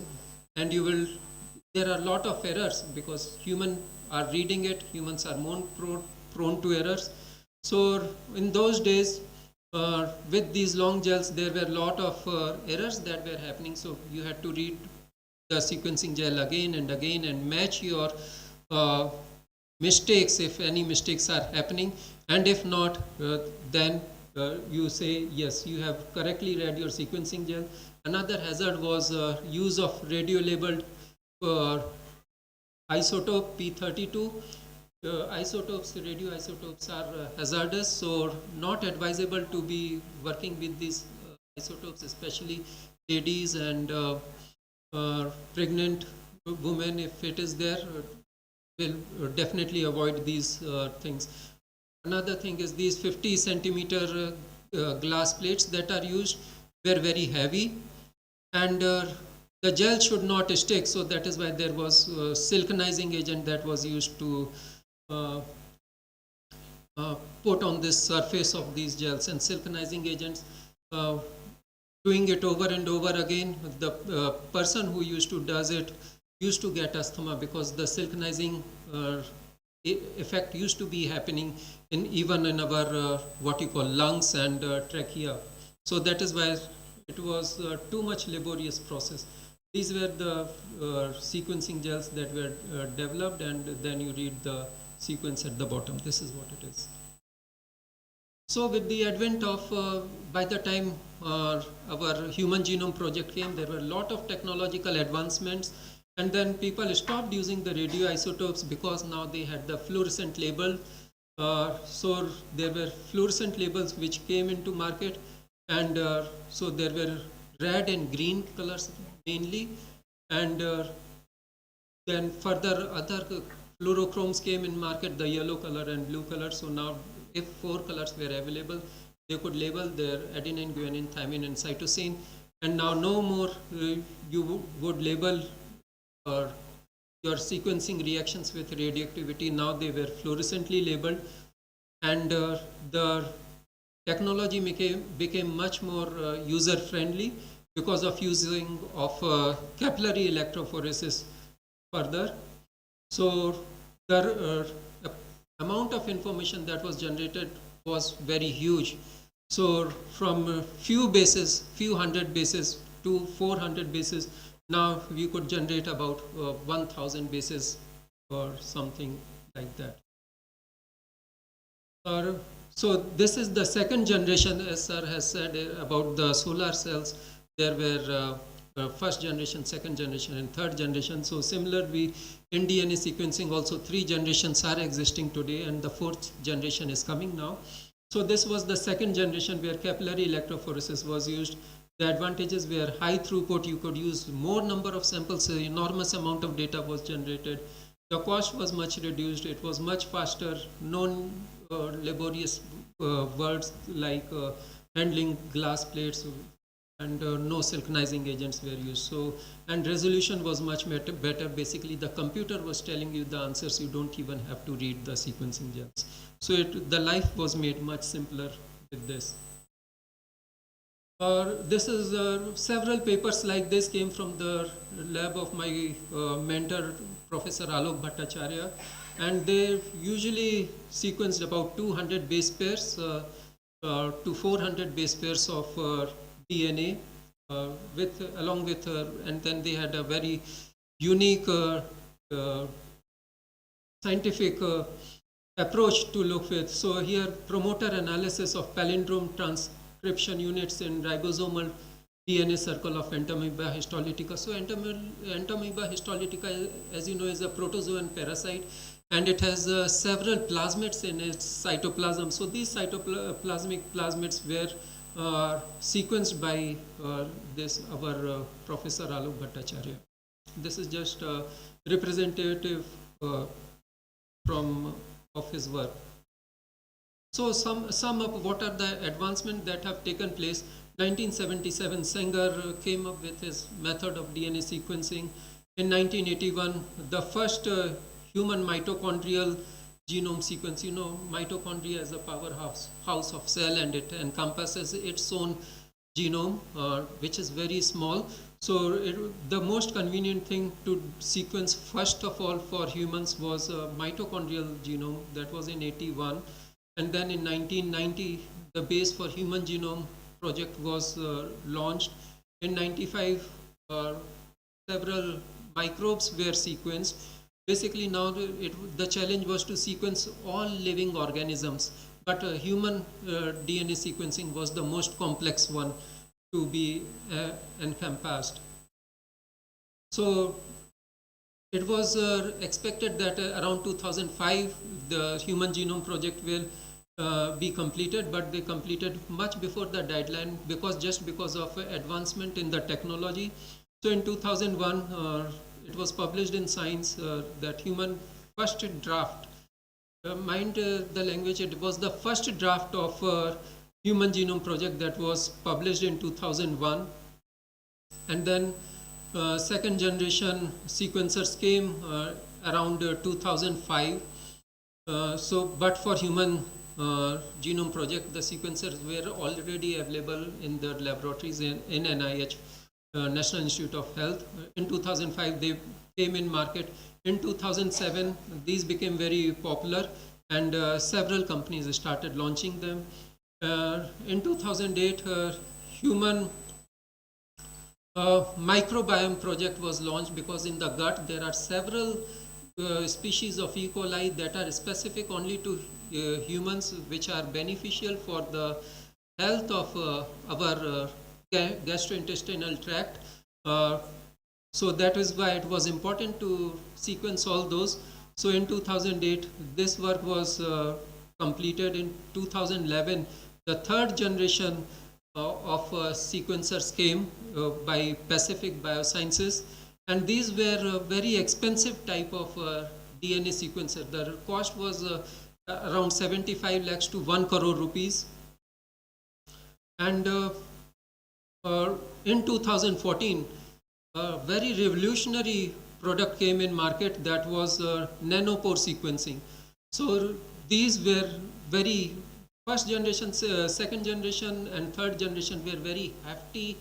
there are a lot of errors because humans are reading it, humans are more prone to errors. So in those days, with these long gels, there were a lot of errors that were happening, so you had to read the sequencing gel again and again and match your mistakes if any mistakes are happening, and if not, then you say yes, you have correctly read your sequencing gel. Another hazard was use of radio labeled isotope P32. Radioisotopes are hazardous, so not advisable to be working with these isotopes, especially ladies and pregnant women. If it is there, will definitely avoid these things. Another thing is these 50 centimeter glass plates that are used were very heavy, and the gel should not stick, so that is why there was silkenizing agent that was used to put on this surface of these gels. And silkenizing agents, doing it over and over again, the person who used to does it used to get asthma, because the silkenizing effect used to be happening even in our what you call lungs and trachea. So that is why it was too much laborious process. These were the sequencing gels that were developed, and then you read the sequence at the bottom. This is what it is. So with the advent of, by the time our Human Genome Project came, there were a lot of technological advancements, And then people stopped using the radioisotopes because now they had the fluorescent label. So there were fluorescent labels which came into market, and so there were red and green colors mainly, and then further other fluorochromes came in market, the yellow color and blue color. So now if 4 colors were available, they could label their adenine, guanine, thymine and cytosine, and now no more you would label your sequencing reactions with radioactivity. Now they were fluorescently labeled, and the technology became much more user friendly because of using of capillary electrophoresis further. So the amount of information that was generated was very huge. So from few bases, few hundred bases to 400 bases, now we could generate about 1000 bases or something like that. So this is the second generation, as sir has said about the solar cells. There were first generation, second generation and third generation. So similarly in DNA sequencing also 3 generations are existing today, and the 4th generation is coming now. So this was the second generation where capillary electrophoresis was used. The advantages were high throughput, you could use more number of samples, enormous amount of data was generated. The cost was much reduced, it was much faster, laborious words like handling glass plates, and no silkanizing agents were used. So, and resolution was much better. Basically the computer was telling you the answers, you don't even have to read the sequencing gems. So the life was made much simpler with this. This is several papers like this came from the lab of my mentor, Professor Alok Bhattacharya, and they usually sequenced about 200 base pairs to 400 base pairs of DNA along with and then they had a very unique scientific approach to look with. So here promoter analysis of palindrome transcription units in ribosomal DNA circle of Entamoeba histolytica. So Entamoeba histolytica, as you know, is a protozoan parasite, and it has several plasmids in its cytoplasm. So these cytoplasmic plasmids were sequenced by our Professor Alok Bhattacharya. This is just representative of his work. So some of what are the advancements that have taken place. 1977, Sanger came up with his method of DNA sequencing. In 1981, the first human mitochondrial genome sequence. You know, mitochondria is a powerhouse of cell, and it encompasses its own genome, which is very small. So the most convenient thing to sequence first of all for humans was a mitochondrial genome. That was in 81, and then in 1990 the base for human genome project was launched. In 95 several microbes were sequenced. Basically now the challenge was to sequence all living organisms, but human DNA sequencing was the most complex one to be encompassed. So it was expected that around 2005 the human genome project will be completed, but they completed much before the deadline because of advancement in the technology. So in 2001 it was published in Science that human first draft, mind the language, it was the first draft of human genome project that was published in 2001, and then second generation sequencers came around 2005. But for human genome project, the sequencers were already available in the laboratories in NIH, National Institute of Health. In 2005 they came in market. In 2007 these became very popular, and several companies started launching them. In 2008 human microbiome project was launched, because in the gut there are several species of E. coli that are specific only to humans, which are beneficial for the health of our gastrointestinal tract. So that is why it was important to sequence all those. So in 2008, this work was completed. In 2011, the third generation of sequencers came by Pacific Biosciences, and these were a very expensive type of DNA sequencer. The cost was around 75 lakhs to 1 crore rupees. And in 2014, a very revolutionary product came in market, that was nanopore sequencing. So these were very first generation, second generation and third generation were very hefty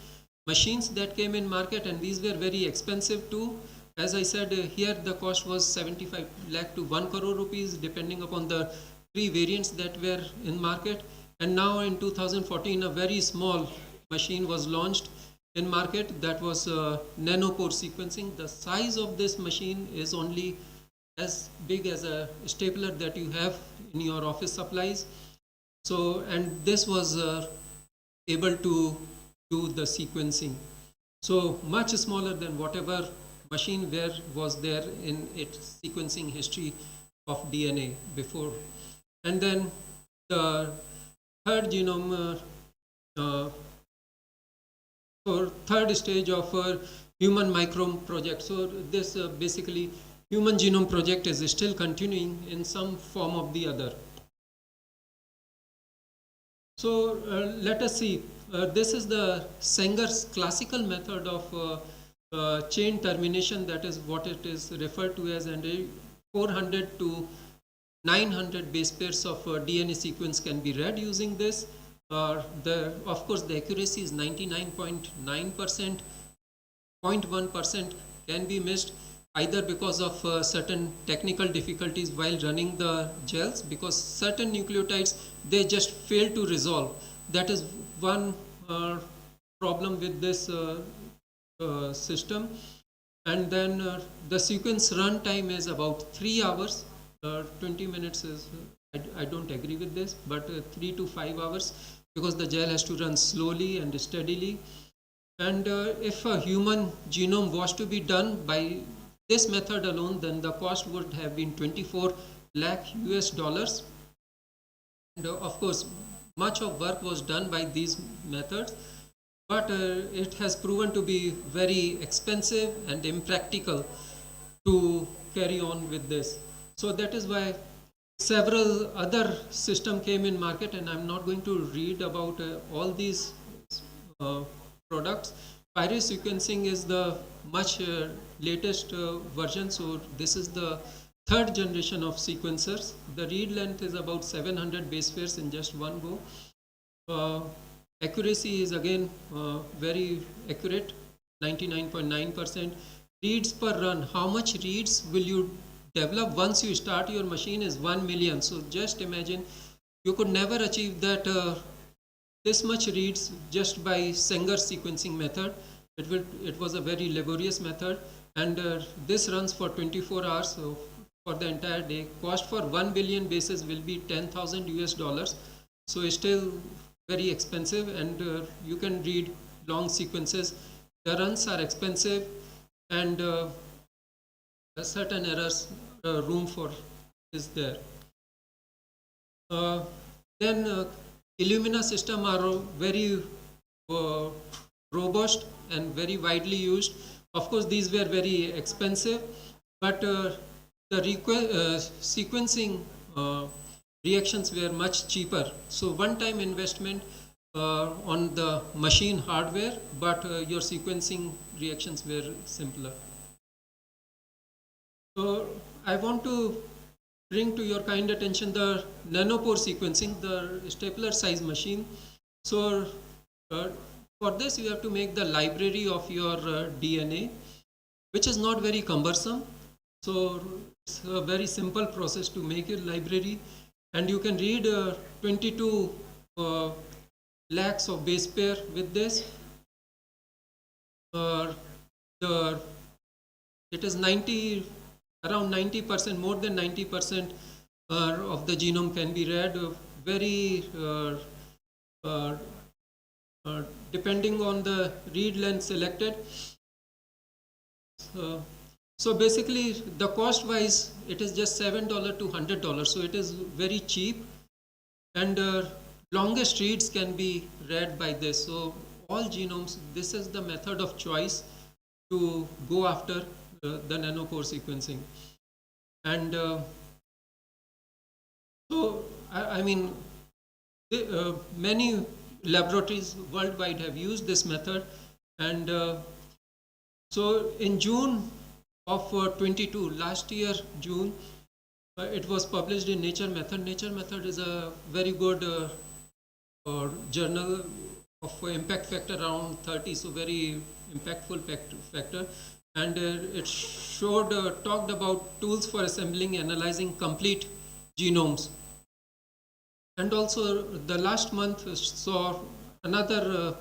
machines that came in market, and these were very expensive too. As I said, here the cost was 75 lakh to 1 crore rupees depending upon the three variants that were in market. And now in 2014, a very small machine was launched in market, that was nanopore sequencing. The size of this machine is only as big as a stapler that you have in your office supplies. So, and this was able to do the sequencing. So much smaller than whatever machine was there in its sequencing history of DNA before. And then the third genome, or third stage of human microme project. So this basically human genome project is still continuing in some form of the other. So let us see. This is the Sanger's classical method of chain termination. That is what it is referred to as, and 400 to 900 base pairs of DNA sequence can be read using this. Of course, the accuracy is 99.9%. 0.1% can be missed, either because of certain technical difficulties while running the gels, because certain nucleotides, they just fail to resolve. That is one problem with this system. And then the sequence run time is about 3 hours. 20 minutes is, I don't agree with this, but 3 to 5 hours, because the gel has to run slowly and steadily. And if a human genome was to be done by this method alone, then the cost would have been 24 lakh US dollars. And of course, much of work was done by these methods, but it has proven to be very expensive and impractical to carry on with this. So that is why several other systems came in market, and I'm not going to read about all these products. Pirate sequencing is the much latest version. So this is the third generation of sequencers. The read length is about 700 base pairs in just one go. Accuracy is again very accurate, 99.9%. Reads per run, how much reads will you develop once you start your machine, is 1 million. So just imagine, you could never achieve that this much reads just by Sanger sequencing method. It was a very laborious method, and this runs for 24 hours, so for the entire day. Cost for 1 billion bases will be 10,000 US dollars. So it's still very expensive, and you can read long sequences. The runs are expensive, and certain errors room for is there. Then Illumina system are very robust and very widely used. Of course, these were very expensive, but the sequencing reactions were much cheaper. So one-time investment on the machine hardware, but your sequencing reactions were simpler. So I want to bring to your kind attention the nanopore sequencing, the stapler size machine. So for this you have to make the library of your DNA, which is not very cumbersome. So it's a very simple process to make a library, and you can read 22 lakhs of base pair with this. It is around 90%, more than 90% of the genome can be read. Very depending on the read length selected, Uh, so basically, the cost wise, it is just $7 to $100. So it is very cheap, and longest reads can be read by this. So all genomes, this is the method of choice to go after the nanopore sequencing. And so, I mean, many laboratories worldwide have used this method. And so in June of 22, last year, June, it was published in Nature Method. Nature Method is a very good journal of impact factor around 30, so very impactful factor. And it showed, talked about tools for assembling, analyzing complete genomes. And also the last month saw another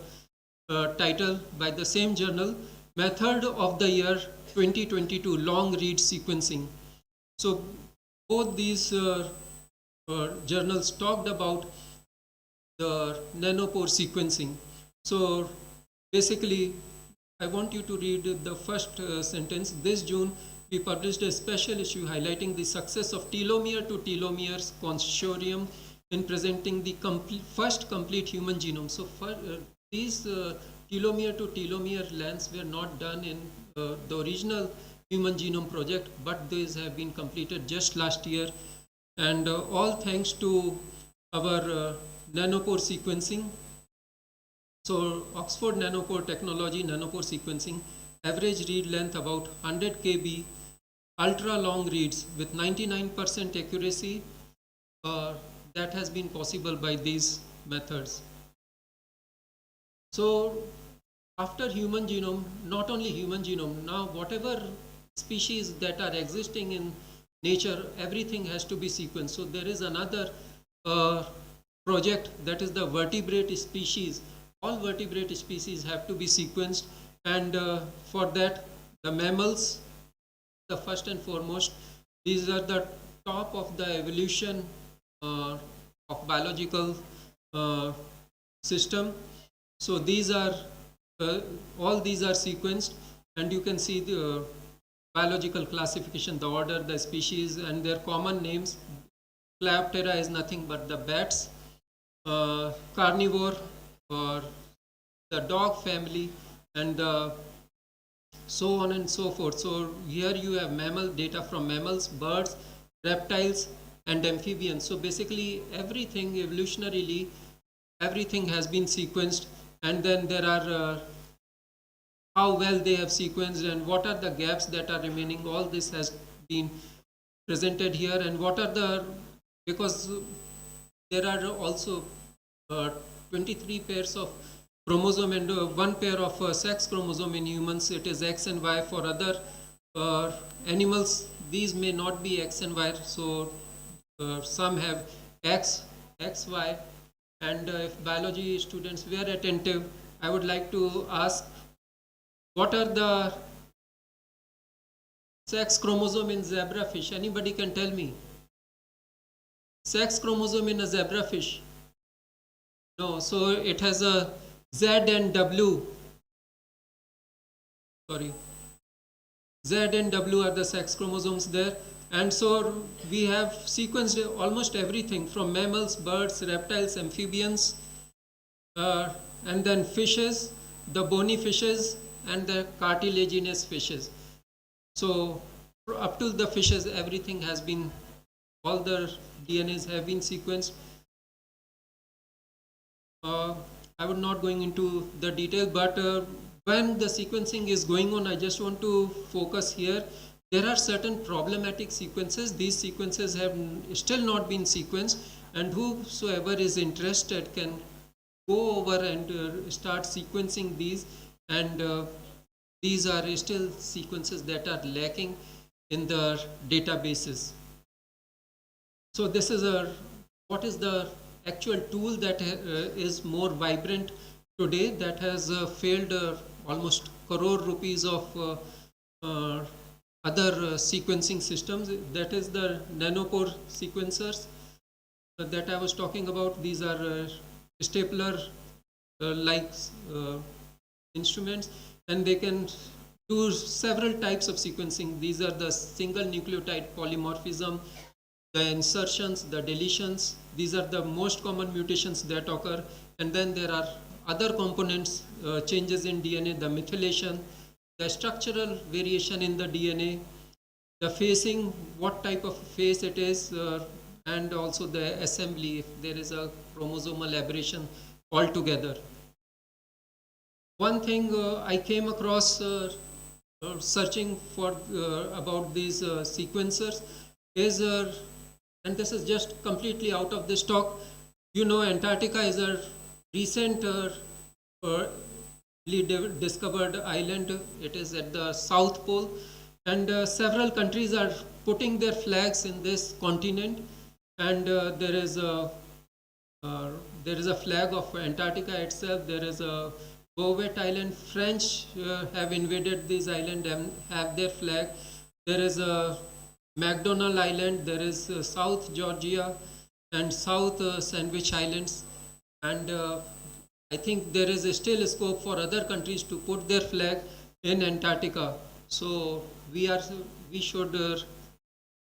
title by the same journal, Method of the Year 2022, Long Read Sequencing. So both these journals talked about the nanopore sequencing. So basically, I want you to read the first sentence. This June, we published a special issue highlighting the success of telomere to telomeres consortium in presenting the first complete human genome. So these telomere to telomere lengths were not done in the original human genome project, but these have been completed just last year. And all thanks to our nanopore sequencing. So Oxford nanopore technology, nanopore sequencing, average read length about 100 kb, ultra long reads with 99% accuracy. That has been possible by these methods. So after human genome, not only human genome, now whatever species that are existing in nature, everything has to be sequenced. So there is another project, that is the vertebrate species. All vertebrate species have to be sequenced, and for that the mammals, the first and foremost, these are the top of the evolution of biological system. So these are all these are sequenced, and you can see the biological classification, the order, the species, and their common names. Cleoptera is nothing but the bats, carnivore or the dog family, and so on and so forth. So here you have mammal data from mammals, birds, reptiles, and amphibians. So basically everything evolutionarily, everything has been sequenced, and then there are how well they have sequenced and what are the gaps that are remaining. All this has been presented here, and what are the, because there are also 23 pairs of chromosome and one pair of sex chromosome in humans. It is X and Y. For other animals, these may not be X and Y. So some have X, XY. And if biology students were attentive, I would like to ask, what are the sex chromosome in zebrafish? Anybody can tell me? Sex chromosome in a zebrafish? No, so it has a Z and W. Sorry. Z and W are the sex chromosomes there. And so we have sequenced almost everything from mammals, birds, reptiles, amphibians, and then fishes, the bony fishes, and the cartilaginous fishes. So up to the fishes, everything has been, all the DNAs have been sequenced. I would not going into the detail, but when the sequencing is going on, I just want to focus here. There are certain problematic sequences. These sequences have still not been sequenced, and whosoever is interested can go over and start sequencing these, and these are still sequences that are lacking in the databases. So this is what is the actual tool that is more vibrant today, that has failed almost crore rupees of other sequencing systems. That is the nanopore sequencers that I was talking about. These are stapler like instruments, and they can to several types of sequencing. These are the single nucleotide polymorphism, the insertions, the deletions. These are the most common mutations that occur. And then there are other components, changes in DNA, the methylation, the structural variation in the DNA, the facing, what type of face it is, and also the assembly, if there is a chromosomal aberration altogether. One thing I came across searching for about these sequencers is, and this is just completely out of this talk, you know, Antarctica is a recent discovered island. It is at the South Pole, and several countries are putting their flags in this continent, and there is a flag of Antarctica itself. There is a Bouvet Island. French have invaded this island and have their flag. There is a McDonald Island. There is South Georgia and South Sandwich Islands, and I think there is still scope for other countries to put their flag in Antarctica. So we should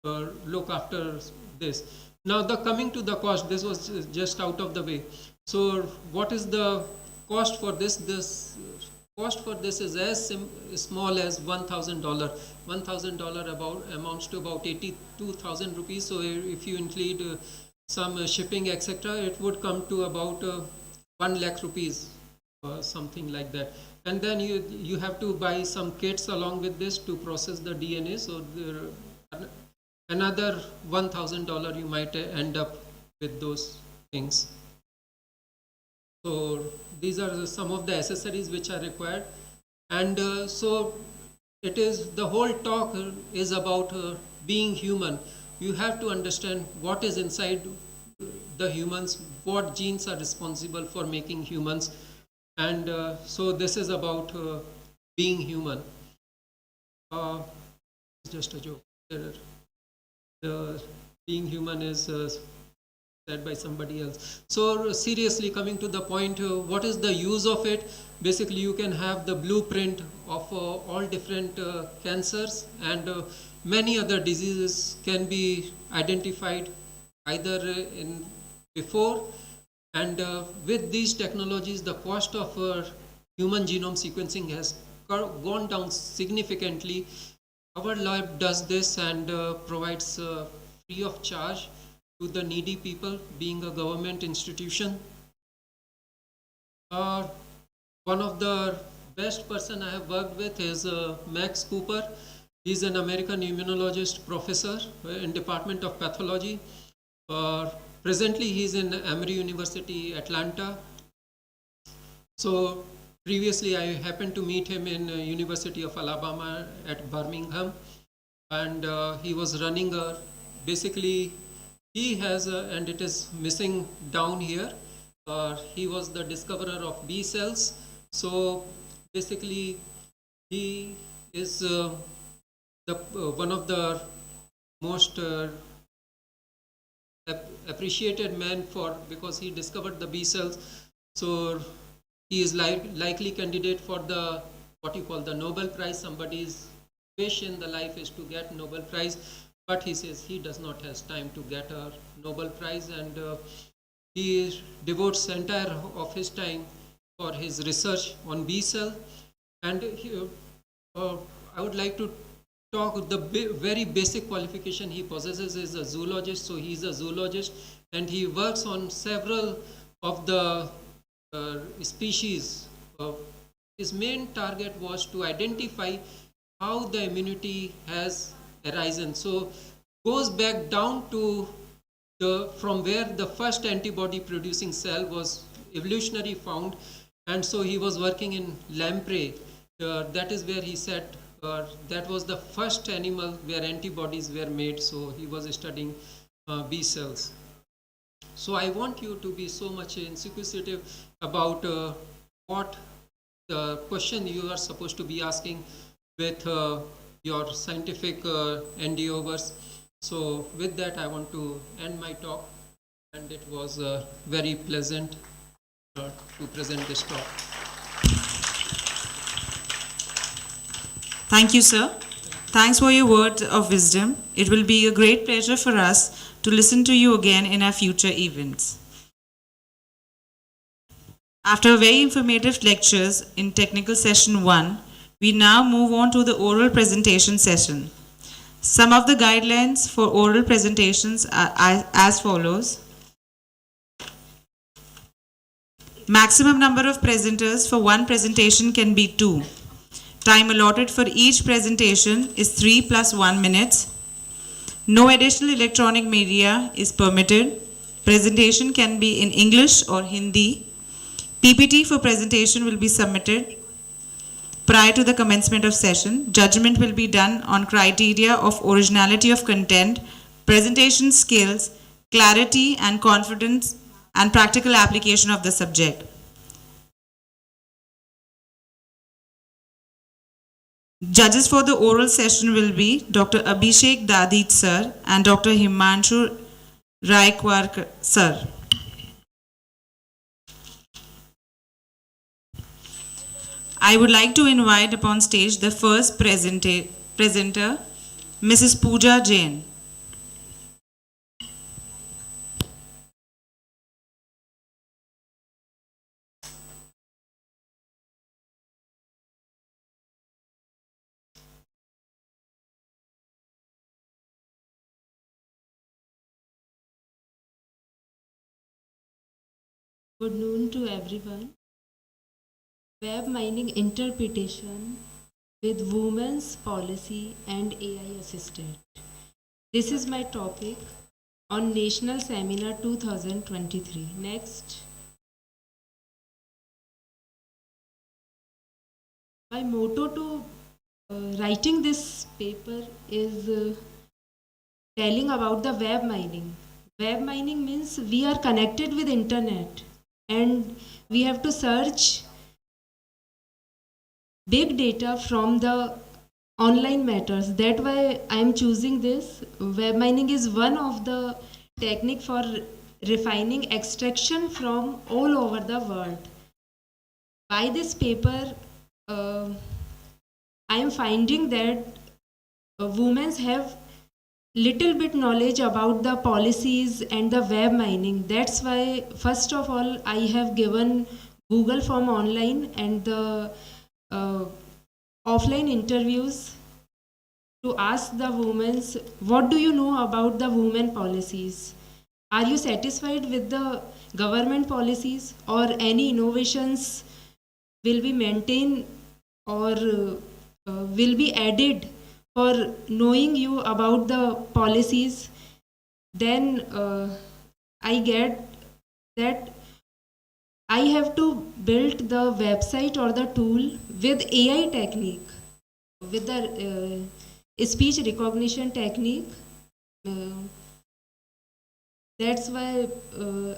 look after this. Now, coming to the cost, this was just out of the way. So what is the cost for this? This cost for this is as small as $1,000. $1,000 about amounts to about 82,000 rupees. So if you include some shipping, etc., it would come to about 1 lakh rupees, something like that. And then you have to buy some kits along with this to process the DNA. So another $1,000 you might end up with those things. So these are some of the accessories which are required, and so it is, the whole talk is about being human. You have to understand what is inside the humans, what genes are responsible for making humans, and so this is about being human. It's just a joke. Being human is said by somebody else. So seriously, coming to the point, what is the use of it? Basically, you can have the blueprint of all different cancers, and many other diseases can be identified either in before, and with these technologies, the cost of human genome sequencing has gone down significantly. Our lab does this and provides free of charge to the needy people, being a government institution. One of the best person I have worked with is Max Cooper. He's an American immunologist professor in Department of Pathology. Presently, he's in Emory University, Atlanta. So previously, I happened to meet him in University of Alabama at Birmingham, and he was running a, basically, he has, and it is missing down here, he was the discoverer of B cells. So basically, he is one of the most appreciated men because he discovered the B cells. So he is likely candidate for the what you call the Nobel Prize. Somebody's wish in the life is to get Nobel Prize, but he says he does not have time to get a Nobel Prize, and he devotes entire of his time for his research on B cell. And I would like to talk the very basic qualification he possesses is a zoologist. So he is a zoologist, and he works on several of the species. His main target was to identify how the immunity has arisen. So goes back down to from where the first antibody producing cell was evolutionary found, and so he was working in lamprey. That is where he said that was the first animal where antibodies were made. So he was studying B cells. So I want you to be so much inquisitive about what the question you are supposed to be asking with your scientific endeavors. So with that, I want to end my talk, and it was very pleasant to present this talk. Thank you, sir. Thanks for your words of wisdom. It will be a great pleasure for us to listen to you again in our future events. After very informative lectures in technical session 1, we now move on to the oral presentation session. Some of the guidelines for oral presentations are as follows. Maximum number of presenters for one presentation can be 2. Time allotted for each presentation is 3 plus 1 minutes. No additional electronic media is permitted. Presentation can be in English or Hindi. PPT for presentation will be submitted prior to the commencement of session. Judgment will be done on criteria of originality of content, presentation skills, clarity and confidence, and practical application of the subject. Judges for the oral session will be Dr. Abhishek Dadit sir and Dr. Himanshu Raikwar sir. I would like to invite upon stage the first presenter, Mrs. Pooja Jain. Good noon to everyone. Web mining interpretation with women's policy and AI assisted. This is my topic on National Seminar 2023. Next. My motto to writing this paper is telling about the web mining. Web mining means we are connected with internet and we have to search big data from the online matters. That's why I am choosing this. Web mining is one of the technique for refining extraction from all over the world. By this paper, I am finding that women have little bit knowledge about the policies and the web mining. That's why first of all I have given Google form online and the offline interviews to ask the women what do you know about the women policies. Are you satisfied with the government policies or any innovations will be maintained or will be added for knowing you about the policies. Then I get that I have to build the website or the tool with AI technique, with the speech recognition technique. That's why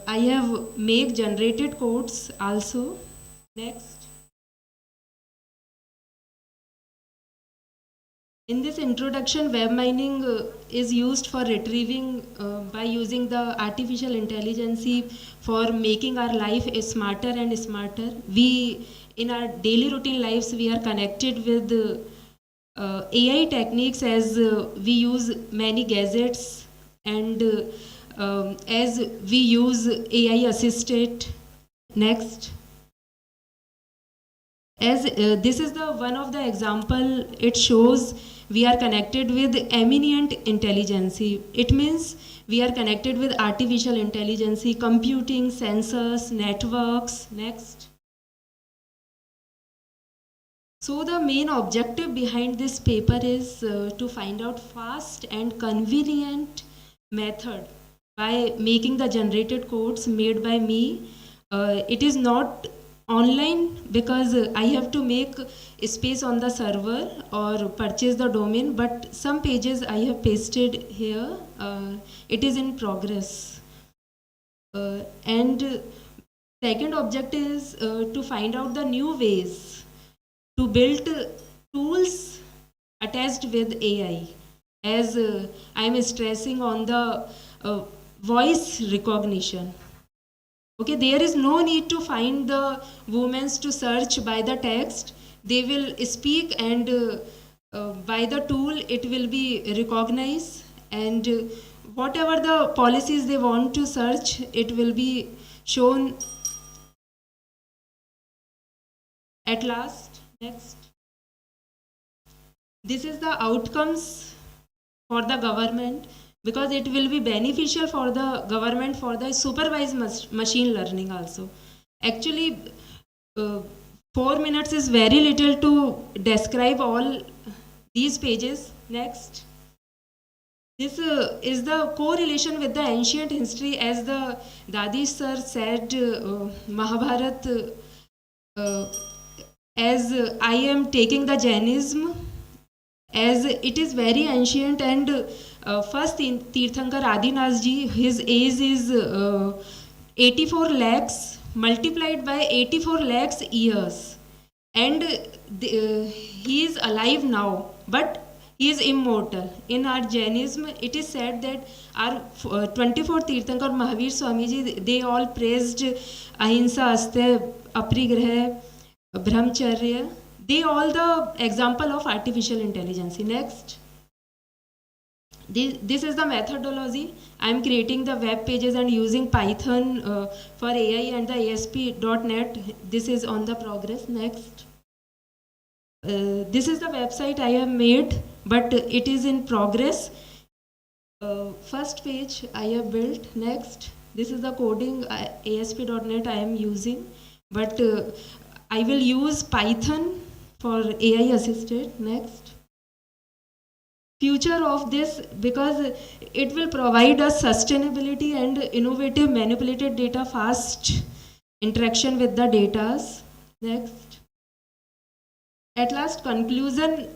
I have make generated codes also. Next. In this introduction, web mining is used for retrieving by using the artificial intelligence for making our life smarter and smarter. We, in our daily routine lives, we are connected with AI techniques as we use many gadgets and as we use AI assisted. Next. As this is the one of the example, it shows we are connected with eminent intelligence. It means we are connected with artificial intelligence, computing, sensors, networks. Next. So the main objective behind this paper is to find out fast and convenient method by making the generated codes made by me. It is not online because I have to make space on the server or purchase the domain, but some pages I have pasted here. It is in progress. And second objective is to find out the new ways to build tools attached with AI. As I am stressing on the voice recognition. Okay, there is no need to find the women to search by the text. They will speak and by the tool it will be recognized, and whatever the policies they want to search, it will be shown at last. Next. This is the outcomes for the government, because it will be beneficial for the government for the supervised machine learning also. Actually, 4 minutes is very little to describe all these pages. Next. This is the correlation with the ancient history, as the Dadi sir said, Mahabharat, as I am taking the Jainism, as it is very ancient, and first Tirthankar Adinath ji, his age is 84 lakhs multiplied by 84 lakhs years, and he is alive now, but he is immortal. In our Jainism, it is said that our 24 Tirthankar Mahavir Swami ji, they all praised Ahimsa, Astya, Aparigraha, Brahmacharya. They all the example of artificial intelligence. Next. This is the methodology. I am creating the web pages and using Python for AI and the ASP.NET. This is on the progress. Next. This is the website I have made, but it is in progress. First page I have built. Next. This is the coding ASP.NET I am using, but I will use Python for AI assisted. Next. Future of this, because it will provide us sustainability and innovative manipulated data, fast interaction with the data. Next. At last, conclusion,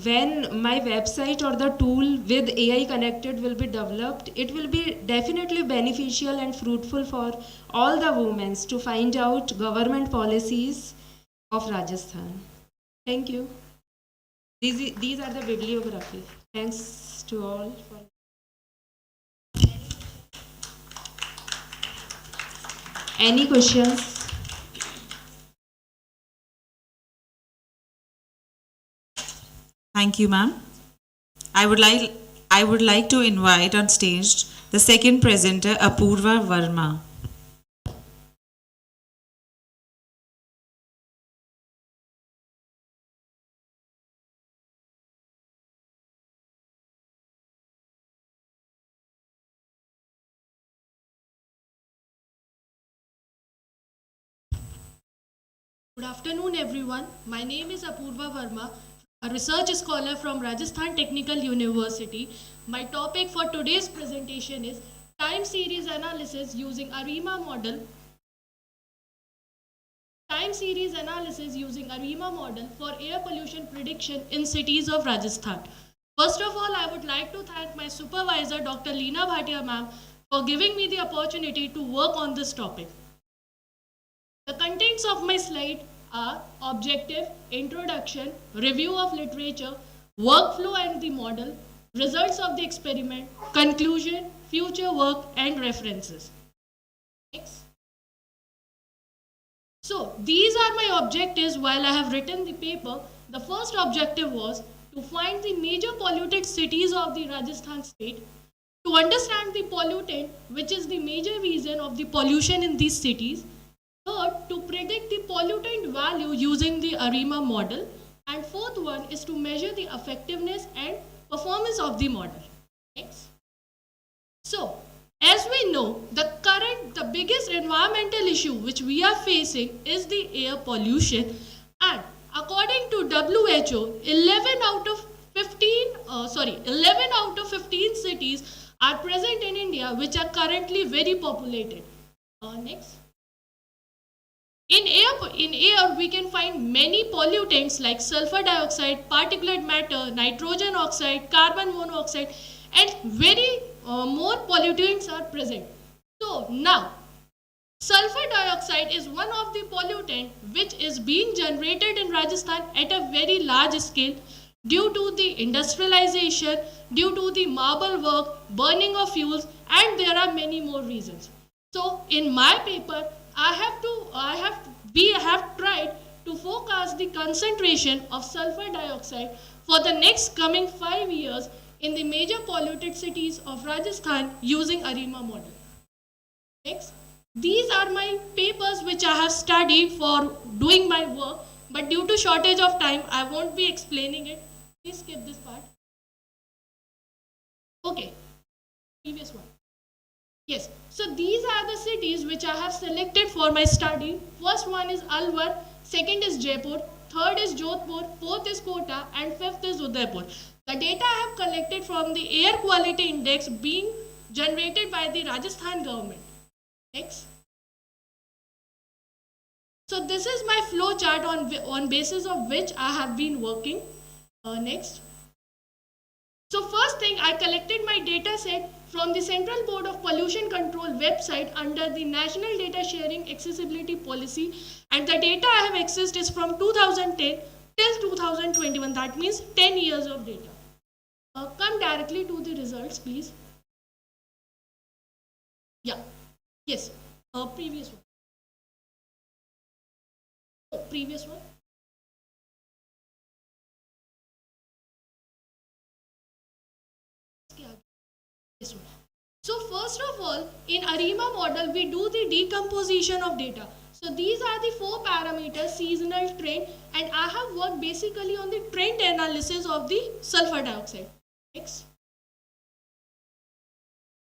when my website or the tool with AI connected will be developed, it will be definitely beneficial and fruitful for all the women to find out government policies of Rajasthan. Thank you. These are the bibliography. Thanks to all for any questions. Thank you, ma'am. I would like to invite on stage the second presenter, Apurva Verma. Good afternoon, everyone. My name is Apurva Verma, a research scholar from Rajasthan Technical University. My topic for today's presentation is time series analysis using ARIMA model. Time series analysis using ARIMA model for air pollution prediction in cities of Rajasthan. First of all, I would like to thank my supervisor, Dr. Leena Bhatia ma'am, for giving me the opportunity to work on this topic. The contents of my slide are objective, introduction, review of literature, workflow and the model, results of the experiment, conclusion, future work and references. Next. So these are my objectives while I have written the paper. The first objective was to find the major polluted cities of the Rajasthan state, to understand the pollutant, which is the major reason of the pollution in these cities. Third, to predict the pollutant value using the ARIMA model. And fourth one is to measure the effectiveness and performance of the model. Next. So, as we know, the biggest environmental issue which we are facing is the air pollution. And according to WHO, 11 out of 15 cities are present in India which are currently very populated. Next. In air, we can find many pollutants like sulfur dioxide, particulate matter, nitrogen oxide, carbon monoxide, and very more pollutants are present. So now, sulfur dioxide is one of the pollutant which is being generated in Rajasthan at a very large scale due to the industrialization, due to the marble work, burning of fuels, and there are many more reasons. So in my paper, we have tried to forecast the concentration of sulfur dioxide for the next coming 5 years in the major polluted cities of Rajasthan using ARIMA model. Next, these are my papers which I have studied for doing my work, but due to shortage of time, I won't be explaining it. Please skip this part. Okay, previous one. Yes, so these are the cities which I have selected for my study. First one is Alwar, second is Jaipur, third is Jodhpur, fourth is Kota, and fifth is Udaipur. The data I have collected from the air quality index being generated by the Rajasthan government. Next. So this is my flow chart on basis of which I have been working. Next. So first thing, I collected my data set from the Central Board of Pollution Control website under the National Data Sharing Accessibility Policy, and the data I have accessed is from 2010 till 2021. That means 10 years of data. Come directly to the results, please. Yeah. Yes. Previous one. Previous one. This one. So first of all, in ARIMA model, we do the decomposition of data. So these are the 4 parameters: seasonal, trend, and I have worked basically on the trend analysis of the sulfur dioxide. Next.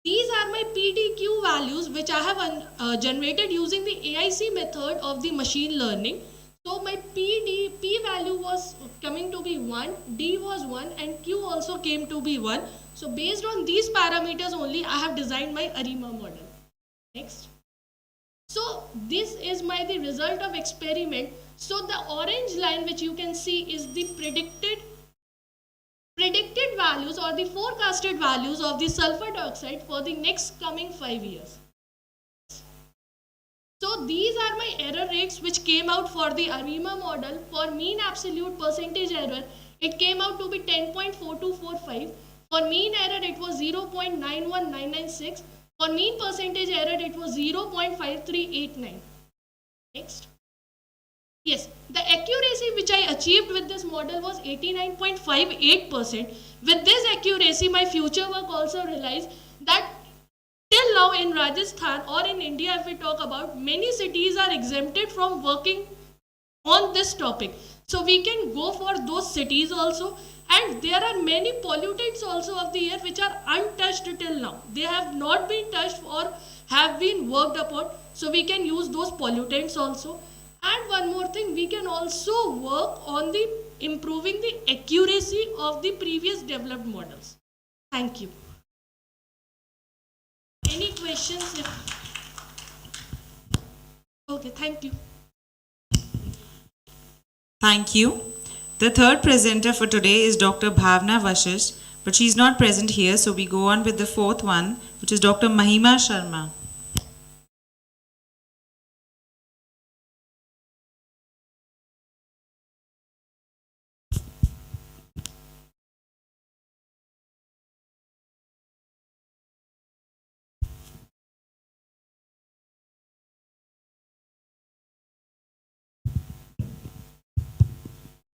These are my PDQ values which I have generated using the AIC method of the machine learning. So my P value was coming to be 1, D was 1, and Q also came to be 1. So based on these parameters only, I have designed my ARIMA model. Next. So this is the result of experiment. So the orange line which you can see is the predicted values or the forecasted values of the sulfur dioxide for the next coming 5 years. So these are my error rates which came out for the ARIMA model. For mean absolute percentage error, it came out to be 10.4245. For mean error, it was 0.91996. For mean percentage error, it was 0.5389. Next. Yes, the accuracy which I achieved with this model was 89.58%. With this accuracy, my future work also realized that till now in Rajasthan or in India, if we talk about, many cities are exempted from working on this topic. So we can go for those cities also. And there are many pollutants also of the air which are untouched till now. They have not been touched or have been worked upon. So we can use those pollutants also. And one more thing, we can also work on the improving the accuracy of the previous developed models. Thank you. Any questions? Okay, thank you. Thank you. The third presenter for today is Dr. Bhavna Vashisht, but she is not present here, so we go on with the fourth one, which is Dr. Mahima Sharma.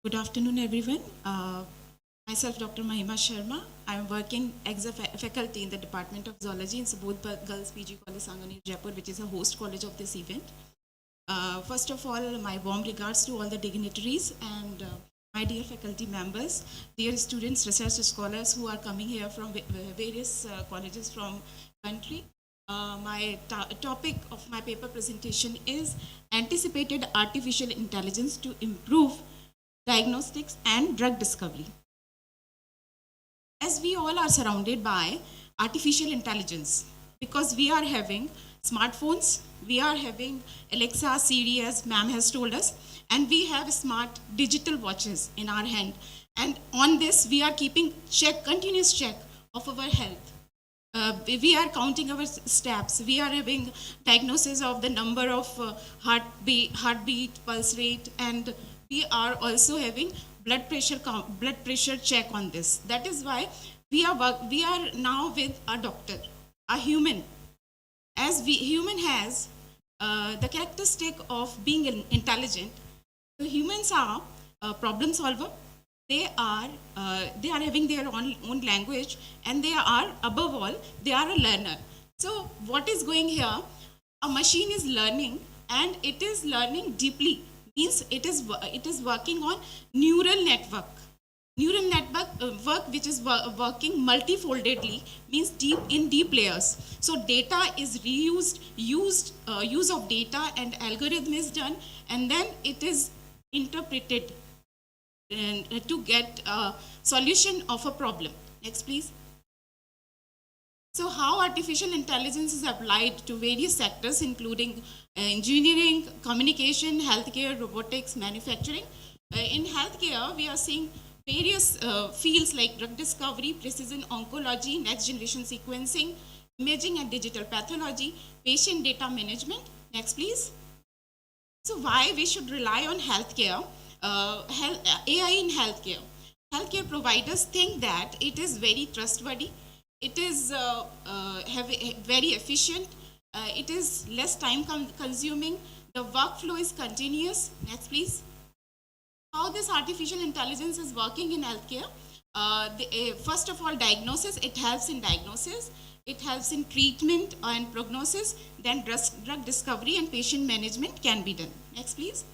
Good afternoon, everyone. Myself, Dr. Mahima Sharma. I am working as a faculty in the Department of Zoology in Subodh Girls PG College, Sangani, Jaipur, which is a host college of this event. First of all, my warm regards to all the dignitaries and my dear faculty members, dear students, research scholars who are coming here from various colleges from country. My topic of my paper presentation is Anticipated Artificial Intelligence to Improve Diagnostics and Drug Discovery. As we all are surrounded by artificial intelligence, because we are having smartphones, we are having Alexa, Siri, as ma'am has told us, and we have smart digital watches in our hand. And on this, we are keeping continuous check of our health. We are counting our steps. We are having diagnosis of the number of heartbeat, pulse rate, and we are also having blood pressure check on this. That is why we are now with a doctor, a human. As human has the characteristic of being intelligent, so humans are problem solver. they are having their own language, and they are, above all, they are a learner. So what is going here? A machine is learning, and it is learning deeply. Means it is working on neural network. Neural network work which is working multifoldedly, means deep layers. So data is reused, use of data and algorithm is done, and then it is interpreted and to get a solution of a problem. Next, please. So how artificial intelligence is applied to various sectors, including engineering, communication, healthcare, robotics, manufacturing. In healthcare, we are seeing various fields like drug discovery, precision oncology, next generation sequencing, imaging and digital pathology, patient data management. Next, please. So why we should rely on healthcare, AI in healthcare? Healthcare providers think that it is very trustworthy, it is very efficient, it is less time consuming, the workflow is continuous. Next, please. How this artificial intelligence is working in healthcare? First of all, diagnosis. It helps in diagnosis. It helps in treatment and prognosis. Then drug discovery and patient management can be done. Next, please.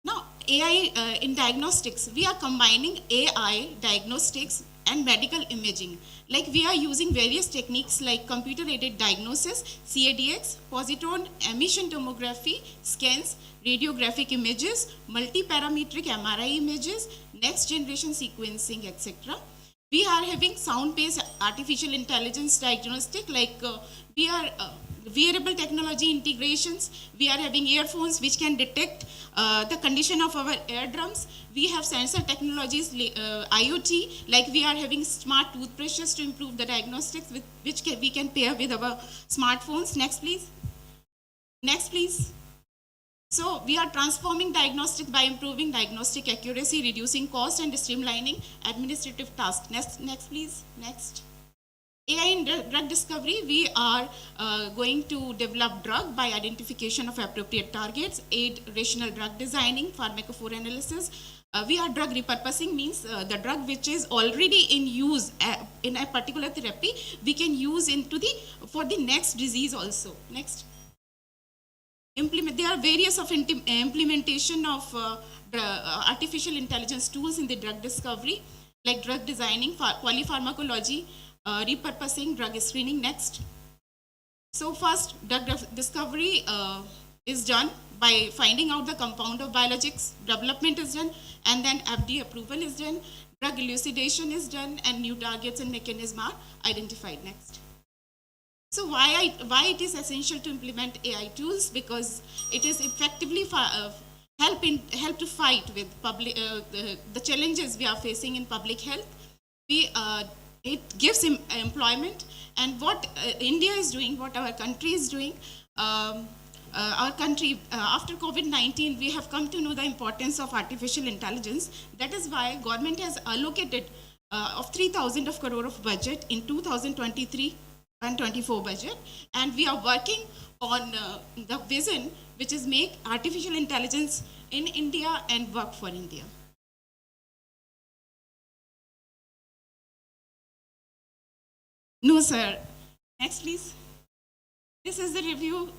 Now, AI in diagnostics. We are combining AI diagnostics and medical imaging. Like we are using various techniques like computer-aided diagnosis, CADX, positron emission tomography, scans, radiographic images, multi-parametric MRI images, next generation sequencing, etc. We are having sound-based artificial intelligence diagnostic, like we are wearable technology integrations. We are having earphones which can detect the condition of our eardrums. We have sensor technologies, IoT, like we are having smart toothbrushes to improve the diagnostics with which we can pair with our smartphones. Next, please. Next, please. So we are transforming diagnostics by improving diagnostic accuracy, reducing cost and streamlining administrative tasks. Next, please. Next. AI in drug discovery, we are going to develop drug by identification of appropriate targets, aid rational drug designing, pharmacophore analysis. We are drug repurposing, means the drug which is already in use in a particular therapy, we can use for the next disease also. Next. There are various of implementation of artificial intelligence tools in the drug discovery, like drug designing, polypharmacology, repurposing, drug screening. Next. So first, drug discovery is done by finding out the compound of biologics, development is done, and then FDA approval is done, drug elucidation is done, and new targets and mechanisms are identified. Next. So why it is essential to implement AI tools? Because it is effectively help to fight with the challenges we are facing in public health. It gives employment, and what India is doing, what our country is doing. Our country, after COVID-19, we have come to know the importance of artificial intelligence. That is why government has allocated of 3,000 crore of budget in 2023 and 24 budget, and we are working on the vision, which is make artificial intelligence in India and work for India. No, sir. Next, please. This is the review.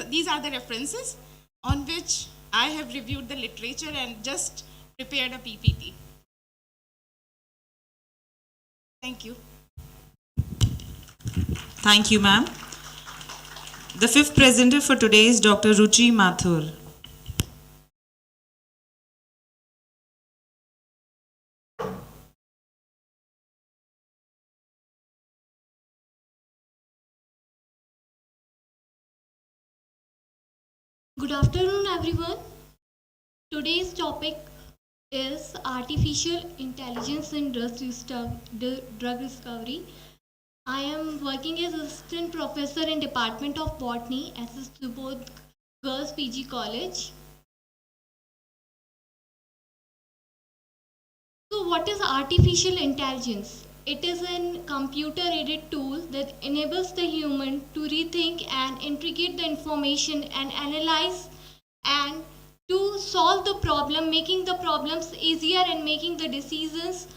These are the references on which I have reviewed the literature and just prepared a PPT. Thank you. Thank you, ma'am. The fifth presenter for today is Dr. Ruchi Mathur. Good afternoon, everyone. Today's topic is artificial intelligence in drug discovery. I am working as assistant professor in Department of Botany at Subodh Girls PG College. So what is artificial intelligence? It is a computer-aided tool that enables the human to rethink and integrate the information and analyze and to solve the problem, making the problems easier and making the decisions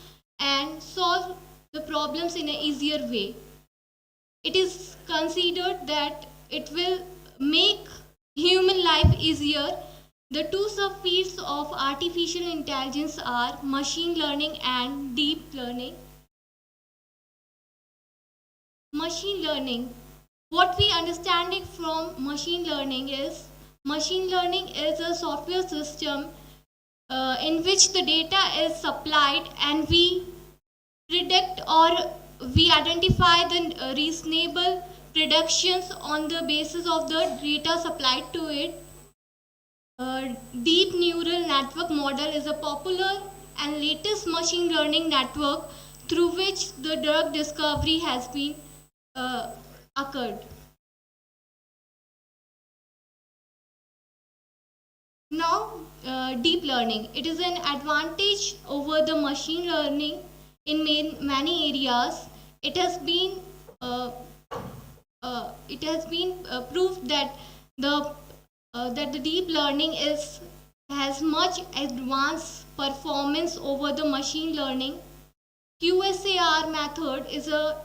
and solve the problems in an easier way. It is considered that it will make human life easier. The two subfields of artificial intelligence are machine learning and deep learning. Machine learning. What we understand it from machine learning is a software system in which the data is supplied and we predict or we identify the reasonable predictions on the basis of the data supplied to it. Deep neural network model is a popular and latest machine learning network through which the drug discovery has been occurred. Now, deep learning. It is an advantage over the machine learning in many areas. It has been proved that the deep learning has much advanced performance over the machine learning. QSAR method is a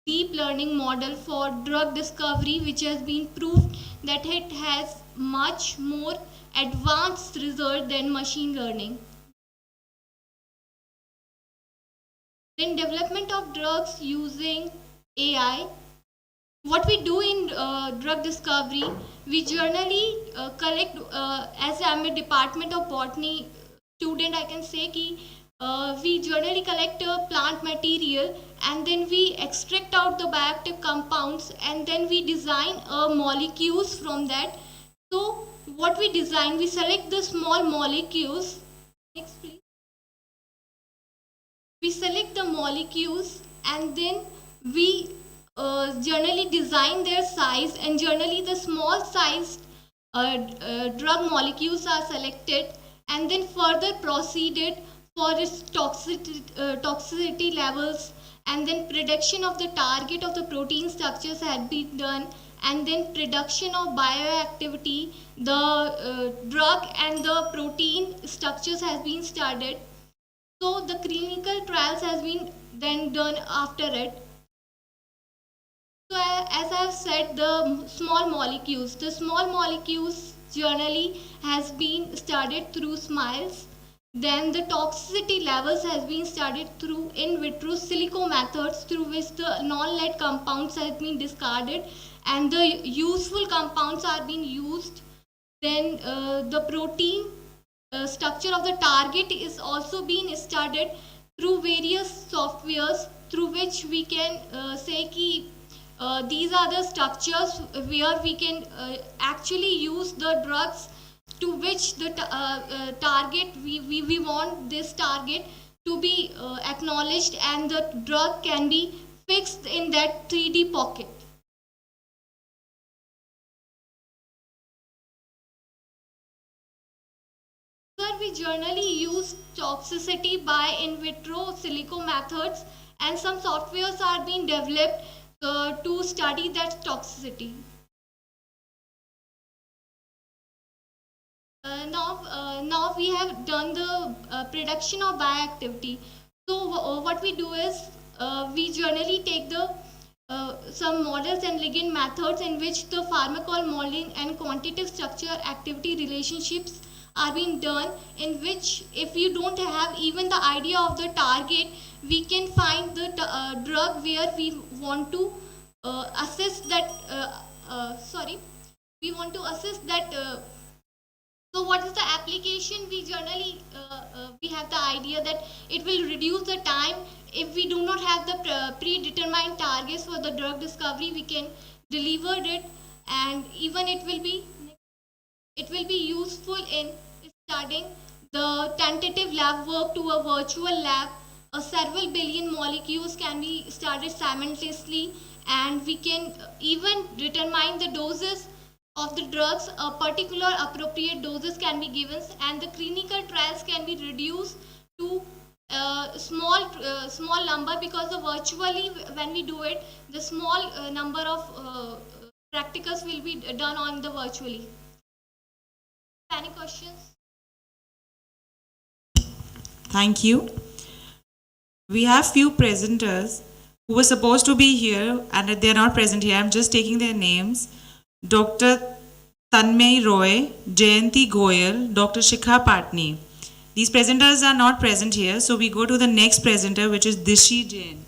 deep learning model for drug discovery which has been proved that it has much more advanced result than machine learning. Then development of drugs using AI. What we do in drug discovery, we generally collect, as I'm a department of botany student, I can say we generally collect plant material and then we extract out the bioactive compounds and then we design molecules from that. So what we design, we select the small molecules. Next please. We select the molecules and then we generally design their size, and generally the small sized drug molecules are selected and then further proceeded for its toxicity levels, and then prediction of the target of the protein structures had been done, and then prediction of bioactivity, the drug and the protein structures has been studied. So the clinical trials has been then done after it. So as I have said, the small molecules generally has been studied through smiles. Then the toxicity levels has been studied through in vitro silico methods through which the non-lead compounds have been discarded and the useful compounds are being used. Then the protein structure of the target is also being studied through various softwares through which we can say these are the structures where we can actually use the drugs to which the target we want this target to be acknowledged and the drug can be fixed in that 3D pocket. Sir, we generally use toxicity by in vitro silico methods and some softwares are being developed to study that toxicity. Now we have done the prediction of bioactivity. So what we do is we generally take the some models and ligand methods in which the pharmacomolecular and quantitative structure activity relationships are being done, in which if you don't have even the idea of the target, we can find the drug where we want to assess that we want to assess that so what is the application? We generally we have the idea that it will reduce the time. If we do not have the predetermined targets for the drug discovery, we can deliver it, and even it will be useful in studying the tentative lab work to a virtual lab. Several billion molecules can be studied simultaneously, and we can even determine the doses of the drugs. A particular appropriate doses can be given, and the clinical trials can be reduced to small number, because the virtually when we do it, the small number of practicals will be done on the virtually. Any questions? Thank you. We have few presenters who were supposed to be here and they're not present here. I'm just taking their names. Dr. Tanmay Roy, Jayanti Goyal, Dr. Shikha Patni. These presenters are not present here, so we go to the next presenter, which is Dishi Jain.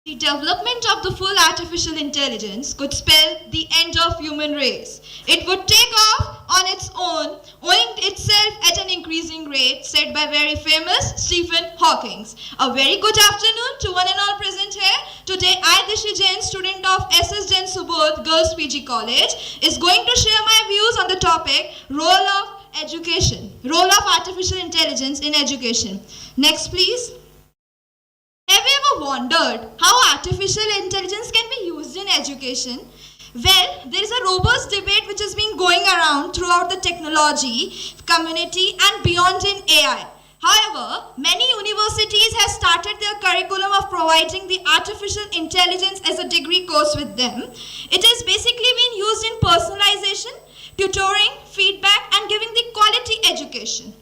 The development of the full artificial intelligence could spell the end of human race. It would take off on its own, owing itself at an increasing rate, said by very famous Stephen Hawking. A very good afternoon to one and all present here. Today, I, Dishi Jain, student of SS Jain Subodh Girls PG College, is going to share my views on the topic role of education, role of artificial intelligence in education. Next, please. Have you ever wondered how artificial intelligence can be used in education? Well, there is a robust debate which has been going around throughout the technology community and beyond in AI. However, many universities have started their curriculum of providing the artificial intelligence as a degree course with them. It has basically been used in personalization, tutoring, feedback, and giving the quality education.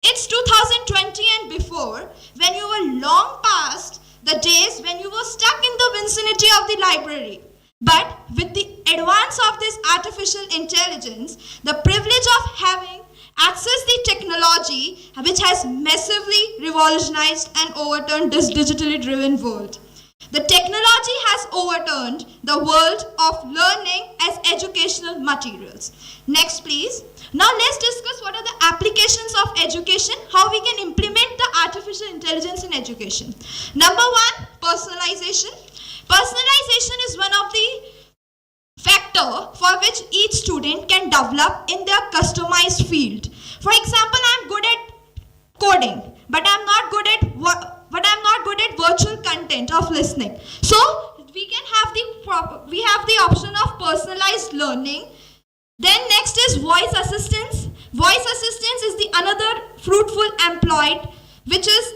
It's 2020 and before, when you were long past the days when you were stuck in the vicinity of the library. But with the advance of this artificial intelligence, the privilege of having access the technology which has massively revolutionized and overturned this digitally driven world. The technology has overturned the world of learning as educational materials. Next, please. Now let's discuss what are the applications of education, how we can implement the artificial intelligence in education. Number one, personalization. Personalization is one of the factor for which each student can develop in their customized field. For example, I'm good at coding, but I'm not good at virtual content of listening. So we can have the option of personalized learning. Then next is voice assistance. Voice assistance is the another fruitful employed, which is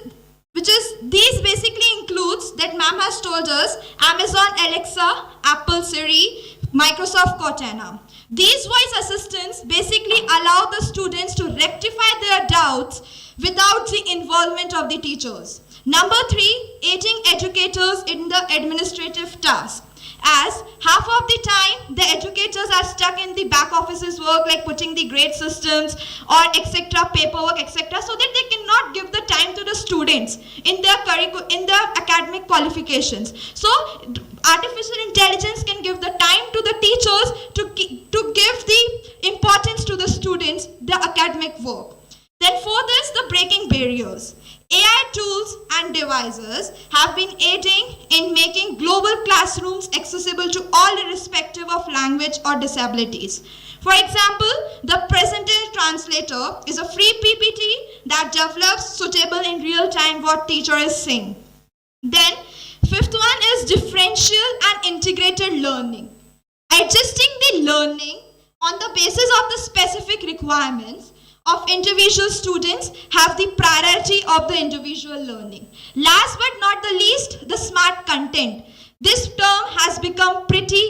these basically includes that ma'am has told us Amazon Alexa, Apple Siri, Microsoft Cortana. These voice assistants basically allow the students to rectify their doubts without the involvement of the teachers. Number three, aiding educators in the administrative task. As half of the time the educators are stuck in the back office's work like putting the grade systems or etc, paperwork etc, so that they cannot give the time to the students in their academic qualifications. So artificial intelligence can give the time to the teachers to give the importance to the students, the academic work. Then fourth is the breaking barriers. AI tools and devices have been aiding in making global classrooms accessible to all irrespective of language or disabilities. For example, the presenter translator is a free PPT that develops suitable in real time what teacher is saying. Then fifth one is differential and integrated learning. Adjusting the learning on the basis of the specific requirements of individual students have the priority of the individual learning. Last but not the least, the smart content. This term has become pretty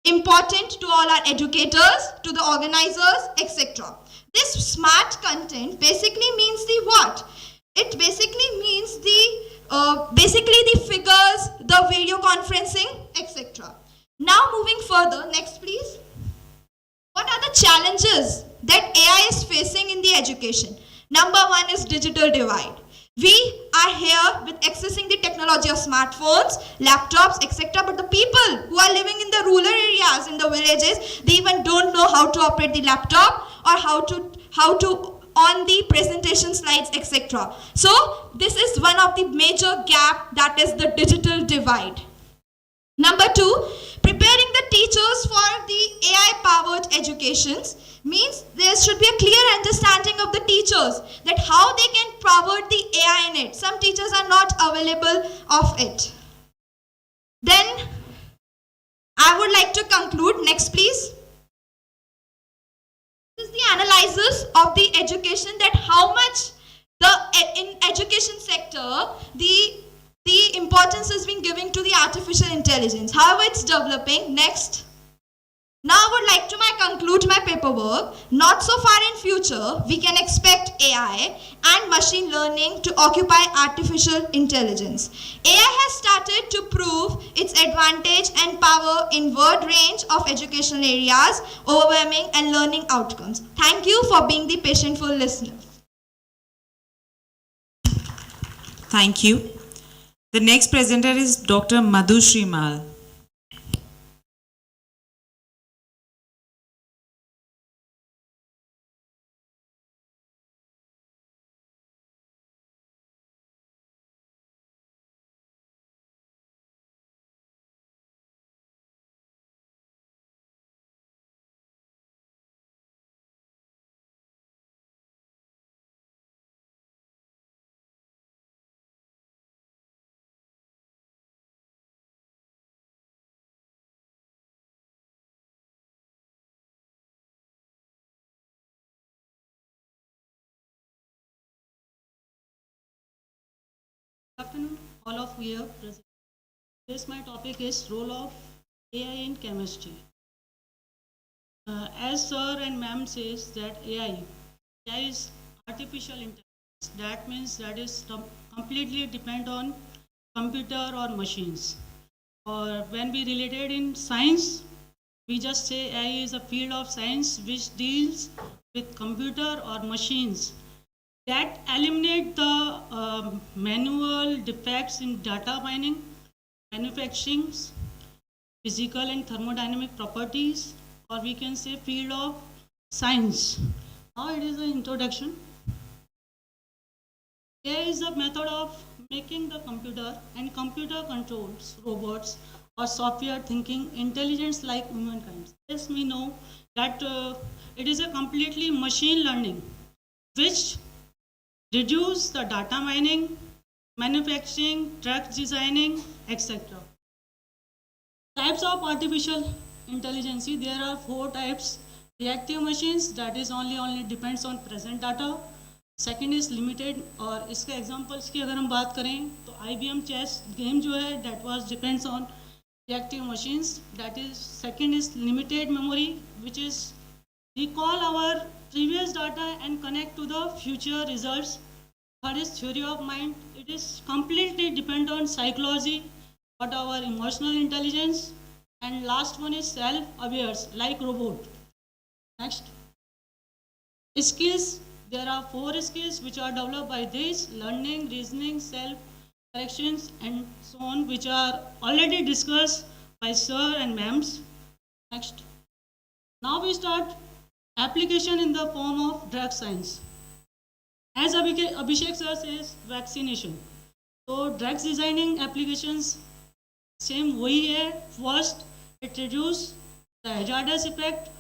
important to all our educators, to the organizers, etc. This smart content basically means the what? It basically means the figures, the video conferencing, etc. Now moving further, next please. What are the challenges that AI is facing in the education? Number one is digital divide. We are here with accessing the technology of smartphones, laptops, etc. But the people who are living in the rural areas, in the villages, they even don't know how to operate the laptop or how to on the presentation slides, etc. So this is one of the major gap, that is the digital divide. Number two, preparing the teachers for the AI-powered educations means there should be a clear understanding of the teachers that how they can power the AI in it. Some teachers are not available of it. Then I would like to conclude. Next please. This is the analysis of the education, that how much in education sector the importance is being given to the artificial intelligence, however it's developing. Next. Now I would like to conclude my paperwork. Not so far in future, we can expect AI and machine learning to occupy artificial intelligence. AI has started to prove its advantage and power in wide range of educational areas, overwhelming and learning outcomes. Thank you for being the patientful listener. Thank you. The next presenter is Dr. Madhu Shrimal. Good afternoon, all of you here present. This my topic is role of AI in chemistry. As sir and ma'am says that AI is artificial intelligence. That means that is completely depend on computer or machines. Or when we related in science, we just say AI is a field of science which deals with computer or machines that eliminate the manual defects in data mining, manufacturing, physical and thermodynamic properties, or we can say field of science. Now it is an introduction. AI is a method of making the computer and computer controls robots or software thinking intelligence like humankind. Yes, we know that it is a completely machine learning which reduce the data mining, manufacturing, drug designing, etc. Types of artificial intelligence, there are 4 types. Reactive machines, that is only depends on present data. Second is limited, और इसके examples की अगर हम बात करें तो IBM chess game जो है that was depends on reactive machines. That is second is limited memory, which is recall our previous data and connect to the future results. Third is theory of mind. It is completely depend on psychology, what our emotional intelligence. And last one is self-aware, like robot. Next. Skills. There are 4 skills which are developed by this: learning, reasoning, self-corrections, and so on, which are already discussed by sir and ma'ams. Next. Now we start application in the form of drug science. As Abhishek sir says, vaccination. So drugs designing applications same वही है. First, it reduce the hazardous effect.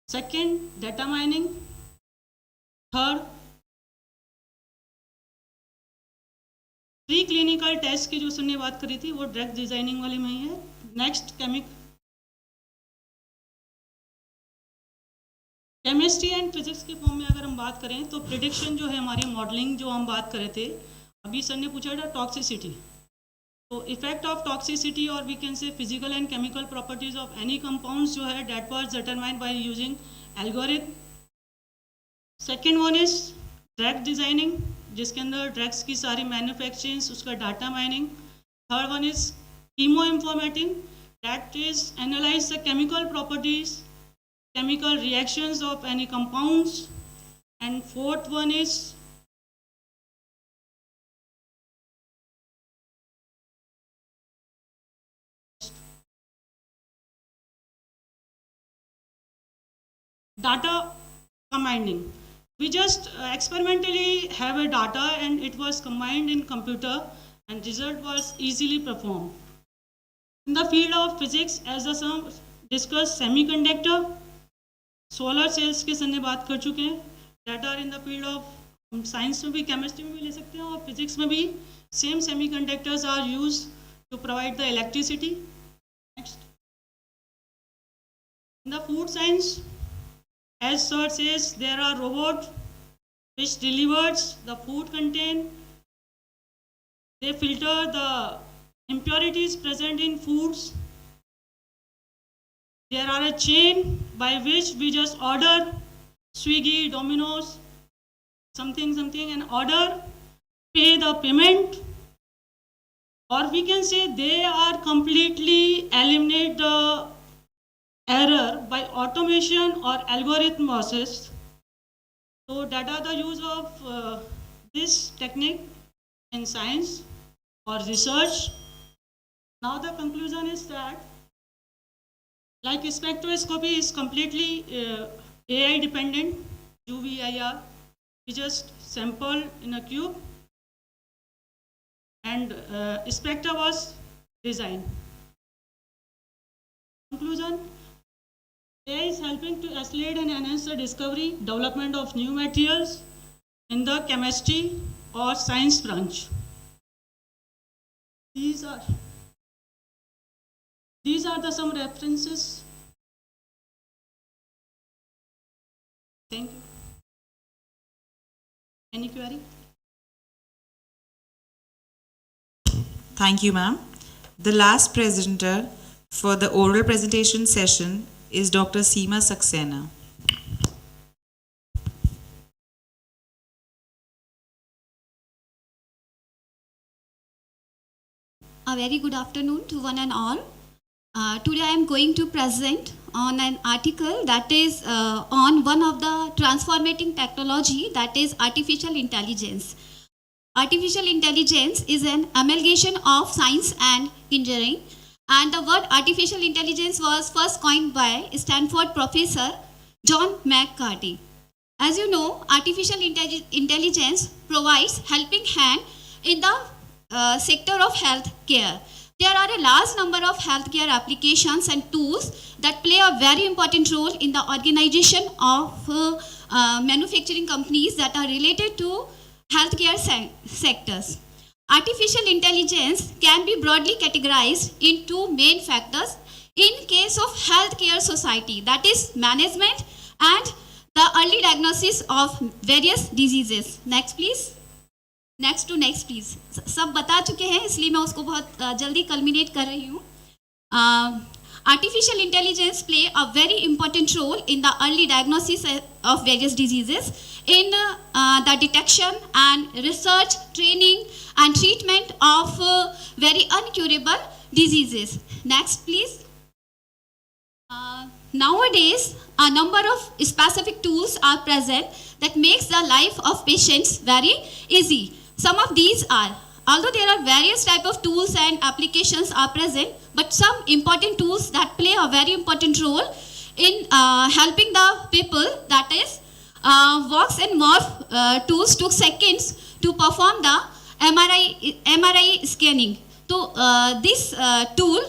Second, data mining. Third, pre clinical test की जो sir ने बात करी थी वो drug designing वाले में ही है. नेक्स्ट केमिस्ट्री एंड फिजिक्स के फॉर्म में अगर हम बात करें तो प्रिडिक्शन जो है हमारी मॉडलिंग जो हम बात कर रहे थे, अभी सर ने पूछा था टॉक्सिसिटी. तो इफेक्ट ऑफ टॉक्सिसिटी और we can say physical and chemical properties of any compounds जो है that was determined by using algorithm. Second one is drug designing, जिसके अंदर ड्रग्स की सारी मैन्युफैक्चरिंग, उसका data mining. Third one is chemo informatics, that is analyse the chemical properties, chemical reactions of any compounds. And fourth one is data combining. We just experimentally have a data and it was combined in computer and result was easily performed. In the field of physics, as the sir discussed, semiconductor, solar cells के sir बात कर चुके हैं. That are in the field of science में भी, chemistry में भी ले सकते हैं और फिजिक्स में भी. Same semiconductors are use to provide the electricity. Next, in the food science, as sir says, there are robot which delivers the food content. They filter the impurities present in foods. There are a chain by which we just order Swiggy, Domino's, something, and order, pay the payment, or we can say they are completely eliminate the error by automation or algorithm process. So that are the use of this technique in science or research. Now the conclusion is that like spectroscopy is completely AI dependent, UV, IR. We just sample in a cube and spectra was designed. Conclusion, AI is helping to accelerate and enhance the discovery, development of new materials in the chemistry or science branch. These are the some references. Thank you. Any query? Thank you, ma'am. The last presenter for the oral presentation session is Dr. Seema Saxena. A very good afternoon to one and all. Today I am going to present on an article that is on one of the transformating technology, that is artificial intelligence. Artificial intelligence is an amalgamation of science and engineering, and the word artificial intelligence was first coined by Stanford professor John McCarthy. As you know, artificial intelligence provides helping hand in the sector of health care. There are a large number of healthcare applications and tools that play a very important role in the organization of manufacturing companies that are related to healthcare sectors. Artificial intelligence can be broadly categorized in two main factors in case of healthcare society, that is management and the early diagnosis of various diseases. Next please. Next to next please. सब बता चुके हैं इसलिए मैं उसको बहुत जल्दी culminate कर रही हूँ. Artificial intelligence play a very important role in the early diagnosis of various diseases, in the detection and research, training and treatment of very uncurable diseases. Next please. Nowadays, a number of specific tools are present that makes the life of patients very easy. Some of these are, although there are various type of tools and applications are present, but some important tools that play a very important role in helping the people, that is walks and morph tools took seconds to perform the MRI scanning. So this tool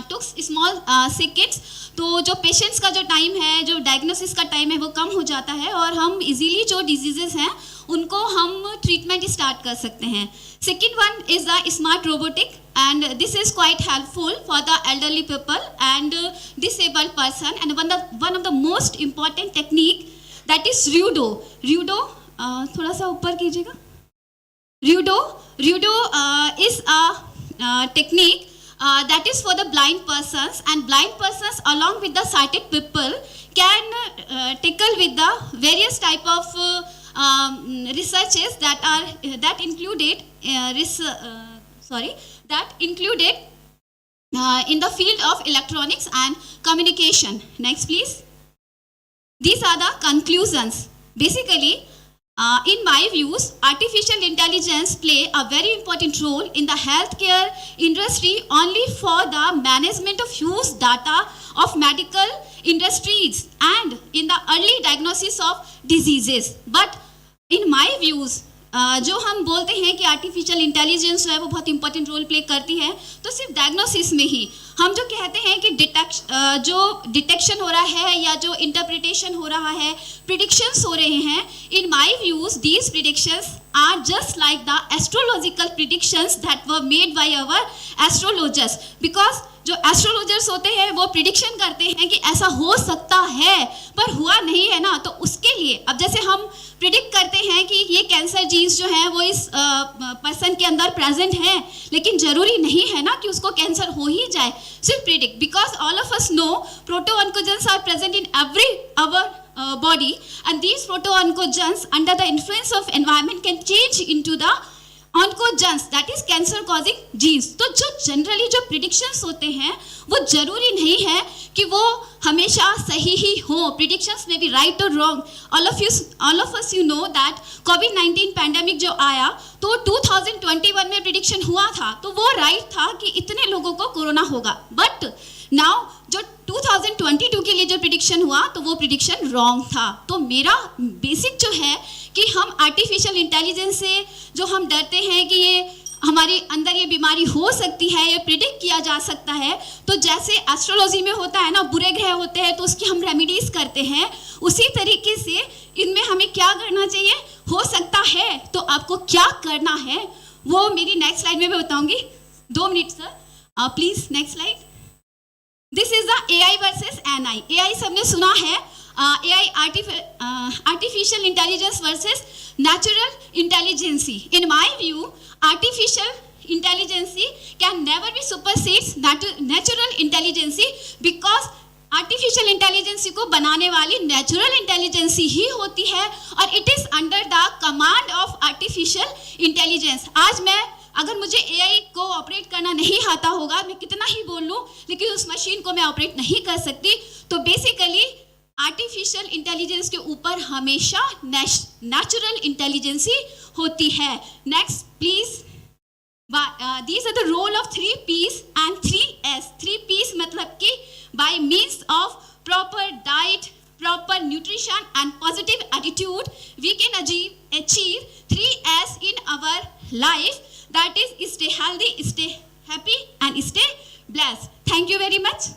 took small seconds, तो जो patients का जो time है, जो diagnosis का time है वो कम हो जाता है और हम इजीली जो डिजीजेस हैं उनको हम ट्रीटमेंट स्टार्ट कर सकते हैं. Second one is the smart robotic, and this is quite helpful for the elderly people and disabled person, and one of the most important technique, that is rudo. थोड़ा सा ऊपर कीजिएगा. rudo is a technique that is for the blind persons, and blind persons along with the sighted people can tackle with the various type of researches that included in the field of electronics and communication. Next please. These are the conclusions. Basically, in my views, artificial intelligence play a very important role in the healthcare industry only for the management of huge data of medical industries and in the early diagnosis of diseases. But in my views, जो हम बोलते हैं कि artificial intelligence जो है वो बहुत important role play करती है, तो सिर्फ डायग्नोसिस में ही हम जो कहते हैं कि जो डिटेक्शन हो रहा है या जो इंटरप्रिटेशन हो रहा है, प्रिडिक्शंस हो रहे हैं, in my views these predictions are just like the astrological predictions that were made by our astrologers, because जो एस्ट्रोलॉजर्स होते हैं वो प्रिडिक्शन करते हैं कि ऐसा हो सकता है, पर हुआ नहीं है ना, तो उसके लिए अब जैसे हम प्रिडिक्ट करते हैं कि ये कैंसर जीन्स जो है वो इस पर्सन के अंदर प्रेजेंट है, लेकिन जरूरी नहीं है ना कि उसको कैंसर हो ही जाए. सिर्फ predict, because all of us know proto-oncogenes are present in every our body, and these proto-oncogenes under the influence of environment can change into the oncogenes, that is cancer causing genes. तो जो generally जो predictions होते हैं वो जरूरी नहीं है कि वो हमेशा सही ही हो. प्रिडिक्शंस में भी राइट और wrong. All of us you know that covid pandemic जो आया तो 2021 में प्रिडिक्शन हुआ था, तो वो राइट था कि इतने लोगों को कोरोना होगा. बट नाउ जो 2022 के लिए जो प्रिडिक्शन हुआ तो वो प्रिडिक्शन रॉन्ग था. तो मेरा बेसिक जो है कि हम आर्टिफिशियल इंटेलिजेंस से जो हम डरते हैं कि ये हमारे अंदर ये बीमारी हो सकती है, ये प्रिडिक्ट किया जा सकता है, तो जैसे एस्ट्रोलॉजी में होता है ना, बुरे ग्रह होते हैं तो उसकी हम रेमेडीज करते हैं, उसी तरीके से इनमें हमें क्या करना चाहिए, हो सकता है तो आपको क्या करना है वो मेरी नेक्स्ट स्लाइड में मैं बताऊंगी. 2 minute sir, please next slide. This is the AI versus NI. AI सबने सुना है, AI artificial intelligence versus natural intelligence. In my view, artificial intelligence can never be supersedes natural intelligence, because artificial intelligence को बनाने वाली natural intelligence ही होती है, और it is under the command of artificial intelligence. आज मैं अगर मुझे AI को ऑपरेट करना नहीं आता होगा, मैं कितना ही बोल लूँ, लेकिन उस मशीन को मैं ऑपरेट नहीं कर सकती. तो बेसिकली आर्टिफिशियल इंटेलिजेंस के ऊपर हमेशा नेचुरल इंटेलिजेंस होती है. Next please. These are the role of 3 P's and 3 S. 3 P's मतलब कि by means of proper diet, proper nutrition and positive attitude, we can achieve 3 S in our life. That is, stay healthy, stay happy and stay blessed. Thank you very much.